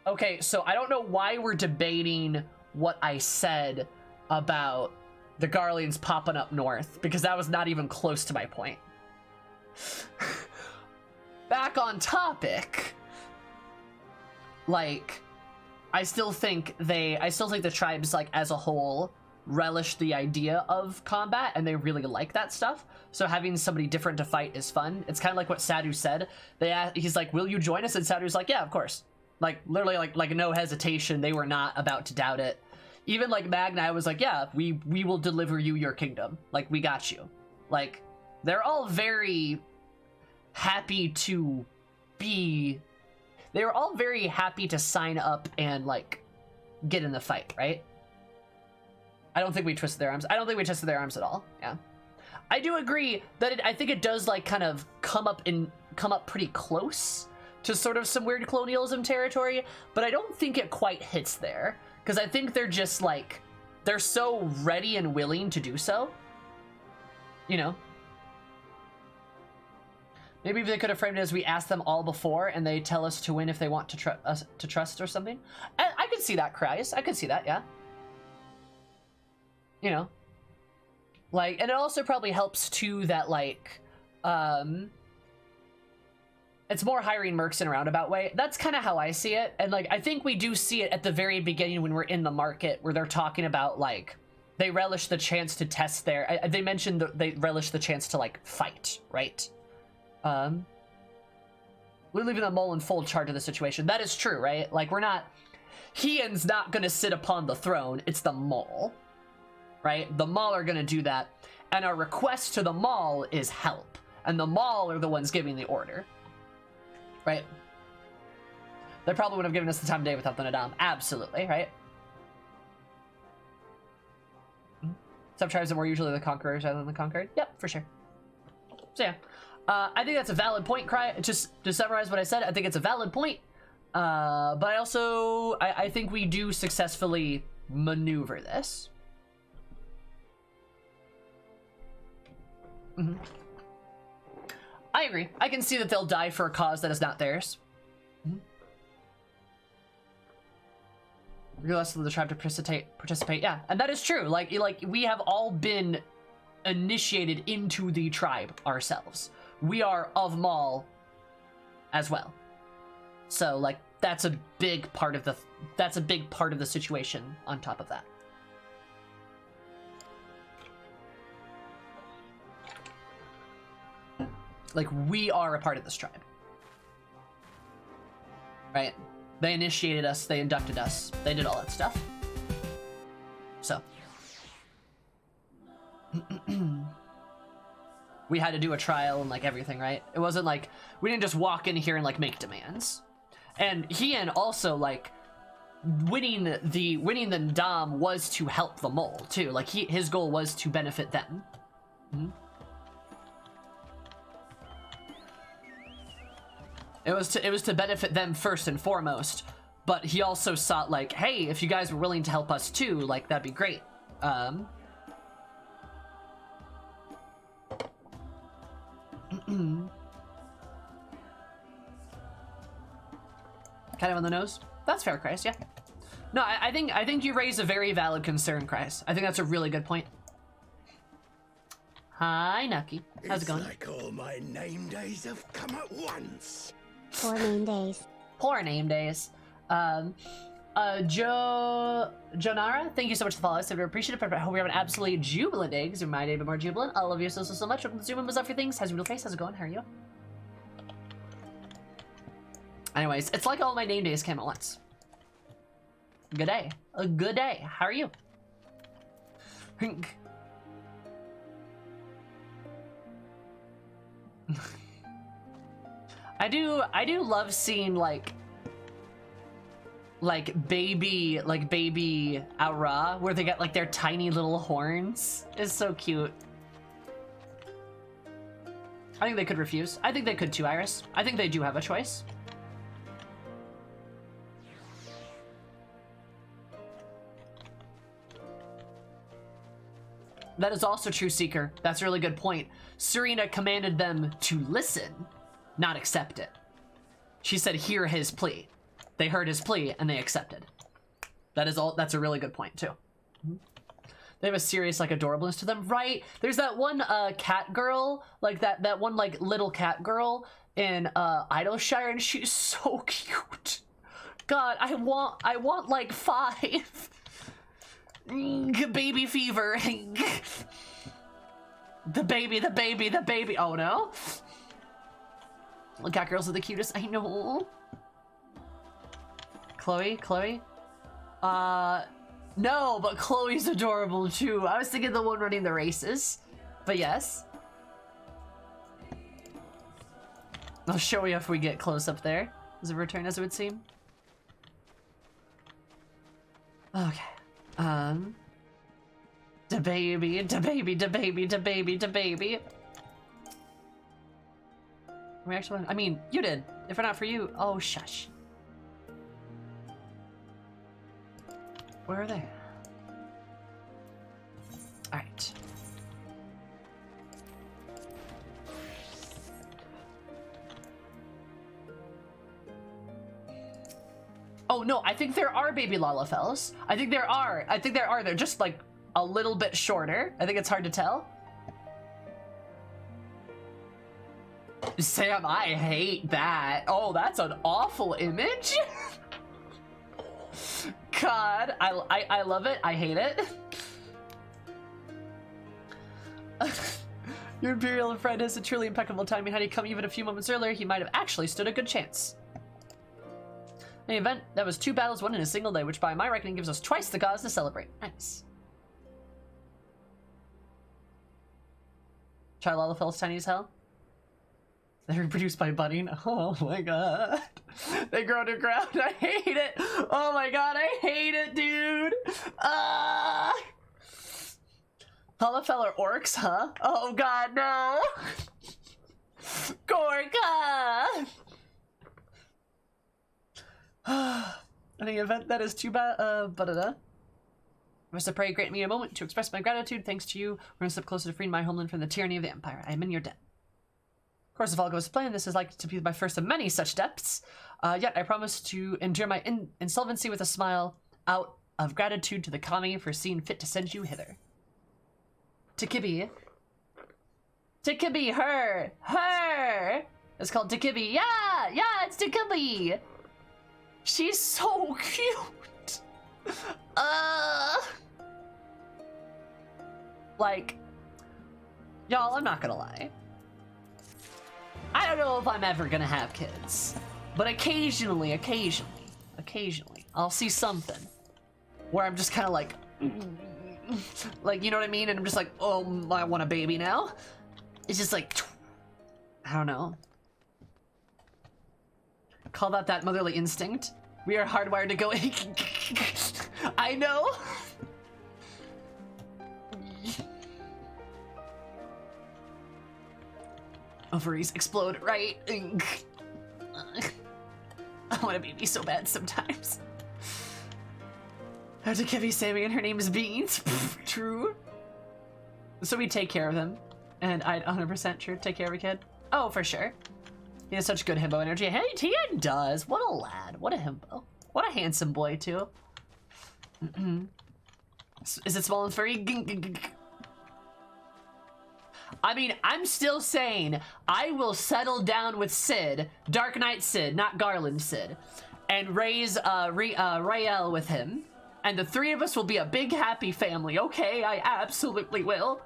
Okay, so I don't know why we're debating what I said about the Garleans popping up north, because that was not even close to my point. Back on topic, like, I still think the tribes, like, as a whole, relish the idea of combat, and they really like that stuff. So having somebody different to fight is fun. It's kind of like what Sadu said. He's like, will you join us? And Sadu's like, yeah, of course. Like, literally, like no hesitation. They were not about to doubt it. Even, like, Magnai was like, yeah, we will deliver you your kingdom. Like, we got you. Like, they're all very happy to be... They were all very happy to sign up and, like, get in the fight, right? I don't think we twisted their arms. I don't think we twisted their arms at all. Yeah. I do agree that I think it does, like, kind of come up pretty close to sort of some weird colonialism territory, but I don't think it quite hits there. Because I think they're just, like, they're so ready and willing to do so. You know? Maybe they could have framed it as we asked them all before, and they tell us to win if they want to trust or something. I could see that, Cries. I could see that, yeah. You know. Like, and it also probably helps too that like, it's more hiring mercs in a roundabout way. That's kind of how I see it. And like, I think we do see it at the very beginning when we're in the market where they're talking about like, they relish the chance to test their, they mentioned that they relish the chance to like fight, right? We're leaving the mole in full charge of the situation. That is true, right? Like we're not, Hien's not gonna sit upon the throne. It's the mole, right? The mall are gonna do that. And our request to the mall is help. And the mall are the ones giving the order. Right? They probably would have given us the time of day without the Nadam. Absolutely, right? Some tribes are more usually the conquerors rather than the conquered. Yep, for sure. So yeah. I think that's a valid point, Cry. Just to summarize what I said, I think it's a valid point. But I also, I think we do successfully maneuver this. Mm-hmm. I agree. I can see that they'll die for a cause that is not theirs. Mm-hmm. Realize the tribe to participate. Yeah, and that is true. Like we have all been initiated into the tribe ourselves. We are of Maul as well. So like that's a big part of the situation on top of that. Like, we are a part of this tribe. Right? They initiated us, they inducted us, they did all that stuff. So. We had to do a trial and, like, everything, right? It wasn't like, we didn't just walk in here and, like, make demands. And Hien also, like, winning the Dom was to help the mole, too. Like, his goal was to benefit them. Mm-hmm. It was to benefit them first and foremost, but he also sought like, hey, if you guys were willing to help us too, like that'd be great. Kind of on the nose. That's fair, Christ. Yeah. No, I think you raise a very valid concern, Christ. I think that's a really good point. Hi, Nucky. How's it going?
It's like all my name days have come at once.
Poor name days.
Poor name days. Jonara, thank you so much for the follow. I so appreciate it. I hope we have an absolutely jubilant day, because my day be more jubilant. I love you so much. Welcome to Zoom was up for things. How's your little face? How's it going? How are you? Anyways, it's like all my name days came at once. Good day. A good day. How are you? I do love seeing like baby Aura, where they get like their tiny little horns. It's so cute. I think they could refuse. I think they could too, Iris. I think they do have a choice. That is also true, Seeker. That's a really good point. Serena commanded them to listen, not accept it. She said, hear his plea. They heard his plea and they accepted. That is all. That's a really good point too. They have a serious like adorableness to them, right? There's that one cat girl, like that one like little cat girl in Idleshire, and she's so cute. God, I want like 5. Baby fever. The baby. Oh no. Cat girls are the cutest. I know. Chloe? No, but Chloe's adorable too. I was thinking the one running the races. But yes. I'll show you if we get close up there. Does it return as it would seem? Okay. Da baby. We actually, I mean, you did. If not for you, oh shush. Where are they? All right. Oh no, I think there are baby Lalafels. I think there are. They're just like a little bit shorter. I think it's hard to tell. Sam, I hate that. Oh, that's an awful image. God, I love it. I hate it. Your Imperial friend has a truly impeccable timing. Had he come even a few moments earlier, he might have actually stood a good chance. In the event, that was 2 battles won in a single day, which by my reckoning gives us twice the cause to celebrate. Nice. Chilalafell's tiny as hell. They're reproduced by budding. Oh my god. They grow to ground. I hate it. Oh my god, I hate it, dude. Palafell are orcs, huh? Oh god, no. Gorka. In the event, that is too bad. I must pray, grant me a moment to express my gratitude. Thanks to you, we're gonna step closer to freeing my homeland from the tyranny of the Empire. I am in your debt. Of course, if all goes to plan, this is likely to be my first of many such debts. Yet I promise to endure my insolvency with a smile, out of gratitude to the kami for seeing fit to send you hither. Takibi. Takibi, her. It's called Takibi. Yeah, it's Takibi. She's so cute. Like, y'all, I'm not gonna lie. I don't know if I'm ever gonna have kids, but occasionally, I'll see something where I'm just kind of like, you know what I mean? And I'm just like, oh, I want a baby now. It's just like, I don't know. Call that motherly instinct. We are hardwired to go. I know. Ovaries explode, right? I want a baby so bad sometimes. How to Kivy Sammy and her name is Beans. True. So we take care of him. And I'd 100% sure take care of a kid. Oh, for sure. He has such good himbo energy. Hey, Tian does. What a lad. What a himbo. What a handsome boy, too. Is it small and furry? I mean, I'm still saying I will settle down with Sid, Dark Knight Sid, not Garland Sid, and raise Rael with him. And the 3 of us will be a big happy family. Okay, I absolutely will.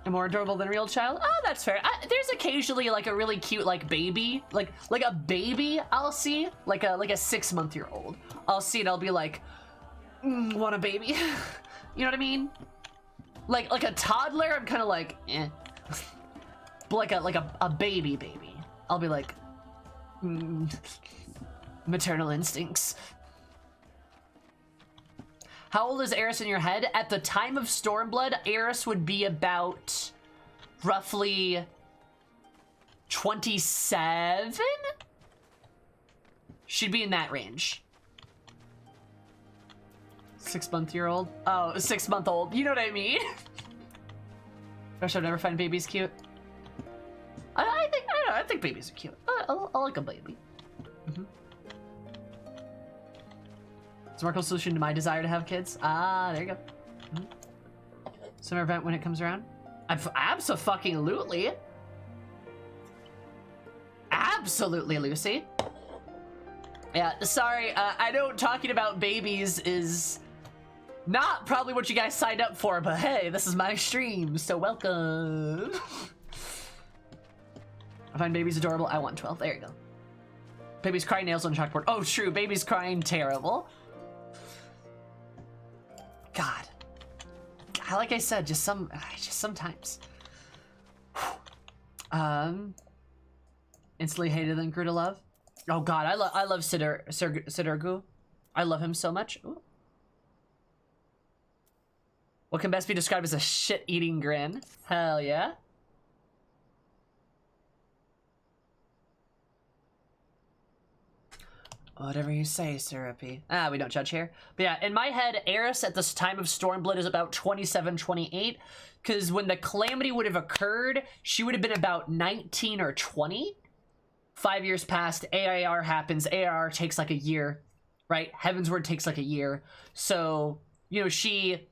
And more adorable than a real child? Oh, that's fair. There's occasionally like a really cute like baby, like a baby I'll see, like a 6-month-old. I'll see it, I'll be like, want a baby? You know what I mean? Like a toddler, I'm kind of like, eh. But like a baby, I'll be like, maternal instincts. How old is Eris in your head? At the time of Stormblood, Eris would be about roughly 27? She'd be in that range. 6-month-old? Oh, 6-month-old. You know what I mean? Gosh, I've never find babies cute. I think babies are cute. I like a baby. Smarkle solution to my desire to have kids. Ah, there you go. Summer event when it comes around. Abso-fucking-lutely. Absolutely, Lucy. Yeah, sorry. I know talking about babies is not probably what you guys signed up for, but hey, this is my stream, so welcome. I find babies adorable. I want 12. There you go. Babies crying, nails on chalkboard. Oh, true. Babies crying, terrible. God. Like I said, just sometimes. Instantly hated than grew to love. Oh God, I love Sidurgu. I love him so much. Ooh. What can best be described as a shit-eating grin? Hell yeah. Whatever you say, Syrupy. We don't judge here. But yeah, in my head, Eris at this time of Stormblood is about 27, 28. Because when the calamity would have occurred, she would have been about 19 or 20. 5 years passed, AIR happens. AIR takes like a year. right? Heavensward takes like a year. So, you know, she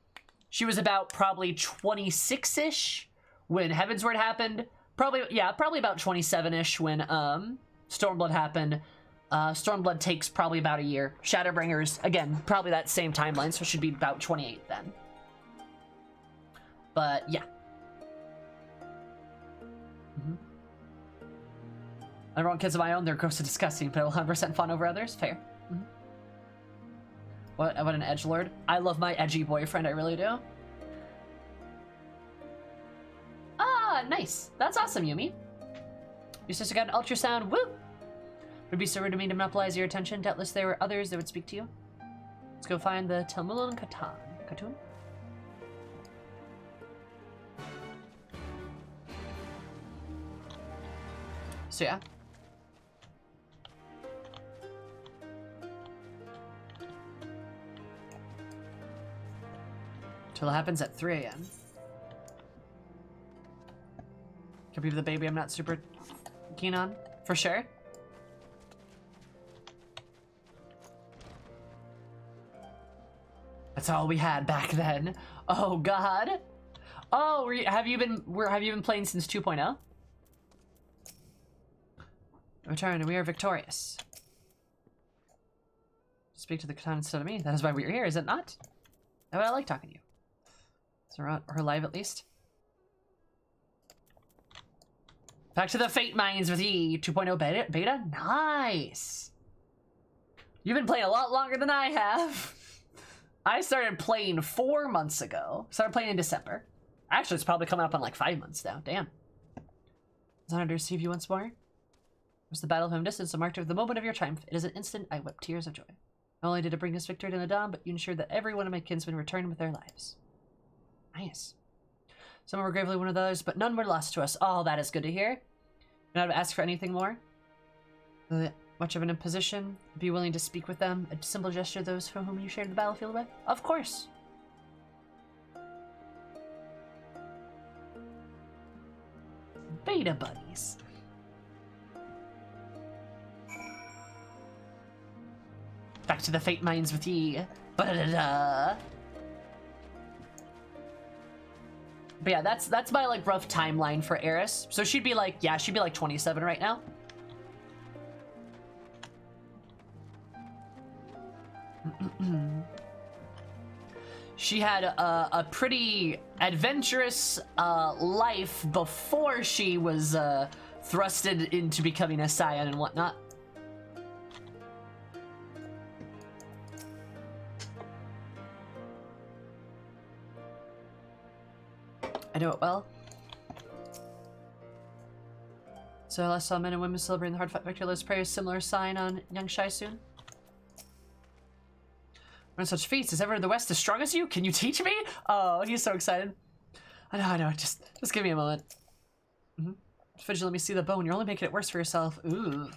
was about probably 26-ish when Heavensward happened. Probably about 27-ish when Stormblood happened. Stormblood takes probably about a year. Shadowbringers, again, probably that same timeline, so it should be about 28 then. But yeah. I don't want kids of my own, they're gross and disgusting, but I will 100% fawn over others. Fair. What an edgelord. I love my edgy boyfriend, I really do. Ah, nice. That's awesome, Yumi. Your sister got an ultrasound, woo! Would be so rude of me to monopolize your attention. Doubtless there were others that would speak to you. Let's go find the Telmulan Khatun. So yeah. Till it happens at 3 a.m. Could be the baby I'm not super keen on, for sure. That's all we had back then. Oh God. Oh, have you been playing since 2.0? Return, and we are victorious. Speak to the Khatun instead of me. That is why we are here, is it not? Oh, I like talking to you. Is her live at least? Back to the Fate Mines with E 2.0 beta? Nice! You've been playing a lot longer than I have. I started playing 4 months ago. Started playing in December. Actually, it's probably coming up on like 5 months now. Damn. It's an honor to receive you once more. It was the battle from distance, a mark of the moment of your triumph. It is an instant I wept tears of joy. Not only did it bring us victory in the dawn, but you ensured that every one of my kinsmen returned with their lives. Nice. Some were gravely one of those, but none were lost to us. Oh, that is good to hear. Not to ask for anything more. Much of an imposition. Be willing to speak with them. A simple gesture those for whom you shared the battlefield with. Of course. Beta buddies. Back to the Fate Mines with ye. Ba-da-da-da. But yeah, that's my like rough timeline for Eris. So she'd be like, yeah, she'd be like 27 right now. She had a pretty adventurous life before she was thrusted into becoming a scion and whatnot. I know it well. So I saw men and women celebrating the hard-fought victory. Let's pray a similar sign on young Shai soon. Run such feats. Is ever in the West as strong as you? Can you teach me? Oh, he's so excited. I know. Just give me a moment. Fidget, let me see the bone. You're only making it worse for yourself. Ooh.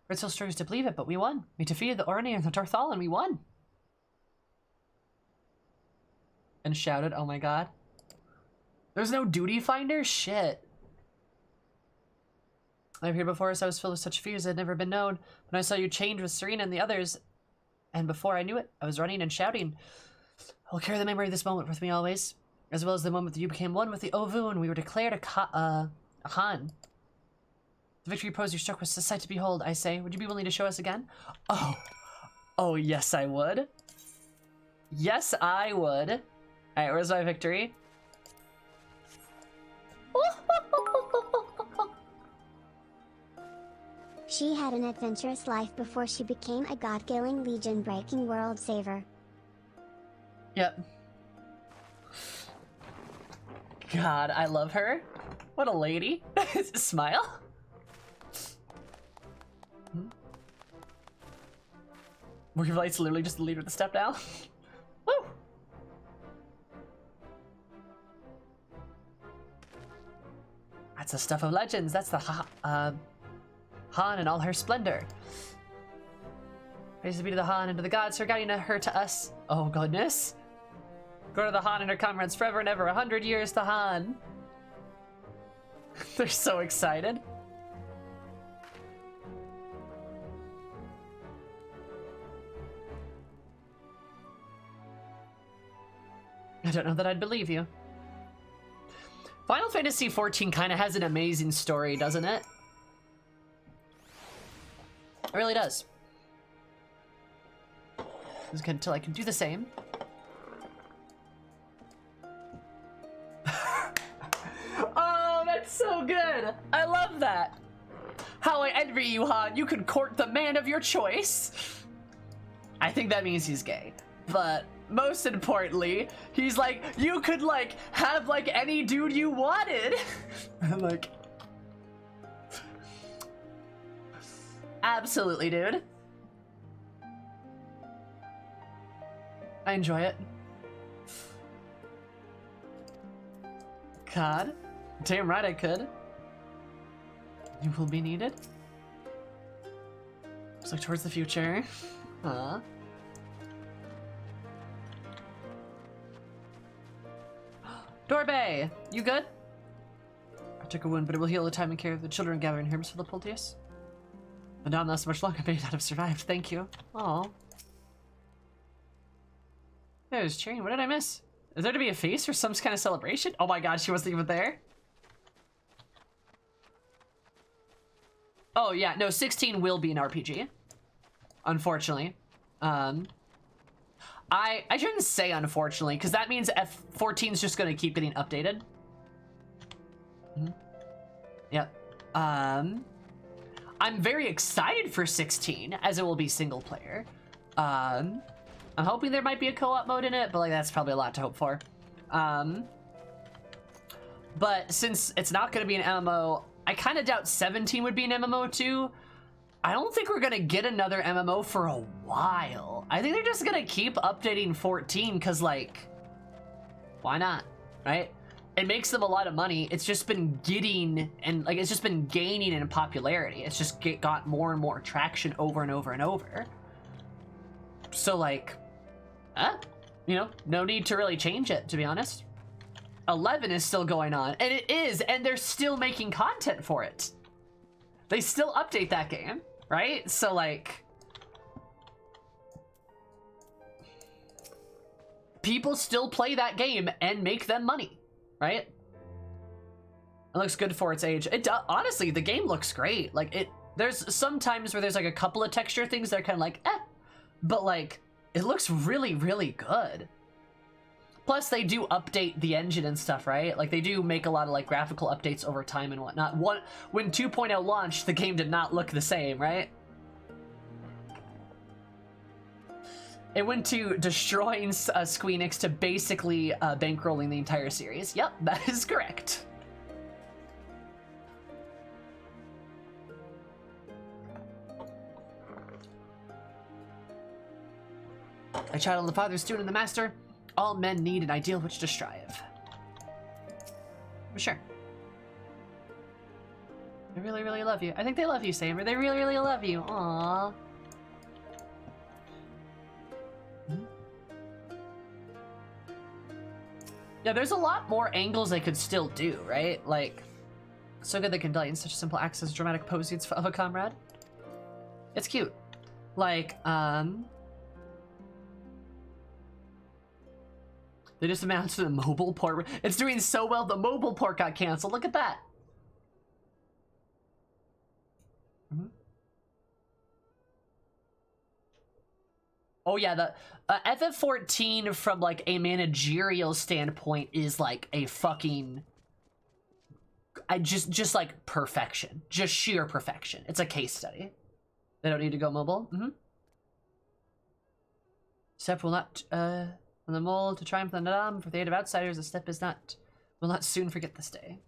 Red still struggles to believe it, but we won. We defeated the Orani and the Torthal, and we won. And shouted, oh my god. There's no duty finder? Shit. I appeared before us, I was filled with such fears that had never been known. When I saw you change with Serena and the others, and before I knew it, I was running and shouting. I will carry the memory of this moment with me always, as well as the moment that you became one with the Ovu and we were declared a Han. The victory pose you struck was a sight to behold, I say. Would you be willing to show us again? Oh, yes, I would. Yes, I would. Alright, where's my victory?
She had an adventurous life before she became a god-killing, legion-breaking world saver.
Yep. God, I love her. What a lady. Smile. Morganlight's literally just the leader of the step down. Woo! That's the stuff of legends. That's the Han in all her splendor. Praise be to the Han and to the gods for guiding her to us. Oh goodness. Go to the Han and her comrades forever and ever. 100 years to Han. They're so excited. I don't know that I'd believe you. Final Fantasy XIV kind of has an amazing story, doesn't it? It really does. Just until I can do the same. Oh, that's so good. I love that. How I envy you, Han. You could court the man of your choice. I think that means he's gay. But most importantly, he's like, you could like have like any dude you wanted. I'm like, absolutely, dude. I enjoy it. God, damn right I could. You will be needed. Let's look towards the future. Huh? Dorbe, you good? I took a wound, but it will heal the time and care of the children gathering herbs for the Pultius. Madame, not so much longer may not have survived. Thank you. Oh. There's cheering. What did I miss? Is there to be a feast or some kind of celebration? Oh my god, she wasn't even there. Oh yeah, no, 16 will be an RPG. Unfortunately. I shouldn't say unfortunately, because that means F14 is just going to keep getting updated. Yep. I'm very excited for 16, as it will be single player. I'm hoping there might be a co-op mode in it, but like that's probably a lot to hope for. But since it's not going to be an MMO, I kind of doubt 17 would be an MMO too. I don't think we're gonna get another MMO for a while. I think they're just gonna keep updating 14 because like, why not, right? It makes them a lot of money. It's just been getting, and like, it's just been gaining in popularity. It's just got more and more traction over and over and over. So like, you know, no need to really change it, to be honest. 11 is still going on, and it is, and they're still making content for it. They still update that game, right? So like, people still play that game and make them money, right? It looks good for its age. It does. Honestly, the game looks great. Like there's some times where there's like a couple of texture things that are kind of like, but like, it looks really, really good. Plus, they do update the engine and stuff, right? Like, they do make a lot of, like, graphical updates over time and whatnot. When 2.0 launched, the game did not look the same, right? It went to destroying Squeenix to basically bankrolling the entire series. Yep, that is correct. I channel the father, student, and the master. All men need an ideal which to strive. For sure. They really, really love you. I think they love you, Saber. They really, really love you. Aww. Yeah, there's a lot more angles they could still do, right? Like, so good they can delay in such simple acts as dramatic poses of a comrade. It's cute. Like, they just announced the mobile port. It's doing so well, the mobile port got canceled. Look at that. Oh yeah, the FF14 from like a managerial standpoint is like a fucking, just like perfection, just sheer perfection. It's a case study. They don't need to go mobile. Steppe will not, from the mole to triumph the Nadam, for the aid of outsiders, the Steppe will not soon forget this day.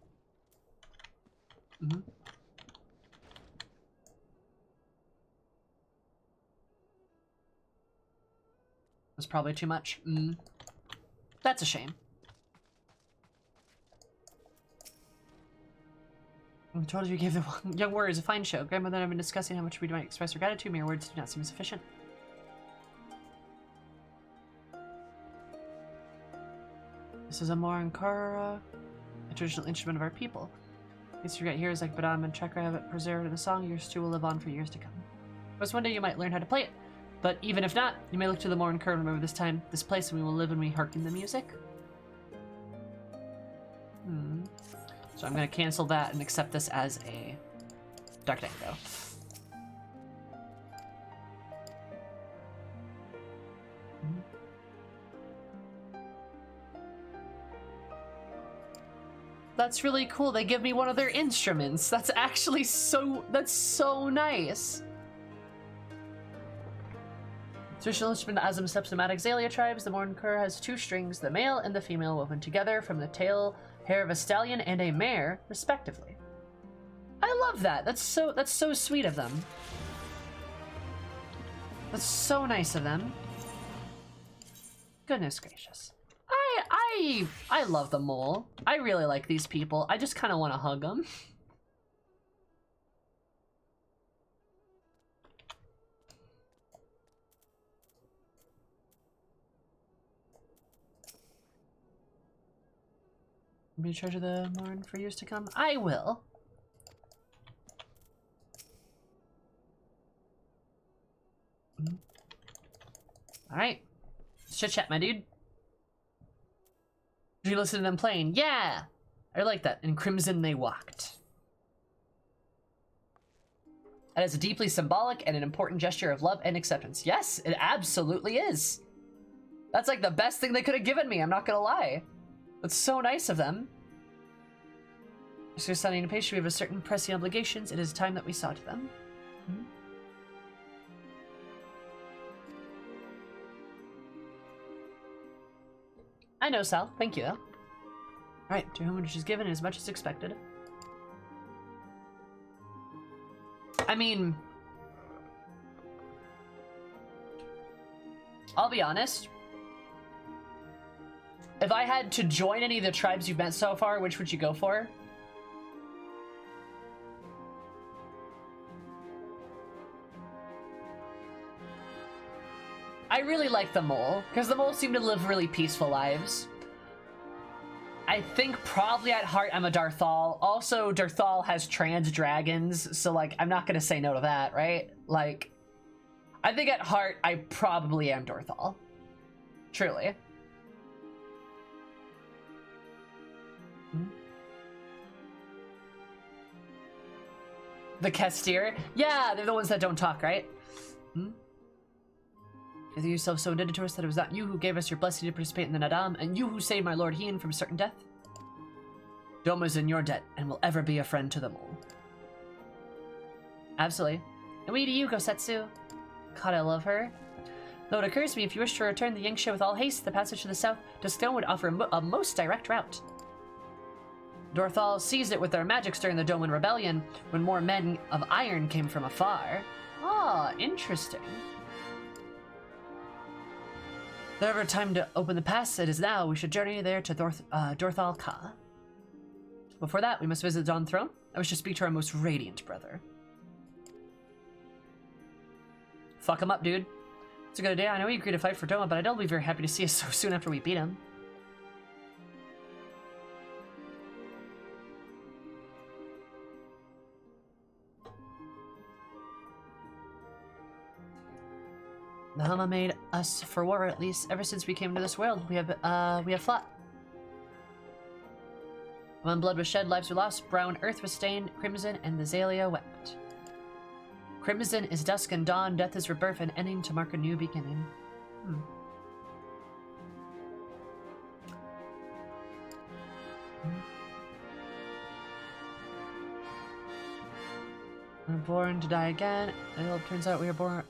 That's probably too much. That's a shame. I told you gave the young warriors a fine show. Grandmother and I have been discussing how much we might express our gratitude. Mere words do not seem sufficient. This is a Morankara, a traditional instrument of our people. These forget heroes like Badam and Chakra have it preserved in a song. Yours too will live on for years to come. Perhaps one day you might learn how to play it. But even if not, you may look to the Morankara and remember this time, this place, and we will live when we hearken the music. So I'm gonna cancel that and accept this as a Dark Tango. That's really cool. They give me one of their instruments. That's actually that's so nice. Traditional instrument Azim Steppe nomadic Xalia tribes. The Mornkur has 2 strings, the male and the female, woven together from the tail hair of a stallion and a mare, respectively. I love that. That's so sweet of them. That's so nice of them. Goodness gracious. I love the mole. I really like these people. I just kind of want to hug them. Be treasure the Morn for years to come. I will. All right, chit chat, my dude. Did you listen to them playing? Yeah, I like that. In crimson they walked. That is a deeply symbolic and an important gesture of love and acceptance. Yes, it absolutely is. That's like the best thing they could have given me. I'm not gonna lie. That's so nice of them. Mr. Sunny and Page, we have a certain pressing obligations. It is time that we saw to them. I know, Sal. Thank you. Alright, to whom which is given as much as expected. I mean, I'll be honest. If I had to join any of the tribes you've met so far, which would you go for? I really like the mole, because the moles seem to live really peaceful lives. I think probably at heart I'm a Darthal. Also, Darthal has trans dragons, so like, I'm not gonna say no to that, right? Like, I think at heart I probably am Darthal. Truly. The Kestir? Yeah, they're the ones that don't talk, right? You think yourself so indebted to us that it was not you who gave us your blessing to participate in the Nadam, and you who saved my lord Hien from certain death? Doma is in your debt, and will ever be a friend to them all. Absolutely. And we to you, Gosetsu. God, I love her. Though it occurs to me, if you wish to return the Yangsha with all haste, the passage to the south to Stone would offer a most direct route. Dorthal seized it with their magics during the Doman Rebellion, when more men of iron came from afar. Ah, interesting. Whatever time to open the pass it is now, we should journey there to Dorthal Ka. Before that, we must visit the Dawn Throne. I wish to speak to our most radiant brother. Fuck him up, dude. It's a good idea. I know he agreed to fight for Doma, but I don't be very happy to see us so soon after we beat him. The Hama made us for war, at least ever since we came to this world. We have fought. When blood was shed, lives were lost, brown earth was stained, crimson, and the Xalia wept. Crimson is dusk and dawn, death is rebirth and ending to mark a new beginning. We're born to die again. It turns out we are born,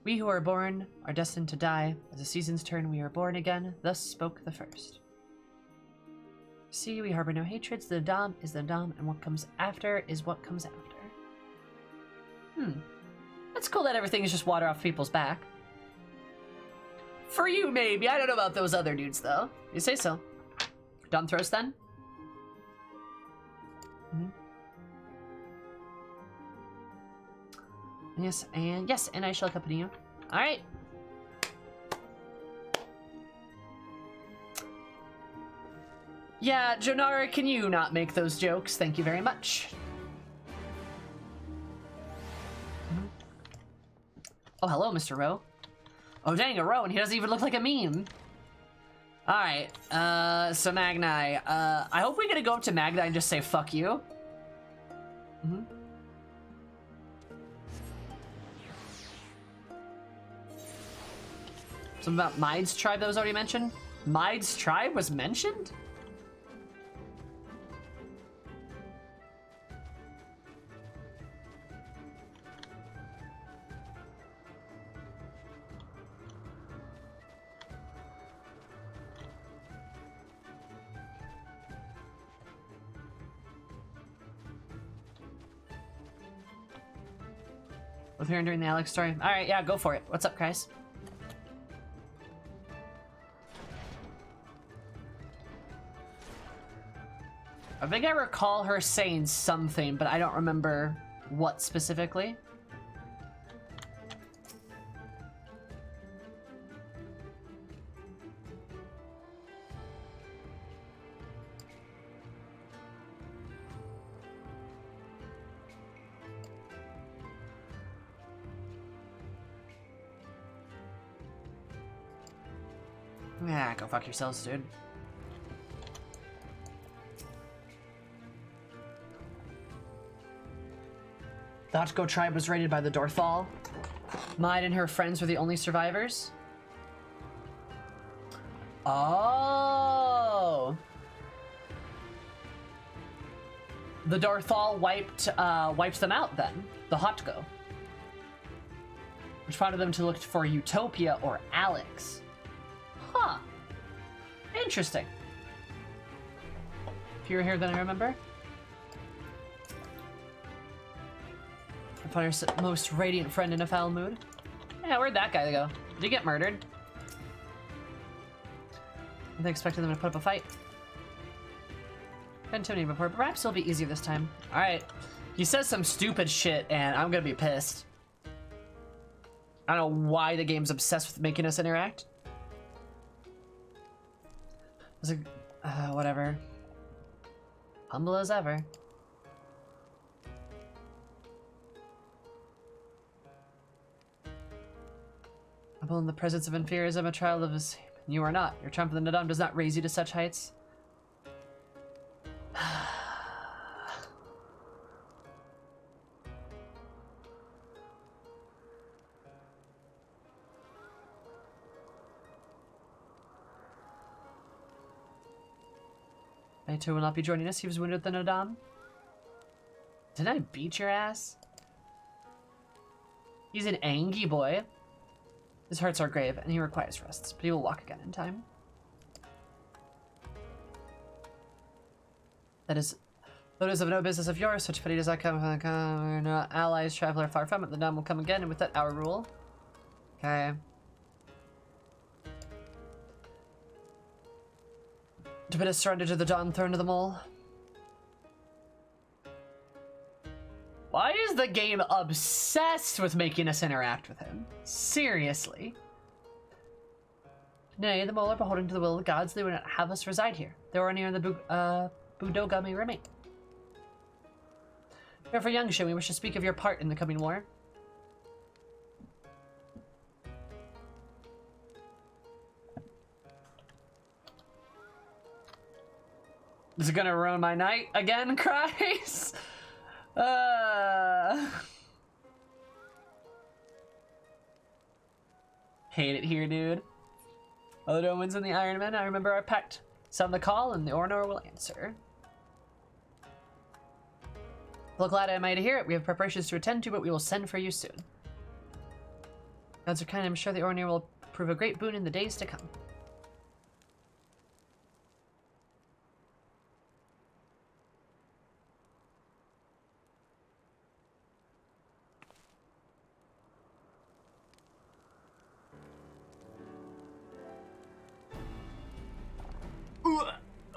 we who are born are destined to die. As the seasons turn, we are born again. Thus spoke the first. See, we harbor no hatreds. The Dam is the Dam, and what comes after is what comes after. That's cool that everything is just water off people's back. For you, maybe. I don't know about those other dudes, though. You say so. Dom Throws, then? Yes, and I shall accompany you. Alright. Yeah, Jonara, can you not make those jokes? Thank you very much. Oh, hello, Mr. Rowe. Oh, dang, a Rowe, and he doesn't even look like a meme. Alright, so Magnai. I hope we get to go up to Magnai and just say fuck you. Mm-hmm. Something about Mide's tribe that was already mentioned? Mide's tribe was mentioned? With her during the Alex story. Alright, yeah, go for it. What's up, guys? I think I recall her saying something, but I don't remember what specifically. Yeah, go fuck yourselves, dude. The Hotgo tribe was raided by the Dorthal. Mide and her friends were the only survivors. Oh! The Dorthal wiped them out then. The Hotgo. Which prompted them to look for Utopia or Alex. Huh. Interesting. Fewer here than I remember. I find our most radiant friend in a foul mood. Yeah, where'd that guy go? Did he get murdered? I think I expected them to put up a fight. Been too many before, but perhaps it'll be easier this time. Alright. He says some stupid shit, and I'm gonna be pissed. I don't know why the game's obsessed with making us interact. It's like, whatever. Humble as ever. Humble in the presence of inferiors, I'm a child of his. You are not. Your triumph of the Nadam does not raise you to such heights. I too will not be joining us. He was wounded at the Nadam. Didn't I beat your ass? He's an angry boy. His hurts are grave, and he requires rests, but he will walk again in time. That is of no business of yours. Such pity does not come from no allies, traveler far from it. The Nadam will come again, and with that, our rule. Okay. To bid us surrender to the Dawn Throne of the Mole. Why is the game obsessed with making us interact with him? Seriously. Nay, the Mole are beholden to the will of the gods. They would not have us reside here. They were near the Budogami remain. Therefore, Youngshin, we wish to speak of your part in the coming war. Is it gonna ruin my night again, Cries? Hate it here, dude. Other Omens and the Iron Men, I remember our pact. Sound the call and the Ornor will answer. Well, glad I am to hear it. We have preparations to attend to, but we will send for you soon. Gods are kind, I'm sure the Ornor will prove a great boon in the days to come.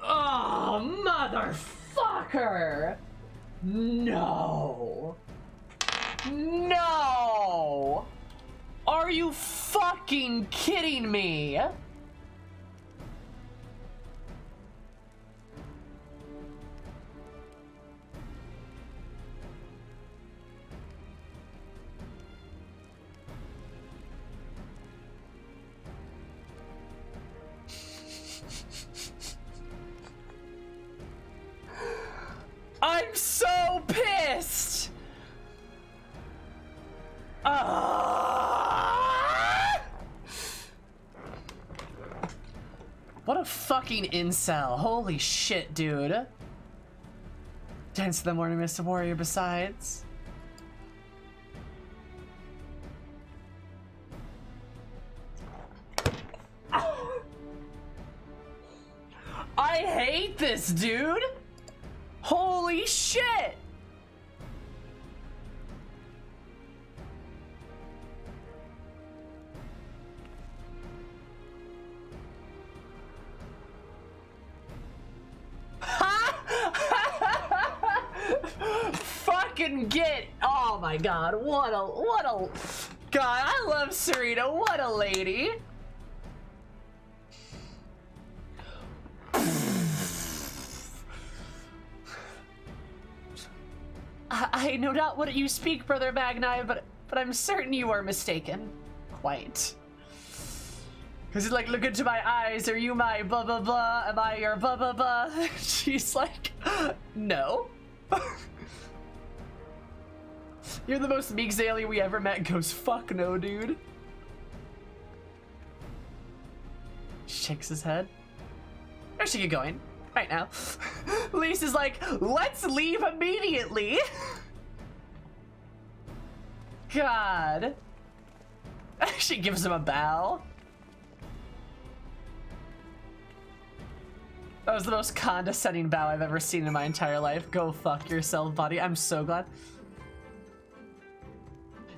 Oh, motherfucker! No! No! Are you fucking kidding me? What a fucking incel. Holy shit, dude. Dance in the morning, Mr. Warrior, besides. I hate this, dude. Holy shit. Fucking get. Oh my god, what a god, I love Serena, what a lady. I know not what you speak, Brother Magnai, but I'm certain you are mistaken. Quite. Cause he's like, look into my eyes, are you my blah blah blah? Am I your blah blah blah? She's like, no. You're the most meek Zaley we ever met. Goes, fuck no, dude. Shakes his head. Where should you going? Right now. Lise is like, let's leave immediately. God. She gives him a bow. That was the most condescending bow I've ever seen in my entire life. Go fuck yourself, buddy. I'm so glad.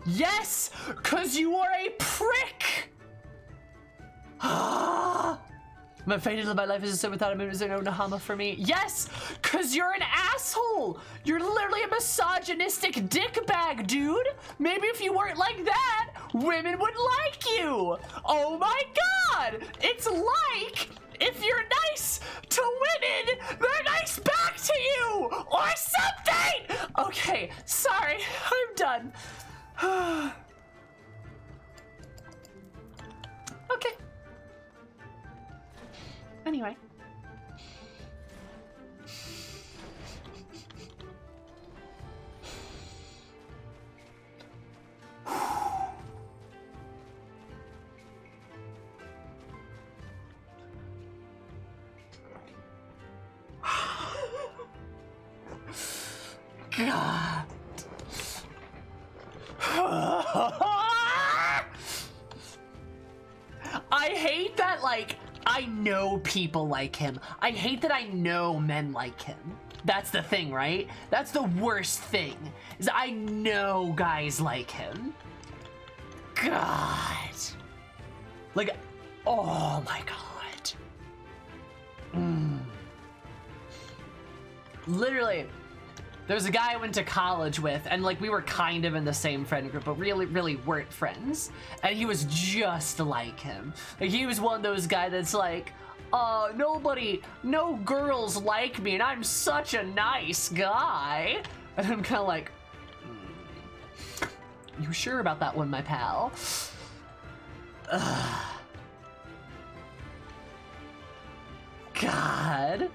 Yes! Cause you are a prick! I'm afraid of my life is so without a moon. Is there no Nahama for me? Yes! Cause you're an asshole! You're literally a misogynistic dickbag, dude! Maybe if you weren't like that, women would like you! Oh my god! It's like if you're nice to women, they're nice back to you! Or something! Okay, sorry, I'm done. Okay. Anyway. God. I hate that, like, I know people like him. I hate that I know men like him. That's the thing, right? That's the worst thing, is I know guys like him. God. Like, oh my God. Literally, there's a guy I went to college with, and like we were kind of in the same friend group, but really weren't friends. And he was just like him. Like he was one of those guys that's like, no girls like me, and I'm such a nice guy. And I'm kind of like, you sure about that one, my pal? God.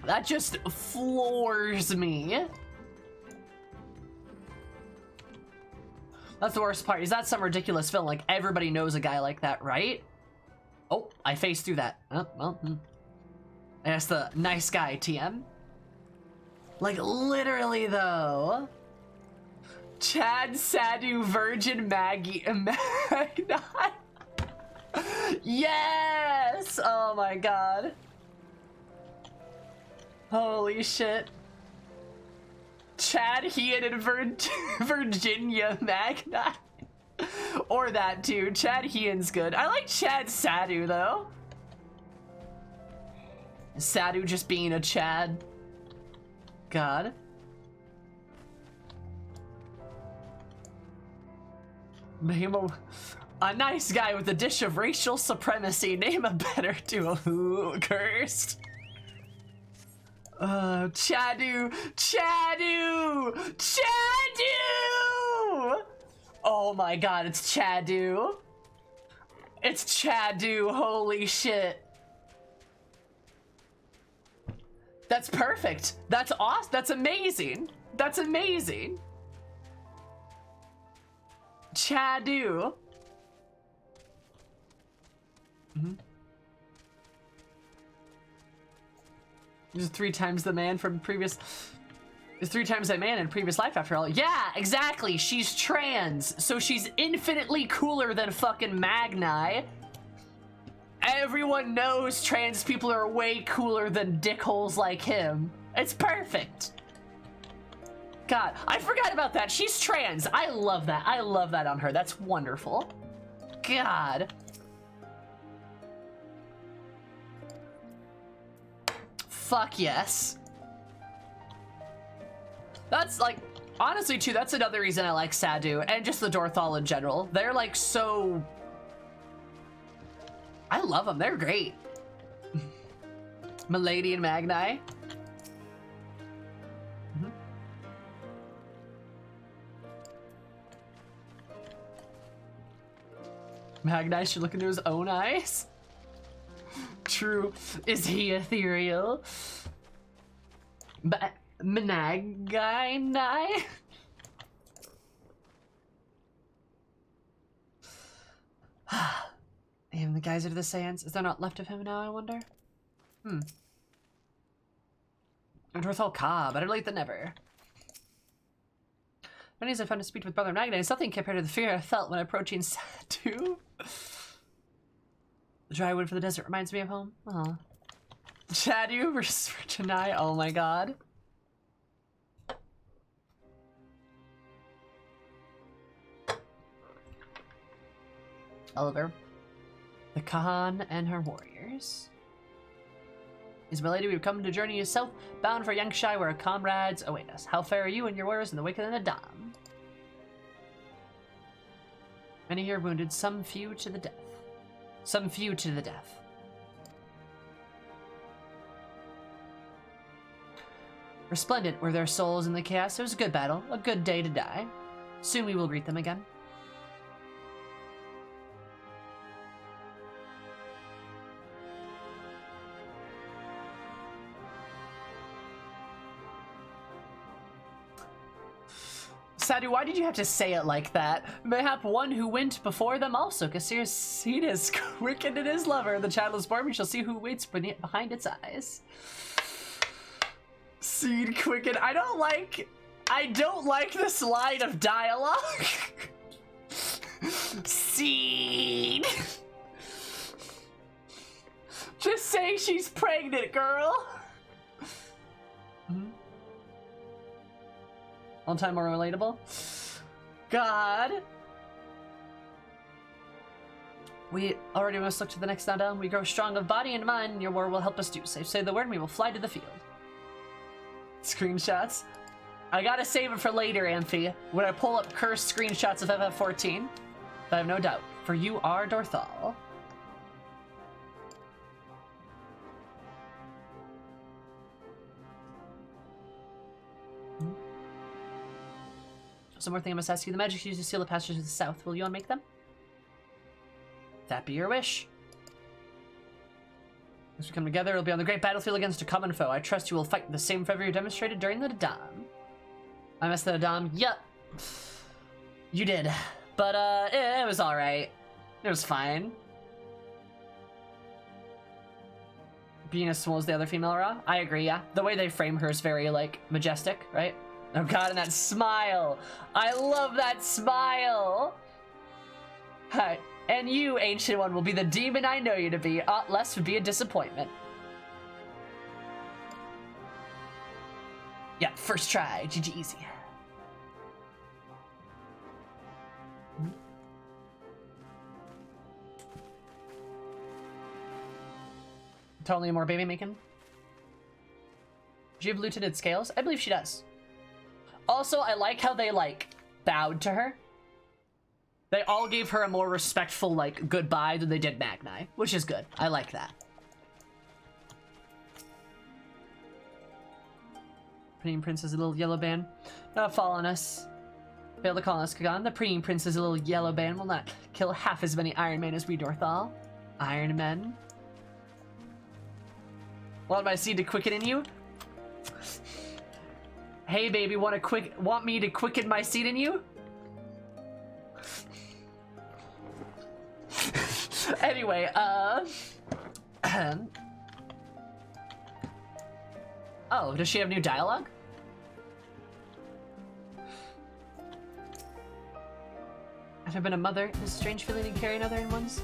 That just floors me. That's the worst part. Is that some ridiculous film? Like everybody knows a guy like that, right? Oh, I faced through that. Oh, well, that's the nice guy, TM. Like literally though. Chad Sadu Virgin Maggie Magna. Yes! Oh my God. Holy shit. Chad Hean and Virginia Magna. Or that too. Chad Hean's good. I like Chad Sadu though. Sadu just being a Chad. God. Name a nice guy with a dish of racial supremacy. Name a better duo. Who cursed? Chadu! Oh my God, it's Chadu. It's Chadu, holy shit. That's perfect. That's awesome. That's amazing. That's amazing. Chadu. He's 3 times the man from previous... Is 3 times that man in previous life after all. Yeah, exactly. She's trans, so she's infinitely cooler than fucking Magni. Everyone knows trans people are way cooler than dickholes like him. It's perfect. God, I forgot about that. She's trans. I love that. I love that on her. That's wonderful. God. Fuck yes. That's like, honestly too, that's another reason I like Sadu and just the Dorthal in general. They're like so... I love them, they're great. Milady and Magni. Magni should look into his own eyes. True. Is he ethereal? But Managai? Even the guys are the Saiyans. Is there not left of him now, I wonder? Dorthal Ka, better late than never. Many as I found to speak with Brother Magni, something compared to the fear I felt when approaching Sadu. The dry wood for the desert reminds me of home. Aw. Sadu versus Chennai, oh my god. Oliver. The Khan and her warriors. Is my lady, we've come to journey you south, bound for Yangshai, where our comrades await us. How fare you and your warriors in the wake of the Nadam? Many here wounded, some few to the death. Some few to the death. Resplendent were their souls in the chaos. It was a good battle, a good day to die. Soon we will greet them again. Sadu, why did you have to say it like that? Mayhap one who went before them also. Kasir's seed is quickened in his lover. The child is born, we shall see who waits behind its eyes. Seed quickened. I don't like this line of dialogue. Seed. Just say she's pregnant, girl. All time more relatable. God. We already must look to the next Nadam. We grow strong of body and mind, and your war will help us do so. Say the word, and we will fly to the field. Screenshots. I gotta save it for later, Amphi, when I pull up cursed screenshots of FF14. But I have no doubt, for you are Dorthal. Some more thing I must ask you. The magic used to seal the passage to the south. Will you unmake them? That be your wish. As we come together, it'll be on the great battlefield against a common foe. I trust you will fight the same fervor you demonstrated during the Nadam. I missed the Nadam. Yup. You did. But, it was alright. It was fine. Being as small as the other female Ra? I agree, yeah. The way they frame her is very, like, majestic, right? Oh god, and that smile! I love that smile! Hi. And you, Ancient One, will be the demon I know you to be. Aught less would be a disappointment. Yeah, first try. GG easy. Totally more baby making. Does she have looted scales? I believe she does. Also, I like how they, like, bowed to her. They all gave her a more respectful, like, goodbye than they did Magni, which is good. I like that. Preem Prince is a little yellow band. Not fall on us. Fail to call us, Kagan. The Preem Prince is a little yellow band. Will not kill half as many Iron Men as we Dorthal. Iron Men. Want my seed to quicken in you? Hey baby, want me to quicken my seed in you? Anyway, oh, does she have new dialogue? Have been a mother, this strange feeling to carry another in one's.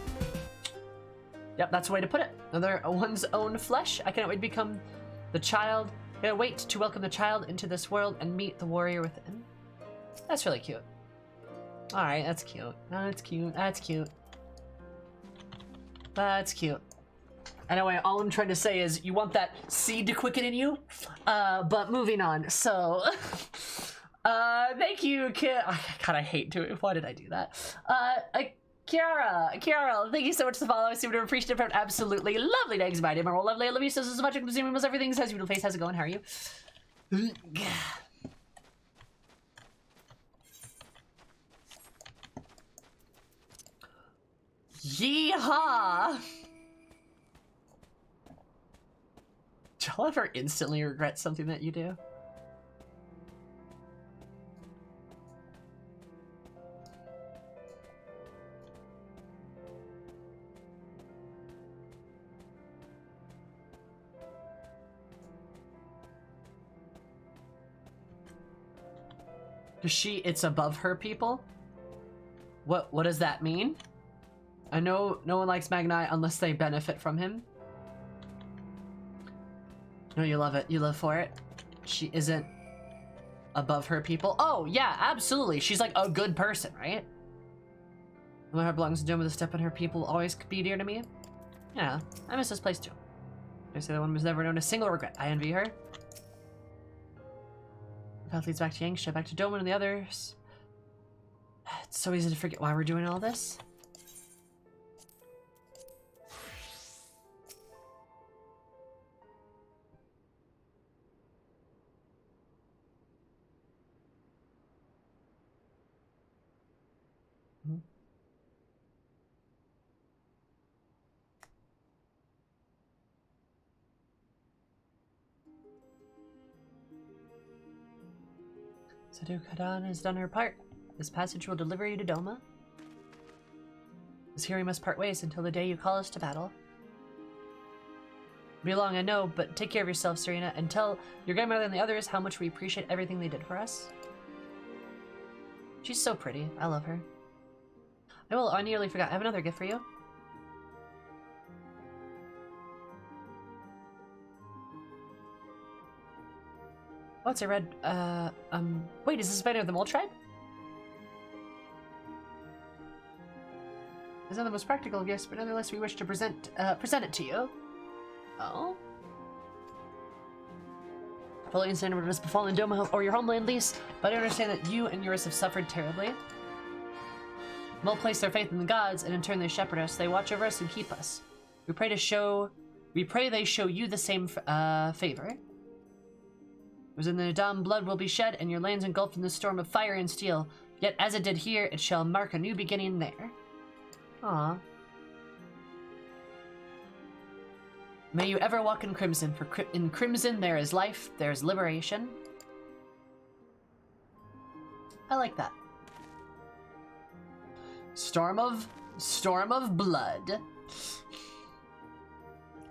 Yep, that's the way to put it. Another one's own flesh. I cannot wait to become the child. I cannot wait to welcome the child into this world and meet the warrior within. That's really cute. All right, that's cute. That's cute. That's cute. That's cute. Anyway, all I'm trying to say is you want that seed to quicken in you. But moving on. So. Thank you, God, I hate doing it. Why did I do that? Kiara, thank you so much for the follow. I seem to appreciate it from absolutely lovely legs by Emerald. Lovely, I love you so much. I'm consuming most everything. How's your beautiful face? How's it going? How are you? Yeehaw! Do y'all ever instantly regret something that you do? It's above her people? What does that mean? I know no one likes Magnai unless they benefit from him. No, you love it. You live for it. She isn't above her people. Oh, yeah, absolutely. She's like a good person, right? My heart belongs to Doma, the step on her people will always be dear to me. Yeah, I miss this place too. I say the one who's never known a single regret. I envy her. The path leads back to Yangsha, back to Doma and the others. It's so easy to forget why we're doing all this. Sadu Kadan has done her part. This passage will deliver you to Doma. As here we must part ways until the day you call us to battle. It'll be long, I know, but take care of yourself, Serena, and tell your grandmother and the others how much we appreciate everything they did for us. She's so pretty. I love her. I nearly forgot. I have another gift for you. Oh, it's a red, wait, is this a banner of the Mole Tribe? It's not the most practical of gifts, but nonetheless we wish to present it to you. Oh? Fully understand what has befallen Doma or your homeland, least, but I understand that you and yours have suffered terribly. Mole place their faith in the gods, and in turn they shepherd us. They watch over us and keep us. We pray they show you the same favor. It was in the Adam blood will be shed, and your lands engulfed in the storm of fire and steel. Yet as it did here, it shall mark a new beginning there. Aww. May you ever walk in crimson, for in crimson there is life, there is liberation. I like that. Storm of blood. Thank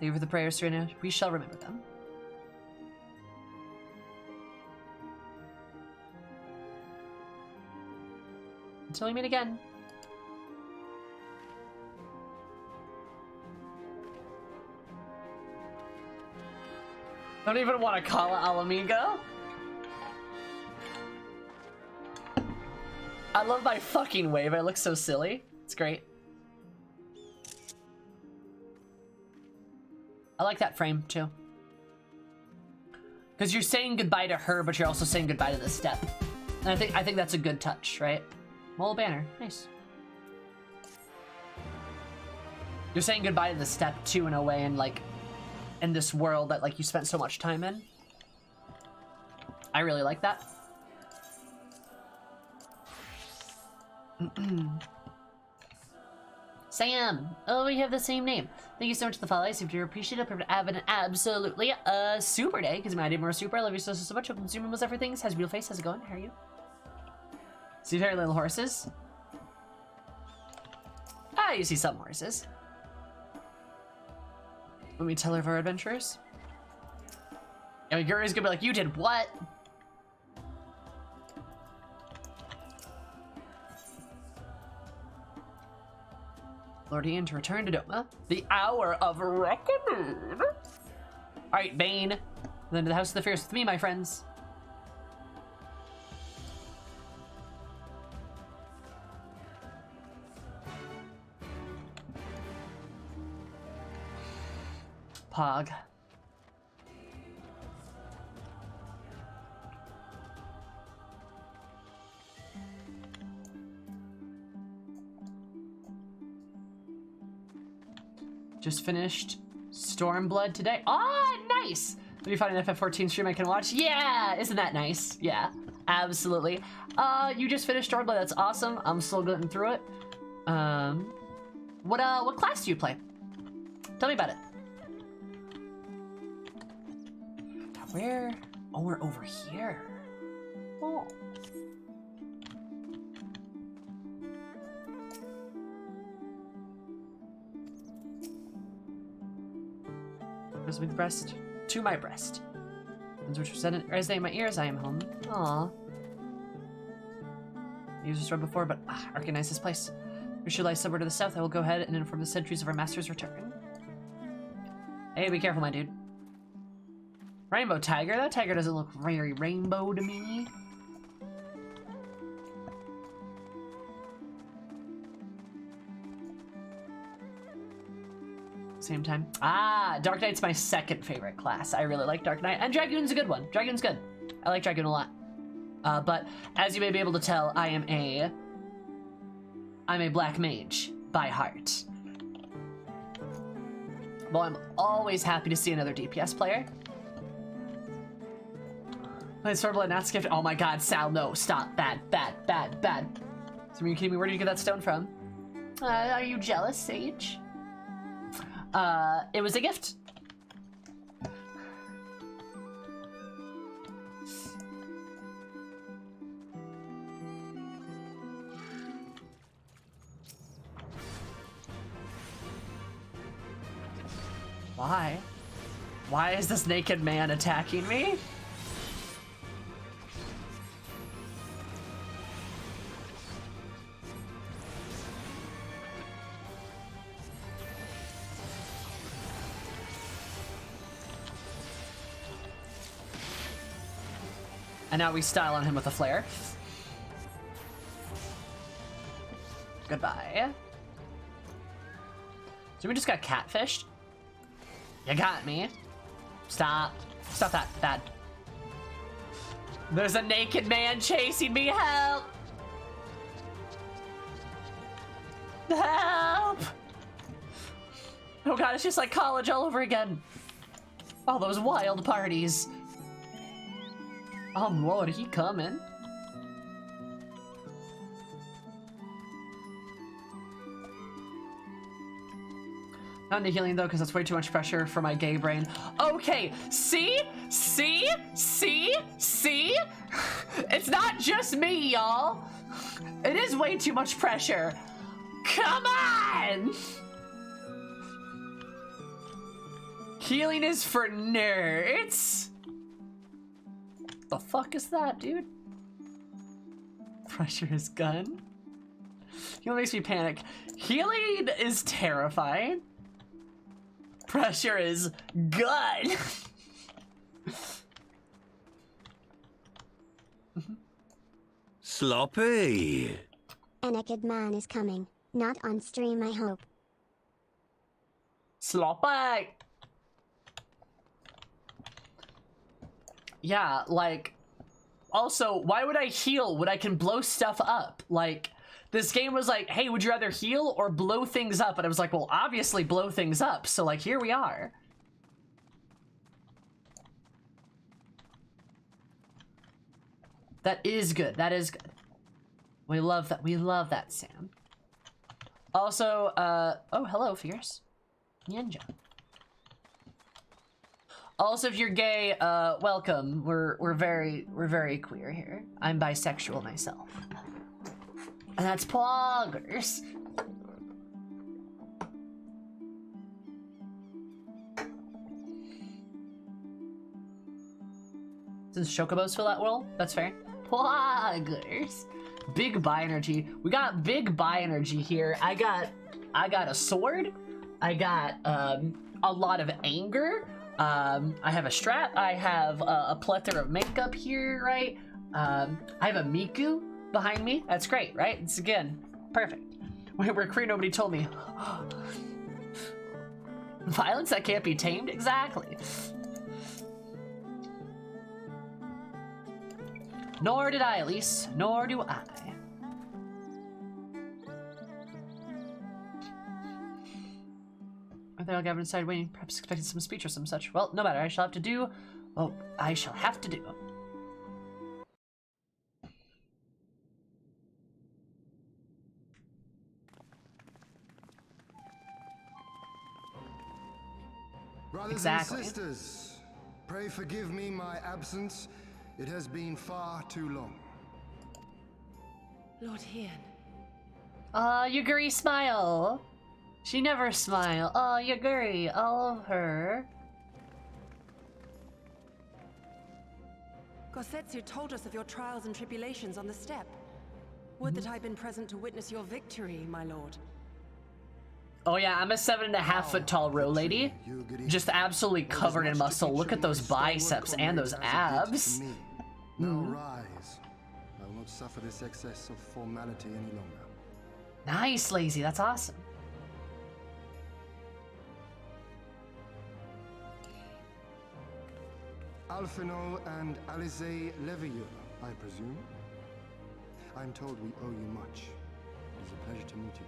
you for the prayers, Serena. We shall remember them. Until we meet again. Don't even want to call it Alamigo. I love my fucking wave. It looks so silly. It's great. I like that frame too. Because you're saying goodbye to her, but you're also saying goodbye to the step. And I think that's a good touch, right? Mole banner. Nice. You're saying goodbye to the step too, in a way, and like in this world that like you spent so much time in. I really like that. Sam! Oh, we have the same name. Thank you so much for the follow. I seem to appreciate it. Have an absolutely super day, because my day more super. I love you so much. Hope consuming almost everything. How's your beautiful face? How's it going? How are you? See very little horses? Ah, you see some horses. Let me tell her of our adventures. And Yuri's gonna be like, you did what? Lord Ian to return to Doma. The hour of reckoning. Alright, Bane. Then to the House of the Fierce with me, my friends. Pog. Just finished Stormblood today. Ah, nice! Let me find an FF14 stream I can watch. Yeah, isn't that nice? Yeah, absolutely. You just finished Stormblood. That's awesome. I'm still going through it. What class do you play? Tell me about it. Where? Oh, we're over here. Oh. With breast to my breast. And which was said resonate in my ears, I am home. Aww. I used this road before, but I recognize this place. We should lie somewhere to the south. I will go ahead and inform the sentries of our master's return. Hey, be careful, my dude. Rainbow tiger? That tiger doesn't look very rainbow to me. Same time. Ah, Dark Knight's my second favorite class. I really like Dark Knight, and Dragoon's a good one. Dragoon's good. I like Dragoon a lot. But as you may be able to tell, I'm a Black Mage by heart. Well, I'm always happy to see another DPS player. My Stormblood not skipped. Oh my god, Sal, no, stop. Bad. So are you kidding me? Where did you get that stone from? Are you jealous, Sage? It was a gift. Why? Why is this naked man attacking me? And now we style on him with a flare. Goodbye. So we just got catfished? You got me. Stop. Stop that. Bad. There's a naked man chasing me. Help! Help! Oh god, it's just like college all over again. All those wild parties. Oh lord, he coming. Not into healing though, because that's way too much pressure for my gay brain. Okay, see? It's not just me, y'all. It is way too much pressure. Come on! Healing is for nerds. The fuck is that, dude? Pressure is gun. Healing makes me panic. Healing is terrifying. Pressure is good.
Sloppy.
A naked man is coming. Not on stream, I hope.
Sloppy. Yeah, like, also, why would I heal when I can blow stuff up? Like, this game was like, hey, would you rather heal or blow things up? And I was like, well, obviously blow things up. So, like, here we are. That is good. That is good. We love that. We love that, Sam. Also, oh, hello, Fierce. Ninja. Also, if you're gay, welcome. We're very queer here. I'm bisexual myself. And that's poggers. since chocobos fill that role. That's fair. Poggers. Big bi energy. We got big bi energy here. I got a sword. I got a lot of anger. I have a strat. I have a plethora of makeup here, right? I have a Miku behind me. That's great, right? It's again perfect. We're queer, nobody told me. Violence that can't be tamed? Exactly. Nor did I, Elise. Nor do I. I think I'll get inside waiting, perhaps expecting some speech or some such. Well, no matter. I shall have to do. Oh, I shall have to do.
Brothers and sisters, pray forgive me my absence. It has been far too long.
Lord Hien.
Aw, Yuguri smile. She never smile. Aw, Yuguri, I love her.
Gosetsu told us of your trials and tribulations on the steppe. Would that I'd been present to witness your victory, my lord.
Oh yeah, I'm a 7.5 foot tall row lady. Just absolutely covered in muscle. Look at those biceps and those abs.
Now rise. I will not suffer this excess of formality any longer.
Nice, Lazy. That's awesome.
Alphino and Alice Levieux, I presume. I'm told we owe you much. It is a pleasure to meet you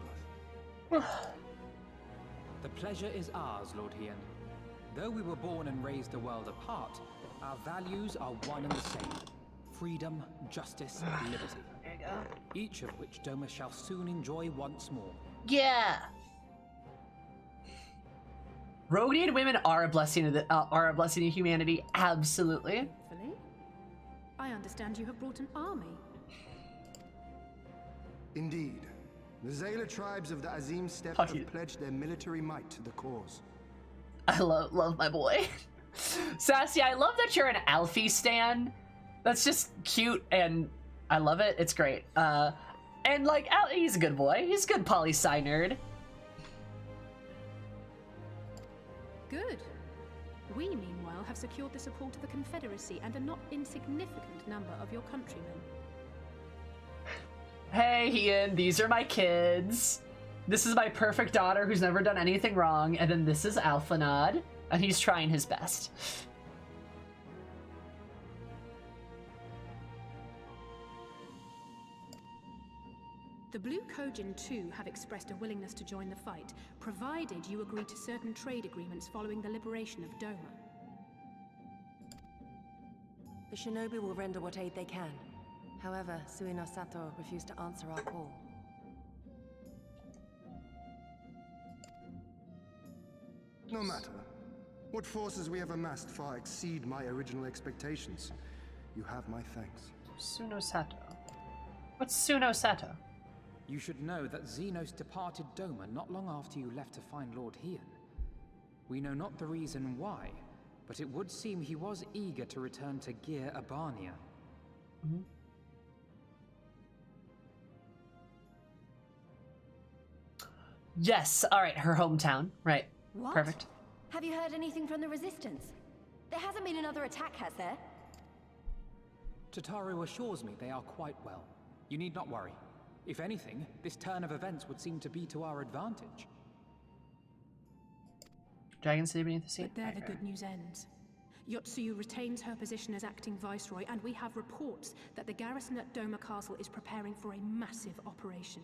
both.
The pleasure is ours, Lord Hien. Though we were born and raised a world apart, our values are one and the same. Freedom, justice, liberty.
There you go.
Each of which Doma shall soon enjoy once more.
Yeah. Rogue women are a blessing to humanity. Absolutely.
Hopefully. I understand you have brought an army.
Indeed. The Zayla tribes of the Azim Steppe
Oh,
have pledged their military might to the cause.
I love my boy. Sassy, I love that you're an Alfie stan. That's just cute and I love it. It's great. And like, he's a good boy. He's a good poli-sci nerd.
Good. We, meanwhile, have secured the support of the Confederacy and a not insignificant number of your countrymen.
Hey, Ian, these are my kids. This is my perfect daughter who's never done anything wrong, and then this is Alphanod, and he's trying his best.
The Blue Kojin too have expressed a willingness to join the fight, provided you agree to certain trade agreements following the liberation of Doma.
The shinobi will render what aid they can. However, Suino Sato refused to answer our call.
No matter. What forces we have amassed far exceed my original expectations. You have my thanks.
Suino Sato. What's Suino Sato?
You should know that Xenos departed Doma not long after you left to find Lord Hien. We know not the reason why, but it would seem he was eager to return to Gir Abania.
Mm-hmm. Yes, alright, her hometown. Right.
What?
Perfect.
Have you heard anything from the Resistance? There hasn't been another attack, has there?
Tataru assures me they are quite well. You need not worry. If anything, this turn of events would seem to be to our advantage.
Dragon City beneath the sea?
But there the good news ends. Yotsuyu retains her position as acting viceroy, and we have reports that the garrison at Doma Castle is preparing for a massive operation.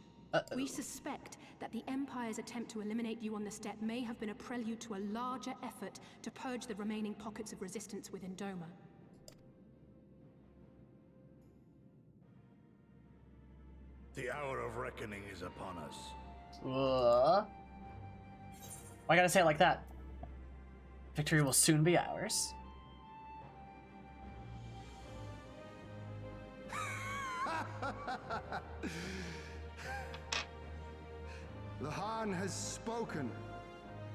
We suspect that the Empire's attempt to eliminate you on the steppe may have been a prelude to a larger effort to purge the remaining pockets of resistance within Doma.
The hour of reckoning is upon us.
Why I gotta say it like that? Victory will soon be ours.
The Han has spoken,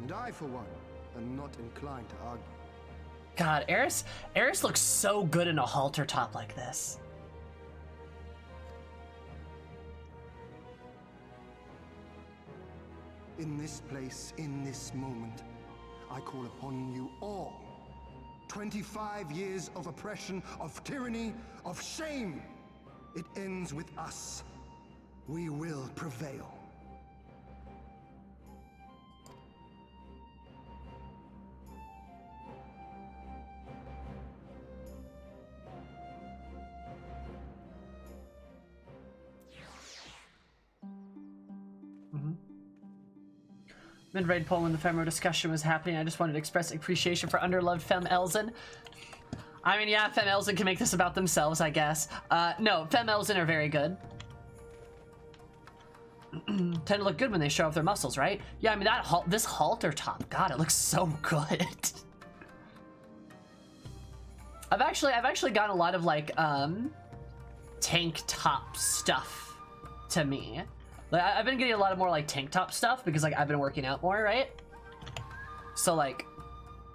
and I, for one, am not inclined to argue.
God, Eris looks so good in a halter top like this.
In this place, in this moment, I call upon you all. 25 years of oppression, of tyranny, of shame. It ends with us. We will prevail.
Mid-raid poll when the Femro discussion was happening, I just wanted to express appreciation for underloved Fem Elzen. I mean, yeah, Fem Elzen can make this about themselves, I guess. No, Fem Elzen are very good. Tend to look good when they show off their muscles, right? Yeah, I mean, this halter top, God, it looks so good. I've actually gotten a lot of, like, tank top stuff to me. Like, I've been getting a lot more, like, tank top stuff because, like, I've been working out more, right? So, like,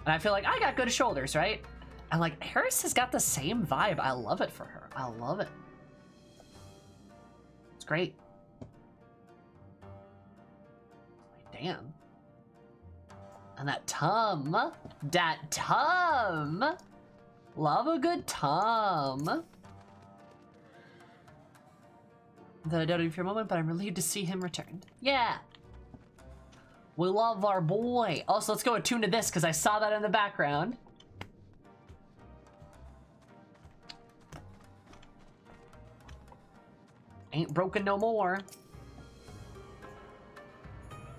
and I feel like I got good shoulders, right? And, like, Harris has got the same vibe. I love it for her. I love it. It's great. Damn. And that tum. That tum. Love a good tum. That I doubted you for a moment, but I'm relieved to see him returned. Yeah. We love our boy. Also, let's go attune to this because I saw that in the background. Ain't broken no more.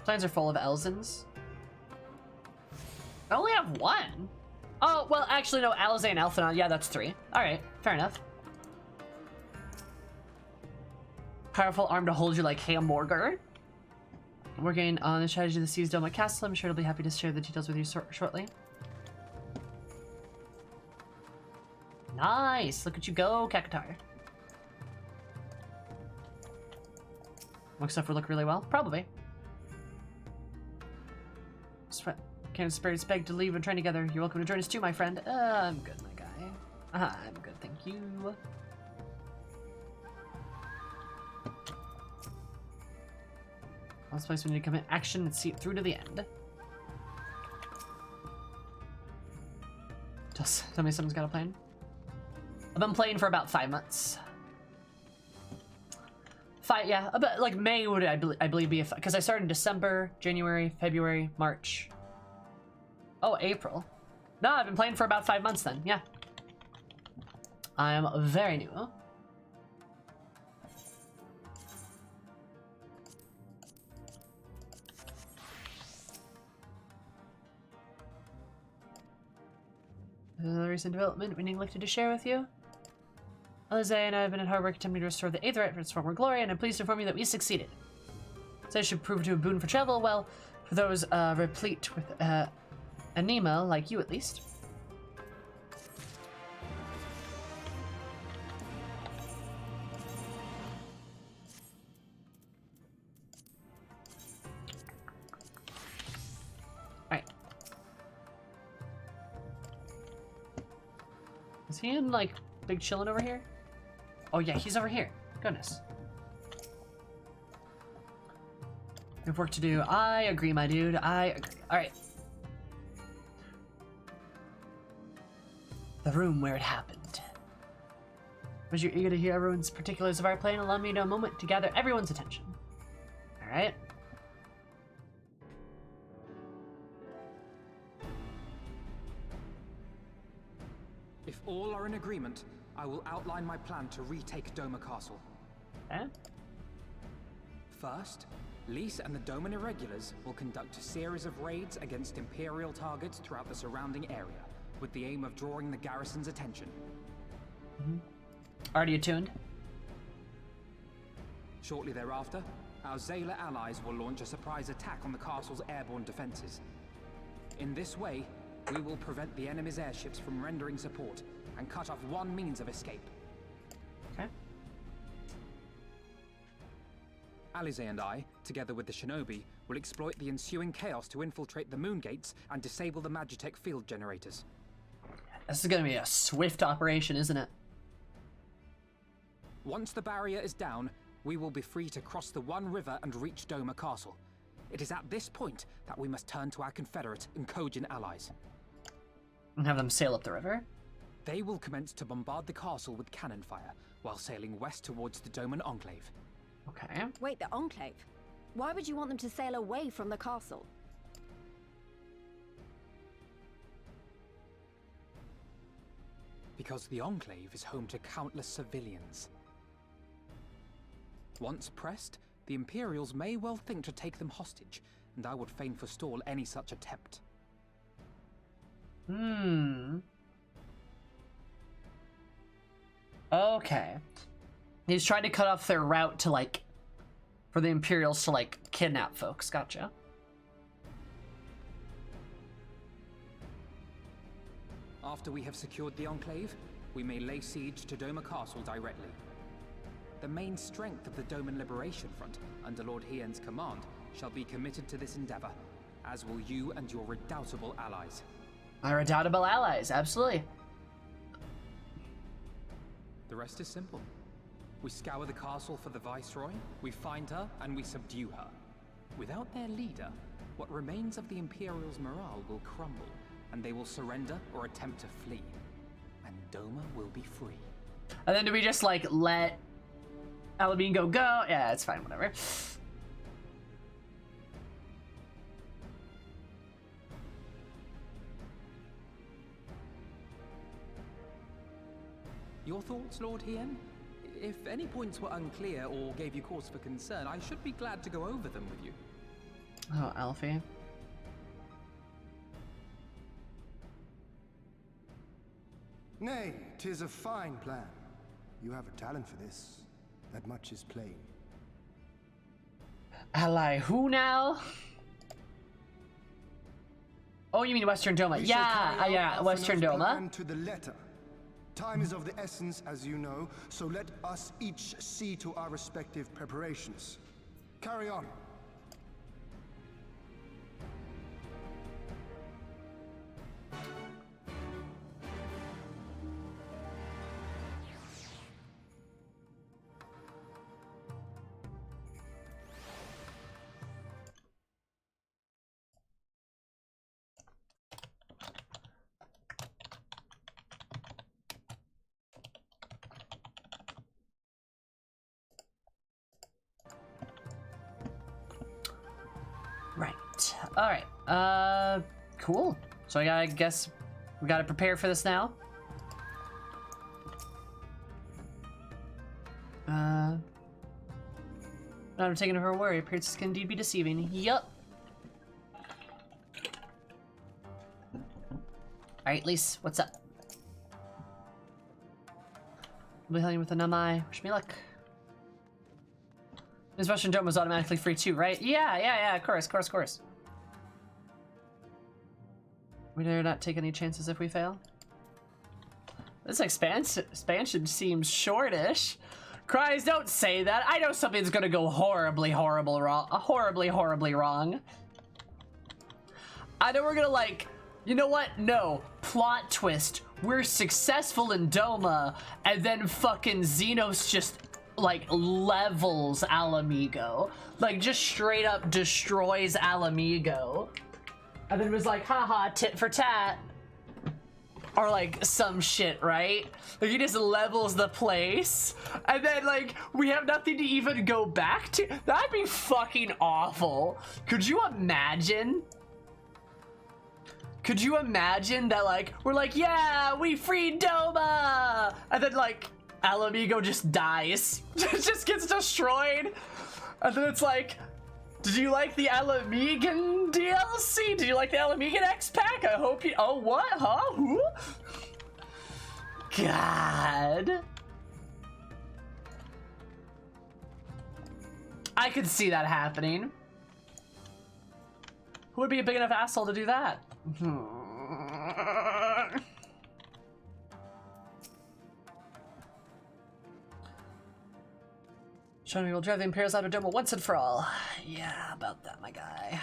Plans are full of Elzens. I only have one. Oh, well, actually, no, Alize and Alphanon. Yeah, that's 3. All right, fair enough. Powerful arm to hold you like Hamburger. Working on the strategy to seize Doma Castle. I'm sure he'll be happy to share the details with you shortly. Nice. Look at you go, Kakatar. Looks stuff would look really well. Probably. Can't spare his beg to leave and train together. You're welcome to join us too, my friend. I'm good, my guy. I'm good, thank you. Last place we need to come in action and see it through to the end. Just tell me someone's got a plan. I've been playing for about 5 months. Yeah, about like May would I believe be because I started in December, January, February, March. Oh, April. No, I've been playing for about 5 months then. Yeah, I am very new. The recent development we neglected to share with you. Alize and I have been at hard work attempting to restore the 8th right for its former glory, and I'm pleased to inform you that we succeeded. So it should prove to a boon for travel, well, for those replete with anema, like you at least. Alright. Is he in, like, big chillin' over here? Oh yeah, he's over here. Goodness. We have work to do. I agree, my dude. I agree. Alright. The room where it happened. Was you eager to hear everyone's particulars of our plan? Allow me a moment to gather everyone's attention. Alright.
If all are in agreement, I will outline my plan to retake Doma Castle.
Eh?
First, Lys and the Doman Irregulars will conduct a series of raids against Imperial targets throughout the surrounding area, with the aim of drawing the garrison's attention.
Already attuned.
Shortly thereafter, our Zayla allies will launch a surprise attack on the castle's airborne defenses. In this way, we will prevent the enemy's airships from rendering support and cut off one means of escape.
Okay.
Alize and I, together with the Shinobi, will exploit the ensuing chaos to infiltrate the moon gates and disable the Magitech field generators.
This is gonna be a swift operation, isn't it?
Once the barrier is down, we will be free to cross the One River and reach Doma Castle. It is at this point that we must turn to our Confederate and Kojin allies.
And have them sail up the river?
They will commence to bombard the castle with cannon fire, while sailing west towards the Doman Enclave.
Okay.
Wait, the Enclave? Why would you want them to sail away from the castle?
Because the Enclave is home to countless civilians. Once pressed, the Imperials may well think to take them hostage, and I would fain forestall any such attempt.
Okay. He's trying to cut off their route to, like, for the Imperials to, like, kidnap folks. Gotcha.
After we have secured the Enclave, we may lay siege to Doma Castle directly. The main strength of the Doman Liberation Front, under Lord Hien's command, shall be committed to this endeavor, as will you and your redoubtable allies.
Our redoubtable allies, absolutely.
The rest is simple. We scour the castle for the Viceroy, we find her, and we subdue her. Without their leader, what remains of the Imperials' morale will crumble, and they will surrender or attempt to flee. And Doma will be free.
And then do we just, like, let Alamingo go? Yeah, it's fine, whatever.
Your thoughts, Lord Hien? If any points were unclear or gave you cause for concern, I should be glad to go over them with you.
Oh, Alfie.
Nay, 'tis a fine plan. You have a talent for this. That much is plain.
Ally who now? Oh, you mean Western Doma? Yeah, Western Doma.
To the letter. Time is of the essence, as you know, so let us each see to our respective preparations. Carry on.
Right. Alright. Cool. So I guess we gotta prepare for this now. Not taken for a worry. Appearances can indeed be deceiving. Yup. Alright, Lise, what's up? I'll be helping you with the Namai. Wish me luck. This Western Dome was automatically free too, right? Yeah, of course. We dare not take any chances if we fail. This expansion seems shortish. Cries, don't say that. I know something's gonna go horribly wrong. I know we're gonna, like, you know what? No. Plot twist. We're successful in Doma, and then fucking Xenos just, like, levels Alamigo. Like, just straight up destroys Alamigo. And then was like, haha, tit for tat. Or, like, some shit, right? Like, he just levels the place. And then, like, we have nothing to even go back to? That'd be fucking awful. Could you imagine? Could you imagine that, like, we're like, yeah, we freed Doma! And then, like, Alamigo just dies. Just gets destroyed. And then it's like, did you like the Alamigan DLC? Did you like the Alamigan X-Pack? I hope you... Oh, what? Huh? Who? God. I could see that happening. Who would be a big enough asshole to do that? Show me we'll drive the Imperials out of Doma once and for all. Yeah, about that, my guy.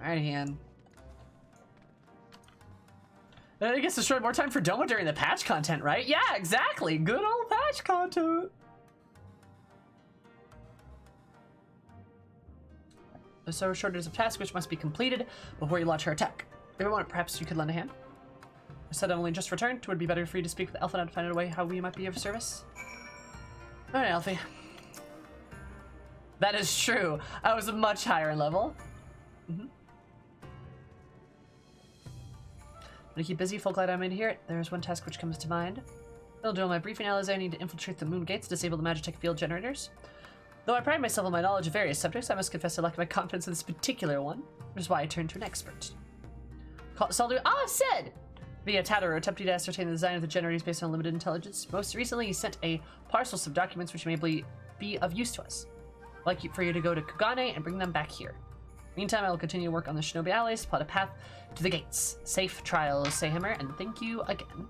Alright, Ian. And it gets destroyed more time for Doma during the patch content, right? Yeah, exactly. Good old patch content. There's so shortage of tasks which must be completed before you launch her attack. Everyone, perhaps you could lend a hand? I said I've only just returned. It would be better for you to speak with Alpha and find out a way how we might be of service. Alright, Alfie. That is true. I was much higher in level. I'm gonna keep busy. Full glad I'm in here. There's one task which comes to mind. I'll do my briefing analysis. I need to infiltrate the moon gates, disable the Magitech field generators. Though I pride myself on my knowledge of various subjects, I must confess I lack my confidence in this particular one, which is why I turned to an expert. Saldu Sid! Via Tataru, attempting to ascertain the design of the generators based on limited intelligence. Most recently, he sent a parcel of documents which may be of use to us. I'd like for you to go to Kugane and bring them back here. Meantime, I will continue to work on the Shinobi Alleys, plot a path to the gates. Safe trials, Sayhammer, and thank you again.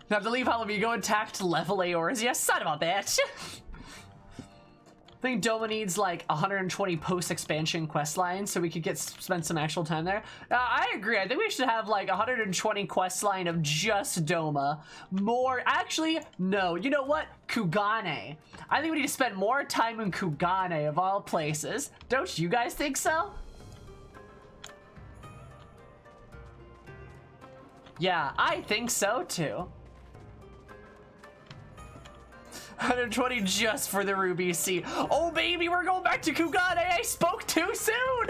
You have to leave Halamigo intact to level Aoras. Yeah, son of a bitch. I think Doma needs like 120 post-expansion quest lines so we could spend some actual time there. I agree. I think we should have like 120 quest line of just Doma. More, actually, no. You know what? Kugane. I think we need to spend more time in Kugane of all places. Don't you guys think so? Yeah, I think so too. 120 just for the Ruby Sea. Oh baby, we're going back to Kugane. I spoke too soon.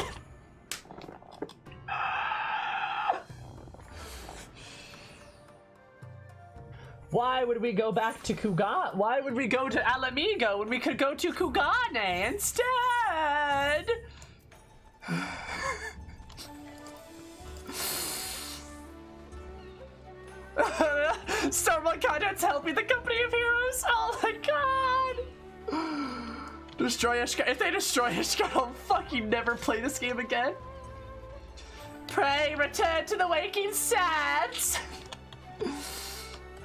Why would we go back to Kugane? Why would we go to Alamigo when we could go to Kugane instead? Stormblood contents help me, the company of heroes. Oh my god. Destroy Ishka. If they destroy Ishka, I'll fucking never play this game again. Pray, return to the waking sands.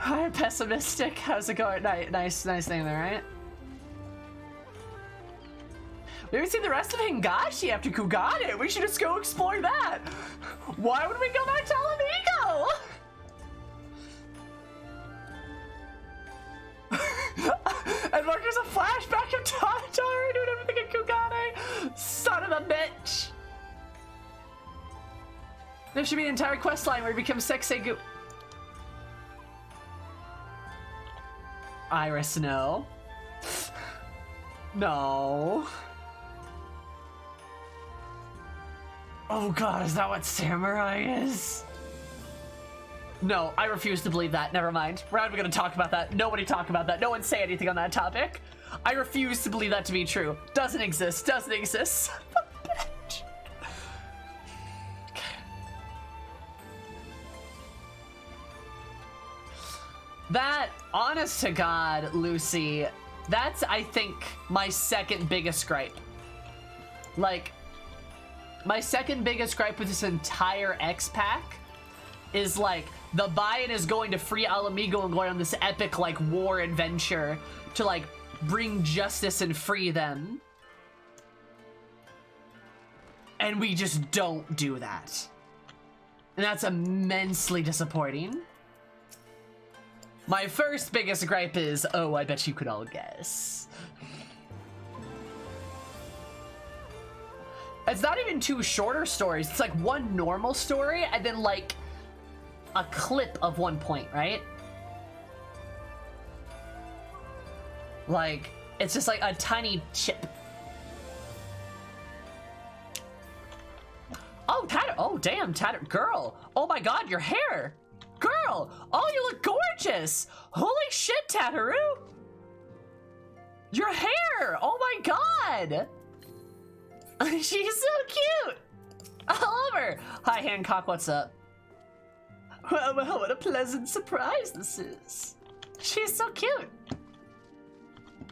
I'm pessimistic. How's it going? Nice thing there, right? We haven't seen the rest of Hingashi after Kugane. We should just go explore that. Why would we go back to Alamigo? And Mark, there's a flashback of Tataru doing everything in Kugane. Son of a bitch. There should be an entire quest line where he becomes Sexegu. Iris, no. No. Oh god, is that what Samurai is? No, I refuse to believe that. Never mind. We're not even gonna talk about that. Nobody talk about that. No one say anything on that topic. I refuse to believe that to be true. Doesn't exist. Doesn't exist. That, honest to God, Lucy, that's, I think, my second biggest gripe. Like, my second biggest gripe with this entire X-Pack is, like, the buy-in is going to free Alamigo and going on this epic, like, war adventure to, like, bring justice and free them. And we just don't do that. And that's immensely disappointing. My first biggest gripe is, oh, I bet you could all guess. It's not even two shorter stories. It's like one normal story and then like a clip of 1 point, right? Like, it's just like a tiny chip. Oh, Tatter. Oh, damn, Tatter. Girl. Oh my god, your hair. Girl. Oh, you look gorgeous. Holy shit, Tataru. Your hair. Oh my god. She's so cute. I love her. Hi, Hancock. What's up? Well, what a pleasant surprise this is. She's so cute.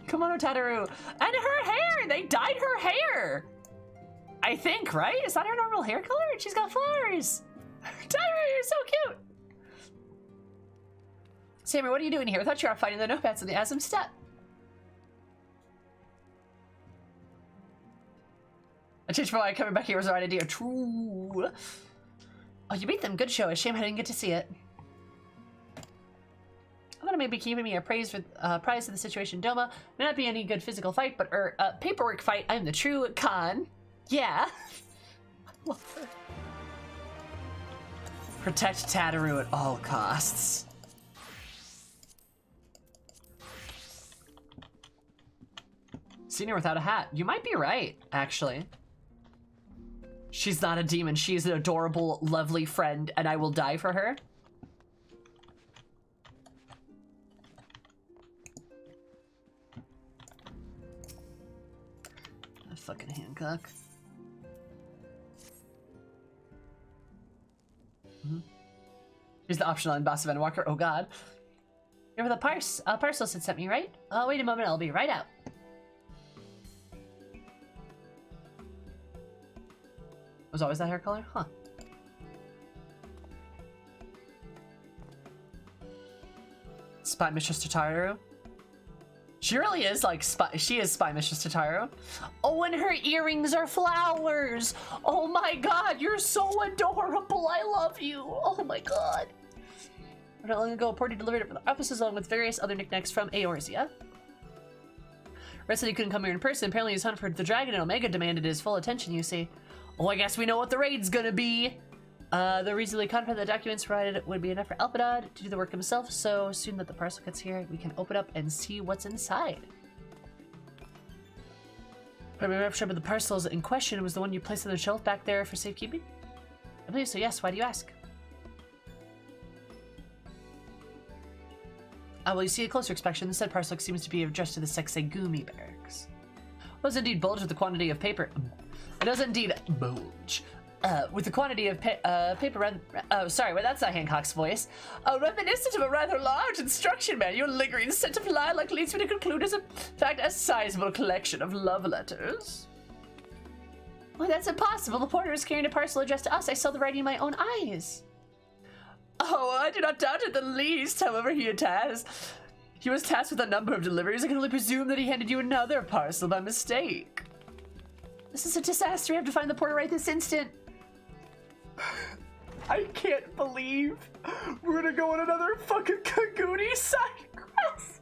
Come on, Tataru. And her hair. They dyed her hair. I think, right? Is that her normal hair color? She's got flowers. Tataru, you're so cute. Sammy, what are you doing here? I thought you were fighting the nomads in the Azim Steppe. I changed my mind. Coming back here was the right idea. True. Oh, you beat them. Good show. A shame I didn't get to see it. I'm gonna maybe giving me a prize for the situation. Doma may not be any good physical fight, but paperwork fight. I'm the true Khan. Yeah. Protect Tataru at all costs. Seen her without a hat. You might be right, actually. She's not a demon. She's an adorable, lovely friend, and I will die for her. A fucking Hancock. Here's the optional boss of Walker. Oh god. You're the parcels had sent me, right? Oh, wait a moment. I'll be right out. Was always that hair color? Huh. Spy Mistress Tataru. She really is like she is Spy Mistress Tataru. Oh, and her earrings are flowers. Oh my god, you're so adorable. I love you. Oh my god. Not long ago, a party delivered it from the offices along with various other knickknacks from Eorzea. Rest said he couldn't come here in person. Apparently his hunt for the dragon and Omega demanded his full attention, you see. Oh, I guess we know what the raid's gonna be. The reasonably confident the documents provided would be enough for Alpadad to do the work himself, so soon that the parcel gets here, we can open up and see what's inside. Primary membership of the parcels in question was the one you placed on the shelf back there for safekeeping? I believe so, yes. Why do you ask? Well, you see a closer inspection. The said parcel seems to be addressed to the Zoomizoomi barracks. It does indeed bulge with the quantity of paper. It does indeed bulge. With the quantity of paper, sorry, well, that's not Hancock's voice. Reminiscent of a rather large instruction manual lingering scent of lilac leads me to conclude as a fact a sizable collection of love letters. Well, that's impossible. The porter is carrying a parcel addressed to us. I saw the writing in my own eyes. Oh, I do not doubt it the least. However, he was tasked with a number of deliveries. I can only presume that he handed you another parcel by mistake. This is a disaster. We have to find the porter right this instant. I can't believe we're gonna go on another fucking Kaguni side quest.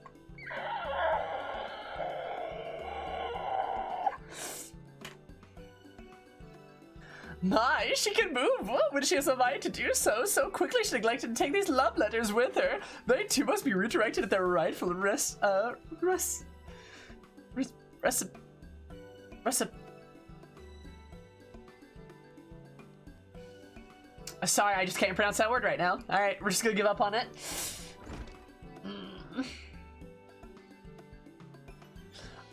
My, she can move. Well, when she has a mind to do so quickly she neglected to take these love letters with her. They too must be redirected at their rightful Sorry, I just can't pronounce that word right now. Alright, we're just gonna give up on it.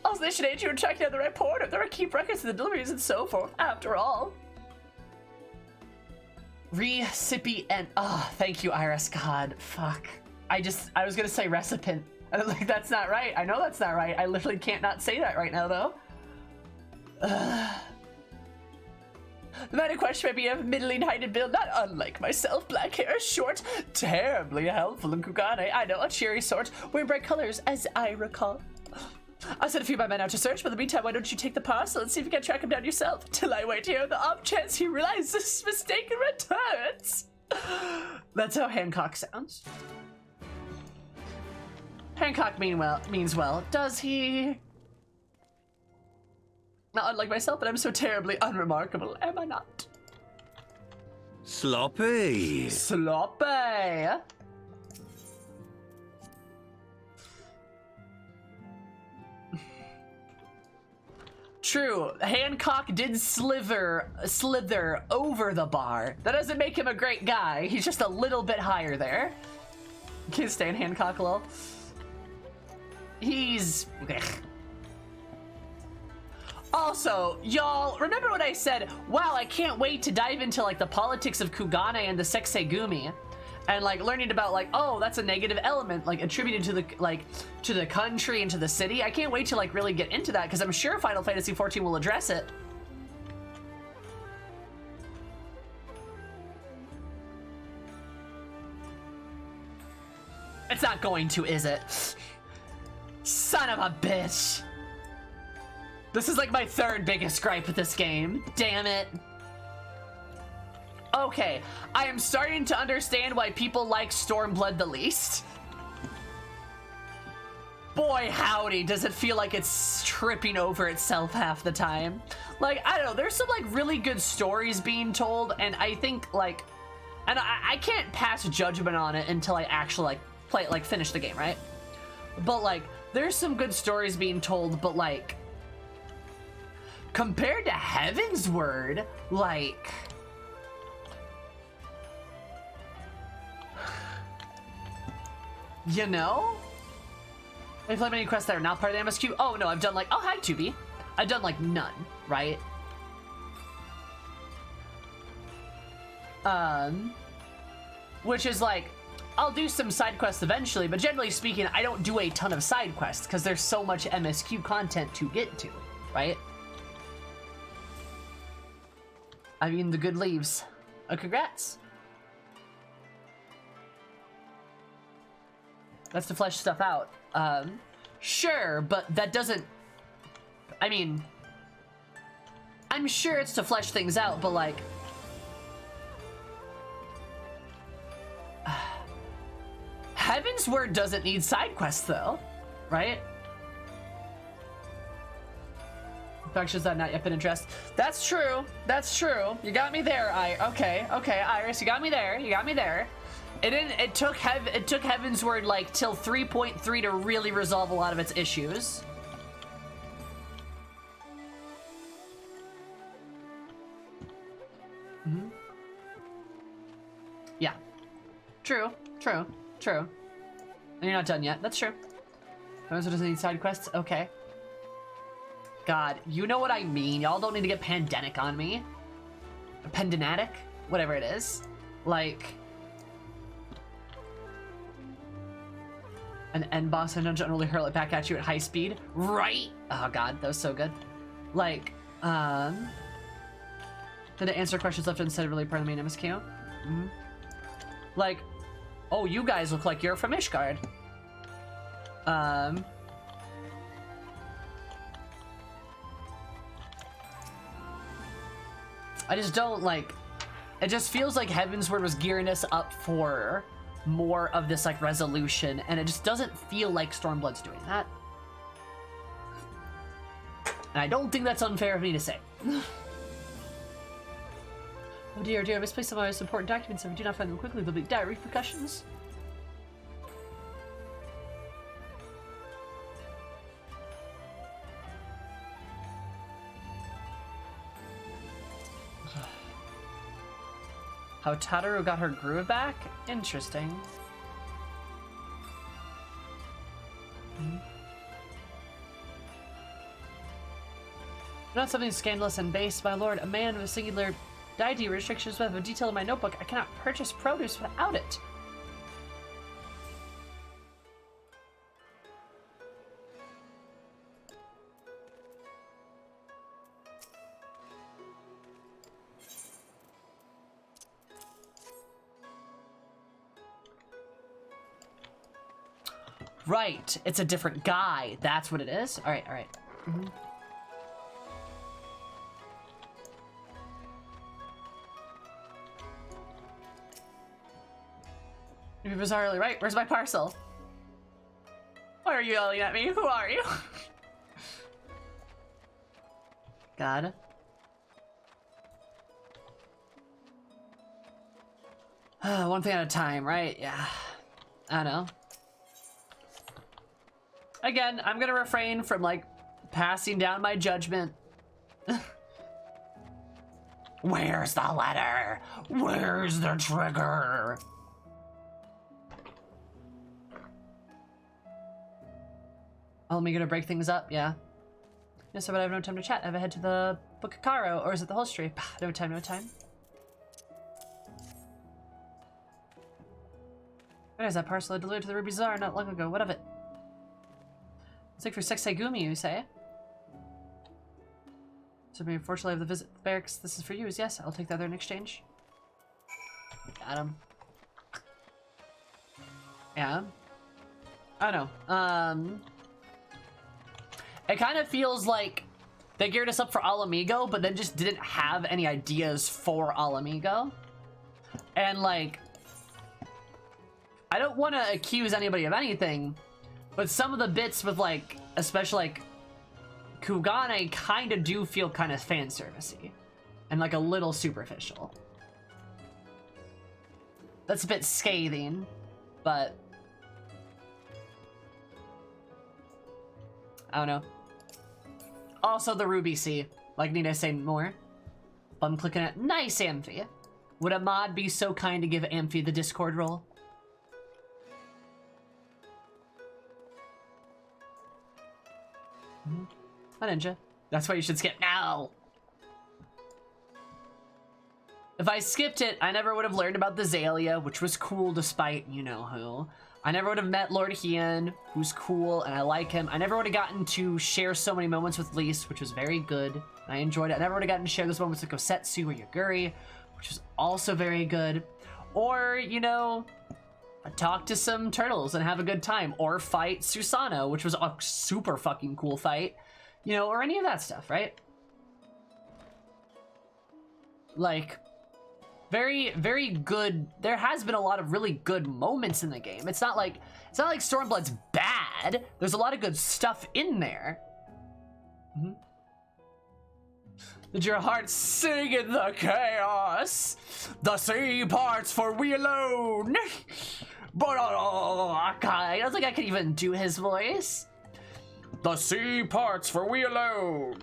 Also, they should aid you in tracking down the right porter. There are keep records of the deliveries and so forth, after all. Recipient. Oh, thank you, Iris. God, fuck. I was gonna say recipient. And I'm like, that's not right. I know that's not right. I literally can't not say that right now, though. The man in question may be of middling height and build, not unlike myself. Black hair, short, terribly helpful in Kugane. I know, a cheery sort, wearing bright colors, as I recall. I sent a few of my men out to search, but in the meantime, why don't you take the parcel and see if you can track him down yourself? Till I wait here, the off chance he realizes his mistake and returns. That's how Hancock sounds. Hancock means well, does he? Not unlike myself, but I'm so terribly unremarkable, am I not?
Sloppy.
Sloppy. True, Hancock did slither over the bar. That doesn't make him a great guy. He's just a little bit higher there. Can't stand Hancock, lol. He's... Also, y'all, remember what I said? Wow, I can't wait to dive into, like, the politics of Kugane and the Zoomizoomi. And, like, learning about, like, oh, that's a negative element, like, attributed to the, like, to the country and to the city. I can't wait to, like, really get into that, because I'm sure Final Fantasy XIV will address it. It's not going to, is it? Son of a bitch. This is like my third biggest gripe with this game. Damn it. Okay, I am starting to understand why people like Stormblood the least. Boy howdy, does it feel like it's tripping over itself half the time. Like, I don't know, there's some like really good stories being told, and I think like, and I can't pass judgment on it until I actually like play it, like finish the game, right? But like, there's some good stories being told, but like, compared to Heaven's Word, like, you know? Have you played many quests that are not part of the MSQ? Oh no, I've done like, oh hi Tubi. I've done like none, right? Which is like, I'll do some side quests eventually, but generally speaking, I don't do a ton of side quests because there's so much MSQ content to get to, right? I mean, the good leaves. Congrats. That's to flesh stuff out. Sure, but that doesn't... I mean... I'm sure it's to flesh things out, but like... Heaven's Word doesn't need side quests, though, right? Factions that have not yet been addressed. That's true. That's true. You got me there, Okay, Iris, you got me there. You got me there. It took Heaven's Word like till 3.3 to really resolve a lot of its issues. Yeah. True. And you're not done yet. That's true. Heaven's Word doesn't need side quests? Okay. God, you know what I mean. Y'all don't need to get pandemic on me. Pendanatic? Whatever it is. Like... an end boss and dungeon really hurl it back at you at high speed. Right? Oh god, that was so good. Like, then to answer questions left instead of really part of the main MSQ. Like, oh, you guys look like you're from Ishgard. I just don't like, it just feels like Heaven's Word was gearing us up for more of this like resolution, and it just doesn't feel like Stormblood's doing that. And I don't think that's unfair of me to say. Oh dear, I misplaced some of my most important documents. If I do not find them quickly, there'll be dire repercussions. How Tataru got her groove back? Interesting. Not something scandalous and base, my lord. A man with singular deity restrictions with a detail in my notebook. I cannot purchase produce without it. Right, it's a different guy. That's what it is. All right. You're bizarrely right. Where's my parcel? Why are you yelling at me? Who are you? God. One thing at a time, right? Yeah. I know. Again, I'm gonna refrain from, like, passing down my judgment. Where's the letter? Where's the trigger? Oh, am I gonna break things up? Yeah. Yes, but I have no time to chat. I have to head to the Book of Caro, or is it the Holstry? No time. Where is that parcel I delivered to the Ruby Czar not long ago? What of it? It's like for Sexagumi, you say? So, unfortunately, I have the visit the barracks. This is for you. Yes, I'll take the other in exchange. Got him. Yeah. I don't know. It kind of feels like they geared us up for Alamigo, but then just didn't have any ideas for Alamigo. And like, I don't want to accuse anybody of anything, but some of the bits with like, especially like Kugane kind of do feel kind of fan servicey and like a little superficial. That's a bit scathing, but I don't know. Also the Ruby Sea. Like, need I say more? I'm clicking it. Nice, Amphi. Would a mod be so kind to give Amphi the Discord role? A ninja. That's why you should skip now. If I skipped it, I never would have learned about the Zalia, which was cool despite you-know-who. I never would have met Lord Hien, who's cool, and I like him. I never would have gotten to share so many moments with Lise, which was very good. I enjoyed it. I never would have gotten to share those moments with Kosetsu or Yaguri, which was also very good. Or, you know, talk to some turtles and have a good time. Or fight Susanoo, which was a super fucking cool fight. You know, or any of that stuff, right? Like, very, very good. There has been a lot of really good moments in the game. It's not like Stormblood's bad. There's a lot of good stuff in there. Mm-hmm. Did your heart sing in the chaos? The sea parts for we alone. But I don't think I can even do his voice. The sea parts for we alone.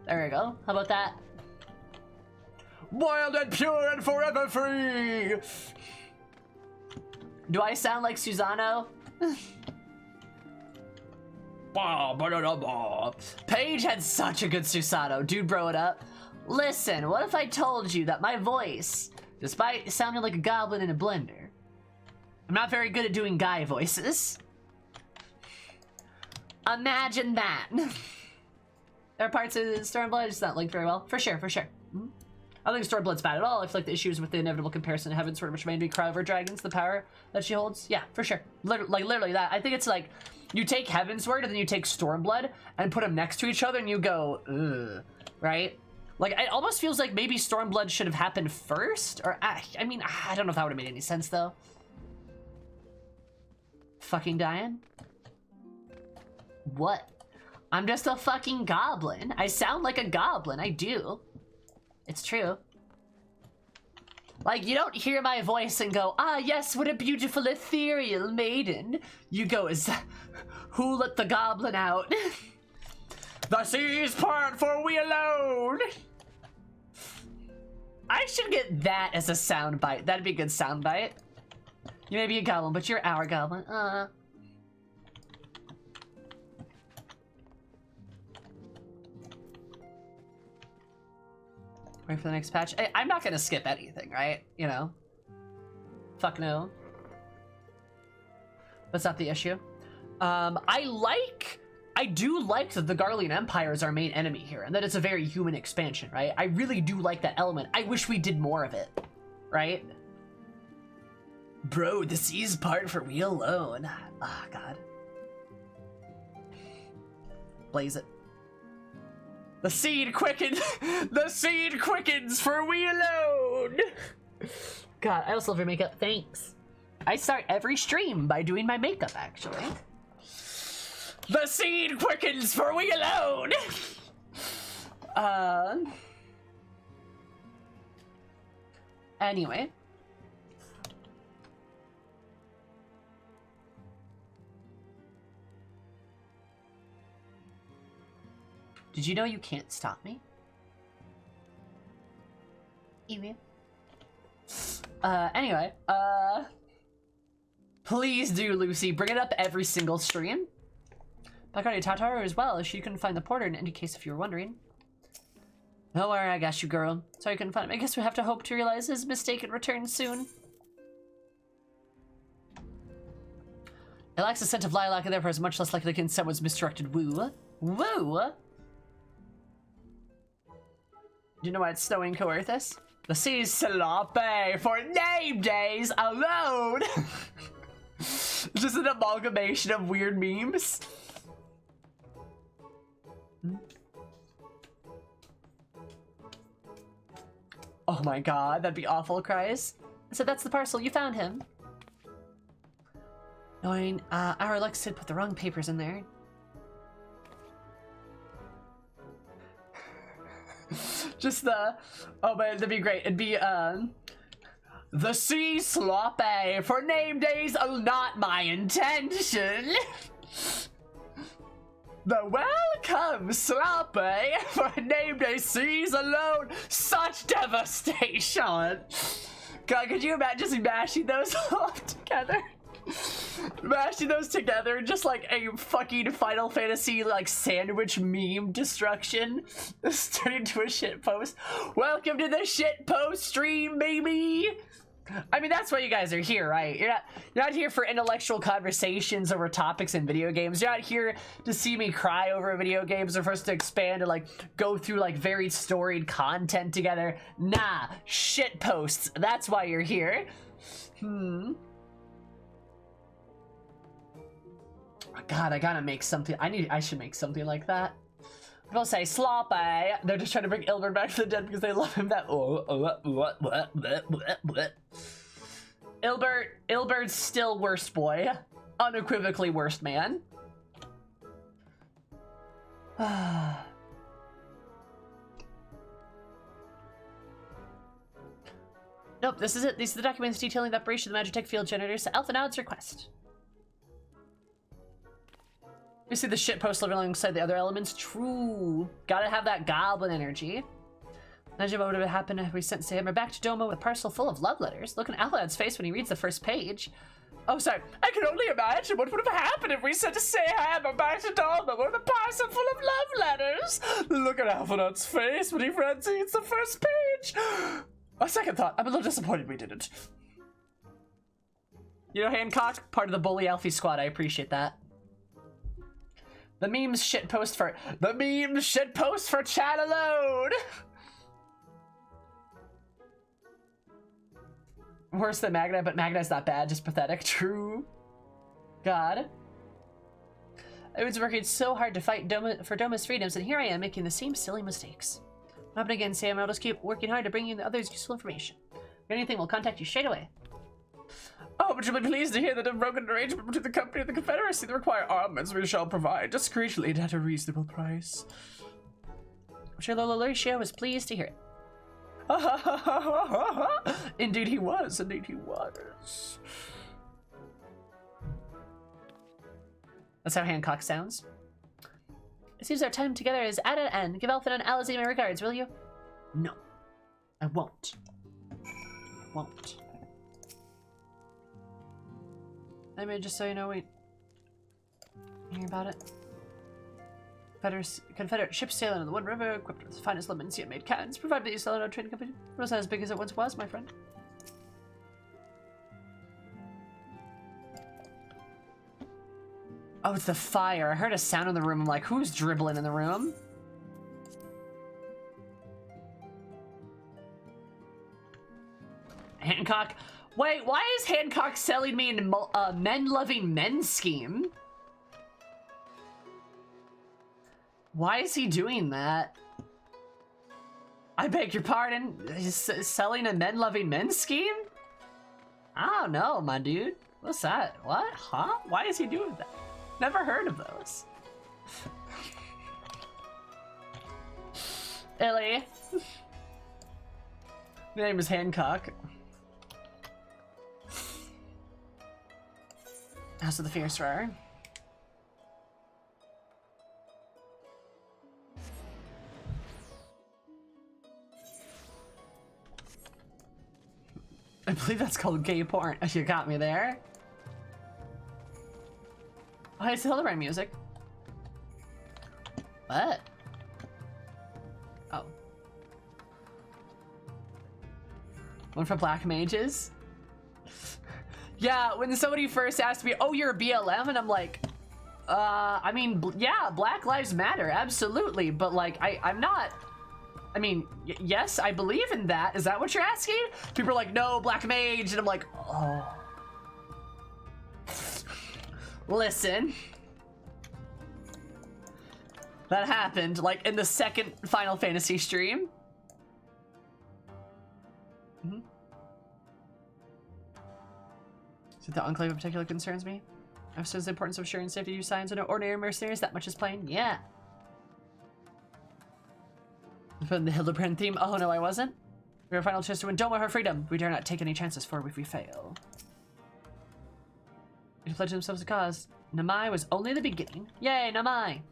There we go. How about that? Wild and pure and forever free. Do I sound like Susanoo? Paige had such a good Susanoo. Dude, bro it up. Listen, what if I told you that my voice, despite sounding like a goblin in a blender, I'm not very good at doing guy voices. Imagine that. There are parts of Stormblood just not linked very well. For sure, for sure. Mm-hmm. I don't think Stormblood's bad at all. I feel like the issues with the inevitable comparison to Heavensward, which made me cry over dragons, the power that she holds. Yeah, for sure. Literally that. I think it's like, you take Heavensward and then you take Stormblood and put them next to each other and you go, ugh, right? Like, it almost feels like maybe Stormblood should have happened first, or, I mean, I don't know if that would have made any sense, though. Fucking dying? What? I'm just a fucking goblin. I sound like a goblin, I do. It's true. Like, you don't hear my voice and go, ah, yes, what a beautiful ethereal maiden. You go, is that, who let the goblin out? The seas part for we alone. I should get that as a soundbite. That'd be a good soundbite. You may be a goblin, but you're our goblin. Wait for the next patch. I'm not gonna skip anything, right? You know? Fuck no. That's not the issue. I do like that the Garlean Empire is our main enemy here, and that it's a very human expansion, right? I really do like that element. I wish we did more of it, right? Bro, the seas part for we alone. Ah, God. Blaze it. The seed quickens. The seed quickens for we alone. God, I also love your makeup. Thanks. I start every stream by doing my makeup, actually. The seed quickens for we alone. Anyway. Did you know you can't stop me? Email. Anyway, please do, Lucy. Bring it up every single stream. Bacardi Tataru as well, she couldn't find the porter in any case if you were wondering. Don't worry, I got you, girl. Sorry I couldn't find him. I guess we have to hope to realize his mistake and return soon. It lacks a scent of lilac and therefore is much less likely to contain someone's misdirected woo. Woo! Do you know why it's snowing, Coerthus? The sea's sloppy for name days alone! Just an amalgamation of weird memes. Oh my god, that'd be awful, cries. So that's the parcel, you found him. Knowing, our Lex did put the wrong papers in there. Just the, oh man, that'd be great. It'd be, the sea sloppy for name days are not my intention. The welcome sloppy for name day seas alone. Such devastation. God, could you imagine just mashing those all together? Mashing those together, just like a fucking Final Fantasy like sandwich meme destruction. This turned into a shit post. Welcome to the shit post stream, baby. I mean, that's why you guys are here, right? You're not here for intellectual conversations over topics in video games. You're not here to see me cry over video games or for us to expand and like go through like very storied content together. Nah, shit posts. That's why you're here. God, I gotta make something. I should make something like that. I'll say sloppy. They're just trying to bring Ilbert back to the dead because they love him that. Ilbert's still worst boy. Unequivocally worst man. Nope, this is it. These are the documents detailing the operation of the Magitech field generators at Alpha Nod's request. You see the shit post living alongside the other elements? True. Gotta have that goblin energy. Imagine what would have happened if we sent Sammer back to Doma with a parcel full of love letters. Look at Alpha's face when he reads the first page. Oh, sorry. I can only imagine what would have happened if we sent Sammer back to Doma with a parcel full of love letters. Look at Alpha's face when he reads the first page. A second thought. I'm a little disappointed we didn't. You know, Hancock, part of the bully Alfie squad. I appreciate that. The memes shitpost for chat alone. Worse than Magna, but Magna's not bad, just pathetic. True. God. I was working so hard to fight for Doma's freedoms, and here I am making the same silly mistakes. What happened again, Sam? I'll just keep working hard to bring you the others useful information. If anything, we'll contact you straight away. Oh, but you'll be pleased to hear that a broken arrangement between the company and the Confederacy that require armaments we shall provide, discreetly and at a reasonable price. Lolatio was pleased to hear it. Indeed he was, indeed he was. That's how Hancock sounds. It seems our time together is at an end. Give Alpha and Alizé my regards, will you? No, I won't. Won't. I mean, just so you know, we hear about it. Confederate ships sailing on the One River, equipped with the finest lemons yet made cannons, provided that you sell it on a trading company. It was not as big as it once was, my friend. Oh, it's the fire. I heard a sound in the room. I'm like, who's dribbling in the room? Hancock. Wait, why is Hancock selling me a men-loving men scheme? Why is he doing that? I beg your pardon? He's selling a men-loving men scheme? I don't know, my dude. What's that? What? Huh? Why is he doing that? Never heard of those. Illy. My name is Hancock. House of the Fierce Roar. I believe that's called gay porn. You got me there. Oh, it's Hildebrand music. What? Oh. One for Black Mages? Yeah, when somebody first asked me, oh, you're a BLM? And I'm like, I mean, yeah, Black Lives Matter, absolutely. But like, I'm not, I mean, yes, I believe in that. Is that what you're asking? People are like, no, Black Mage. And I'm like, oh. Listen. That happened, like, in the second Final Fantasy stream. So the Enclave in particular concerns me. I've stressed the importance of sharing safety use signs and ordinary mercenaries. That much is plain. Yeah. From the Hildebrand theme. Oh no, I wasn't. We have a final chance to win Doma her freedom. We dare not take any chances for if we fail. We pledge themselves a cause. Namai was only the beginning. Yay, Namai!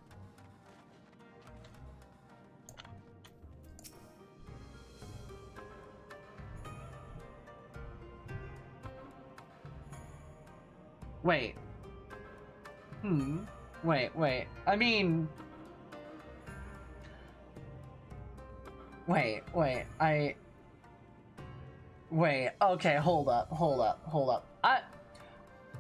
Wait. Wait. I mean... Wait. Okay, hold up.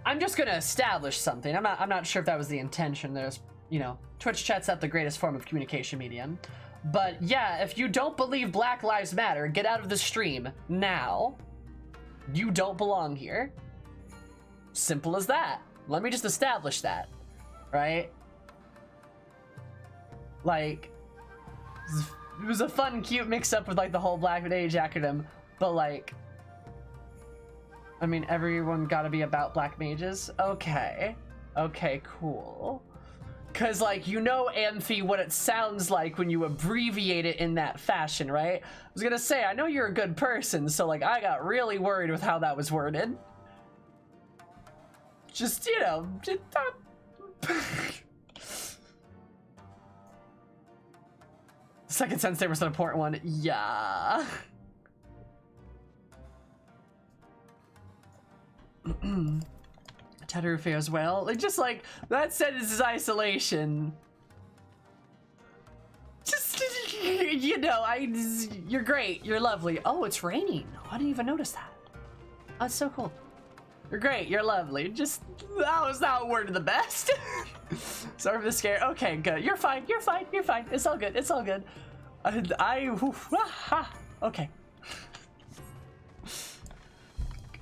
I'm just gonna establish something. I'm not sure if that was the intention. There's, you know, Twitch chat's not the greatest form of communication medium. But yeah, if you don't believe Black Lives Matter, get out of the stream now. You don't belong here. Simple as that. Let me just establish that, right? Like, it was a fun, cute mix-up with like the whole Black Mage acronym, but like, I mean, everyone gotta be about Black Mages? Okay, cool. Cause like, you know, Amphi, what it sounds like when you abbreviate it in that fashion, right? I was gonna say, I know you're a good person, so like, I got really worried with how that was worded. Just, you know, Second Sense was an important one. Yeah. Tataru fares well. Like, just like, that sentence is isolation. Just, you know, you're great. You're lovely. Oh, it's raining. I didn't even notice that. Oh, it's so cool. You're great, you're lovely. Just, that was not worded the best. Sorry for the scare. Okay, good. You're fine. It's all good. Okay.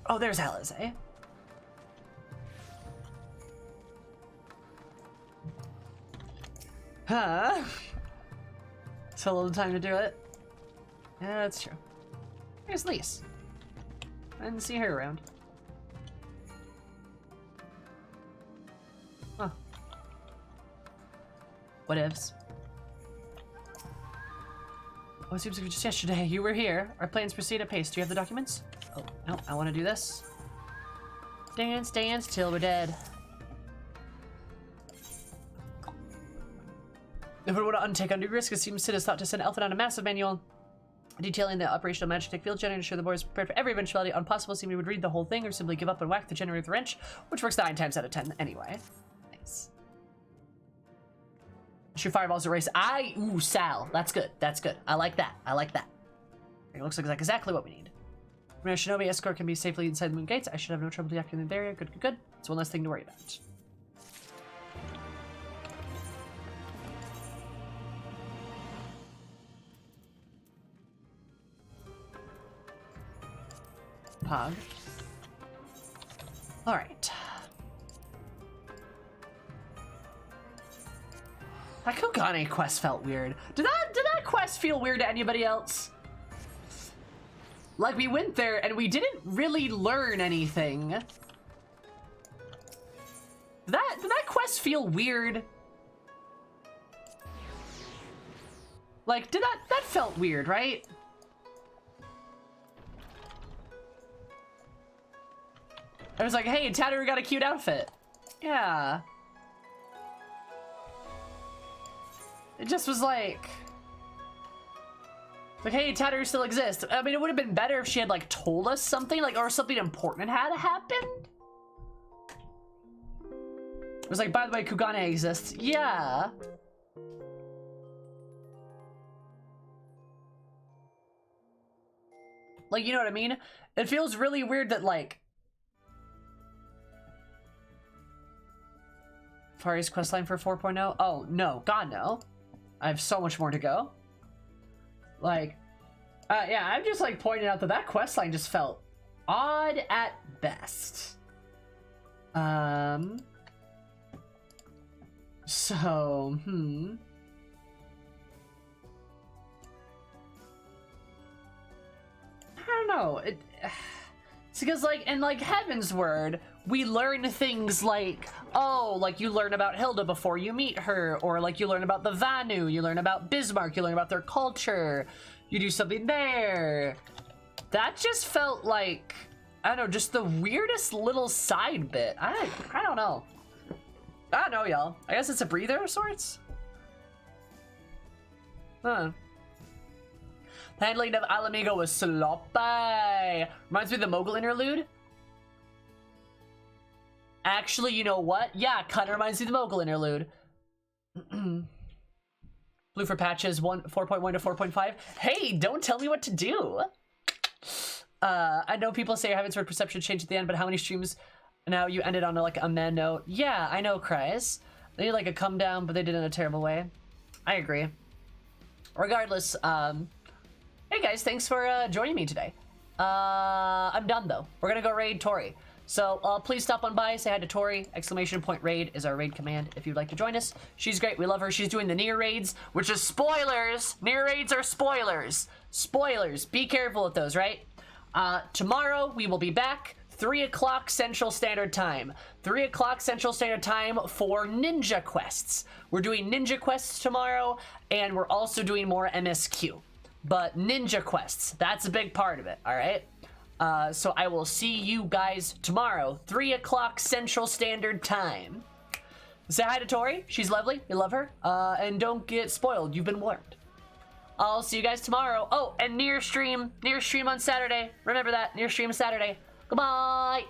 Oh, there's Alize. Huh? Still a little time to do it. Yeah, that's true. Here's Lise. I didn't see her around. Huh. Whatevs. Oh, it seems like just yesterday you were here. Our plans proceed at pace. Do you have the documents? Oh, no, I want to do this. Dance till we're dead. If we want to undertake undue risk, it seems Sid has thought to send Elfin on a massive manual detailing the operational magic field generator to ensure the boys prepared for every eventuality. Impossible, seem we would read the whole thing or simply give up and whack the generator with a wrench, which works 9 times out of 10 anyway. Nice. Shoot fireballs at race. Ooh, Sal. That's good. I like that. It looks like exactly what we need. When a shinobi escort can be safely inside the moon gates, I should have no trouble deactivating the barrier. Good. It's one less thing to worry about. Pog. Alright. That Kogane quest felt weird. Did that quest feel weird to anybody else? Like, we went there and we didn't really learn anything. Did that quest feel weird? Like, that felt weird, right? I was like, hey, Tataru got a cute outfit. Yeah. It just was like, hey, Tataru still exists. I mean, it would have been better if she had like told us something, like, or something important had happened. It was like, by the way, Kugane exists. Yeah. Like, you know what I mean? It feels really weird that like, Fari's questline for 4.0? Oh, no. God, no. I have so much more to go. Like, yeah, I'm just like pointing out that questline just felt odd at best. So, I don't know. It's because, like, in, like, Heaven's Word, we learn things like, oh, like, you learn about Hilda before you meet her, or, like, you learn about the Vanu, you learn about Bismarck, you learn about their culture, you do something there. That just felt like, I don't know, just the weirdest little side bit. I don't know. I don't know, y'all. I guess it's a breather of sorts? Huh. The handling of Alamigo was sloppy. Reminds me of the Mogul interlude. Actually, you know what? Yeah, kinda reminds me of the Mogul interlude. Blue for patches 4.1 to 4.5. Hey, don't tell me what to do. I know people say Heaven's Word perception changed at the end, but how many streams now you ended on like a man note? Yeah, I know, Cries. They need like a come down, but they did it in a terrible way. I agree. Regardless, hey guys, thanks for joining me today. I'm done though. We're gonna go raid Tori. So please stop on by, say hi to Tori. !raid is our raid command if you'd like to join us. She's great, we love her. She's doing the near raids, which is spoilers. Near raids are spoilers. Spoilers, be careful with those, right? Tomorrow we will be back, 3 o'clock Central Standard Time. 3 o'clock Central Standard Time for ninja quests. We're doing ninja quests tomorrow, and we're also doing more MSQ. But ninja quests, that's a big part of it, all right? So I will see you guys tomorrow, 3 o'clock Central Standard Time. Say hi to Tori. She's lovely. We love her. And don't get spoiled. You've been warned. I'll see you guys tomorrow. Oh, and near stream on Saturday. Remember that. Near stream Saturday. Goodbye.